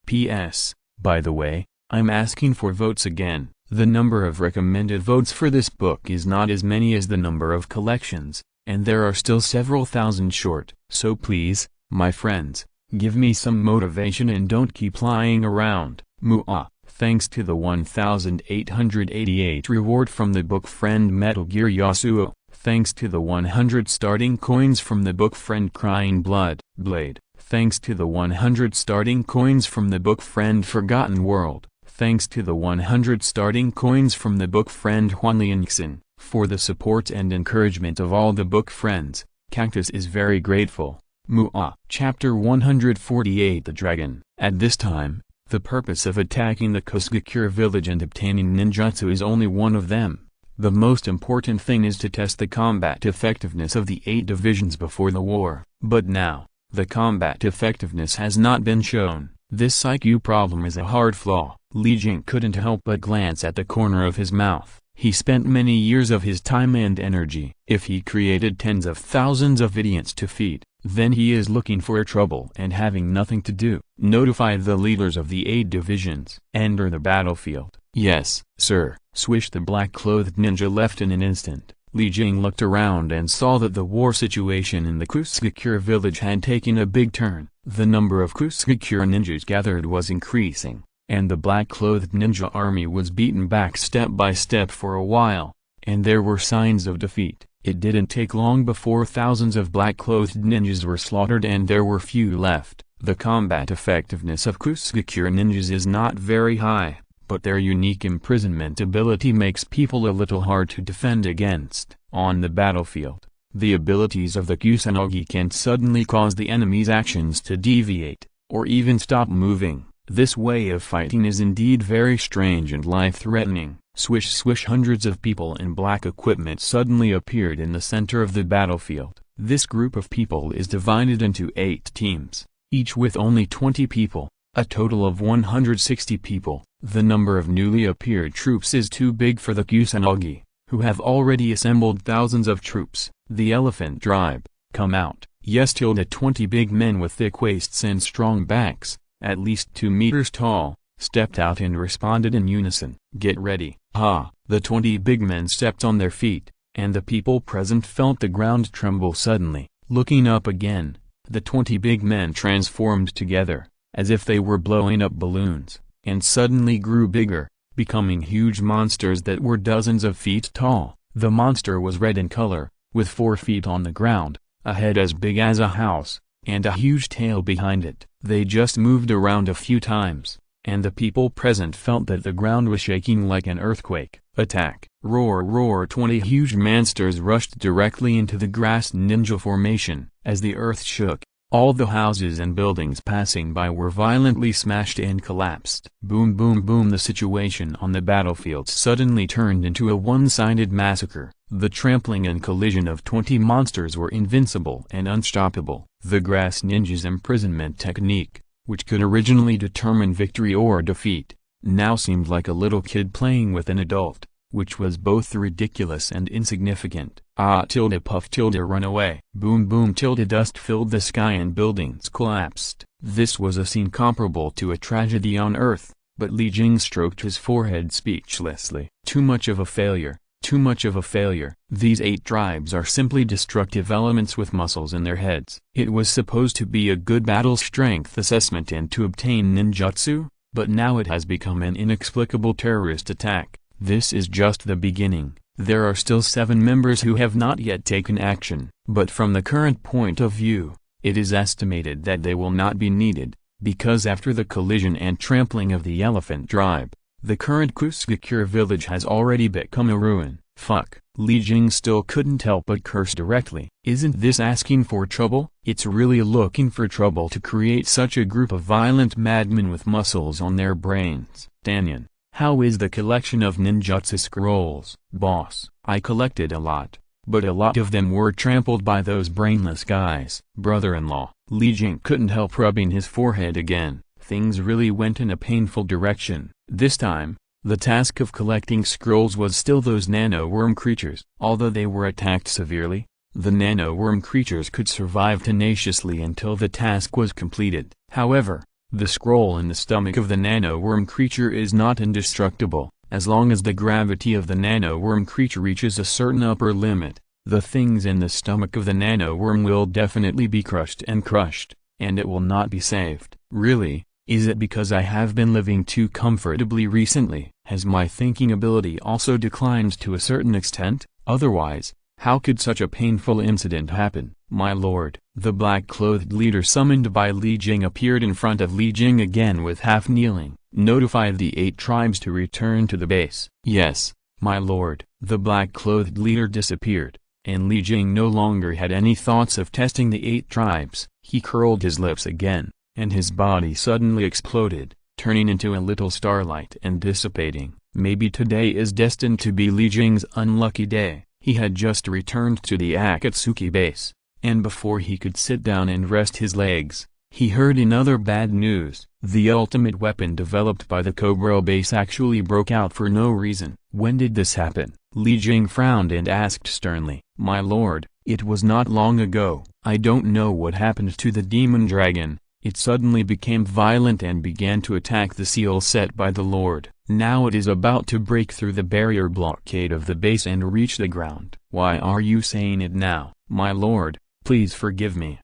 P.S. By the way, I'm asking for votes again. The number of recommended votes for this book is not as many as the number of collections, and there are still several thousand short. So please, my friends, give me some motivation and don't keep lying around. Muah. Thanks to the 1,888 reward from the book friend Metal Gear Yasuo. Thanks to the 100 starting coins from the book friend Crying Blood Blade. Thanks to the 100 starting coins from the book friend Forgotten World. Thanks to the 100 starting coins from the book friend Huanlianxin. For the support and encouragement of all the book friends, Cactus is very grateful. Muah. Chapter 148 The Dragon. At this time, the purpose of attacking the Kusgakure village and obtaining ninjutsu is only one of them. The most important thing is to test the combat effectiveness of the 8 divisions before the war. But now, the combat effectiveness has not been shown. This IQ problem is a hard flaw. Li Jing couldn't help but glance at the corner of his mouth. He spent many years of his time and energy. If he created tens of thousands of idiots to feed, then he is looking for trouble and having nothing to do. Notify the leaders of the 8 divisions. Enter the battlefield. Yes, sir. Swish! The black-clothed ninja left in an instant. Li Jing looked around and saw that the war situation in the Kusgakure village had taken a big turn. The number of Kusgakure ninjas gathered was increasing, and the black-clothed ninja army was beaten back step by step for a while, and there were signs of defeat. It didn't take long before thousands of black-clothed ninjas were slaughtered and there were few left. The combat effectiveness of Kusgakure ninjas is not very high, but their unique imprisonment ability makes people a little hard to defend against. On the battlefield, the abilities of the Kusanagi can suddenly cause the enemy's actions to deviate, or even stop moving. This way of fighting is indeed very strange and life-threatening. Swish swish! Hundreds of people in black equipment suddenly appeared in the center of the battlefield. This group of people is divided into 8 teams, each with only 20 people, a total of 160 people. The number of newly appeared troops is too big for the Kusanagi, who have already assembled thousands of troops. The elephant tribe, come out. Yes, 20 big men with thick waists and strong backs, at least 2 meters tall, stepped out and responded in unison. Get ready. Ha! The 20 big men stepped on their feet, and the people present felt the ground tremble suddenly. Looking up again, the 20 big men transformed together, as if they were blowing up balloons, and suddenly grew bigger, becoming huge monsters that were dozens of feet tall. The monster was red in color, with 4 feet on the ground, a head as big as a house, and a huge tail behind it. They just moved around a few times, and the people present felt that the ground was shaking like an earthquake. Attack! Roar, roar! 20 huge monsters rushed directly into the grass ninja formation. As the earth shook, all the houses and buildings passing by were violently smashed and collapsed. Boom, boom, boom! The situation on the battlefield suddenly turned into a one-sided massacre. The trampling and collision of 20 monsters were invincible and unstoppable. The grass ninja's imprisonment technique, which could originally determine victory or defeat, now seemed like a little kid playing with an adult, which was both ridiculous and insignificant. Ah! Puff! Run away! Boom, boom! Dust filled the sky and buildings collapsed. This was a scene comparable to a tragedy on Earth, but Li Jing stroked his forehead speechlessly. Too much of a failure. Too much of a failure. These 8 tribes are simply destructive elements with muscles in their heads. It was supposed to be a good battle strength assessment and to obtain ninjutsu, but now it has become an inexplicable terrorist attack. This is just the beginning. There are still 7 members who have not yet taken action, but from the current point of view, it is estimated that they will not be needed, because after the collision and trampling of the elephant tribe, the current Kusgakure village has already become a ruin. Fuck. Li Jing still couldn't help but curse directly. Isn't this asking for trouble? It's really looking for trouble to create such a group of violent madmen with muscles on their brains. Danyan, how is the collection of ninjutsu scrolls? Boss, I collected a lot, but a lot of them were trampled by those brainless guys. Brother-in-law. Li Jing couldn't help rubbing his forehead again. Things really went in a painful direction. This time, the task of collecting scrolls was still those nano-worm creatures. Although they were attacked severely, the nano-worm creatures could survive tenaciously until the task was completed. However, the scroll in the stomach of the nano-worm creature is not indestructible. As long as the gravity of the nano-worm creature reaches a certain upper limit, the things in the stomach of the nano-worm will definitely be crushed, and it will not be saved. Really? Is it because I have been living too comfortably recently? Has my thinking ability also declined to a certain extent? Otherwise, how could such a painful incident happen? My lord. The black-clothed leader summoned by Li Jing appeared in front of Li Jing again with half-kneeling. Notify the 8 tribes to return to the base. Yes, my lord. The black-clothed leader disappeared, and Li Jing no longer had any thoughts of testing the 8 tribes. He curled his lips again, and his body suddenly exploded, turning into a little starlight and dissipating. Maybe today is destined to be Li Jing's unlucky day. He had just returned to the Akatsuki base, and before he could sit down and rest his legs, he heard another bad news. The ultimate weapon developed by the Cobra base actually broke out for no reason. When did this happen? Li Jing frowned and asked sternly. My lord, it was not long ago. I don't know what happened to the demon dragon. It suddenly became violent and began to attack the seal set by the Lord. Now it is about to break through the barrier blockade of the base and reach the ground. Why are you saying it now? My lord, please forgive me.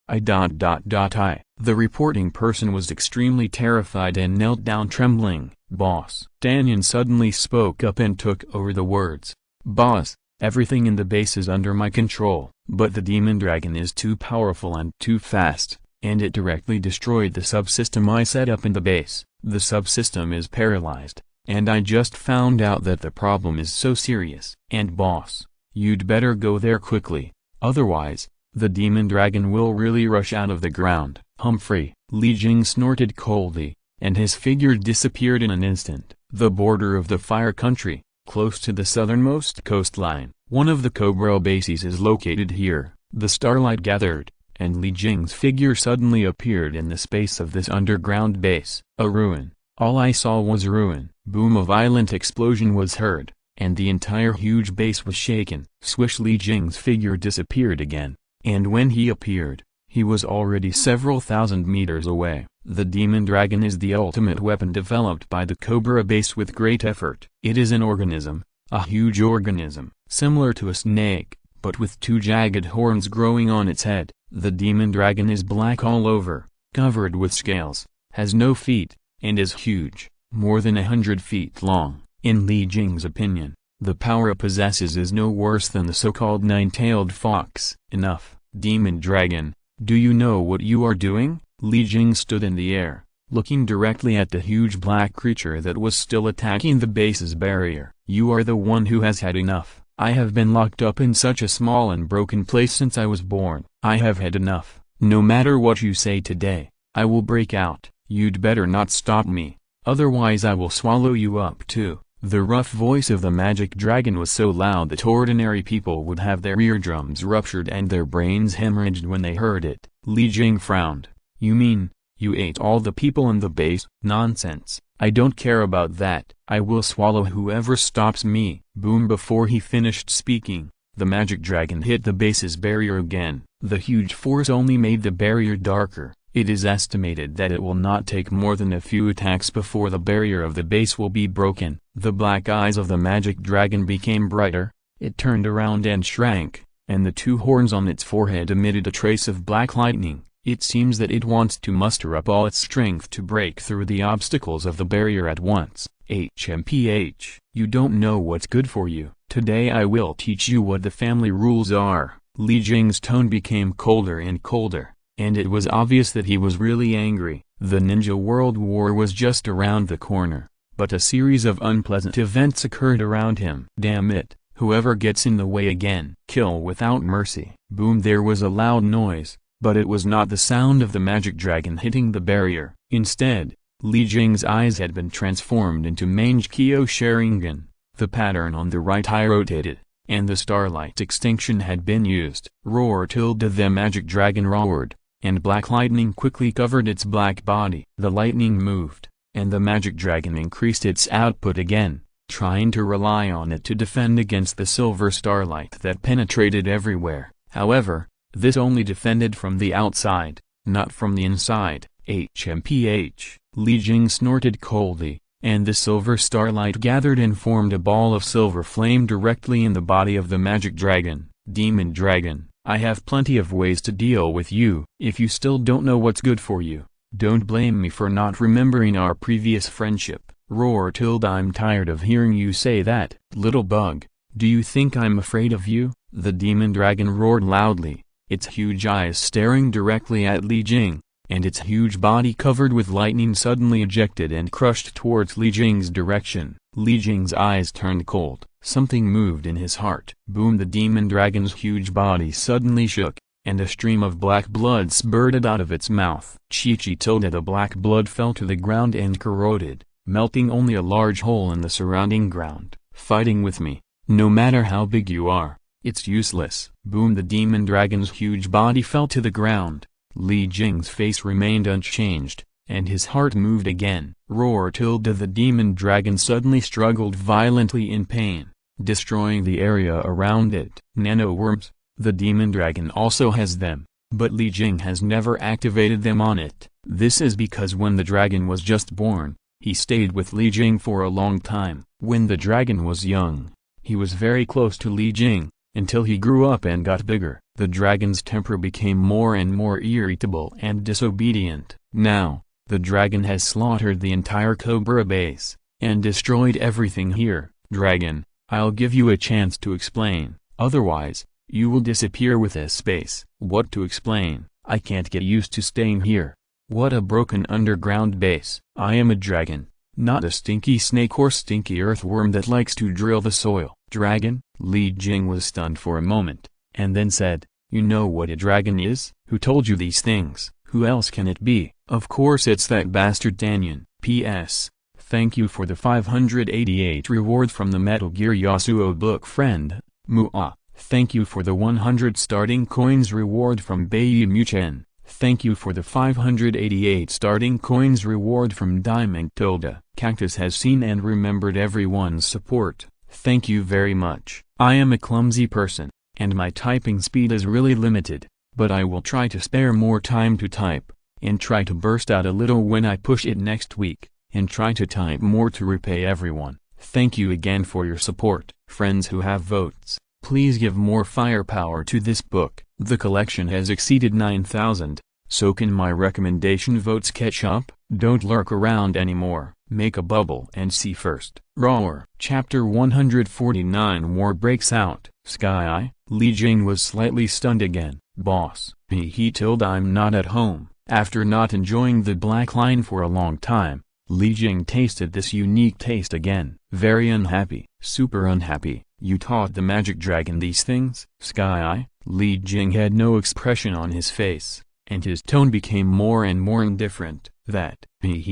The reporting person was extremely terrified and knelt down trembling. Boss. Danyan suddenly spoke up and took over the words. Boss, everything in the base is under my control, but the demon dragon is too powerful and too fast, and it directly destroyed the subsystem I set up in the base. The subsystem is paralyzed, and I just found out that the problem is so serious. And boss, you'd better go there quickly, otherwise, the demon dragon will really rush out of the ground. Humphrey. Li Jing snorted coldly, and his figure disappeared in an instant. The border of the Fire Country, close to the southernmost coastline. One of the Cobra bases is located here. The starlight gathered, and Li Jing's figure suddenly appeared in the space of this underground base. A ruin. All I saw was ruin. Boom! A violent explosion was heard, and the entire huge base was shaken. Swish! Li Jing's figure disappeared again, and when he appeared, he was already several thousand meters away. The demon dragon is the ultimate weapon developed by the Cobra base with great effort. It is an organism, a huge organism, similar to a snake, but with two jagged horns growing on its head. The demon dragon is black all over, covered with scales, has no feet, and is huge, more than 100 feet long. In Li Jing's opinion, the power it possesses is no worse than the so-called nine-tailed fox. Enough, demon dragon, do you know what you are doing? Li Jing stood in the air, looking directly at the huge black creature that was still attacking the base's barrier. You are the one who has had enough. I have been locked up in such a small and broken place since I was born. I have had enough. No matter what you say today, I will break out. You'd better not stop me, otherwise I will swallow you up too. The rough voice of the magic dragon was so loud that ordinary people would have their eardrums ruptured and their brains hemorrhaged when they heard it. Li Jing frowned. You mean, you ate all the people in the base? Nonsense. I don't care about that. I will swallow whoever stops me. Boom! Before he finished speaking, the magic dragon hit the base's barrier again. The huge force only made the barrier darker. It is estimated that it will not take more than a few attacks before the barrier of the base will be broken. The black eyes of the magic dragon became brighter, it turned around and shrank, and the two horns on its forehead emitted a trace of black lightning. It seems that it wants to muster up all its strength to break through the obstacles of the barrier at once. HMPH. You don't know what's good for you. Today I will teach you what the family rules are. Li Jing's tone became colder and colder, and it was obvious that he was really angry. The Ninja World War was just around the corner, but a series of unpleasant events occurred around him. Damn it, whoever gets in the way again, kill without mercy. Boom! There was a loud noise, but it was not the sound of the magic dragon hitting the barrier. Instead, Li Jing's eyes had been transformed into Mangekyo Sharingan. The pattern on the right eye rotated, and the starlight extinction had been used. Roar! The magic dragon roared, and black lightning quickly covered its black body. The lightning moved, and the magic dragon increased its output again, trying to rely on it to defend against the silver starlight that penetrated everywhere. However, this only defended from the outside, not from the inside. HMPH. Li Jing snorted coldly, and the silver starlight gathered and formed a ball of silver flame directly in the body of the magic dragon. Demon dragon, I have plenty of ways to deal with you. If you still don't know what's good for you, don't blame me for not remembering our previous friendship. Roar! I'm tired of hearing you say that. Little bug, do you think I'm afraid of you? The demon dragon roared loudly, its huge eyes staring directly at Li Jing, and its huge body covered with lightning suddenly ejected and crushed towards Li Jing's direction. Li Jing's eyes turned cold. Something moved in his heart. Boom! The demon dragon's huge body suddenly shook, and a stream of black blood spurted out of its mouth. The black blood fell to the ground and corroded, melting only a large hole in the surrounding ground. Fighting with me, no matter how big you are, it's useless. Boom! The demon dragon's huge body fell to the ground. Li Jing's face remained unchanged, and his heart moved again. Roar! The demon dragon suddenly struggled violently in pain, destroying the area around it. Nanoworms, the demon dragon also has them, but Li Jing has never activated them on it. This is because when the dragon was just born, he stayed with Li Jing for a long time. When the dragon was young, he was very close to Li Jing, until he grew up and got bigger. The dragon's temper became more and more irritable and disobedient. Now, the dragon has slaughtered the entire Cobra base, and destroyed everything here. Dragon, I'll give you a chance to explain, otherwise, you will disappear with this space. What to explain? I can't get used to staying here. What a broken underground base. I am a dragon, not a stinky snake or stinky earthworm that likes to drill the soil. Dragon? Li Jing was stunned for a moment, and then said, you know what a dragon is? Who told you these things? Who else can it be? Of course it's that bastard Danyan. P.S. Thank you for the 588 reward from the Metal Gear Yasuo book friend. Muah. Thank you for the 100 starting coins reward from Bai Muchen. Thank you for the 588 starting coins reward from Diamond Tilda. Cactus has seen and remembered everyone's support. Thank you very much. I am a clumsy person, and my typing speed is really limited, but I will try to spare more time to type, and try to burst out a little when I push it next week, and try to type more to repay everyone. Thank you again for your support. Friends who have votes, please give more firepower to this book. The collection has exceeded 9,000, so can my recommendation votes catch up? Don't lurk around anymore, make a bubble and see first. Roar. Chapter 149. War breaks out. Sky. Li Jing was slightly stunned again. Boss. He told I'm not at home. After not enjoying the black line for a long time, Li Jing tasted this unique taste again. Very unhappy. Super unhappy. You taught the magic dragon these things? Sky. Li Jing had no expression on his face, and his tone became more and more indifferent. That,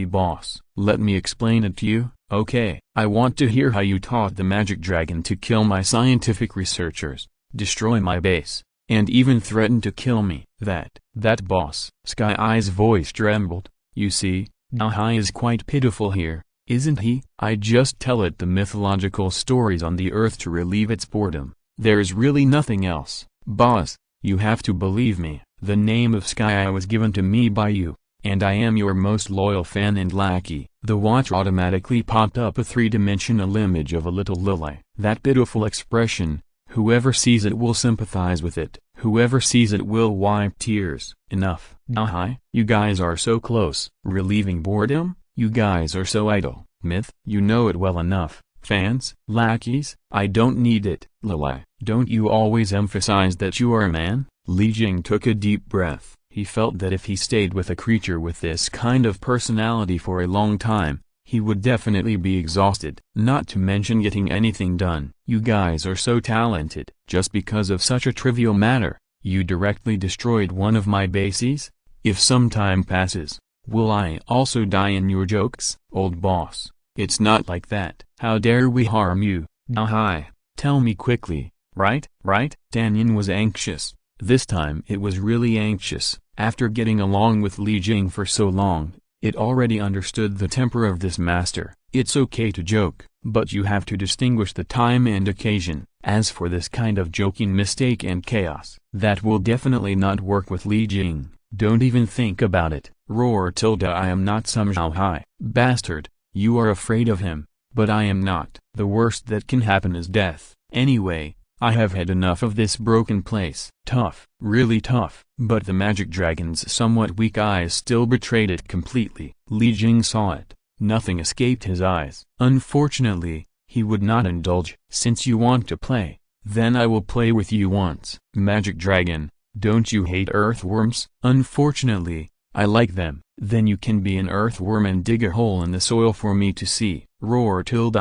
boss. Let me explain it to you. Okay. I want to hear how you taught the magic dragon to kill my scientific researchers, destroy my base, and even threaten to kill me. That boss. Sky-Eye's voice trembled. You see, Shanghai is quite pitiful here, isn't he? I just tell it the mythological stories on the earth to relieve its boredom. There's really nothing else. Boss, you have to believe me. The name of Sky-Eye was given to me by you, and I am your most loyal fan and lackey. The watch automatically popped up a three-dimensional image of a little lily. That pitiful expression, whoever sees it will sympathize with it. Whoever sees it will wipe tears. Enough. Shanghai, you guys are so close. Relieving boredom? You guys are so idle. Myth, you know it well enough. Fans, lackeys, I don't need it. Lily, don't you always emphasize that you are a man? Li Jing took a deep breath. He felt that if he stayed with a creature with this kind of personality for a long time, he would definitely be exhausted. Not to mention getting anything done. You guys are so talented. Just because of such a trivial matter, you directly destroyed one of my bases? If some time passes, will I also die in your jokes? Old boss, it's not like that. How dare we harm you? Shanghai, tell me quickly. Right? Danyan was anxious. This time it was really anxious. After getting along with Li Jing for so long, it already understood the temper of this master. It's okay to joke, but you have to distinguish the time and occasion. As for this kind of joking mistake and chaos, that will definitely not work with Li Jing. Don't even think about it. Roar tilde I am not some Shanghai bastard. You are afraid of him, but I am not. The worst that can happen is death. Anyway, I have had enough of this broken place. Tough, really tough. But the magic dragon's somewhat weak eyes still betrayed it completely. Li Jing saw it. Nothing escaped his eyes. Unfortunately, he would not indulge. Since you want to play, then I will play with you once. Magic dragon, don't you hate earthworms? Unfortunately, I like them. Then you can be an earthworm and dig a hole in the soil for me to see. Roar tilde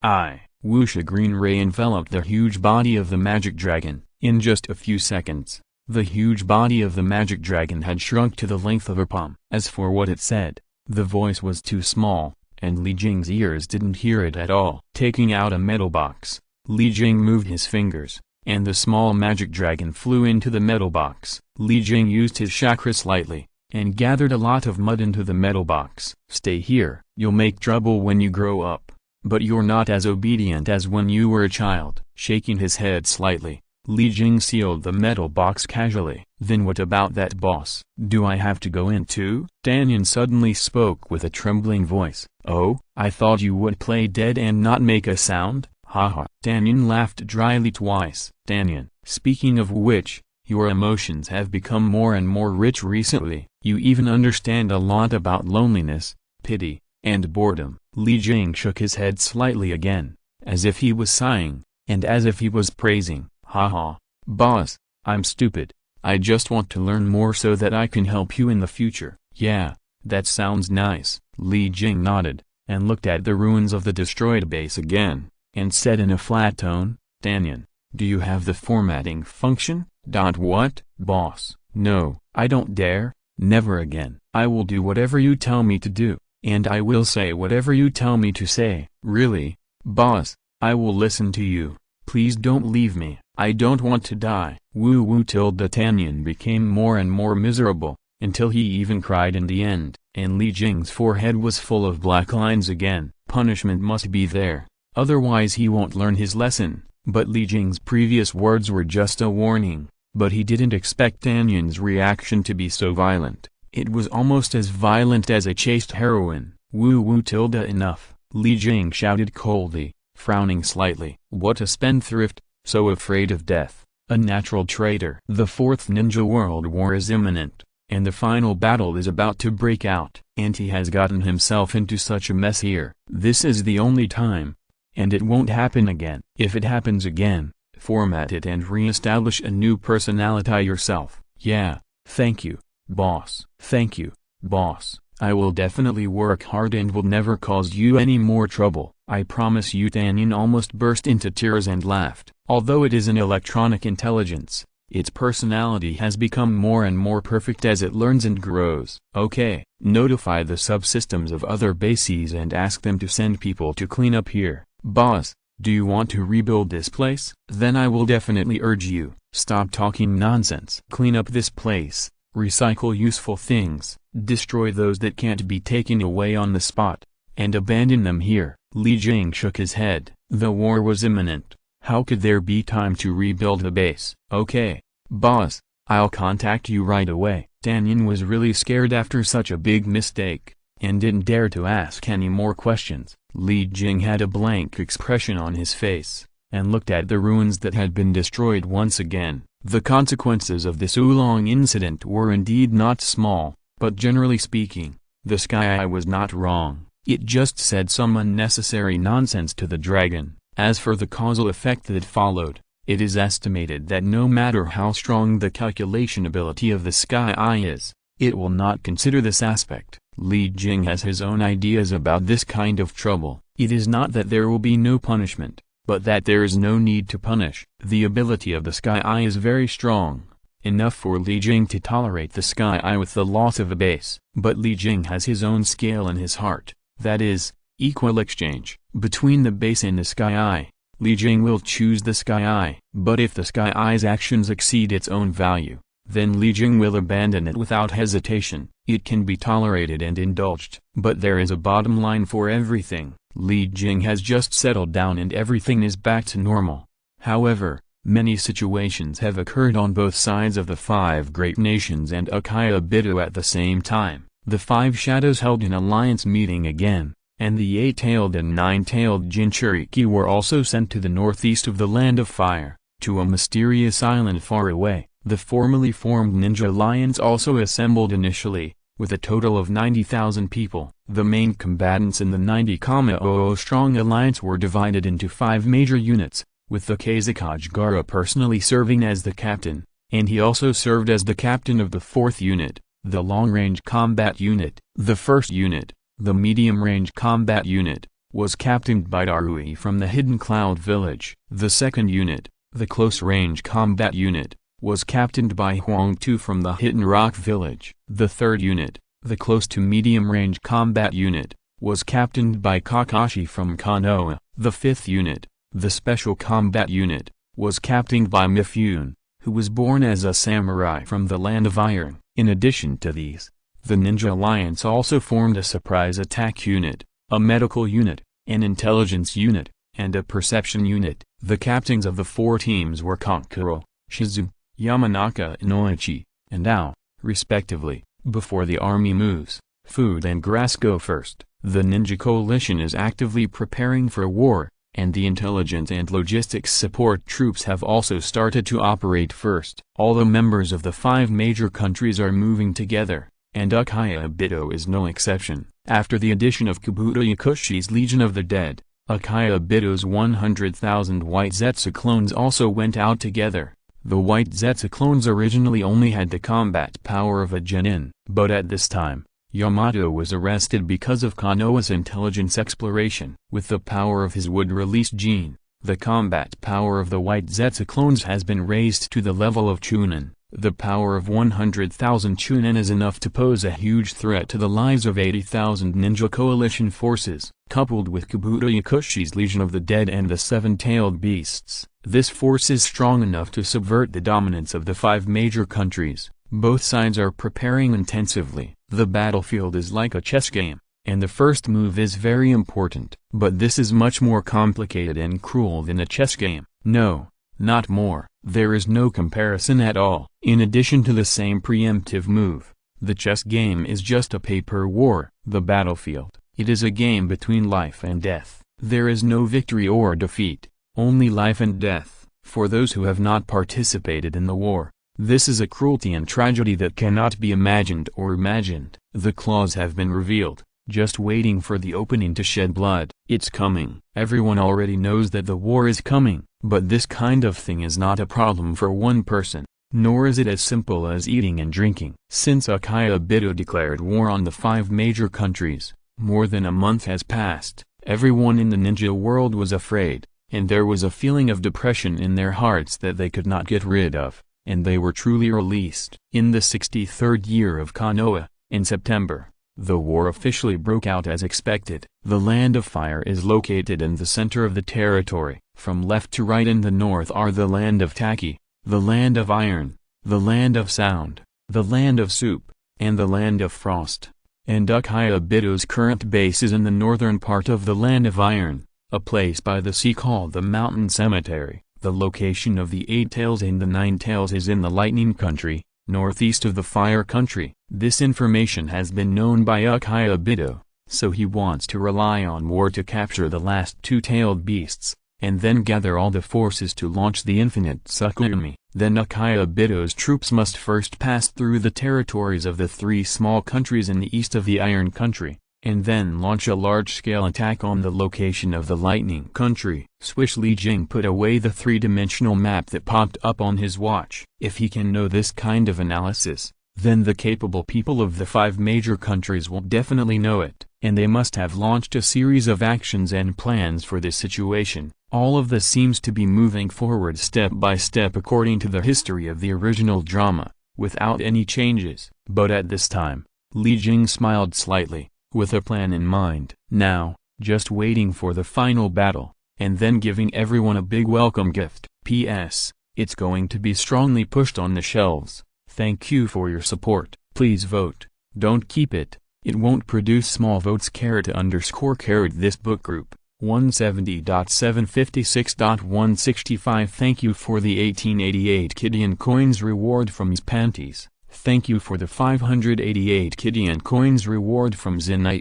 I. Whoosh, a green ray enveloped the huge body of the magic dragon. In just a few seconds, the huge body of the magic dragon had shrunk to the length of a palm. As for what it said, the voice was too small, and Li Jing's ears didn't hear it at all. Taking out a metal box, Li Jing moved his fingers, and the small magic dragon flew into the metal box. Li Jing used his chakra slightly, and gathered a lot of mud into the metal box. Stay here. You'll make trouble when you grow up, but you're not as obedient as when you were a child. Shaking his head slightly, Li Jing sealed the metal box casually. Then what about that boss? Do I have to go in too? Danyan suddenly spoke with a trembling voice. Oh, I thought you would play dead and not make a sound? Haha. Danyan laughed dryly twice. Danyan, speaking of which, your emotions have become more and more rich recently. You even understand a lot about loneliness, pity, and boredom. Li Jing shook his head slightly again, as if he was sighing, and as if he was praising. Haha, boss, I'm stupid. I just want to learn more so that I can help you in the future. Yeah, that sounds nice. Li Jing nodded, and looked at the ruins of the destroyed base again, and said in a flat tone, Danyan, do you have the formatting function? What? Boss, no, I don't dare. Never again. I will do whatever you tell me to do, and I will say whatever you tell me to say. Really, boss, I will listen to you. Please don't leave me. I don't want to die. Woo woo. Tanyan became more and more miserable, until he even cried in the end, and Li Jing's forehead was full of black lines again. Punishment must be there, otherwise he won't learn his lesson. But Li Jing's previous words were just a warning, but he didn't expect Tanyan's reaction to be so violent. It was almost as violent as a chaste heroine. Woo woo. Enough, Li Jing shouted coldly, frowning slightly. What a spendthrift, so afraid of death, a natural traitor. The Fourth Ninja World War is imminent, and the final battle is about to break out. And he has gotten himself into such a mess here. This is the only time. And it won't happen again. If it happens again, format it and re-establish a new personality yourself. Yeah, thank you, boss. Thank you, boss. I will definitely work hard and will never cause you any more trouble. I promise you. Tanyan almost burst into tears and laughed. Although it is an electronic intelligence, its personality has become more and more perfect as it learns and grows. Okay, notify the subsystems of other bases and ask them to send people to clean up here. Boss, do you want to rebuild this place? Then I will definitely urge you. Stop talking nonsense. Clean up this place, recycle useful things, destroy those that can't be taken away on the spot, and abandon them here. Li Jing shook his head. The war was imminent. How could there be time to rebuild the base? Okay, boss, I'll contact you right away. Tanyan was really scared after such a big mistake, and didn't dare to ask any more questions. Li Jing had a blank expression on his face, and looked at the ruins that had been destroyed once again. The consequences of this oolong incident were indeed not small, but generally speaking, the Sky Eye was not wrong. It just said some unnecessary nonsense to the dragon. As for the causal effect that followed, it is estimated that no matter how strong the calculation ability of the Sky Eye is, it will not consider this aspect. Li Jing has his own ideas about this kind of trouble. It is not that there will be no punishment, but that there is no need to punish. The ability of the Sky Eye is very strong, enough for Li Jing to tolerate the Sky Eye with the loss of a base. But Li Jing has his own scale in his heart, that is, equal exchange between the base and the Sky Eye. Li Jing will choose the Sky Eye. But if the Sky Eye's actions exceed its own value, then Li Jing will abandon it without hesitation. It can be tolerated and indulged. But there is a bottom line for everything. Li Jing has just settled down and everything is back to normal. However, many situations have occurred on both sides of the five great nations and Akaya at the same time. The five shadows held an alliance meeting again, and the 8-tailed and 9-tailed Jinchuriki were also sent to the northeast of the Land of Fire, to a mysterious island far away. The formerly formed Ninja Alliance also assembled initially, with a total of 90,000 people. The main combatants in the 90,000 strong alliance were divided into 5 major units, with the Kazakajigara personally serving as the captain, and he also served as the captain of the 4th unit, the long-range combat unit. The 1st unit, the medium-range combat unit, was captained by Darui from the Hidden Cloud Village. The 2nd unit, the close-range combat unit, was captained by Huang Tu from the Hidden Rock Village. The 3rd unit, the close to medium-range combat unit, was captained by Kakashi from Konoha. The 5th unit, the special combat unit, was captained by Mifune, who was born as a samurai from the Land of Iron. In addition to these, the Ninja Alliance also formed a surprise attack unit, a medical unit, an intelligence unit, and a perception unit. The captains of the 4 teams were Kankuro, Shizu, Yamanaka Inoichi, and Ao, respectively. Before the army moves, food and grass go first. The Ninja Coalition is actively preparing for war, and the intelligence and logistics support troops have also started to operate first. All the members of the 5 major countries are moving together, and Akaya is no exception. After the addition of Kabuto Yakushi's Legion of the Dead, Akaya 100,000 white Zetsu clones also went out together. The white Zetsu clones originally only had the combat power of a genin, but at this time, Yamato was arrested because of Konoha's intelligence exploration. With the power of his wood-released gene, the combat power of the white Zetsu clones has been raised to the level of Chunin. The power of 100,000 Chunin is enough to pose a huge threat to the lives of 80,000 Ninja Coalition forces. Coupled with Kabuto Yakushi's Legion of the Dead and the 7-tailed beasts, This force is strong enough to subvert the dominance of the 5 major countries. Both sides are preparing intensively. The battlefield is like a chess game, and the first move is very important. But this is much more complicated and cruel than a chess game. No, not more. There is no comparison at all. In addition to the same preemptive move, the chess game is just a paper war. The battlefield, it is a game between life and death. There is no victory or defeat, only life and death, for those who have not participated in the war. This is a cruelty and tragedy that cannot be imagined or imagined. The claws have been revealed, just waiting for the opening to shed blood. It's coming. Everyone already knows that the war is coming, but this kind of thing is not a problem for one person, nor is it as simple as eating and drinking. Since Akio declared war on the 5 major countries, more than a month has passed. Everyone in the ninja world was afraid, and there was a feeling of depression in their hearts that they could not get rid of, and they were truly released. In the 63rd year of Konoha, in September, the war officially broke out as expected. The Land of Fire is located in the center of the territory. From left to right in the north are the Land of Taki, the Land of Iron, the Land of Sound, the Land of Soup, and the Land of Frost. And Akio current base is in the northern part of the Land of Iron, a place by the sea called the Mountain Cemetery. The location of the 8 Tails and the 9 Tails is in the Lightning Country, northeast of the Fire Country. This information has been known by Akio, so he wants to rely on war to capture the last 2-tailed beasts, and then gather all the forces to launch the infinite Tsukuyomi. Then Akio troops must first pass through the territories of the 3 small countries in the east of the Iron Country, and then launch a large-scale attack on the location of the Lightning Country. Swish Li Jing put away the 3-dimensional map that popped up on his watch. If he can know this kind of analysis, then the capable people of the 5 major countries will definitely know it, and they must have launched a series of actions and plans for this situation. All of this seems to be moving forward step by step according to the history of the original drama, without any changes. But at this time, Li Jing smiled slightly, with a plan in mind. Now, just waiting for the final battle, and then giving everyone a big welcome gift. P.S. It's going to be strongly pushed on the shelves. Thank you for your support. Please vote. Don't keep it. It won't produce small votes. This book group 170.756.165. Thank you for the 1888 Kidian coins reward from his panties. Thank you for the 588 Kidian coins reward from Zenai.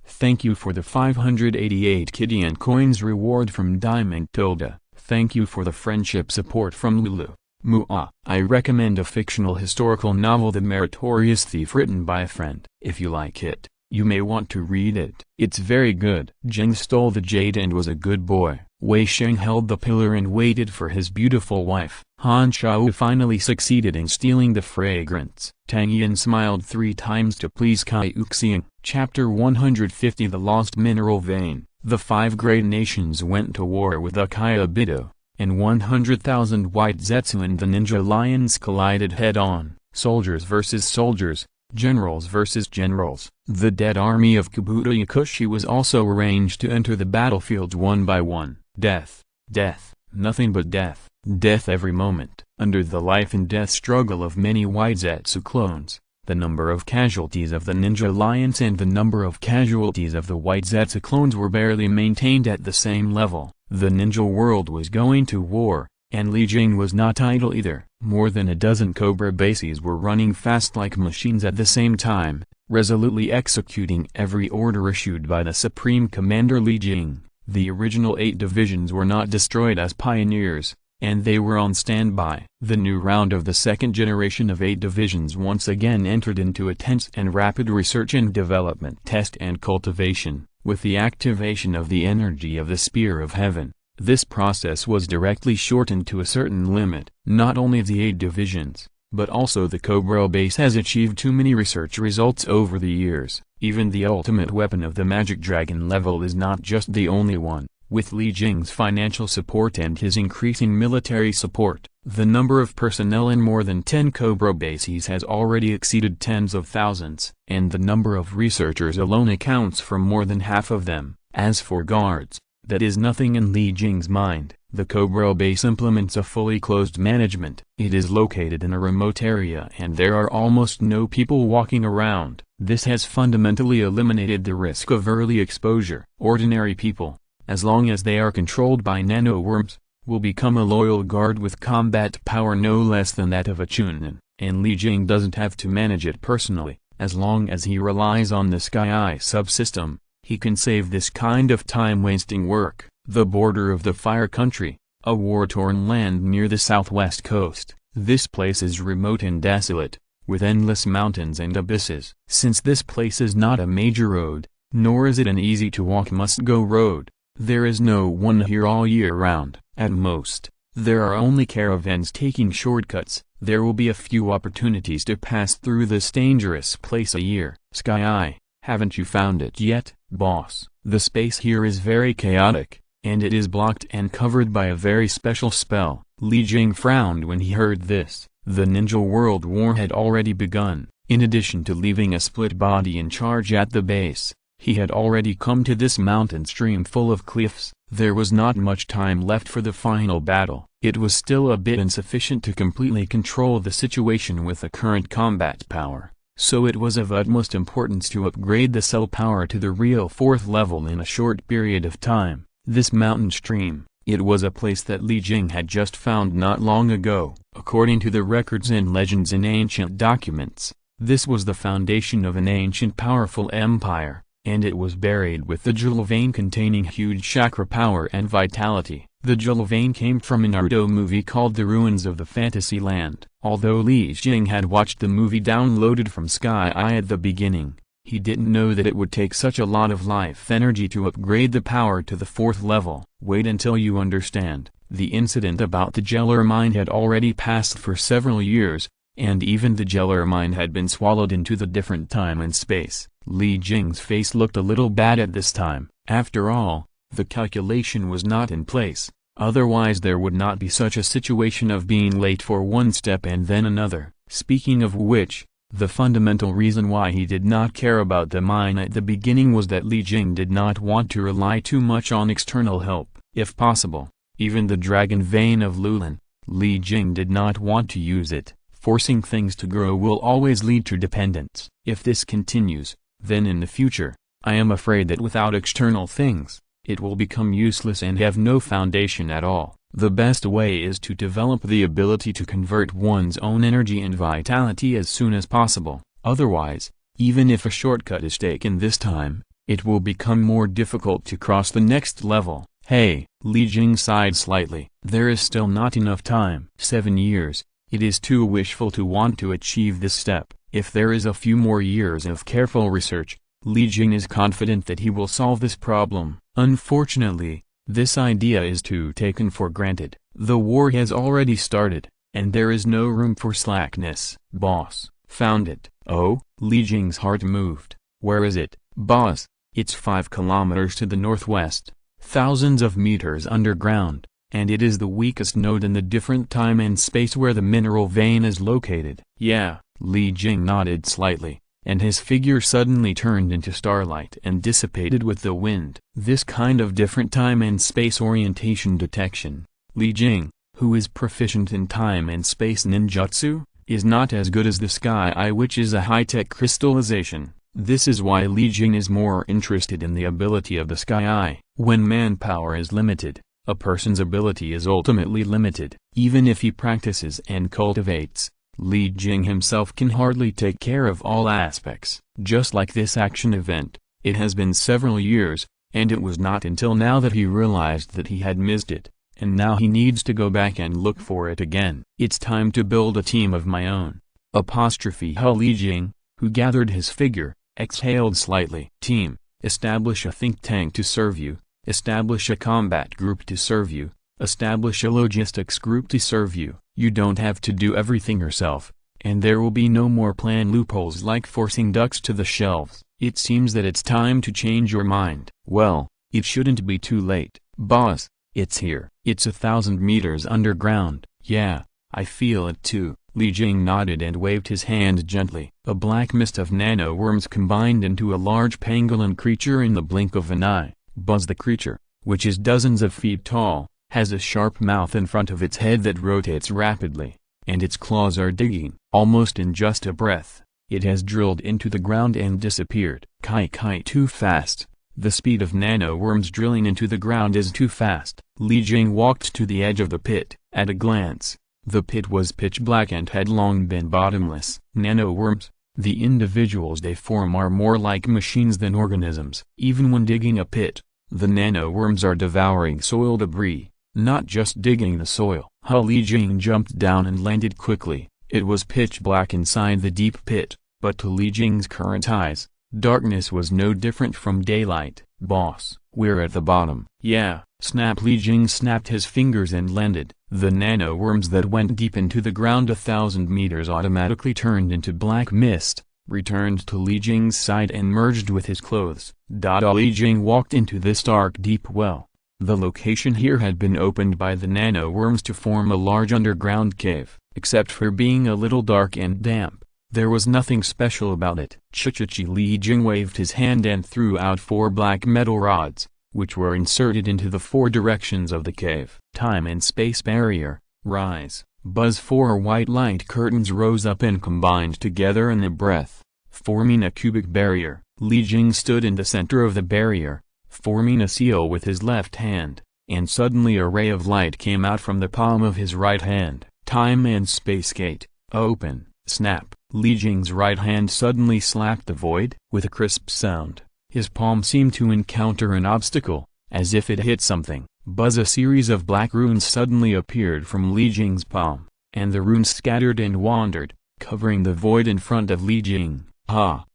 Thank you for the 588 Kidian coins reward from Diamond Tilda. Thank you for the friendship support from Lulu. Mua. I recommend a fictional historical novel, The Meritorious Thief, written by a friend. If you like it, you may want to read it. It's very good. Jing stole the jade and was a good boy. Wei Sheng held the pillar and waited for his beautiful wife. Han Shao finally succeeded in stealing the fragrance. Tang Yin smiled 3 times to please Kai Uxiang. Chapter 150. The Lost Mineral Vein. The 5 great nations went to war with Akio, and 100,000 white Zetsu and the Ninja Lions collided head-on. Soldiers versus soldiers, generals versus generals. The dead army of Kabuto Yakushi was also arranged to enter the battlefields one by one. Death, death, nothing but death, death every moment. Under the life and death struggle of many white Zetsu clones, the number of casualties of the Ninja Alliance and the number of casualties of the white Zetsu clones were barely maintained at the same level. The ninja world was going to war, and Li Jing was not idle either. More than a dozen Cobra bases were running fast like machines at the same time, resolutely executing every order issued by the Supreme Commander Li Jing. The original 8 divisions were not destroyed as pioneers, and they were on standby. The new round of the second generation of 8 divisions once again entered into a tense and rapid research and development test and cultivation, with the activation of the energy of the Spear of Heaven. This process was directly shortened to a certain limit. Not only the 8 divisions, but also the Cobra base has achieved too many research results over the years. Even the ultimate weapon of the Magic Dragon level is not just the only one. With Li Jing's financial support and his increasing military support, the number of personnel in more than 10 Cobra bases has already exceeded tens of thousands, and the number of researchers alone accounts for more than half of them. As for guards, that is nothing in Li Jing's mind. The Cobra base implements a fully closed management. It is located in a remote area and there are almost no people walking around. This has fundamentally eliminated the risk of early exposure. Ordinary people, as long as they are controlled by nanoworms, will become a loyal guard with combat power no less than that of a Chunin, and Li Jing doesn't have to manage it personally. As long as he relies on the Sky subsystem, he can save this kind of time-wasting work. The border of the Fire Country, a war-torn land near the southwest coast. This place is remote and desolate, with endless mountains and abysses. Since this place is not a major road, nor is it an easy-to-walk must-go road, there is no one here all year round. At most, there are only caravans taking shortcuts. There will be a few opportunities to pass through this dangerous place a year. Sky, haven't you found it yet, boss? The space here is very chaotic, and it is blocked and covered by a very special spell. Li Jing frowned when he heard this. The Ninja World War had already begun. In addition to leaving a split body in charge at the base, he had already come to this mountain stream full of cliffs. There was not much time left for the final battle. It was still a bit insufficient to completely control the situation with the current combat power, so it was of utmost importance to upgrade the cell power to the real 4th level in a short period of time. This mountain stream, it was a place that Li Jing had just found not long ago. According to the records and legends in ancient documents, this was the foundation of an ancient powerful empire, and it was buried with the jewel vein containing huge chakra power and vitality. The jewel vein came from a Naruto movie called The Ruins of the Fantasy Land. Although Li Jing had watched the movie downloaded from Sky at the beginning, he didn't know that it would take such a lot of life energy to upgrade the power to the 4th level. Wait until you understand. The incident about the Jeller mine had already passed for several years, and even the Jeller mine had been swallowed into the different time and space. Li Jing's face looked a little bad at this time. After all, the calculation was not in place, otherwise there would not be such a situation of being late for one step and then another. Speaking of which, the fundamental reason why he did not care about the mine at the beginning was that Li Jing did not want to rely too much on external help. If possible, even the dragon vein of Lulin, Li Jing did not want to use it. Forcing things to grow will always lead to dependence. If this continues, then in the future, I am afraid that without external things, it will become useless and have no foundation at all. The best way is to develop the ability to convert one's own energy and vitality as soon as possible. Otherwise, even if a shortcut is taken this time, it will become more difficult to cross the next level. Hey, Li Jing sighed slightly. There is still not enough time. 7 years. It is too wishful to want to achieve this step. If there is a few more years of careful research, Li Jing is confident that he will solve this problem. Unfortunately, this idea is too taken for granted. The war has already started, and there is no room for slackness. Boss, found it. Oh? Li Jing's heart moved. Where is it, boss? It's 5 kilometers to the northwest, thousands of meters underground, and it is the weakest node in the different time and space where the mineral vein is located. Yeah, Li Jing nodded slightly, and his figure suddenly turned into starlight and dissipated with the wind. This kind of different time and space orientation detection, Li Jing, who is proficient in time and space ninjutsu, is not as good as the Sky, which is a high-tech crystallization. This is why Li Jing is more interested in the ability of the Sky. When manpower is limited, a person's ability is ultimately limited. Even if he practices and cultivates, Li Jing himself can hardly take care of all aspects. Just like this action event, it has been several years, and it was not until now that he realized that he had missed it, and now he needs to go back and look for it again. It's time to build a team of my own. Li Jing, who gathered his figure, exhaled slightly. Team, establish a think tank to serve you, establish a combat group to serve you, establish a logistics group to serve you. You don't have to do everything yourself, and there will be no more plan loopholes like forcing ducks to the shelves. It seems that it's time to change your mind. Well, it shouldn't be too late, boss. It's here. It's 1,000 meters underground. Yeah, I feel it too. Li Jing nodded and waved his hand gently. A black mist of nano-worms combined into a large pangolin creature in the blink of an eye. Buzz the creature, which is dozens of feet tall, has a sharp mouth in front of its head that rotates rapidly, and its claws are digging. Almost in just a breath, it has drilled into the ground and disappeared. Kai too fast. The speed of nanoworms drilling into the ground is too fast. Li Jing walked to the edge of the pit. At a glance, the pit was pitch black and had long been bottomless. Nanoworms, the individuals they form, are more like machines than organisms. Even when digging a pit, the nanoworms are devouring soil debris, not just digging the soil. Li Jing jumped down and landed quickly. It was pitch black inside the deep pit, but to Li Jing's current eyes, darkness was no different from daylight. Boss, we're at the bottom. Yeah, snap. Li Jing snapped his fingers and landed. The nanoworms that went deep into the ground 1,000 meters automatically turned into black mist, returned to Li Jing's side and merged with his clothes. Li Jing walked into this dark deep well. The location here had been opened by the nanoworms to form a large underground cave. Except for being a little dark and damp, there was nothing special about it. Chi. Li Jing waved his hand and threw out 4 black metal rods, which were inserted into the 4 directions of the cave. Time and space barrier, rise. Buzz. 4 white light curtains rose up and combined together in a breath, forming a cubic barrier. Li Jing stood in the center of the barrier, forming a seal with his left hand, and suddenly a ray of light came out from the palm of his right hand. Time and space gate, open. Snap. Li Jing's right hand suddenly slapped the void. With a crisp sound, his palm seemed to encounter an obstacle, as if it hit something. Buzz. A series of black runes suddenly appeared from Li Jing's palm, and the runes scattered and wandered, covering the void in front of Li Jing.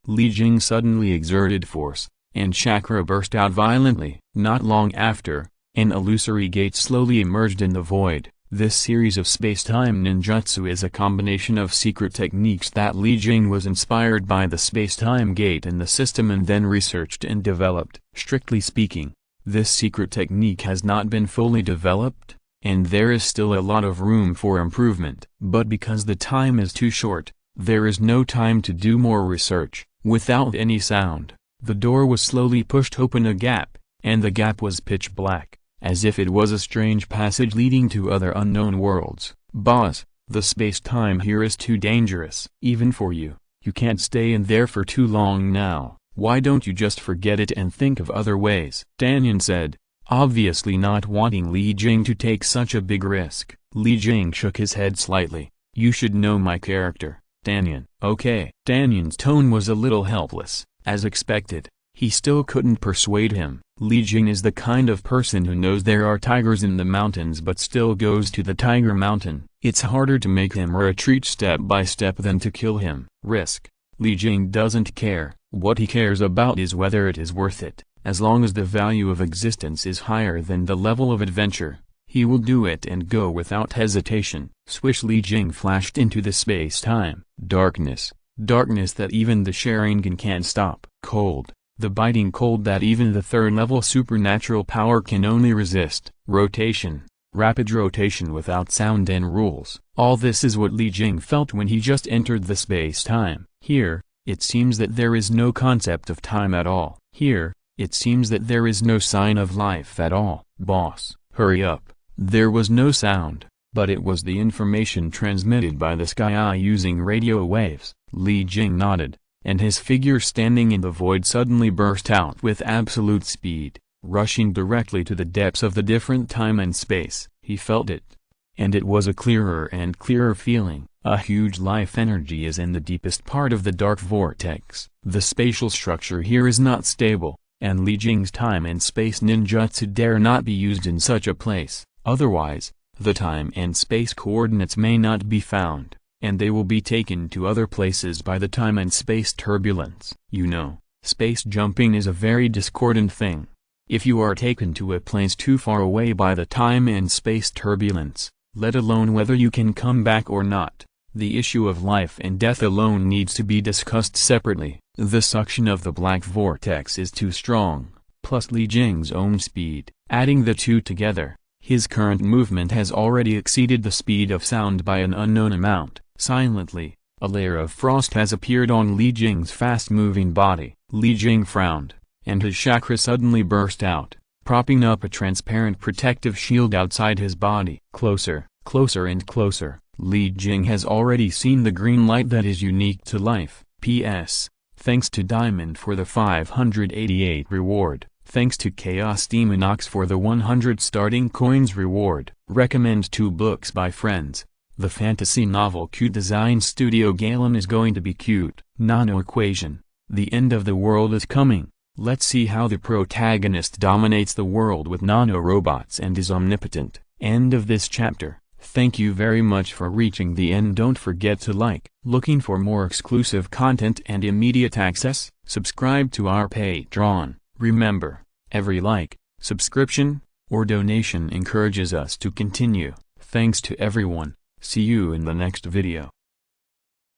Li Jing suddenly exerted force, and chakra burst out violently. Not long after, an illusory gate slowly emerged in the void. This series of space-time ninjutsu is a combination of secret techniques that Li Jing was inspired by the space-time gate in the system and then researched and developed. Strictly speaking, this secret technique has not been fully developed, and there is still a lot of room for improvement. But because the time is too short, there is no time to do more research. Without any sound, the door was slowly pushed open a gap, and the gap was pitch black, as if it was a strange passage leading to other unknown worlds. Boss, the space-time here is too dangerous. Even for you. You can't stay in there for too long now. Why don't you just forget it and think of other ways? Danyan said, obviously not wanting Li Jing to take such a big risk. Li Jing shook his head slightly. You should know my character, Danyan. Okay. Danyan's tone was a little helpless. As expected, he still couldn't persuade him. Li Jing is the kind of person who knows there are tigers in the mountains but still goes to the tiger mountain. It's harder to make him retreat step by step than to kill him. Risk. Li Jing doesn't care. What he cares about is whether it is worth it. As long as the value of existence is higher than the level of adventure, he will do it and go without hesitation. Swish. Li Jing flashed into the space-time. Darkness. Darkness that even the Sharingan can't stop. Cold. The biting cold that even the third-level supernatural power can only resist. Rotation. Rapid rotation without sound and rules. All this is what Li Jing felt when he just entered the space-time. Here, it seems that there is no concept of time at all. Here, it seems that there is no sign of life at all. Boss, hurry up. There was no sound, but it was the information transmitted by the sky using radio waves. Li Jing nodded, and his figure standing in the void suddenly burst out with absolute speed, rushing directly to the depths of the different time and space. He felt it. And it was a clearer and clearer feeling. A huge life energy is in the deepest part of the dark vortex. The spatial structure here is not stable, and Li Jing's time and space ninjutsu dare not be used in such a place. Otherwise, the time and space coordinates may not be found, and they will be taken to other places by the time and space turbulence. You know, space jumping is a very discordant thing. If you are taken to a place too far away by the time and space turbulence, let alone whether you can come back or not, the issue of life and death alone needs to be discussed separately. The suction of the black vortex is too strong, plus Li Jing's own speed. Adding the two together, his current movement has already exceeded the speed of sound by an unknown amount. Silently, a layer of frost has appeared on Li Jing's fast-moving body. Li Jing frowned, and his chakra suddenly burst out, propping up a transparent protective shield outside his body. Closer, closer and closer. Jing has already seen the green light that is unique to life. P.S. Thanks to Diamond for the 588 reward. Thanks to Chaos Demonox for the 100 starting coins reward. Recommend 2 books by friends. The fantasy novel Cute Design Studio Galen is going to be cute. Nano Equation. The end of the world is coming. Let's see how the protagonist dominates the world with nano-robots and is omnipotent. End of this chapter. Thank you very much for reaching the end. Don't forget to like. Looking for more exclusive content and immediate access? Subscribe to our Patreon. Remember, every like, subscription, or donation encourages us to continue. Thanks to everyone. See you in the next video.